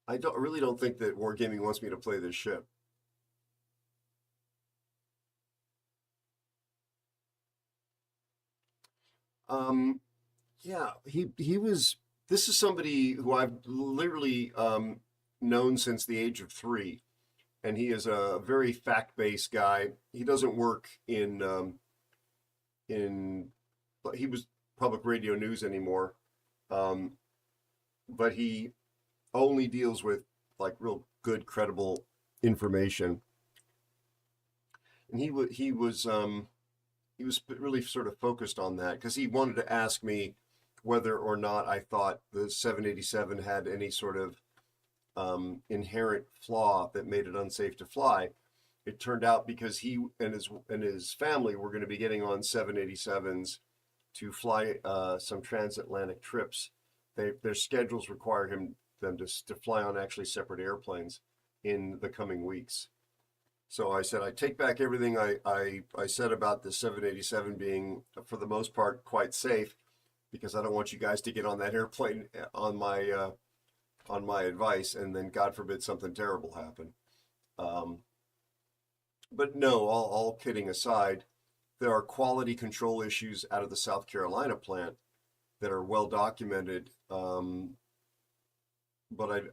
I really don't think that Wargaming wants me to play this ship. Yeah, he was. This is somebody who I've literally known since the age of 3, and he is a very fact-based guy. He doesn't work in. He was public radio news anymore, but he only deals with like real good, credible information. And he was really sort of focused on that because he wanted to ask me whether or not I thought the 787 had any sort of inherent flaw that made it unsafe to fly. It turned out because he and his family were going to be getting on 787s to fly some transatlantic trips. Their schedules require them to fly on actually separate airplanes in the coming weeks. So I said I take back everything I said about the 787 being, for the most part, quite safe, because I don't want you guys to get on that airplane on my advice, and then God forbid something terrible happen. But no, all kidding aside, there are quality control issues out of the South Carolina plant that are well documented, but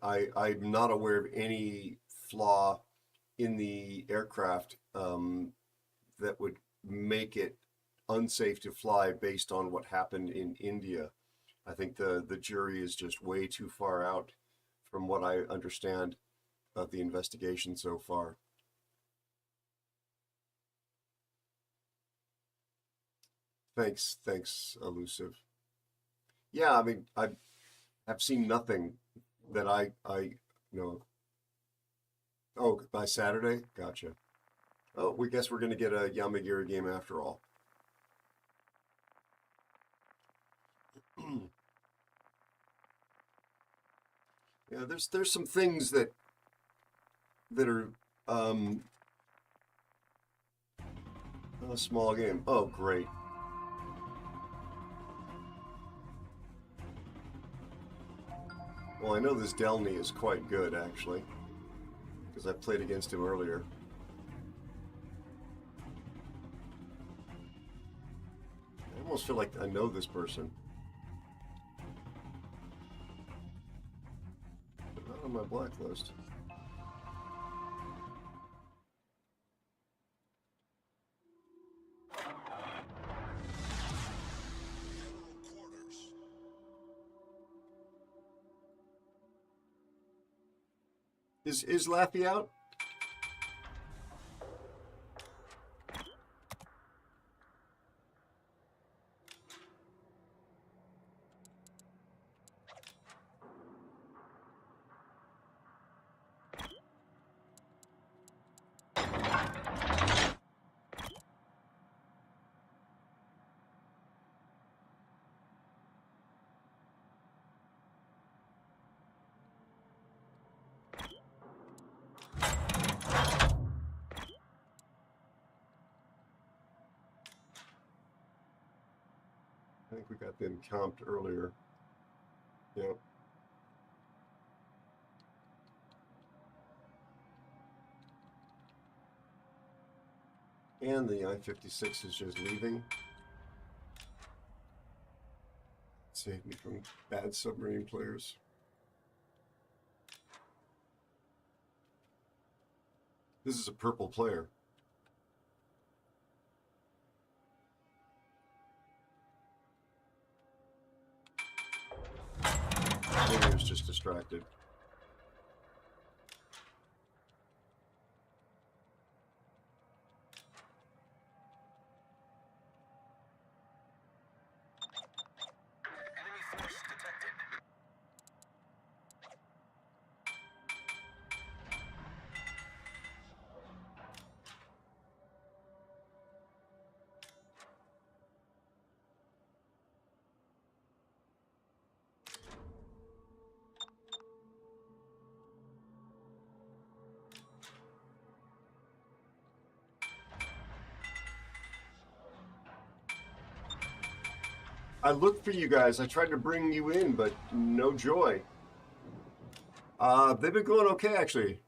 I'm not aware of any flaw in the aircraft that would make it unsafe to fly based on what happened in India. I think the jury is just way too far out from what I understand of the investigation so far. Thanks, Elusive. Yeah, I mean, I've seen nothing that I know. Oh, by Saturday? Gotcha. Oh, we guess we're going to get a Yamagiri game after all. Yeah, there's some things that are a small game. Oh, great. Well, I know this Delny is quite good, actually, because I played against him earlier. I almost feel like I know this person. But not on my blacklist. Is Laffy out? think we got them comped earlier. Yep. And the I-56 is just leaving. Save me from bad submarine players. This is a purple player. Maybe he was just distracted. Enemy force detected. I looked for you guys. I tried to bring you in, but no joy. They've been going okay, actually.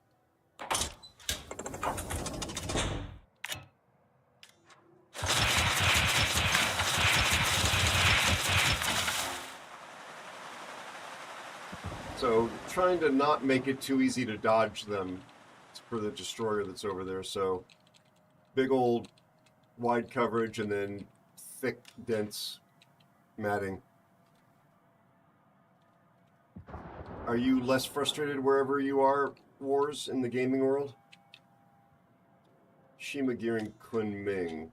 So, trying to not make it too easy to dodge them for the destroyer that's over there. So, big old wide coverage and then thick, dense matting. Are you less frustrated wherever you are, Wars, in the gaming world? Shimagirin Kunming.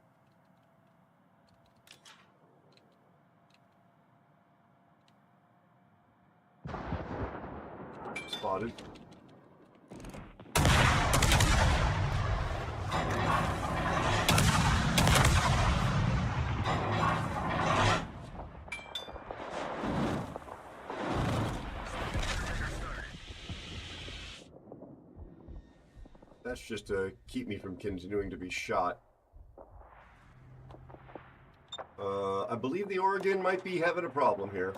Spotted. That's just to keep me from continuing to be shot. I believe the Oregon might be having a problem here.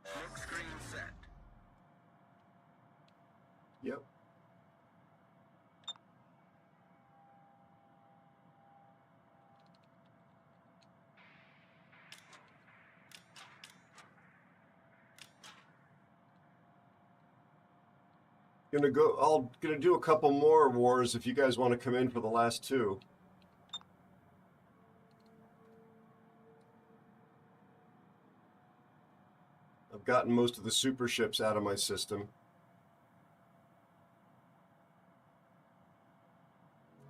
Smoke screen set. Yep. Gonna do a couple more wars if you guys want to come in for the last two. I've gotten most of the super ships out of my system.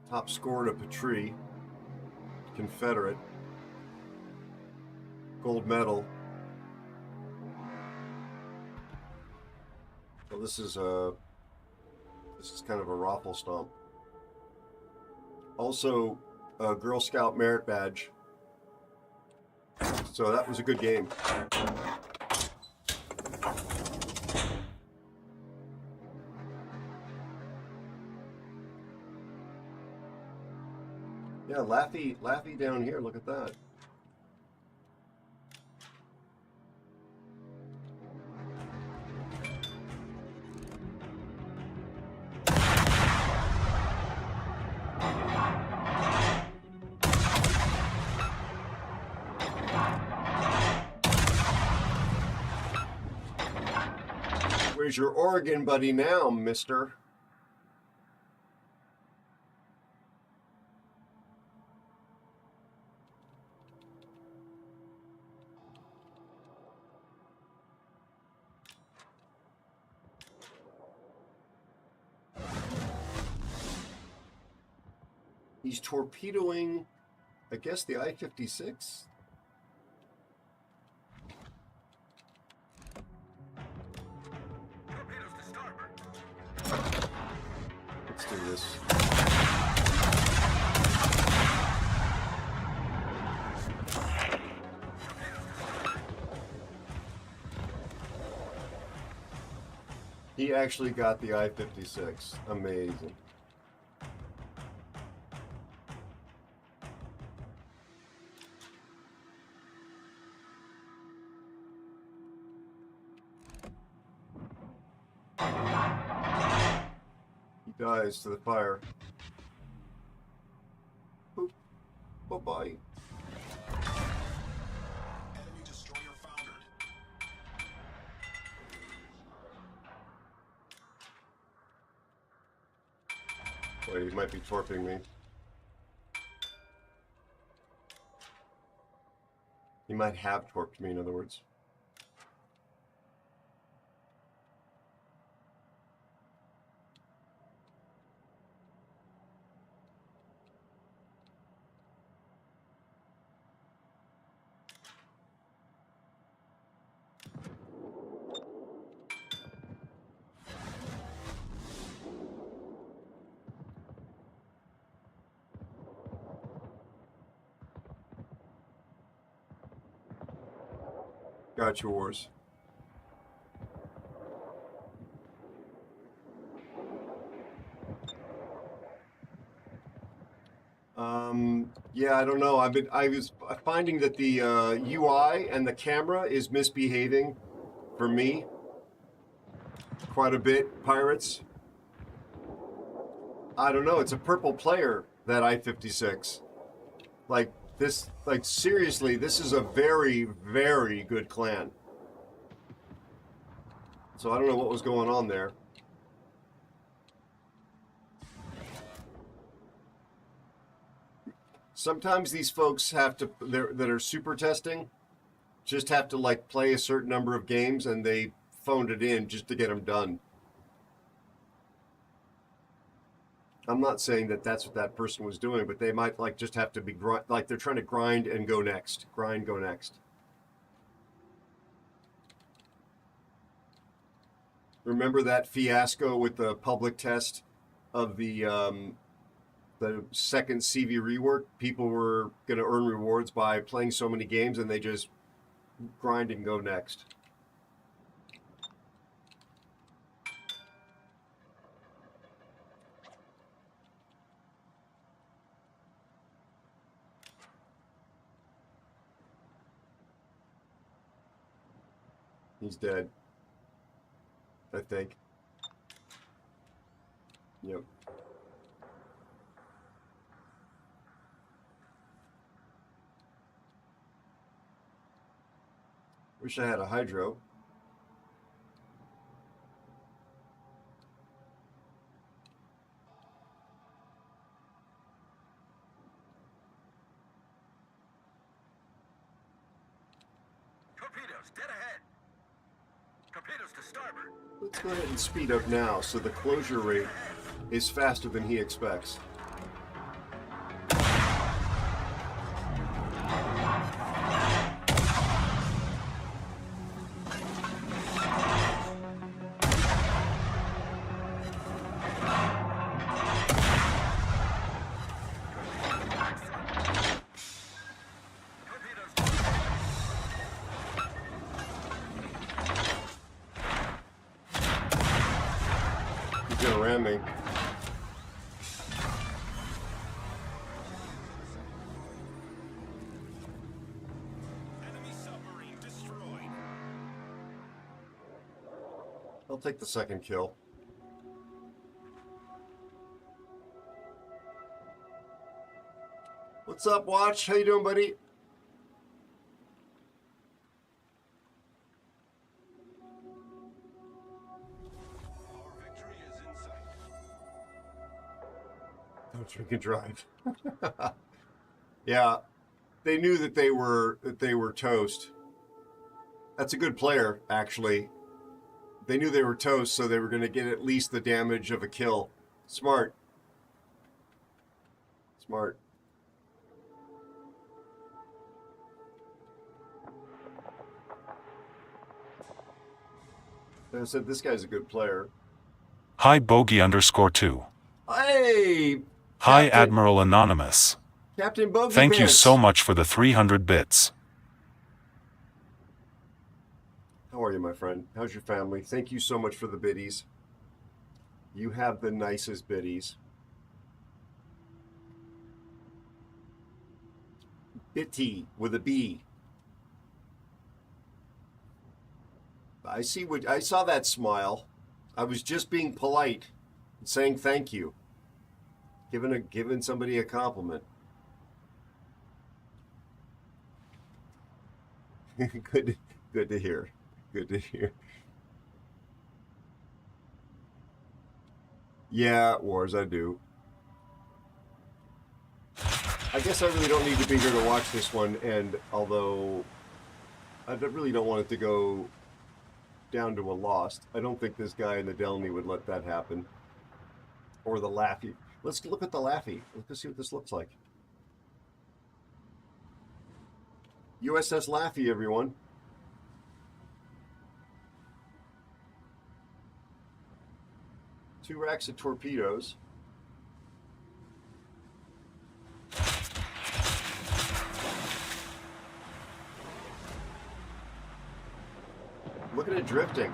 Top scored a Petrie, Confederate, gold medal. Well, this is kind of a raffle stomp. Also, a Girl Scout merit badge. So that was a good game. Yeah, Laffy down here. Look at that. Where's your Oregon buddy now, mister? He's torpedoing, I guess, the I-56? Let's do this. He actually got the I-56. Amazing. He dies to the fire. Boop. Bye-bye. Enemy destroyer foundered. Wait, he might be torping me. He might have torped me, in other words. Gotcha, Wars. Yeah, I don't know. I was finding that the UI and the camera is misbehaving for me quite a bit, Pirates. I don't know. It's a purple player, that I-56. Like this, like seriously, this is a very, very good clan. So I don't know what was going on there. Sometimes these folks have to, that are super testing, just have to like play a certain number of games, and they phoned it in just to get them done. I'm not saying that that's what that person was doing, but they might like just have to be like they're trying to grind and go next. Grind, go next. Remember that fiasco with the public test of the second CV rework? People were going to earn rewards by playing so many games, and they just grind and go next. He's dead, I think. Yep. Wish I had a hydro. Torpedoes, dead ahead. Torpedoes to starboard. Let's go ahead and speed up now so the closure rate is faster than he expects. He's gonna ram me. I'll take the second kill. What's up, Watch? How you doing, buddy? Don't drink and drive. Yeah, they knew that they were toast. That's a good player, actually. They knew they were toast, so they were going to get at least the damage of a kill. Smart. Smart. I said this guy's a good player. Hi Bogey_2. Hey! Hi Captain, Admiral Anonymous. Captain Bogey Thank you Pants. so much for the 300 bits. How How are you, my friend? How's your family? Thank you so much for the biddies. You have the nicest biddies. Bitty with a B. I saw that smile. I was just being polite and saying thank you. Giving somebody a compliment. Good to hear. Good to hear. Yeah, Wars, I do. I guess I really don't need to be here to watch this one, and although I really don't want it to go down to a lost, I don't think this guy in the Delny would let that happen. Or the Laffy. Let's look at the Laffy. Let's see what this looks like. USS Laffy, everyone. Two racks of torpedoes. Look at it drifting.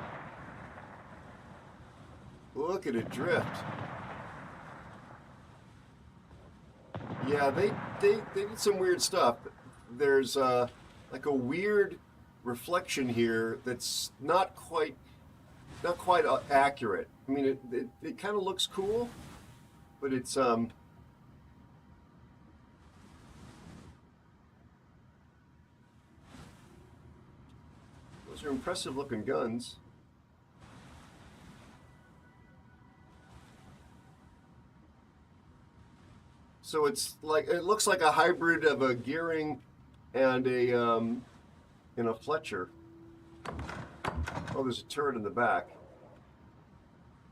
Look at it drift. Yeah, they did some weird stuff. There's like a weird reflection here that's not quite accurate. I mean, it kind of looks cool, but it's those are impressive looking guns. So it looks like a hybrid of a Gearing and a Fletcher. Oh, there's a turret in the back.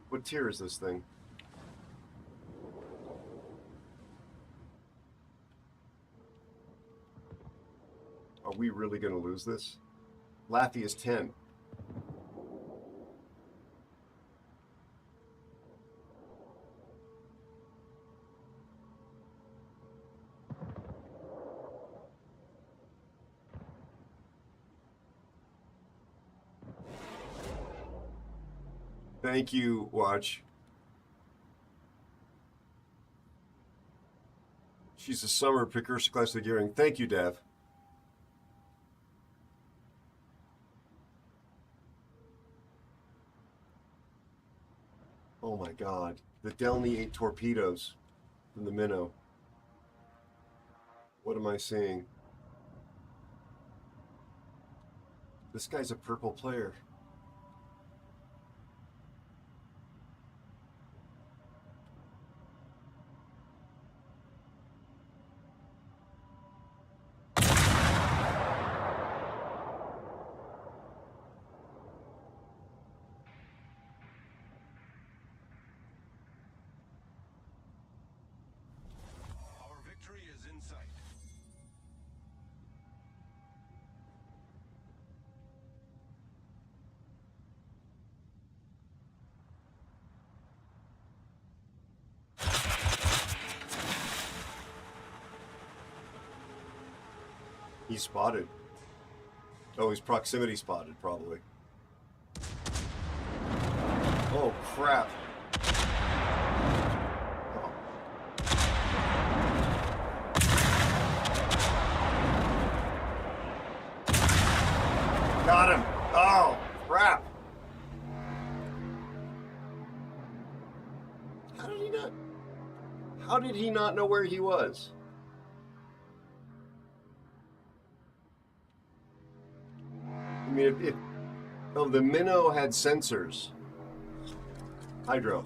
What tier is this thing? Are we really going to lose this? Laffy is 10. Thank you, Watch. She's a summer precursor class to Gearing. Thank you, Dev. Oh my God. The Delny 8 torpedoes from the minnow. What am I seeing? This guy's a purple player. Our victory is in sight. He's spotted. Oh, he's proximity spotted, probably. Oh, crap. Oh. Got him. Oh, crap. How did he not know where he was? I mean, oh, the minnow had sensors. Hydro.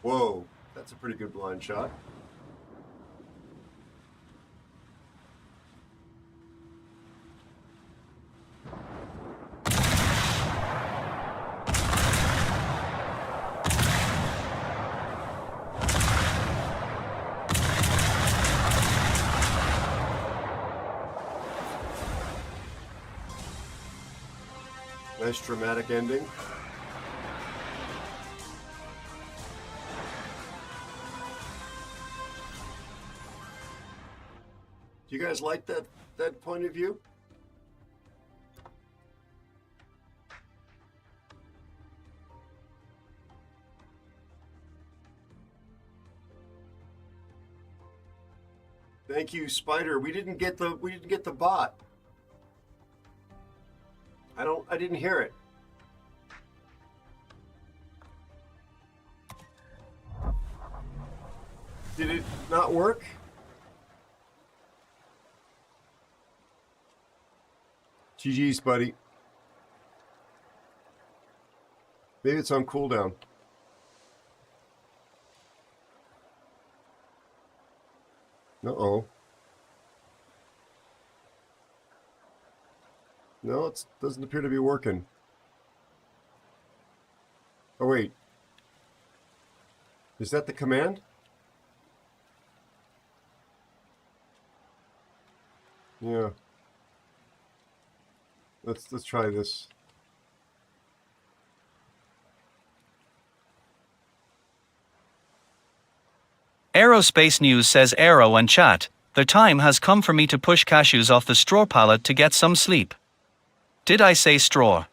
Whoa, that's a pretty good blind shot. Nice dramatic ending. Do you guys like that point of view? Thank you, Spider. We didn't get the bot. I didn't hear it. Did it not work? GG's, buddy. Maybe it's on cooldown. Uh-oh. No, it doesn't appear to be working. Oh, wait. Is that the command? Yeah. Let's try this. AeroSpaceNews says Aero and chat, the time has come for me to push cashews off the straw pallet to get some sleep. Did I say straw?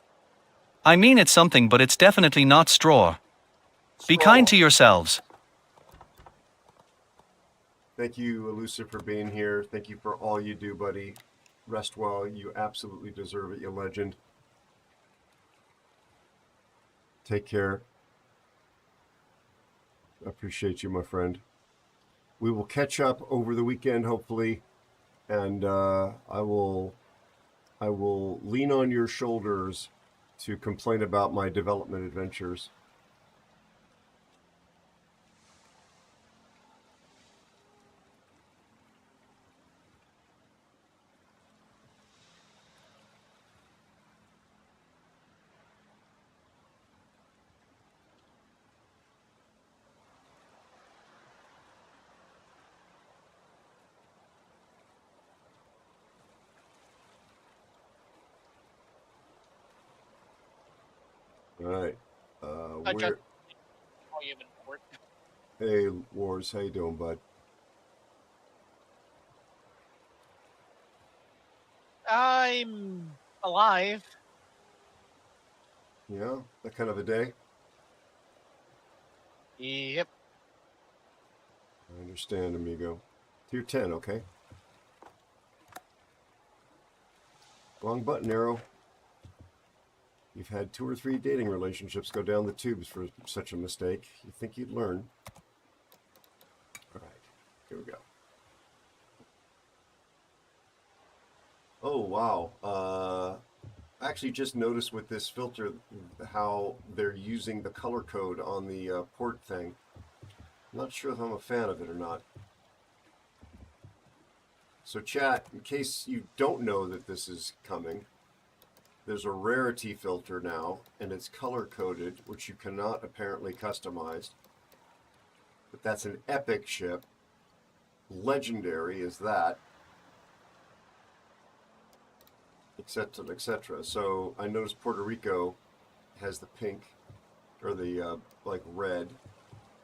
I mean it's something, but it's definitely not straw. Be kind to yourselves. Thank you, Elusive, for being here. Thank you for all you do, buddy. Rest well. You absolutely deserve it, you legend. Take care. I appreciate you, my friend. We will catch up over the weekend, hopefully, and I will lean on your shoulders to complain about my development adventures. All right. Hey, Wars, how you doing, bud? I'm alive. Yeah, that kind of a day. Yep. I understand, amigo. Tier 10, okay. Wrong button, Aero. You've had 2 or 3 dating relationships go down the tubes for such a mistake. You'd think you'd learn. All right, here we go. Oh, wow. I actually just noticed with this filter how they're using the color code on the port thing. I'm not sure if I'm a fan of it or not. So chat, in case you don't know that this is coming, there's a rarity filter now, and it's color-coded, which you cannot apparently customize. But that's an epic ship. Legendary is that. Etc., etc. So I noticed Puerto Rico has the pink, or the, like, red.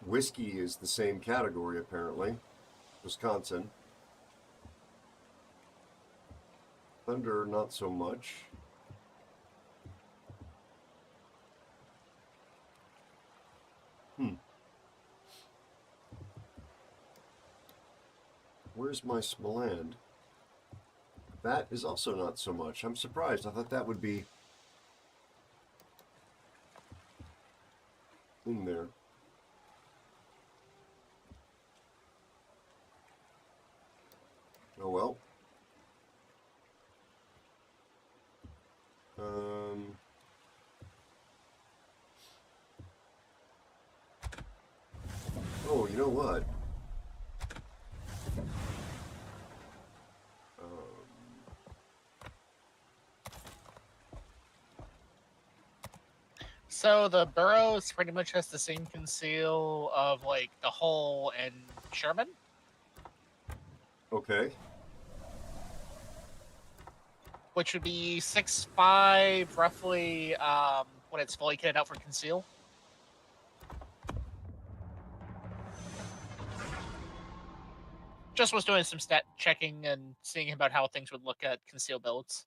Whiskey is the same category, apparently. Wisconsin. Thunder, not so much. Where's my Smoland? That is also not so much. I'm surprised. I thought that would be in there. Oh well. know what? So the Burrows pretty much has the same conceal of like the Hull and Sherman. Okay. Which would be 6'5", roughly, when it's fully kitted out for conceal. Just was doing some stat checking and seeing about how things would look at conceal builds.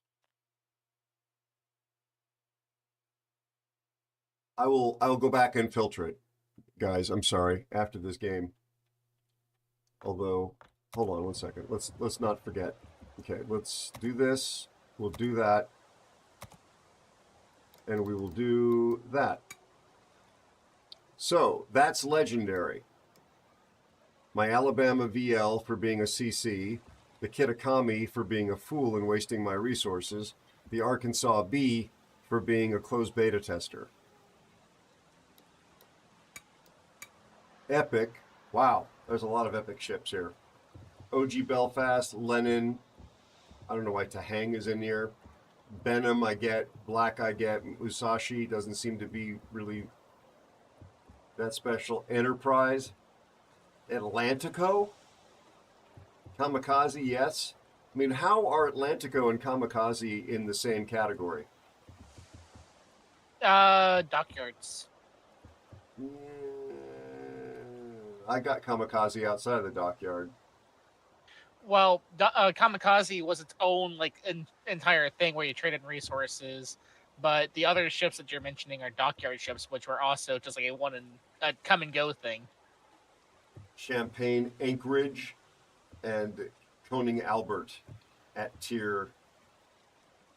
I will go back and filter it, guys. I'm sorry, after this game. Although, hold on one second. Let's not forget. Okay, let's do this. We'll do that. And we will do that. So, that's legendary. My Alabama VL for being a CC, the Kitakami for being a fool and wasting my resources, the Arkansas B for being a closed beta tester. Epic. Wow, there's a lot of epic ships here. OG Belfast, Lenin. I don't know why Tahang is in here. Benham I get. Black I get. Musashi doesn't seem to be really that special. Enterprise. Atlantico. Kamikaze, yes. I mean, how are Atlantico and Kamikaze in the same category? Dockyards. I got Kamikaze outside of the dockyard. Well, Kamikaze was its own like entire thing where you traded resources, but the other ships that you're mentioning are dockyard ships, which were also just like a come and go thing. Champagne, Anchorage, and Koning Albert at tier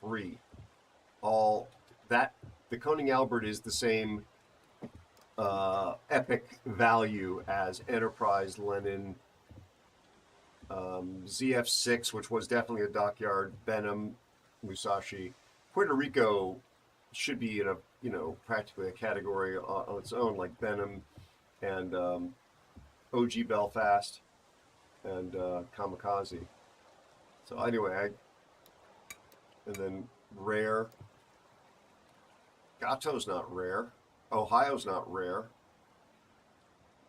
3. All that the Koning Albert is the same epic value as Enterprise, Lenin, ZF6, which was definitely a dockyard, Benham, Musashi. Puerto Rico should be in a practically a category on its own, like Benham and OG Belfast and Kamikaze. So anyway, and then rare. Gato's not rare. Ohio's not rare.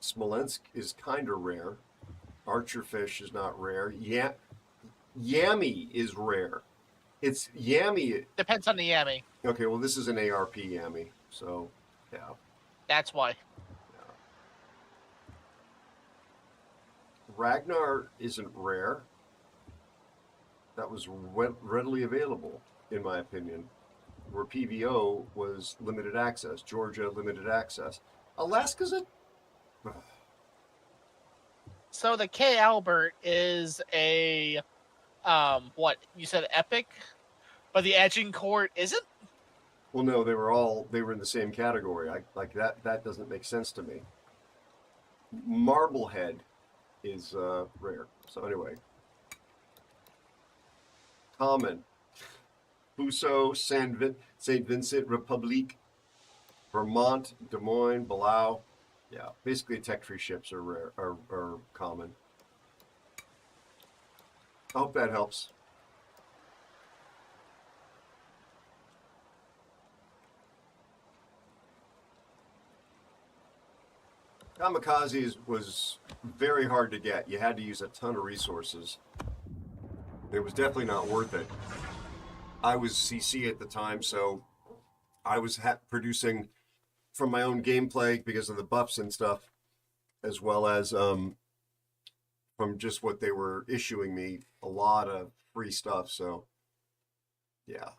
Smolensk is kind of rare. Archerfish is not rare. Yami is rare. It's Yami. Depends on the Yami. Okay, well, this is an ARP Yami, so yeah. That's why. Yeah. Ragnar isn't rare. That was readily available, in my opinion, where PVO was limited access. Georgia, limited access. Alaska's a... So the K Albert is a, what, you said epic? But the Agincourt isn't? Well, no, they were in the same category. Like that doesn't make sense to me. Marblehead is rare. So anyway. Common. Busso, St. Vincent, Republique, Vermont, Des Moines, Palau. Yeah, basically tech tree ships are rare, are common. I hope that helps. Kamikaze was very hard to get. You had to use a ton of resources. It was definitely not worth it. I was CC at the time, so I was producing from my own gameplay because of the buffs and stuff, as well as from just what they were issuing me, a lot of free stuff. So, yeah.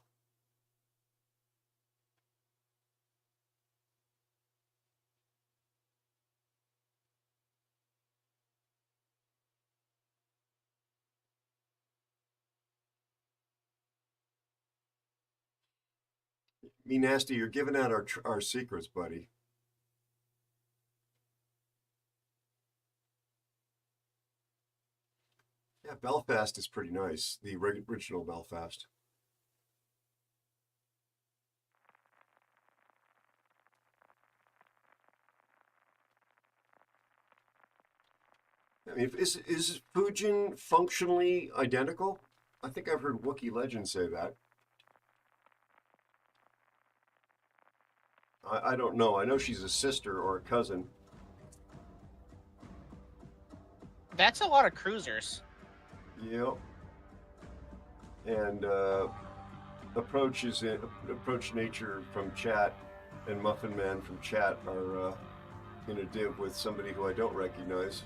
Me Nasty, you're giving out our secrets, buddy. Yeah, Belfast is pretty nice. The original Belfast. mean, is Fujin functionally identical? I think I've heard Wookiee legends say that. I don't know. I know she's a sister or a cousin. That's a lot of cruisers. Yep. And approach nature from chat and Muffin Man from chat are in a div with somebody who I don't recognize.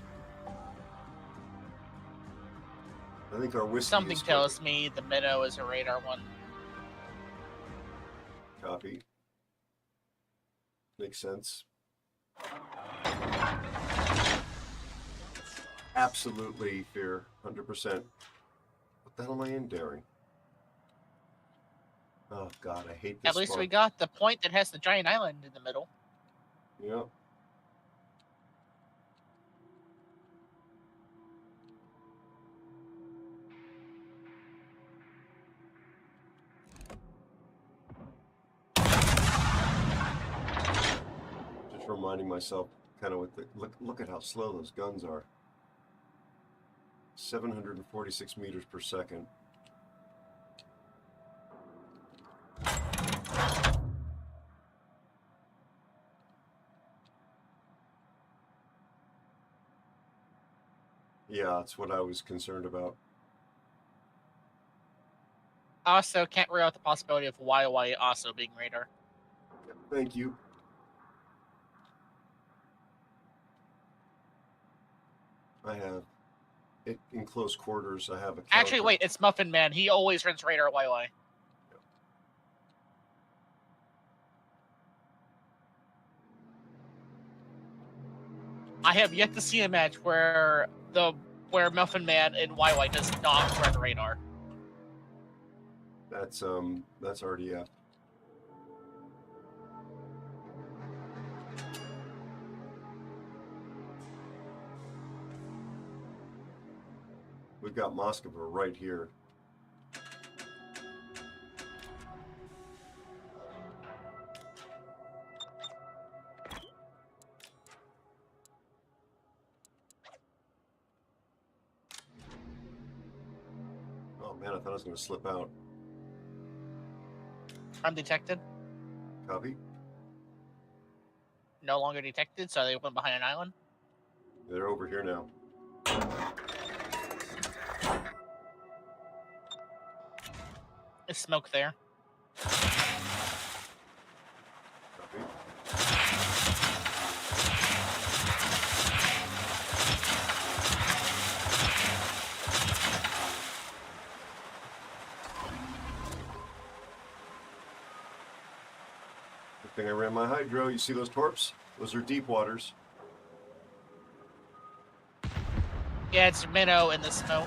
I think our whiskey Something is tells me the Minnow is a radar one. Copy. Makes sense. Absolutely, Fear. 100%. What the hell am I in, Daring? Oh, God, I hate this. At least we got the point that has the giant island in the middle. Yep. Just reminding myself, kind of with the look at how slow those guns are. 746 meters per second. Yeah, that's what I was concerned about. Also, can't rule out the possibility of YY also being radar. Thank you. I have it in close quarters. I have a Actually, counter. wait, it's Muffin Man. He always runs radar YY. I have yet to see a match where Muffin Man and YY does not run radar. That's RDF. We've got Moskva right here. Oh man, I thought I was going to slip out. Undetected. Copy. No longer detected, so they went behind an island. They're over here now. There's smoke there. Copy. Good thing I ran my hydro. You see those torps? Those are deep waters. Yeah, it's Minnow in the snow.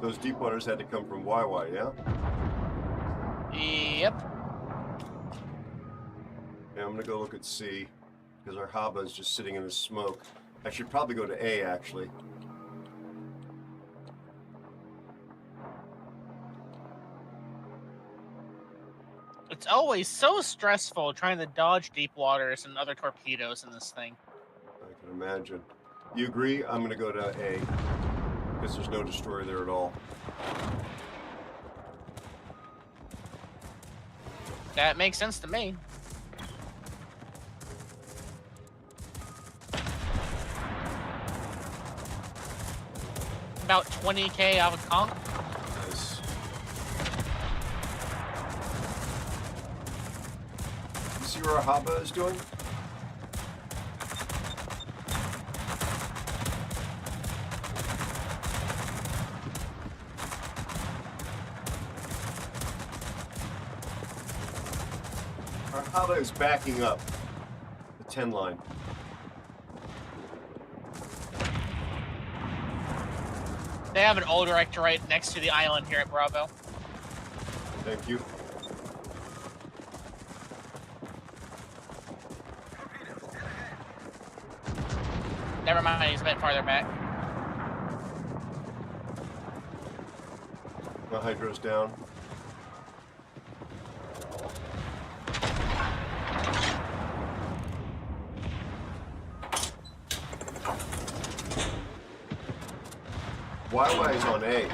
Those deep waters had to come from YY, yeah? Yep. Yeah, I'm gonna go look at C, because our Haba is just sitting in the smoke. I should probably go to A, actually. It's always so stressful trying to dodge deep waters and other torpedoes in this thing. I can imagine. You agree? I'm gonna go to A, because there's no destroyer there at all. That makes sense to me. About 20k out of conk. Nice. You see where our Haba is doing? Our Haba is backing up the 10 line. They have an old director right next to the island here at Bravo. Thank you. Never mind, he's a bit farther back. My hydro's down. YY is on A.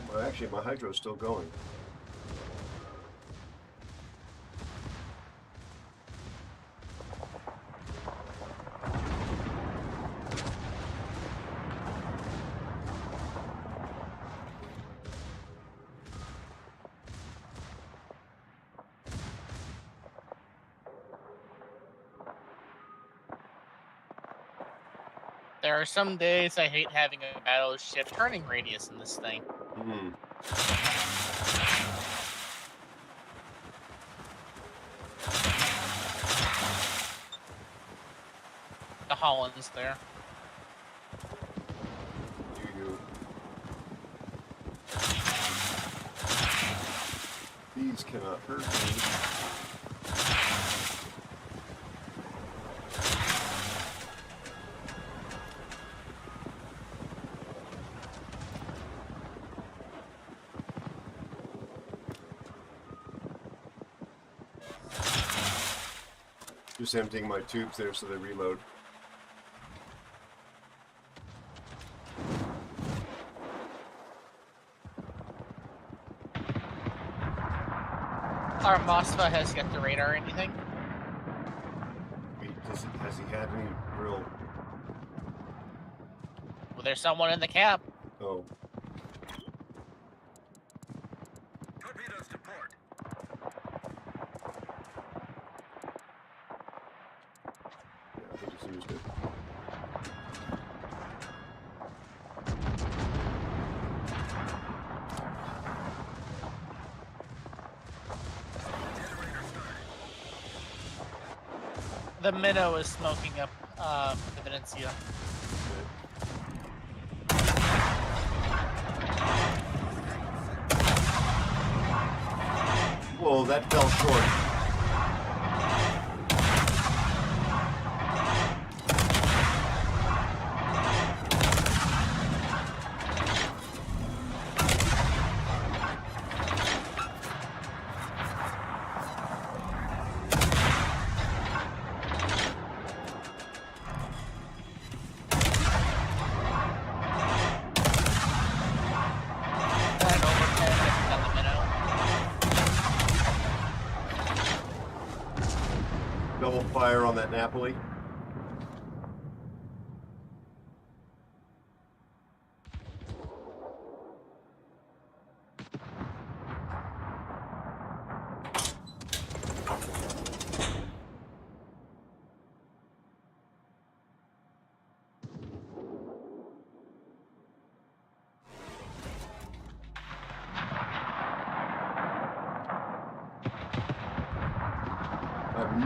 Well, actually, my hydro's still going. There are some days I hate having a battleship turning radius in this thing. Hmm. The Holland's there. You. These cannot hurt me. Just emptying my tubes there so they reload. Our Mosfa has yet to radar anything. Has he had any real... Well, there's someone in the cab. Oh. Torpedoes to port. Yeah, I just used it. The minnow is smoking up the Venetia. Whoa, that fell short. Double fire on that Napoli.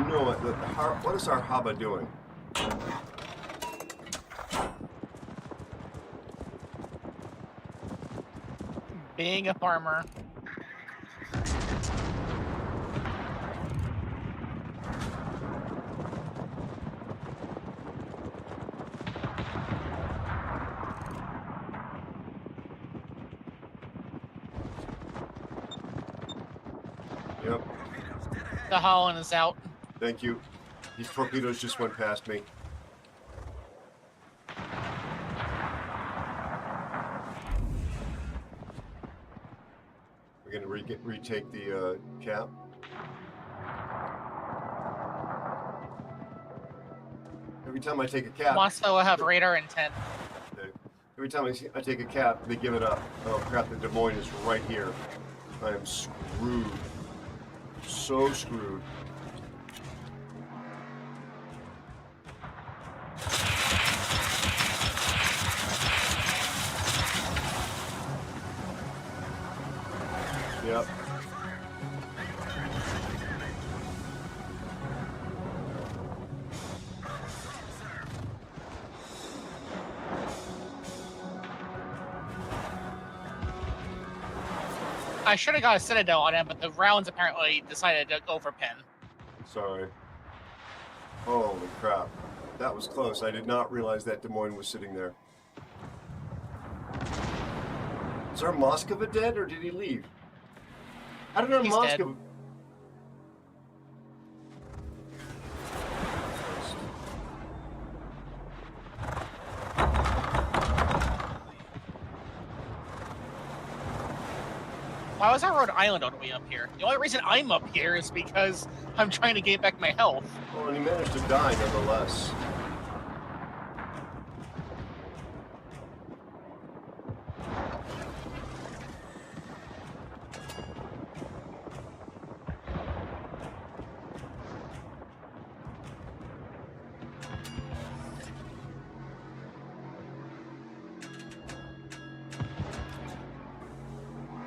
No, what is our Haba doing? Being a farmer. Yep. The Holland is out. Thank you. These torpedoes just went past me. We're going to retake the cap. Every time I take a cap... Moscow will have radar in 10. Okay. Every time I take a cap, they give it up. Oh crap, the Des Moines is right here. I am screwed. So screwed. Yep. I should have got a Citadel on him, but the rounds apparently decided to overpin. Sorry. Holy crap. That was close. I did not realize that Des Moines was sitting there. Is our Moskva dead or did he leave? I don't know, He's Moscow. dead. Why was I Rhode Island on the way up here? The only reason I'm up here is because I'm trying to gain back my health. Well, and he managed to die nonetheless.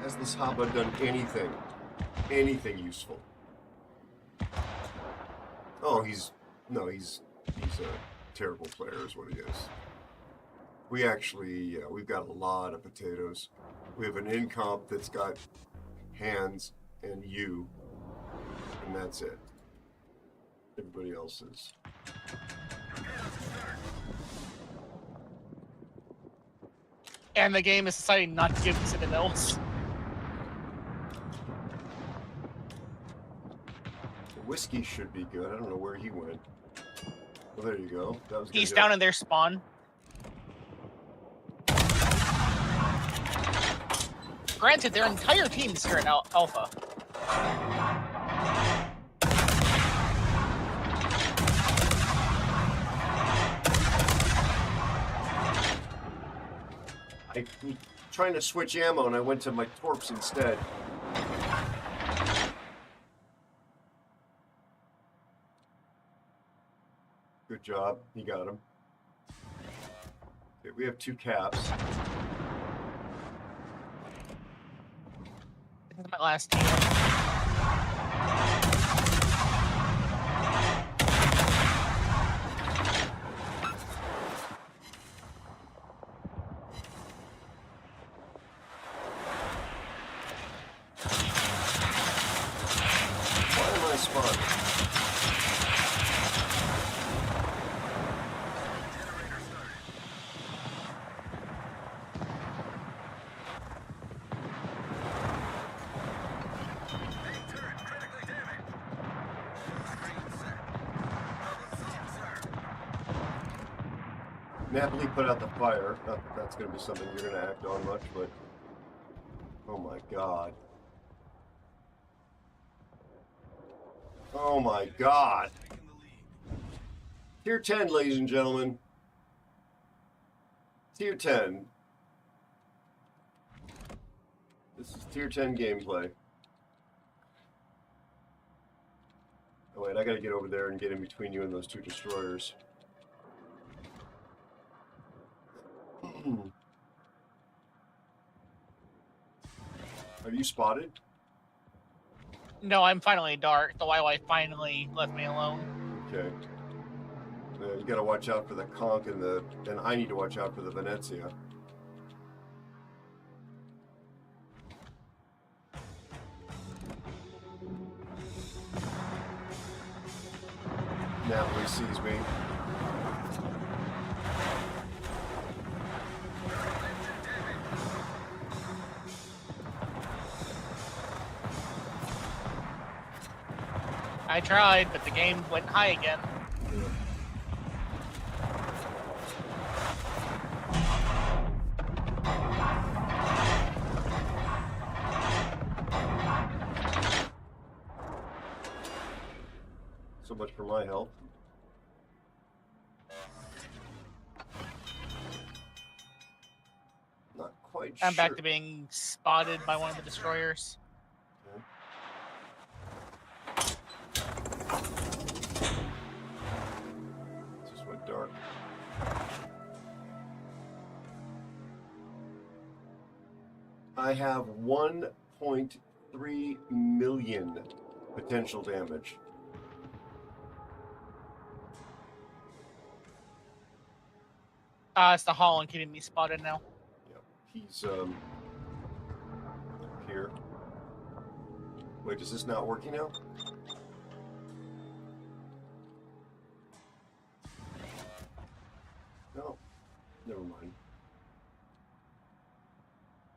Has this Haba done anything useful? Oh, he's a terrible player is what he is. We actually, we've got a lot of potatoes. We have an incomp that's got hands and you, and that's it. Everybody else is. And the game is deciding not to give me citadels. Whiskey should be good. I don't know where he went. Well, there you go. That was He's down in their spawn. Granted, their entire team is here in Alpha. I was trying to switch ammo and I went to my torps instead. Good job. You got him. Okay, we have 2 caps. This is my last team. Why am I spawning? Napoli put out the fire. Not that that's going to be something you're going to act on much, but oh my god. Oh my god. Tier 10, ladies and gentlemen. Tier 10. This is Tier 10 gameplay. Oh wait, I gotta get over there and get in between you and those 2 destroyers. Are you spotted? No, I'm finally dark. The YY finally left me alone. Okay. You gotta watch out for the conch and I need to watch out for the Venezia. Napoli sees me. I tried, but the game went high again. So much for my health. Not quite sure. I'm back to being spotted by one of the destroyers. Just went dark. I have 1.3 million potential damage. It's the Holland keeping me spotted now. Yep. He's here. Wait, is this not working now? No. Never mind.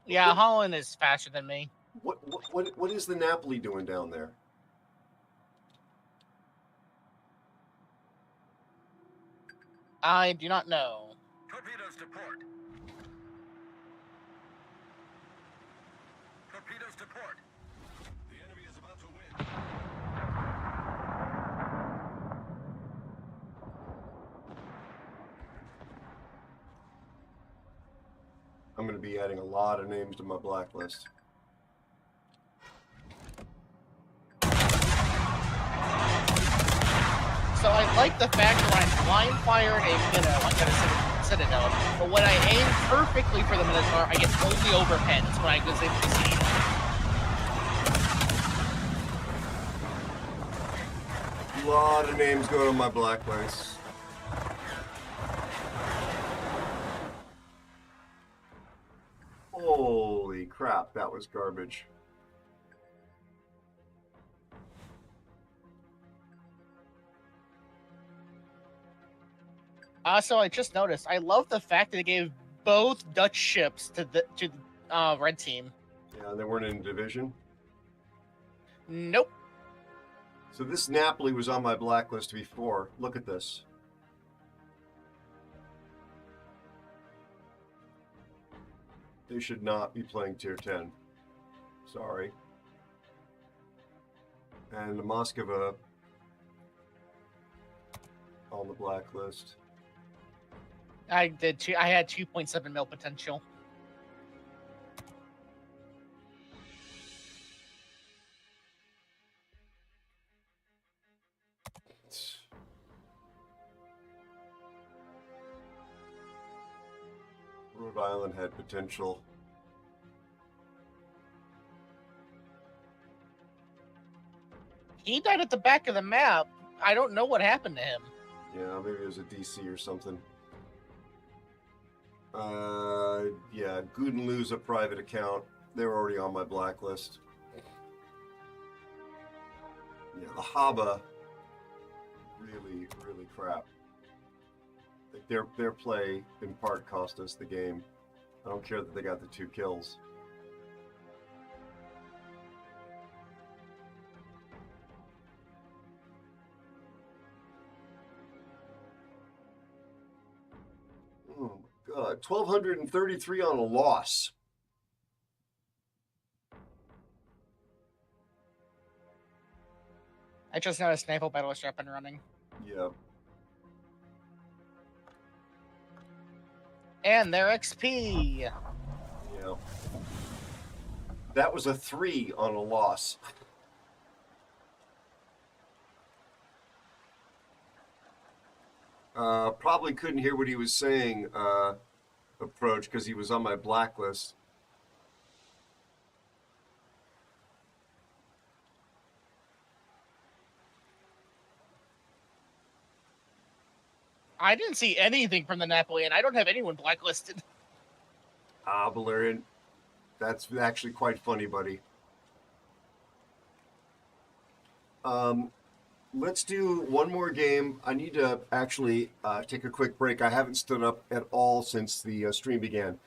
Yeah, Holland is faster than me. What is the Napoli doing down there? I do not know. Torpedoes to port. Torpedoes to port. The enemy is about to win. I'm going to be adding a lot of names to my blacklist. So I like the fact that when I blind fire a minnow, I get a citadel. But when I aim perfectly for the Minotaur, I get only overhead. That's when I was able to see it. A lot of names go to my blacklist. Holy crap, that was garbage. Also, I just noticed, I love the fact that they gave both Dutch ships to the red team. Yeah, they weren't in division. Nope. So this Napoli was on my blacklist before. Look at this. They should not be playing tier 10. Sorry. And the Moskva on the blacklist. I had 2.7 mil potential. Rhode Island had potential. He died at the back of the map. I don't know what happened to him. Yeah, maybe it was a DC or something. Yeah, Goodenloo's a private account. They were already on my blacklist. Yeah, the Haba, really crap. Like their play in part cost us the game. I don't care that they got the 2 kills. Oh my god, 1,233 on a loss. I just noticed naval battleship up and running. Yeah. And their XP. Yeah. That was a 3 on a loss. Probably couldn't hear what he was saying, Approach, because he was on my blacklist. I didn't see anything from the Napoli, and I don't have anyone blacklisted. Ah, Valerian, that's actually quite funny, buddy. Let's do one more game. I need to actually take a quick break. I haven't stood up at all since the stream began.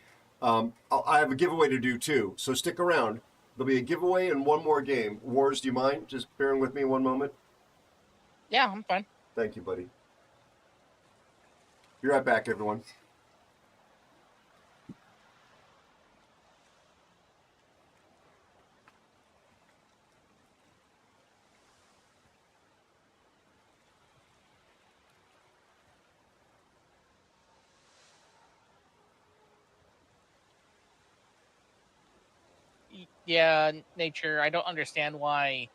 I have a giveaway to do too, so stick around. There'll be a giveaway and one more game. Wars, do you mind just bearing with me one moment? Yeah, I'm fine. Thank you, buddy. Be right back, everyone. Yeah, Nature, I don't understand why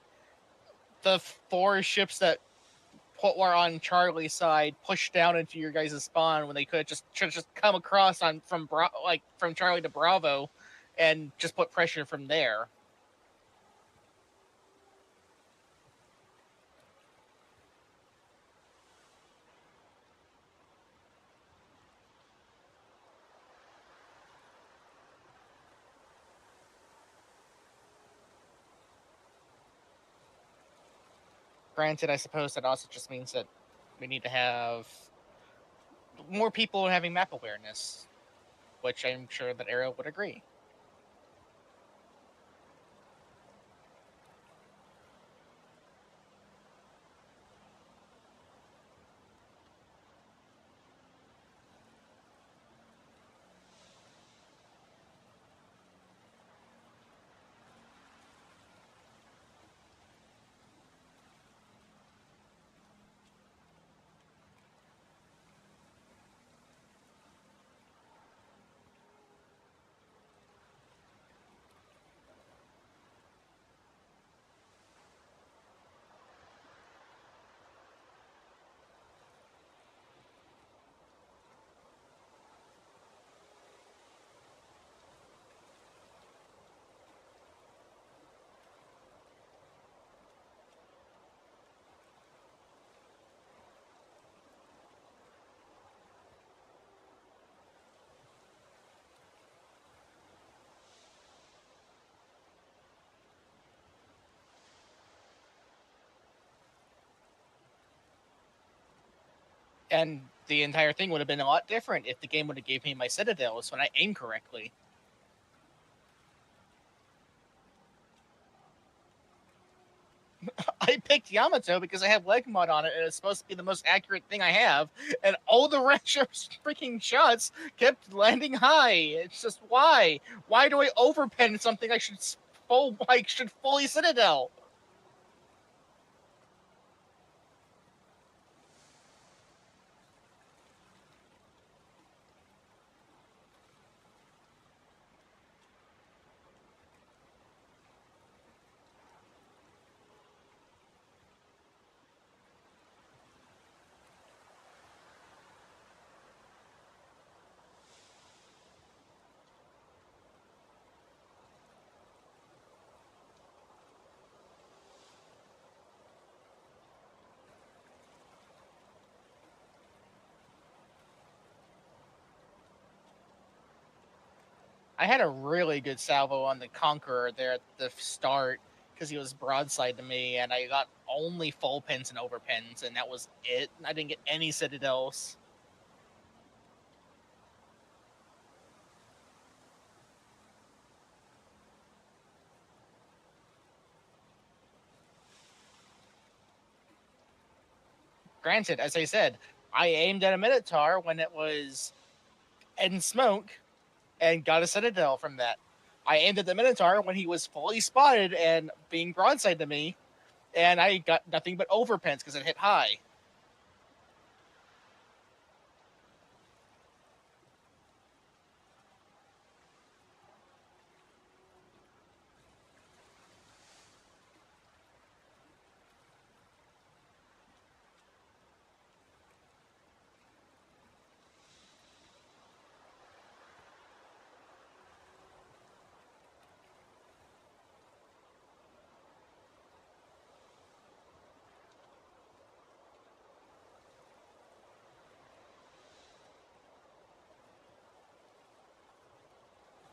the 4 ships that were on Charlie's side pushed down into your guys' spawn when they could just come across from Charlie to Bravo and just put pressure from there. Granted, I suppose that also just means that we need to have more people having map awareness, which I'm sure that Aero would agree. And the entire thing would have been a lot different if the game would have gave me my citadels when I aim correctly. I picked Yamato because I have leg mod on it, and it's supposed to be the most accurate thing I have. And all the rest of freaking shots kept landing high. It's just why? Why do I overpen something I should fully citadel? I had a really good salvo on the Conqueror there at the start because he was broadside to me, and I got only full pins and overpins, and that was it. I didn't get any citadels. Granted, as I said, I aimed at a Minotaur when it was in smoke and got a citadel from that. I aimed at the Minotaur when he was fully spotted and being broadside to me, and I got nothing but overpins because it hit high.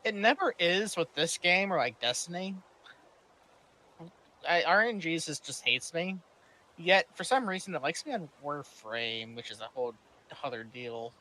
It never is with this game or like Destiny. RNGs just hates me. Yet for some reason it likes me on Warframe, which is a whole other deal.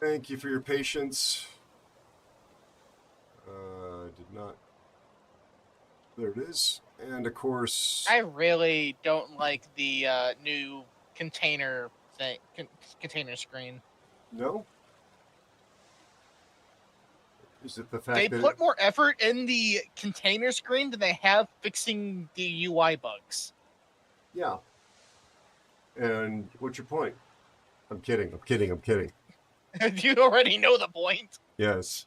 Thank you for your patience. Did not. There it is. And of course, I really don't like the new container thing, container screen. No? Is it the fact They that put more effort in the container screen than they have fixing the UI bugs. Yeah. And what's your point? I'm kidding. I'm kidding. I'm kidding. You already know the point. Yes.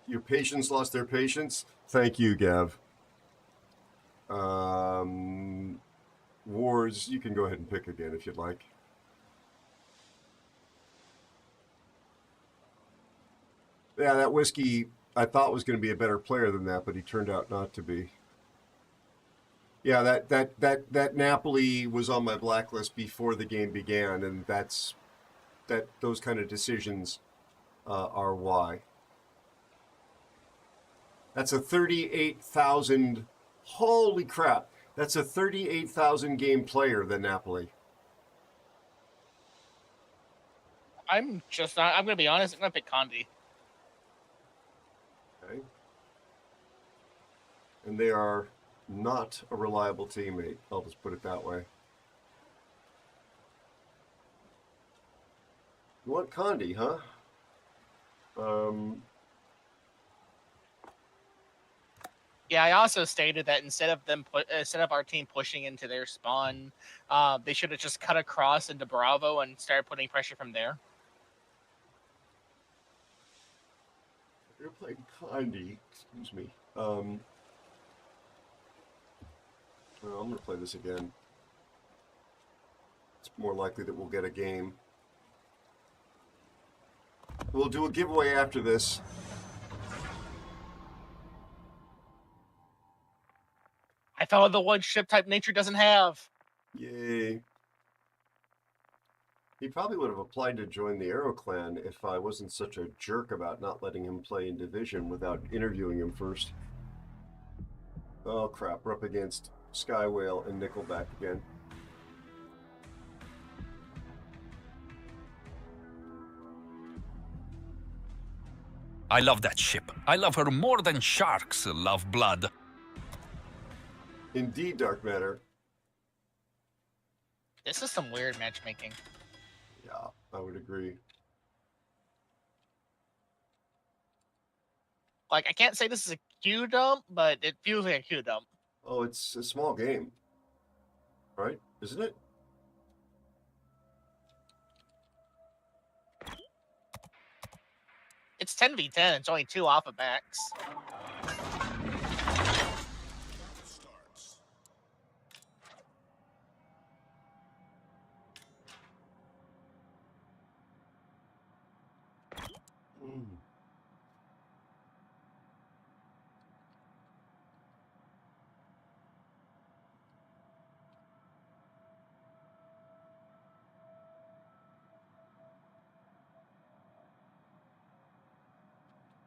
Your patients lost their patience. Thank you, Gav. Wars, you can go ahead and pick again if you'd like. Yeah, that whiskey, I thought was going to be a better player than that, but he turned out not to be. Yeah, that Napoli was on my blacklist before the game began, and those kind of decisions are why. That's a 38,000. Holy crap! That's a 38,000 game player, the Napoli. I'm going to be honest. I'm going to pick Condi. Okay. And they are not a reliable teammate. I'll just put it that way. You want Condi, huh? Yeah, I also stated that instead of our team pushing into their spawn, they should have just cut across into Bravo and started putting pressure from there. You're playing Condi. Excuse me. Well, I'm going to play this again. It's more likely that we'll get a game. We'll do a giveaway after this. I found the one ship type nature doesn't have. Yay. He probably would have applied to join the Aero clan if I wasn't such a jerk about not letting him play in Division without interviewing him first. Oh crap, we're up against Sky Whale and Nickelback again. I love that ship. I love her more than sharks love blood. Indeed, Dark Matter. This is some weird matchmaking. Yeah, I would agree. Like, I can't say this is a Q dump, but it feels like a Q dump. Oh, it's a small game. Right? Isn't it? It's 10v10. It's only 2 alpha backs.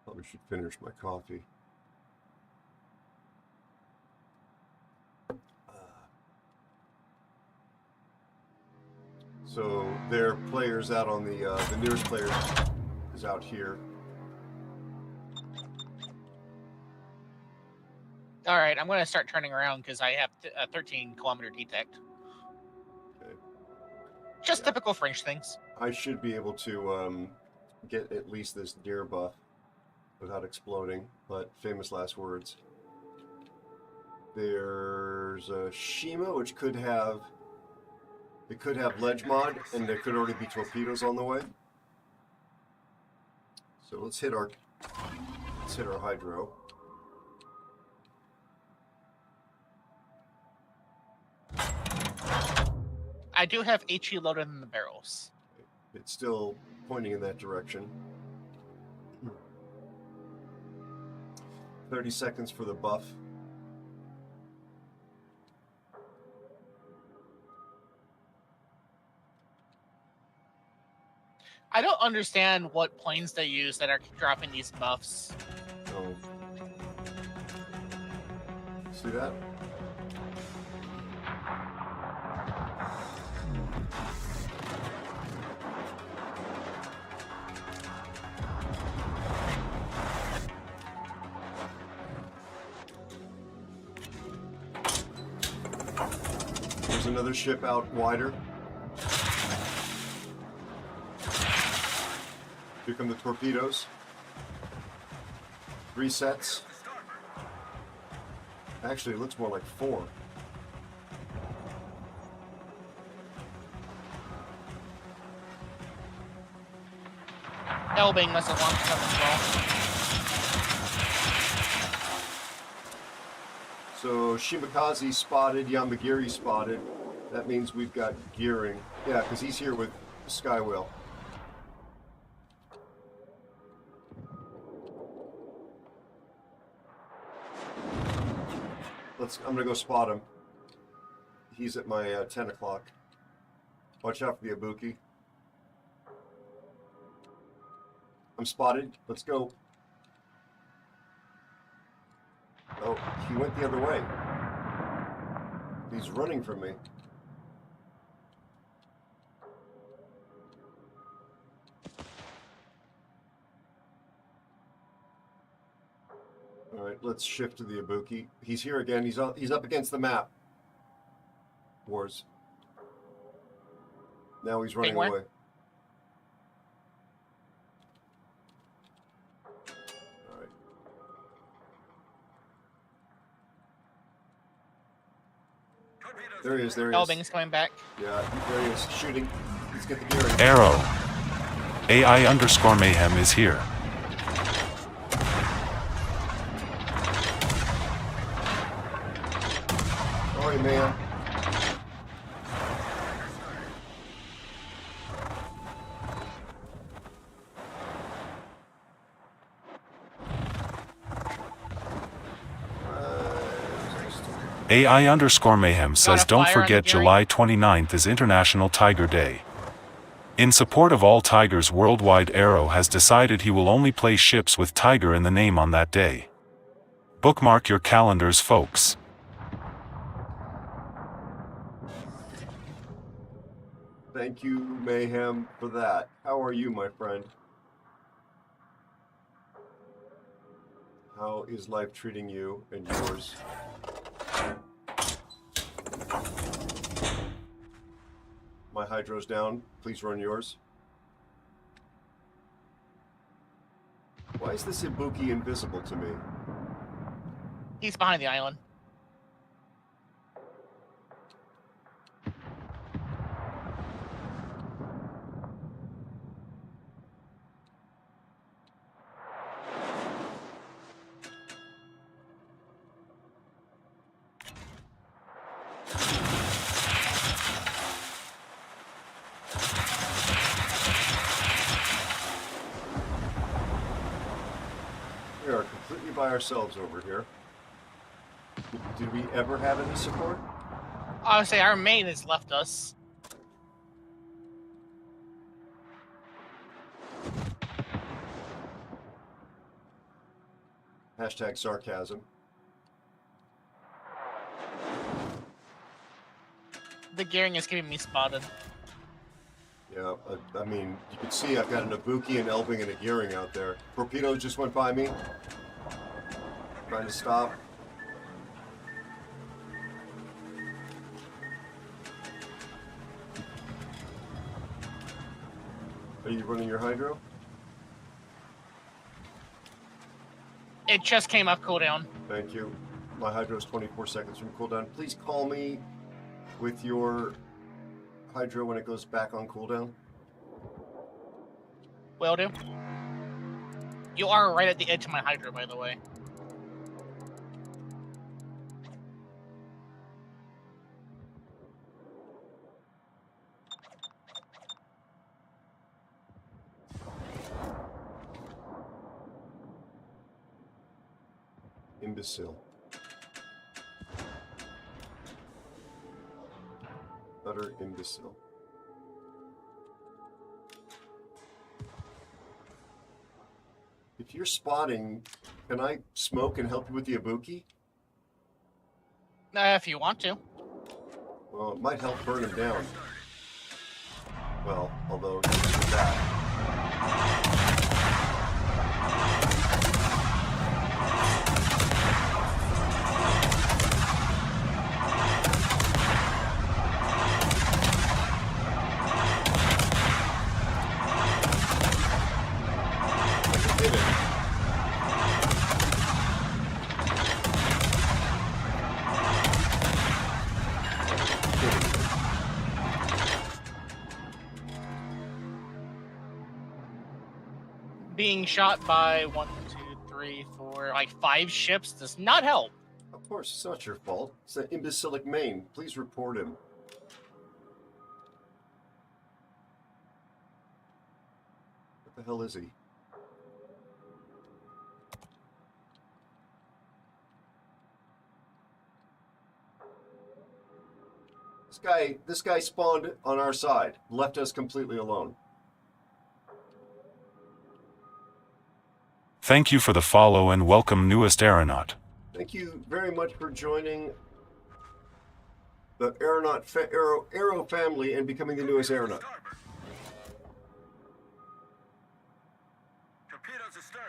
Probably should finish my coffee. So their players out on the nearest player is out here. All right, I'm going to start turning around because I have a 13-kilometer detect. Okay. Just typical French things. I should be able to get at least this deer buff without exploding, but famous last words. There's a Shima, which could have ledge mod, and there could already be torpedoes on the way. So let's hit our hydro. I do have HE loaded in the barrels. It's still pointing in that direction. 30 seconds for the buff. I don't understand what planes they use that are dropping these buffs. Oh. See that? There's another ship out wider. Here come the torpedoes. 3 sets. Actually, it looks more like 4. Elbing must have launched some as well. So Shimakaze spotted, Yamagiri spotted. That means we've got gearing. Yeah, because he's here with Sky Whale. I'm gonna go spot him. He's at my 10 o'clock. Watch out for the Ibuki. I'm spotted. Let's go. Oh, he went the other way. He's running from me. All right, let's shift to the Ibuki. He's here again. He's up against the map. Wars. Now he's running away. All right. There he is. There he is. Elbing's coming back. Yeah, there he is. Shooting. Let's get the gearing. Aero. AI_mayhem is here. Sorry, man. AI_mayhem says don't forget July 29th is International Tiger Day. In support of all tigers worldwide, Aero has decided he will only play ships with tiger in the name on that day. Bookmark your calendars, folks. Thank you, Mayhem, for that. How are you, my friend? How is life treating you and yours? My hydro's down. Please run yours. Why is this Ibuki invisible to me? He's behind the island. We are completely by ourselves over here. Did we ever have any support? I would say our main has left us. Hashtag sarcasm. The gearing is keeping me spotted. Yeah, I mean, you can see I've got an Ibuki, an Elbing, and a Gearing out there. Torpedoes just went by me. Trying to stop. Are you running your hydro? It just came up cooldown. Thank you. My hydro is 24 seconds from cooldown. Please call me with your hydro when it goes back on cooldown. Will do. You are right at the edge of my hydro, by the way. Imbecile. Utter imbecile. If you're spotting, can I smoke and help you with the Ibuki? If you want to. Well, it might help burn him down. Well, although that. Being shot by 1, 2, 3, 4, like 5 ships does not help. Of course, it's not your fault. It's that imbecilic main. Please report him. What the hell is he? This guy spawned on our side, left us completely alone. Thank you for the follow and welcome newest aeronaut. Thank you very much for joining the Aero family and becoming the newest aeronaut. Torpedoes astern.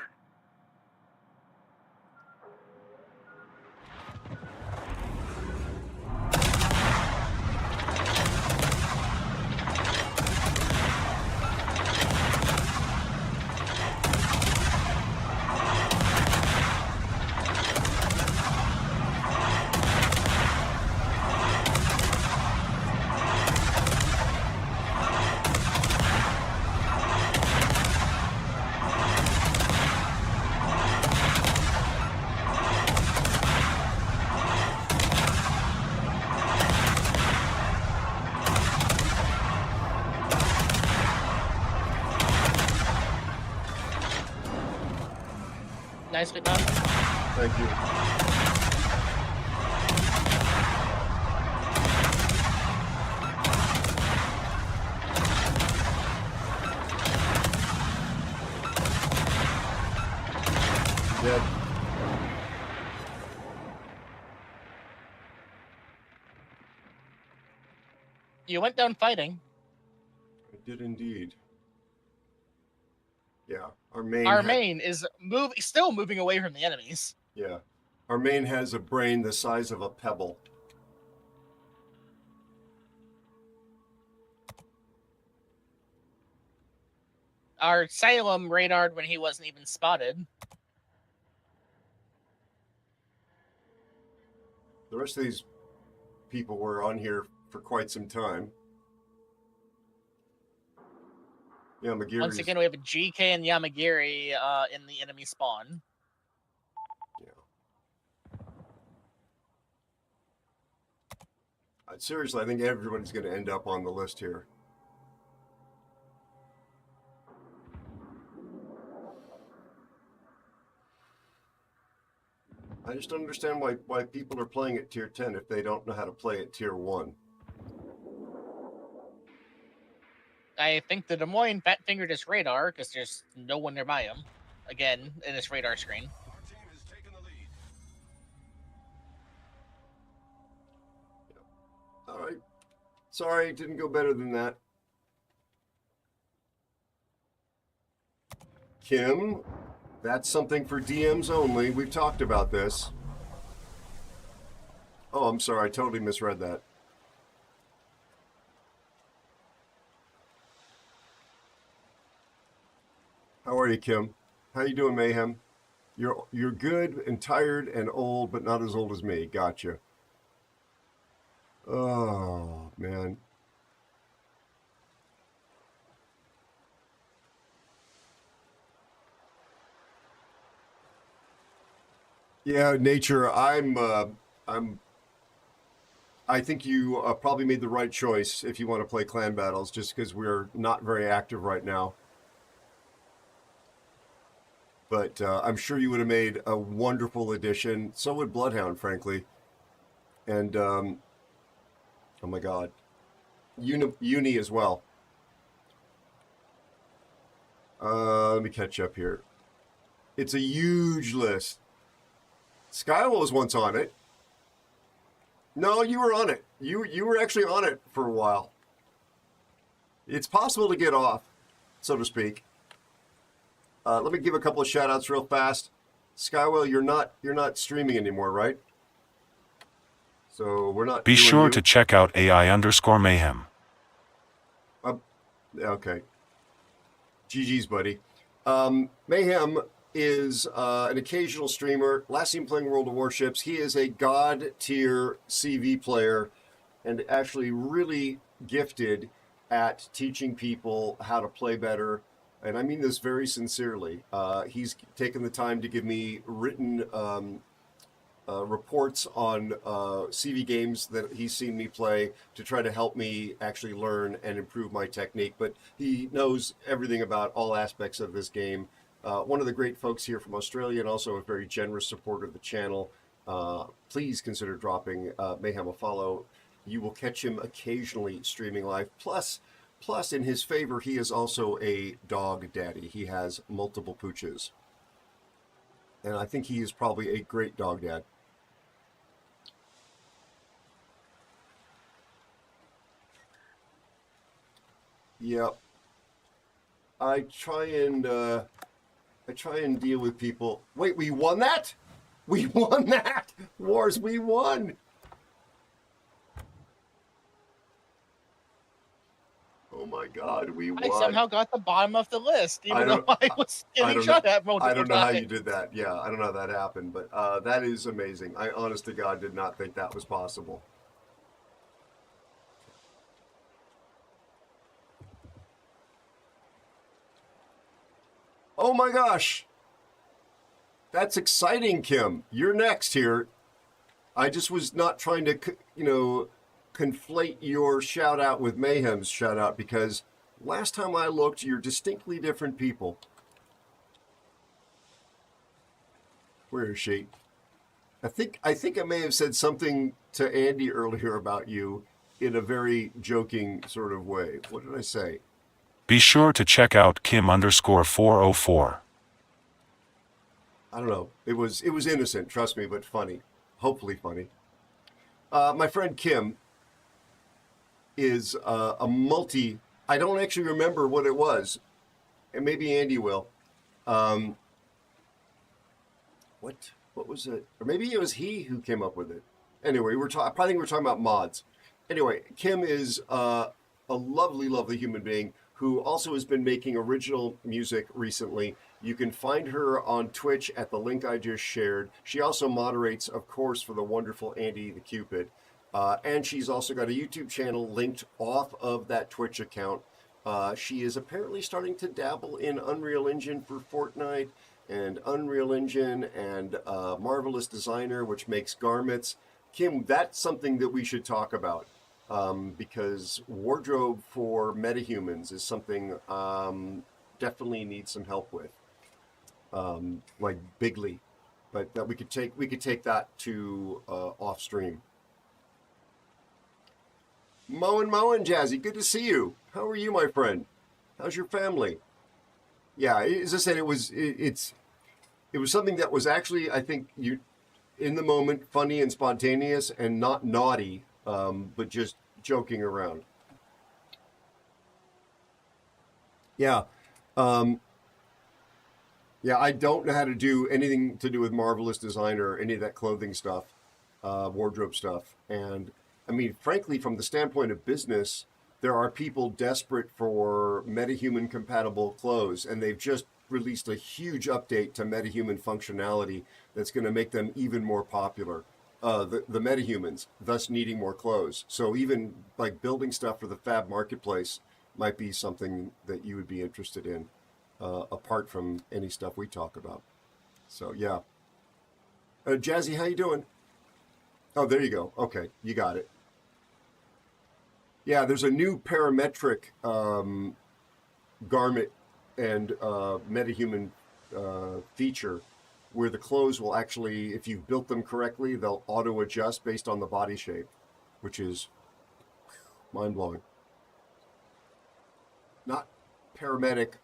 Nicely done. Thank you. Dead. You went down fighting. I did indeed. Yeah, our main is still moving away from the enemies. Yeah, our main has a brain the size of a pebble. Our Salem radared when he wasn't even spotted. The rest of these people were on here for quite some time. Yamagiri. Once again, we have a GK and Yamagiri in the enemy spawn. Seriously, I think everybody's going to end up on the list here. I just don't understand why people are playing at tier 10 if they don't know how to play at tier 1. I think the Des Moines fat-fingered his radar because there's no one nearby him. Again, in his radar screen. All right. Sorry, it didn't go better than that. Kim, that's something for DMs only. We've talked about this. Oh, I'm sorry. I totally misread that. How are you, Kim? How you doing, Mayhem? You're good and tired and old, but not as old as me. Gotcha. Oh, man. Yeah, Nature, I think you probably made the right choice if you want to play clan battles, just because we're not very active right now. But I'm sure you would have made a wonderful addition. So would Bloodhound, frankly. And, oh my God. Uni as well. Let me catch up here. It's a huge list. Skylo was once on it. No, you were on it. You were actually on it for a while. It's possible to get off, so to speak. Let me give a couple of shout outs real fast. Skywell, you're not streaming anymore, right? So we're not. Be sure to check out AI_mayhem. Okay. GG's, buddy. Mayhem is an occasional streamer. Last seen playing World of Warships. He is a god tier CV player and actually really gifted at teaching people how to play better. And I mean this very sincerely. He's taken the time to give me written reports on CV games that he's seen me play to try to help me actually learn and improve my technique. But he knows everything about all aspects of this game. One of the great folks here from Australia and also a very generous supporter of the channel. Please consider dropping Mayhem a follow. you will catch him occasionally streaming live. Plus, in his favor, he is also a dog daddy. He has multiple pooches. And I think he is probably a great dog dad. Yep. I try and deal with people. Wait, we won that? We won that! Wars, we won! Oh my God, we won! I somehow got the bottom of the list, even though I was getting shot at multiple times. I don't know how you did that. Yeah, I don't know how that happened, but that is amazing. I, honest to God, did not think that was possible. Oh my gosh! That's exciting, Kim. You're next here. I just was not trying to, conflate your shout out with Mayhem's shout out, because last time I looked, you're distinctly different people. Where is she? I think I may have said something to Andy earlier about you in a very joking sort of way. What did I say? Be sure to check out Kim_404. I don't know. It was innocent, trust me, but funny. Hopefully funny. My friend Kim is a multi. I don't actually remember what it was, and maybe Andy will. What was it? Or maybe it was he who came up with it. Anyway, I probably think we're talking about mods. Anyway, Kim is a lovely, lovely human being who also has been making original music recently. You can find her on Twitch at the link I just shared. She also moderates, of course, for the wonderful Andy the Cupid. And she's also got a YouTube channel linked off of that Twitch account. She is apparently starting to dabble in Unreal Engine for Fortnite, and Unreal Engine and Marvelous Designer, which makes garments. Kim, that's something that we should talk about. Because wardrobe for metahumans is something definitely needs some help with, like bigly, but that we could take that to off stream. Moen, Jazzy, good to see you. How are you, my friend? How's your family? Yeah, as I said, it was something that was actually, I think, you in the moment funny and spontaneous and not naughty. But just joking around. Yeah. Yeah, I don't know how to do anything to do with Marvelous Designer or any of that clothing stuff, wardrobe stuff. And I mean, frankly, from the standpoint of business, there are people desperate for metahuman compatible clothes, and they've just released a huge update to metahuman functionality that's going to make them even more popular. The metahumans, thus needing more clothes. So even like building stuff for the fab marketplace might be something that you would be interested in, apart from any stuff we talk about. So yeah. Jazzy, how you doing? Oh, there you go. Okay, you got it. Yeah, there's a new parametric garment and metahuman feature where the clothes will actually, if you've built them correctly, they'll auto-adjust based on the body shape, which is mind-blowing. Not parametric.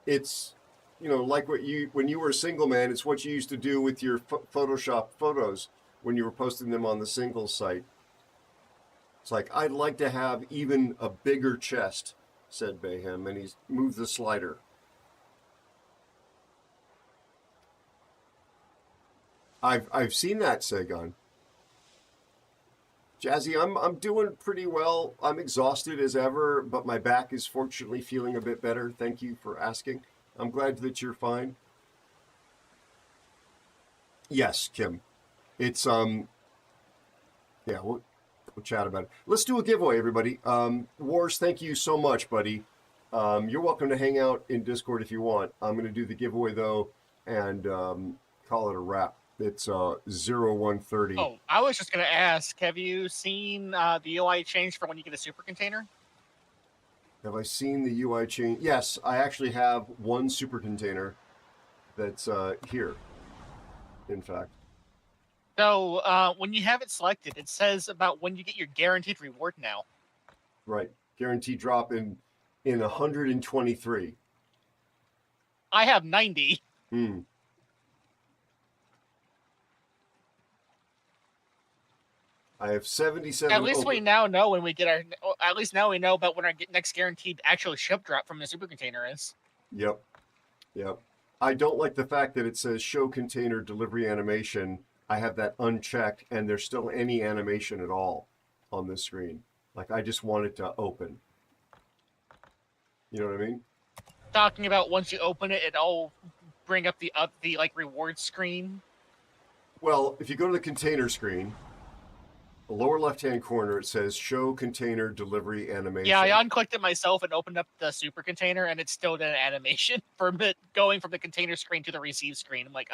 It's, like when you were a single man, it's what you used to do with your Photoshop photos when you were posting them on the singles site. It's like, I'd like to have even a bigger chest, said Bayhem, and he's moved the slider. I've seen that, Sagon. Jazzy, I'm doing pretty well. I'm exhausted as ever, but my back is fortunately feeling a bit better. Thank you for asking. I'm glad that you're fine. Yes, Kim. It's yeah, we'll chat about it. Let's do a giveaway, everybody. Wars, thank you so much, buddy. You're welcome to hang out in Discord if you want. I'm going to do the giveaway though, and call it a wrap. It's 0130. Oh, I was just going to ask, have you seen the UI change for when you get a super container? Have I seen the UI change? Yes, I actually have one super container that's here, in fact. So when you have it selected, it says about when you get your guaranteed reward now. Right. Guaranteed drop in 123. I have 90. I have 77. At least we now know when we get our. At least now we know about when our next guaranteed actual ship drop from the super container is. Yep. I don't like the fact that it says show container delivery animation. I have that unchecked, and there's still any animation at all on this screen. Like, I just want it to open. You know what I mean? Talking about once you open it, it'll bring up the like reward screen. Well, if you go to the container screen, the lower left-hand corner, it says show container delivery animation. Yeah, I unclicked it myself and opened up the super container, and it still did an animation for it going from the container screen to the receive screen. I'm like,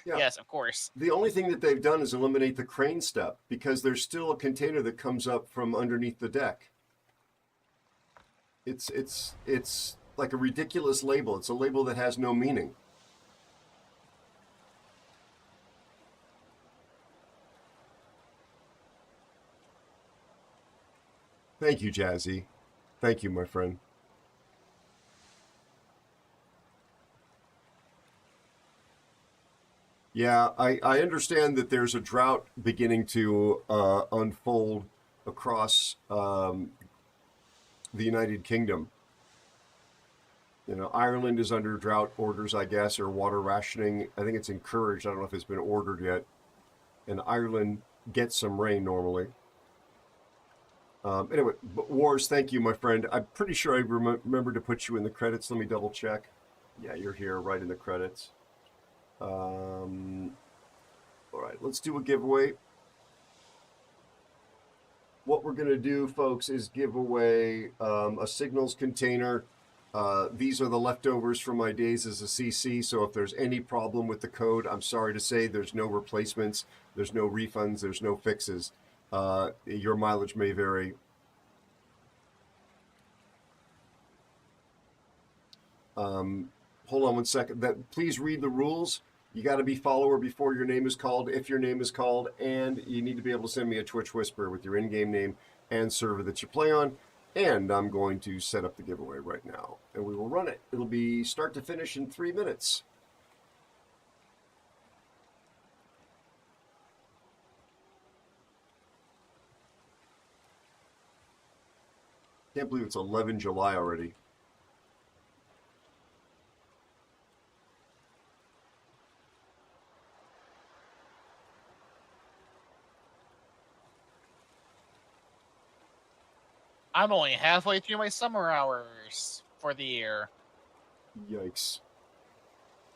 yes, of course. The only thing that they've done is eliminate the crane step, because there's still a container that comes up from underneath the deck. It's like a ridiculous label. It's a label that has no meaning. Thank you, Jazzy. Thank you, my friend. Yeah, I understand that there's a drought beginning to unfold across the United Kingdom. You know, Ireland is under drought orders, I guess, or water rationing. I think it's encouraged. I don't know if it's been ordered yet. And Ireland gets some rain normally. Anyway, Wars, thank you, my friend. I'm pretty sure I remember to put you in the credits. Let me double check. Yeah, you're here right in the credits. All right, let's do a giveaway. What we're going to do, folks, is give away a signals container. These are the leftovers from my days as a CC, so if there's any problem with the code, I'm sorry to say there's no replacements, there's no refunds, there's no fixes. Your mileage may vary. Hold on one second. Please read the rules. You got to be follower before your name is called, if your name is called, and you need to be able to send me a Twitch whisper with your in-game name and server that you play on. And I'm going to set up the giveaway right now, and we will run it. It'll be start to finish in 3 minutes. Can't believe it's 11 July already. I'm only halfway through my summer hours for the year. Yikes.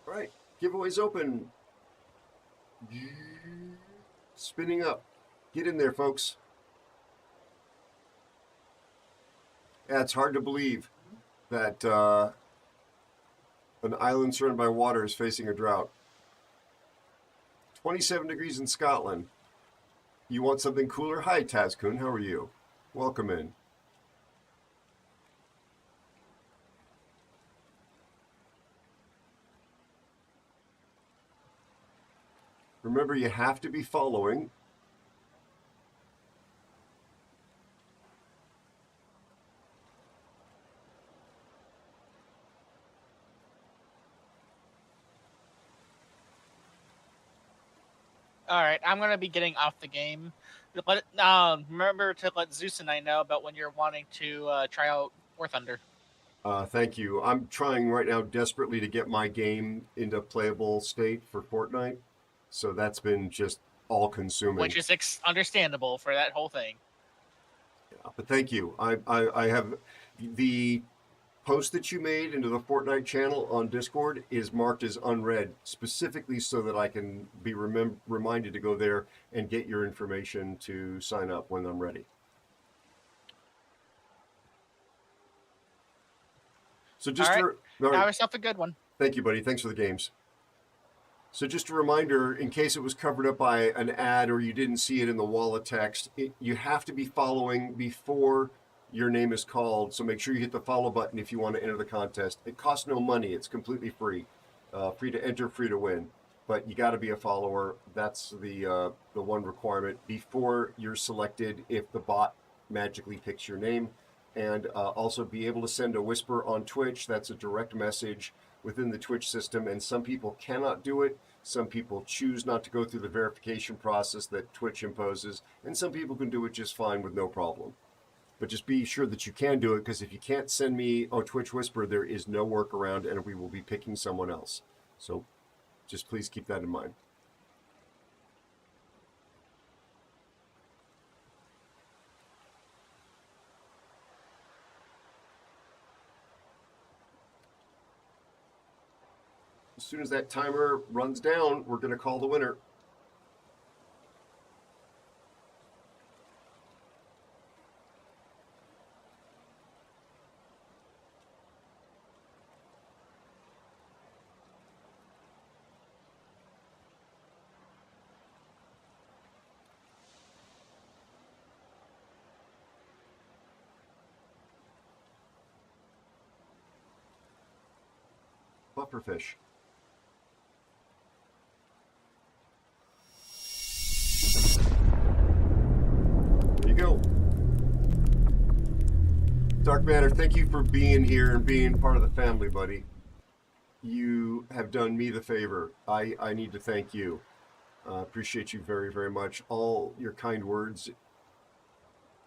All right, giveaway's open. Spinning up. Get in there, folks. Yeah, it's hard to believe that an island surrounded by water is facing a drought. 27 degrees in Scotland. You want something cooler? Hi, Tazkun. How are you? Welcome in. Remember, you have to be following. All right, I'm gonna be getting off the game. But remember to let Zeus and I know about when you're wanting to try out War Thunder. Thank you. I'm trying right now desperately to get my game into playable state for Fortnite. So that's been just all-consuming. Which is understandable for that whole thing. Yeah, but thank you. I have the post that you made into the Fortnite channel on Discord is marked as unread, specifically so that I can be reminded to go there and get your information to sign up when I'm ready. So just all right. Have yourself a good one. Thank you, buddy. Thanks for the games. So just a reminder, in case it was covered up by an ad or you didn't see it in the wall of text, you have to be following before your name is called. So make sure you hit the follow button if you want to enter the contest. It costs no money. It's completely free. Free to enter, free to win. but you got to be a follower. That's the one requirement before you're selected. If the bot magically picks your name, and also be able to send a whisper on Twitch. That's a direct message within the Twitch system, and some people cannot do it. Some people choose not to go through the verification process that Twitch imposes, and some people can do it just fine with no problem. But just be sure that you can do it, because if you can't send me a Twitch whisper, there is no workaround, and we will be picking someone else. So just please keep that in mind. As soon as that timer runs down, we're going to call the winner. Pufferfish. There you go. Dark Matter, thank you for being here and being part of the family, buddy. You have done me the favor. I need to thank you. Appreciate you very, very much. All your kind words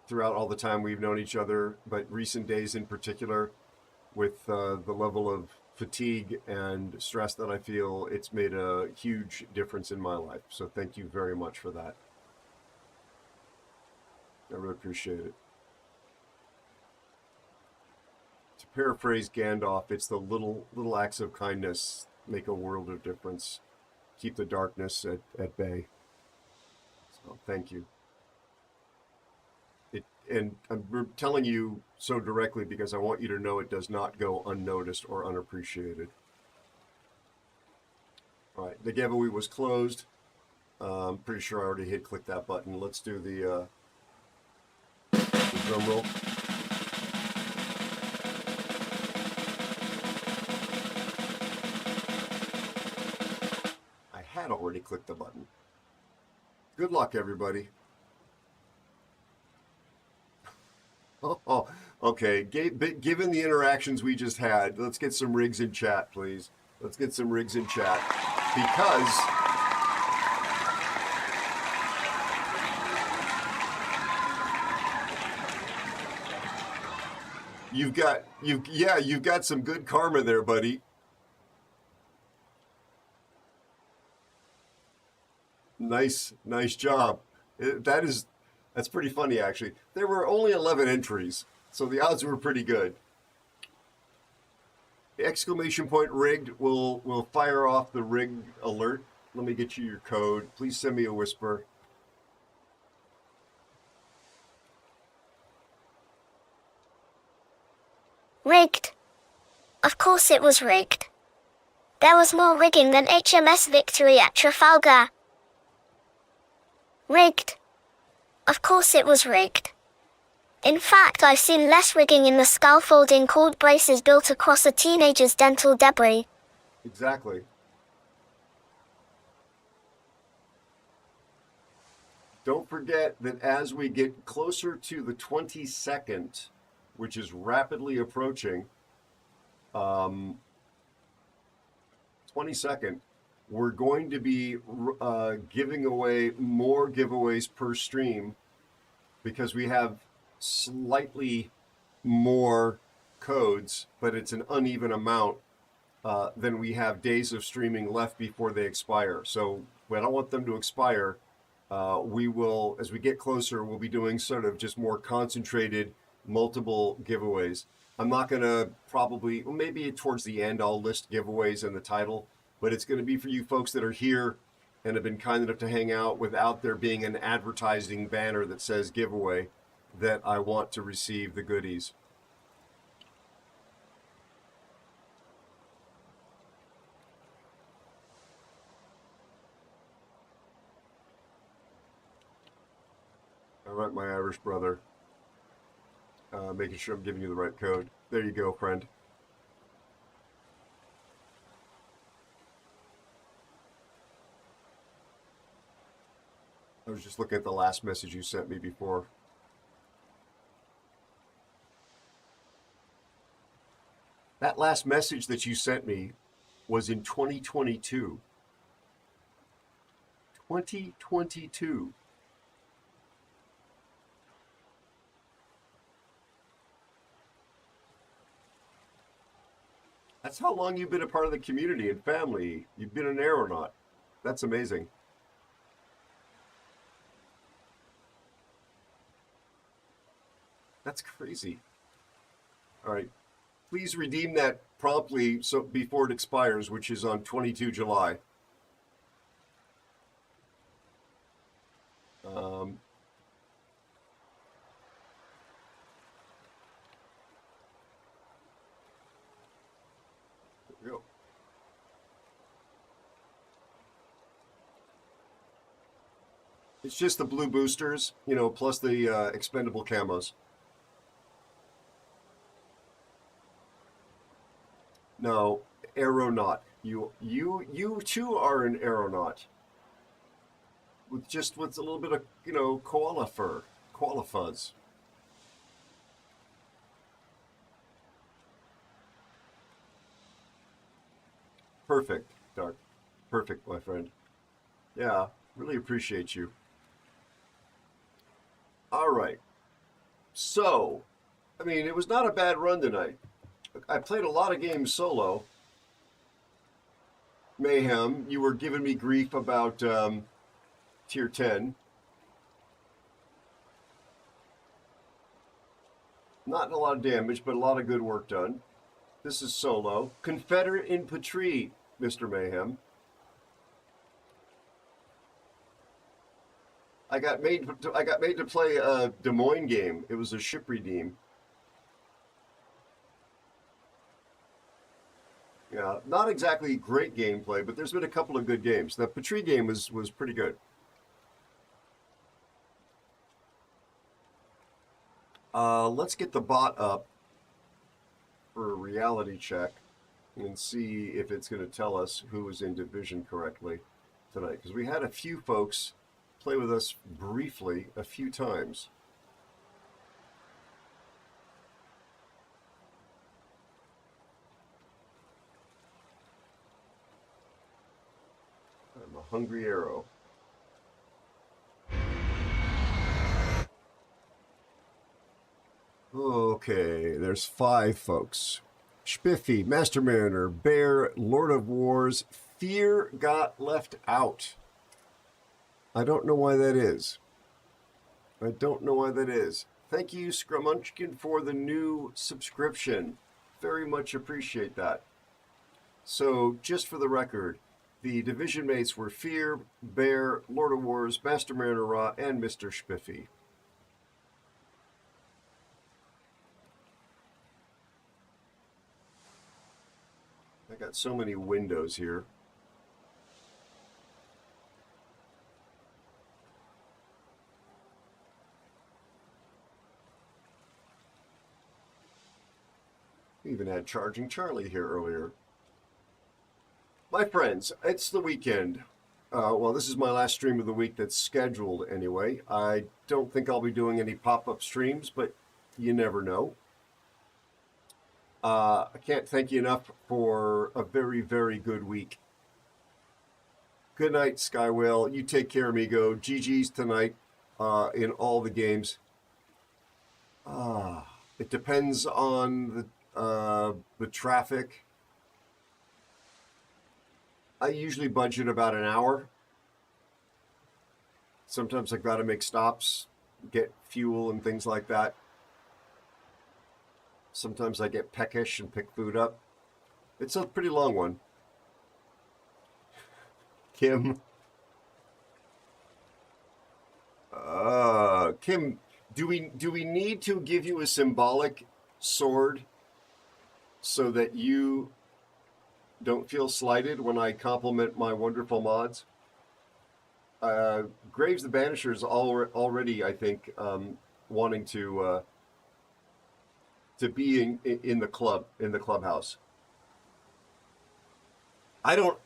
throughout all the time we've known each other, but recent days in particular, with the level of fatigue and stress that I feel, it's made a huge difference in my life. So thank you very much for that. I really appreciate it. To paraphrase Gandalf, it's the little acts of kindness make a world of difference. Keep the darkness at bay. So thank you. And I'm telling you so directly because I want you to know it does not go unnoticed or unappreciated. All right, the giveaway was closed. I'm pretty sure I already hit click that button. Let's do the drum roll. I had already clicked the button. Good luck, everybody. Oh, okay. Given the interactions we just had, let's get some rigs in chat, please. Let's get some rigs in chat. Because you've got some good karma there, buddy. Nice job. That's pretty funny, actually. There were only 11 entries, so the odds were pretty good. The exclamation point rigged will fire off the rig alert. Let me get you your code. Please send me a whisper. Rigged. Of course it was rigged. There was more rigging than HMS Victory at Trafalgar. Rigged. Of course it was rigged. In fact, I've seen less rigging in the scaffolding called braces built across a teenager's dental debris. Exactly. Don't forget that as we get closer to the 22nd, which is rapidly approaching, 22nd, we're going to be giving away more giveaways per stream because we have slightly more codes, but it's an uneven amount than we have days of streaming left before they expire. So we don't want them to expire. We will, as we get closer, we'll be doing sort of just more concentrated, multiple giveaways. I'm not going to probably, well, maybe towards the end, I'll list giveaways in the title, but it's going to be for you folks that are here and have been kind enough to hang out without there being an advertising banner that says giveaway, that I want to receive the goodies. All right, my Irish brother. Making sure I'm giving you the right code. There you go, friend. I was just looking at the last message you sent me before. That last message that you sent me was in 2022. 2022. That's how long you've been a part of the community and family. You've been an aeronaut. That's amazing. That's crazy. All right. Please redeem that promptly so before it expires, which is on 22 July. There we go. It's just the blue boosters, you know, plus the expendable camos. No, aeronaut. You too are an aeronaut. With a little bit of, you know, koala fur, koala fuzz. Perfect, Dark. Perfect, my friend. Yeah, really appreciate you. All right. So, I mean, it was not a bad run tonight. I played a lot of games solo. Mayhem, you were giving me grief about Tier 10. Not a lot of damage, but a lot of good work done. This is solo. Confederate infantry, Mr. Mayhem. I got made to play a Des Moines game. It was a ship redeem. Yeah, not exactly great gameplay, but there's been a couple of good games. The Petrie game was pretty good. Let's get the bot up for a reality check and see if it's going to tell us who was in division correctly tonight. Because we had a few folks play with us briefly a few times. I'm a hungry arrow. Okay, there's 5 folks. Spiffy, Master Mariner, Bear, Lord of Wars, Fear got left out. I don't know why that is. I don't know why that is. Thank you, Scrumunchkin, for the new subscription. Very much appreciate that. So, just for the record, the division mates were Fear, Bear, Lord of Wars, Master Mariner Ra, and Mr. Spiffy. I got so many windows here. We even had Charging Charlie here earlier. My friends, it's the weekend. Well, this is my last stream of the week that's scheduled anyway. I don't think I'll be doing any pop-up streams, but you never know. I can't thank you enough for a very, very good week. Good night, Skywhale. You take care, amigo. GG's tonight in all the games. It depends on the traffic. I usually budget about an hour. Sometimes I've got to make stops, get fuel and things like that. Sometimes I get peckish and pick food up. It's a pretty long one. Kim. Kim, do we need to give you a symbolic sword so that you don't feel slighted when I compliment my wonderful mods? Graves the Banisher is already, I think, wanting to be in the clubhouse. I don't.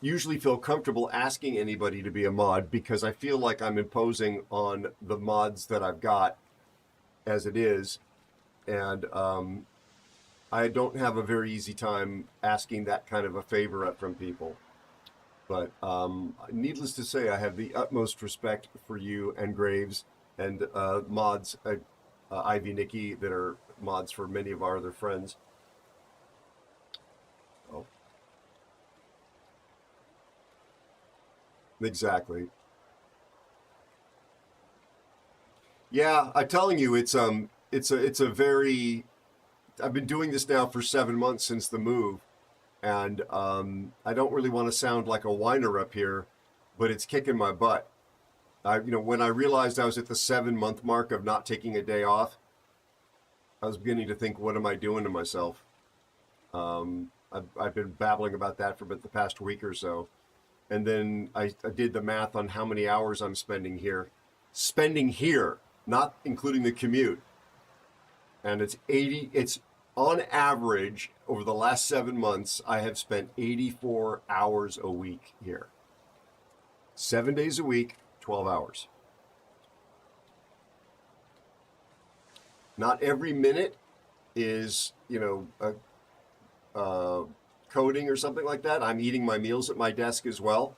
usually feel comfortable asking anybody to be a mod because I feel like I'm imposing on the mods that I've got as it is. And I don't have a very easy time asking that kind of a favor from people. But needless to say, I have the utmost respect for you and Graves and mods, Ivy, Nikki, that are mods for many of our other friends. Oh. Exactly. Yeah, I'm telling you, it's a very. I've been doing this now for 7 months since the move, and I don't really want to sound like a whiner up here, but it's kicking my butt. When I realized I was at the 7-month mark of not taking a day off, I was beginning to think, what am I doing to myself? I've been babbling about that for about the past week or so. And then I did the math on how many hours I'm spending here, not including the commute. And it's on average over the last 7 months, I have spent 84 hours a week here. 7 days a week, 12 hours. Not every minute is, coding or something like that. I'm eating my meals at my desk as well,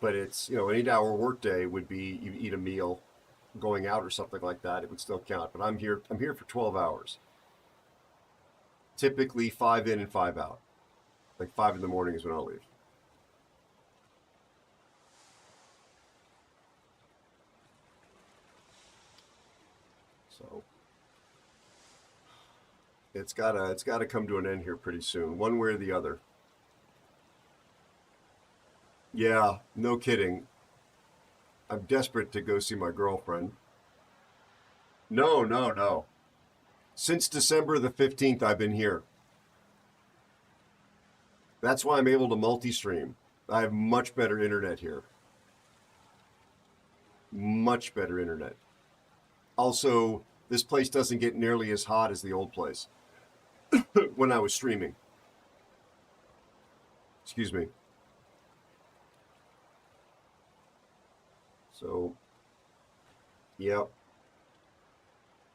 but it's an 8-hour workday would be you eat a meal going out or something like that. It would still count, but I'm here for 12 hours, typically 5 in and 5 out. Like 5 in the morning is when I'll leave. So it's gotta come to an end here pretty soon, one way or the other. Yeah, no kidding. I'm desperate to go see my girlfriend. No. Since December the 15th, I've been here. That's why I'm able to multi-stream. I have much better internet here. Much better internet. Also, this place doesn't get nearly as hot as the old place when I was streaming. Excuse me. So, yep.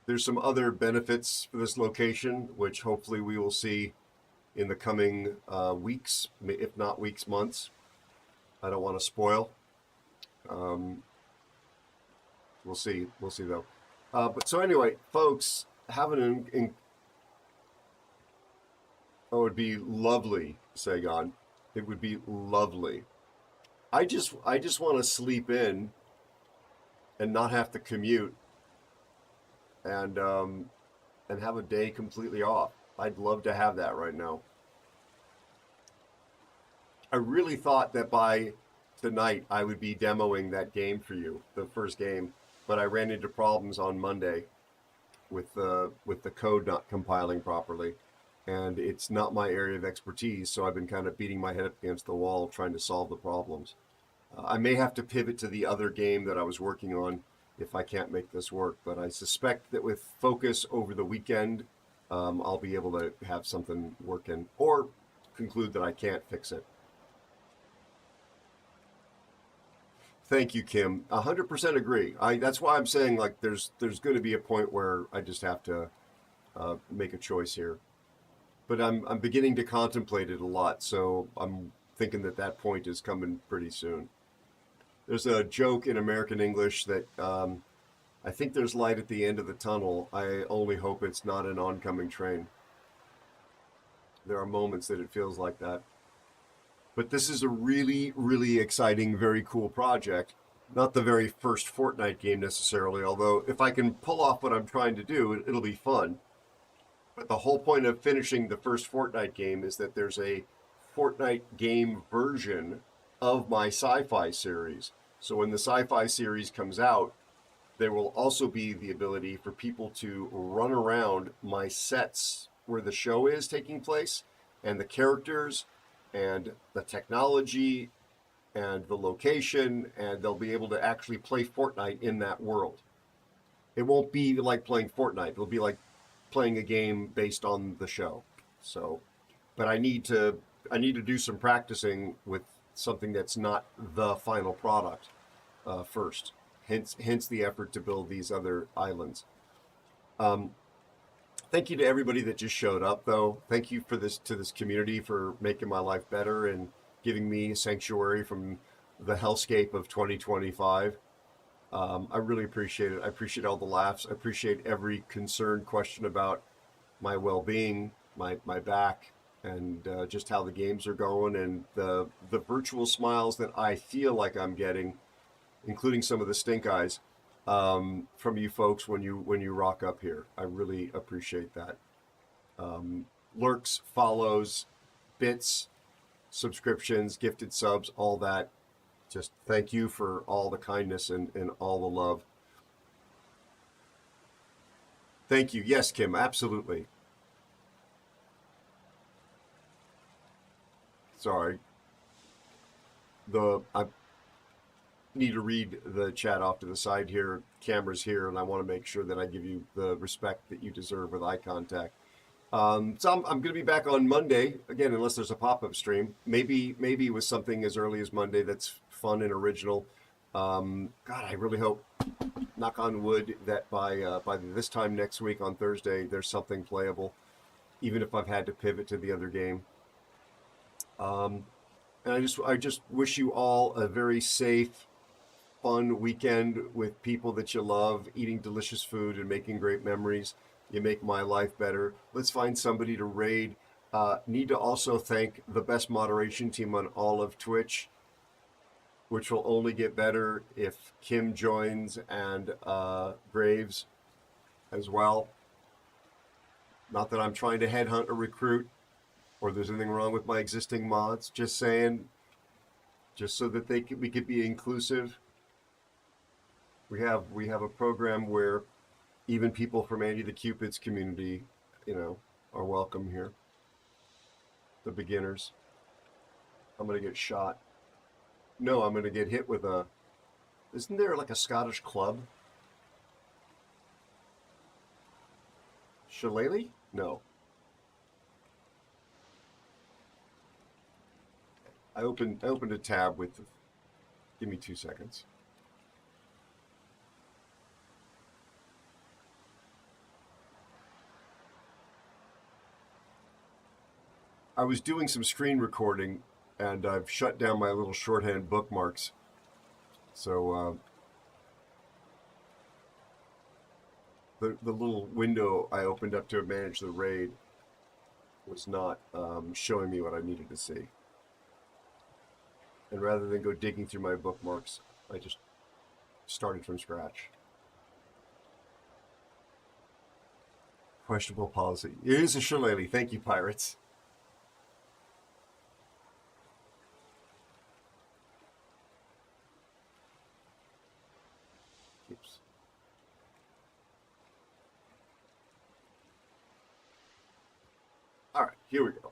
There's some other benefits for this location, which hopefully we will see in the coming weeks, if not weeks, months. I don't want to spoil. We'll see. We'll see, though. But so anyway, folks, having oh, it'd be lovely, Sagan. It would be lovely. I just want to sleep in and not have to commute and have a day completely off. I'd love to have that right now. I really thought that by tonight I would be demoing that game for you, the first game, but I ran into problems on Monday with the code not compiling properly, and it's not my area of expertise, so I've been kind of beating my head up against the wall trying to solve the problems. I may have to pivot to the other game that I was working on if I can't make this work, but I suspect that with focus over the weekend, I'll be able to have something working or conclude that I can't fix it. Thank you, Kim. 100% agree. That's why I'm saying, like, there's going to be a point where I just have to make a choice here. But I'm beginning to contemplate it a lot, so I'm thinking that point is coming pretty soon. There's a joke in American English that I think there's light at the end of the tunnel. I only hope it's not an oncoming train. There are moments that it feels like that. But this is a really, really exciting, very cool project. Not the very first Fortnite game necessarily, although if I can pull off what I'm trying to do, it'll be fun. But the whole point of finishing the first Fortnite game is that there's a Fortnite game version of my sci-fi series. So when the sci-fi series comes out, there will also be the ability for people to run around my sets where the show is taking place, and the characters and the technology and the location, and they'll be able to actually play Fortnite in that world. It won't be like playing Fortnite. It'll be like playing a game based on the show. So, but I need to do some practicing with something that's not the final product first. Hence the effort to build these other islands. Thank you to everybody that just showed up, though. Thank you to this community for making my life better and giving me a sanctuary from the hellscape of 2025. I really appreciate it. I appreciate all the laughs. I appreciate every concerned question about my well-being, my back, and just how the games are going, and the virtual smiles that I feel like I'm getting, including some of the stink eyes, from you folks when you rock up here. I really appreciate that. Lurks, follows, bits, subscriptions, gifted subs, all that. Just thank you for all the kindness and all the love. Thank you. Yes, Kim, absolutely. Sorry. I need to read the chat off to the side here. Camera's here, and I want to make sure that I give you the respect that you deserve with eye contact. So I'm going to be back on Monday again, unless there's a pop-up stream. Maybe with something as early as Monday that's fun and original. God, I really hope, knock on wood, that by this time next week on Thursday, there's something playable, even if I've had to pivot to the other game. And I just wish you all a very safe, fun weekend with people that you love, eating delicious food and making great memories. You make my life better. Let's find somebody to raid. Need to also thank the best moderation team on all of Twitch, which will only get better if Kim joins and Graves as well. Not that I'm trying to headhunt or recruit, or there's anything wrong with my existing mods. Just saying, just so that we could be inclusive. We have a program where even people from Andy the Cupid's community, are welcome here. The beginners. I'm gonna get shot. No, I'm gonna get hit with a. Isn't there like a Scottish club? Shillelagh? No. I opened a tab with. Give me 2 seconds. I was doing some screen recording, and I've shut down my little shorthand bookmarks. So the little window I opened up to manage the raid was not showing me what I needed to see. And rather than go digging through my bookmarks, I just started from scratch. Questionable policy. It is a shillelagh. Thank you, pirates. Oops. All right, here we go.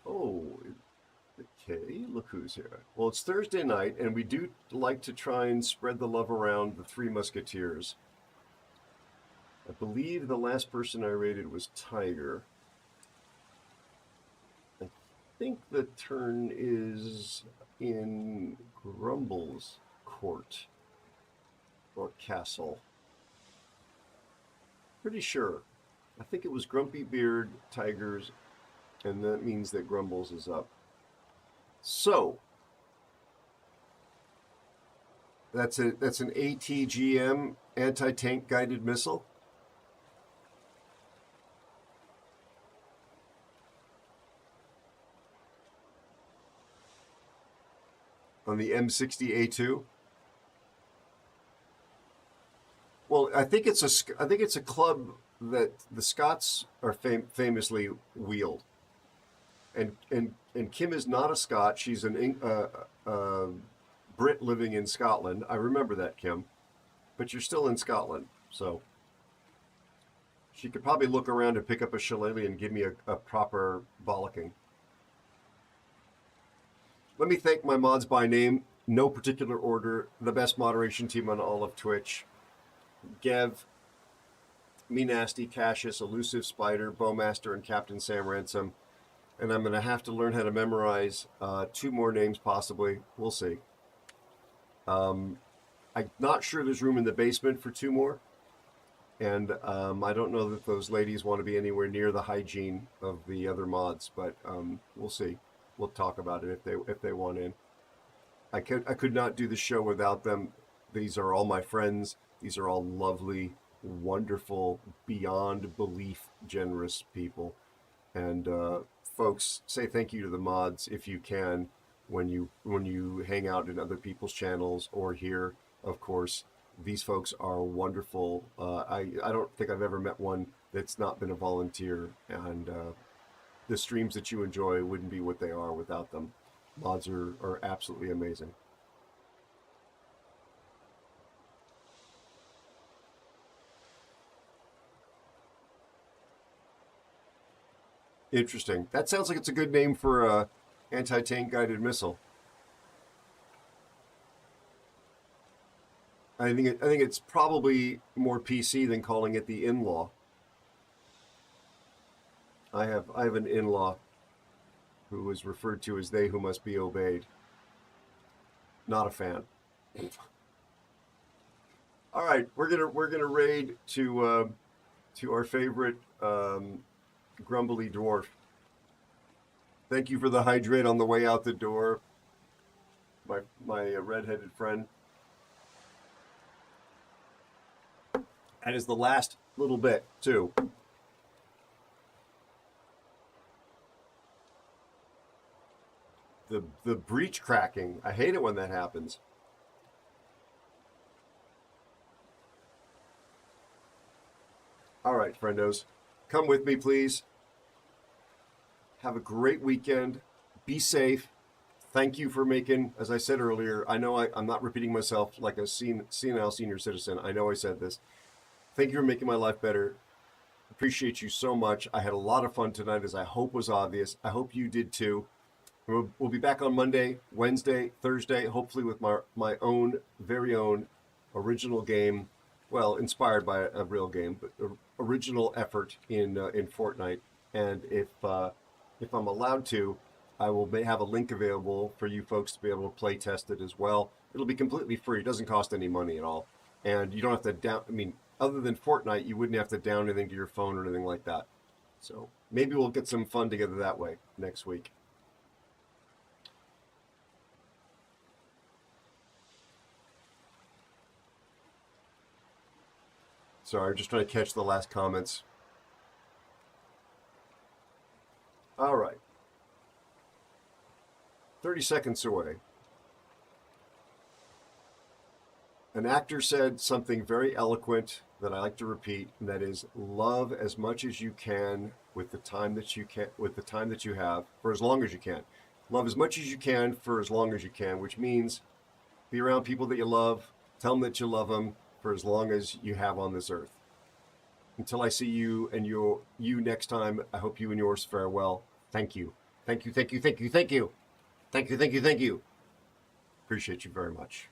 Oh, okay, look who's here. Well, it's Thursday night, and we do like to try and spread the love around the Three Musketeers. I believe the last person I rated was Tiger. I think the turn is in Grumble's court or castle. Pretty sure. I think it was Grumpy Beard, Tigers, and that means that Grumbles is up. So that's an ATGM, anti-tank guided missile. On the M60A2. Well, I think it's a club that the Scots are famously wield, and Kim is not a Scot. She's a Brit living in Scotland. I remember that, Kim, but you're still in Scotland, so she could probably look around and pick up a shillelagh and give me a proper bollocking. Let me thank my mods by name, no particular order, the best moderation team on all of Twitch. Gev, Me Nasty, Cassius, Elusive Spider, Bowmaster, and Captain Sam Ransom. and I'm going to have to learn how to memorize 2 more names possibly. We'll see. I'm not sure there's room in the basement for 2 more. And I don't know that those ladies want to be anywhere near the hygiene of the other mods, but we'll see. We'll talk about it if they want in. I could not do the show without them. These are all my friends. These are all lovely, wonderful, beyond belief generous people. And folks, say thank you to the mods if you can when you hang out in other people's channels or here, of course. These folks are wonderful. I don't think I've ever met one that's not been a volunteer, and the streams that you enjoy wouldn't be what they are without them. Mods are absolutely amazing. Interesting. That sounds like it's a good name for a anti-tank guided missile. I think it's probably more PC than calling it the in-law. I have an in-law who is referred to as they who must be obeyed. Not a fan. All right, we're gonna raid to our favorite grumbly dwarf. Thank you for the hydrate on the way out the door, my redheaded friend. That is the last little bit, too. The breech cracking. I hate it when that happens. All right, friendos. Come with me, please. Have a great weekend. Be safe. Thank you for making, as I said earlier, I know I'm not repeating myself like a senile senior citizen. I know I said this. Thank you for making my life better. Appreciate you so much. I had a lot of fun tonight, as I hope was obvious. I hope you did too. We'll be back on Monday, Wednesday, Thursday, hopefully with my own, very own original game. Well, inspired by a real game, but original effort in Fortnite. And if I'm allowed to, I will have a link available for you folks to be able to play test it as well. It'll be completely free. It doesn't cost any money at all. And you don't have to down, I mean, other than Fortnite, you wouldn't have to down anything to your phone or anything like that. So maybe we'll get some fun together that way next week. Sorry, I'm just trying to catch the last comments. All right. 30 seconds away. An actor said something very eloquent that I like to repeat, and that is, love as much as you can with the time that you have for as long as you can. Love as much as you can for as long as you can, which means be around people that you love, tell them that you love them for as long as you have on this earth. Until I see you and you next time, I hope you and yours fare well. Thank you. Thank you, thank you, thank you, thank you. Thank you, thank you, thank you. Appreciate you very much.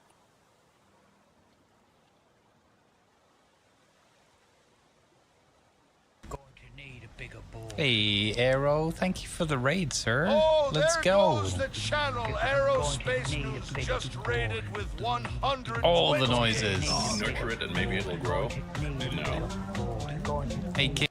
Hey, Aero, thank you for the raid, sir. Oh, let's there go. goes the channel. AeroSpaceNews just raided with 100. All the noises. Nurture it and maybe it'll grow. No. Hey, kid.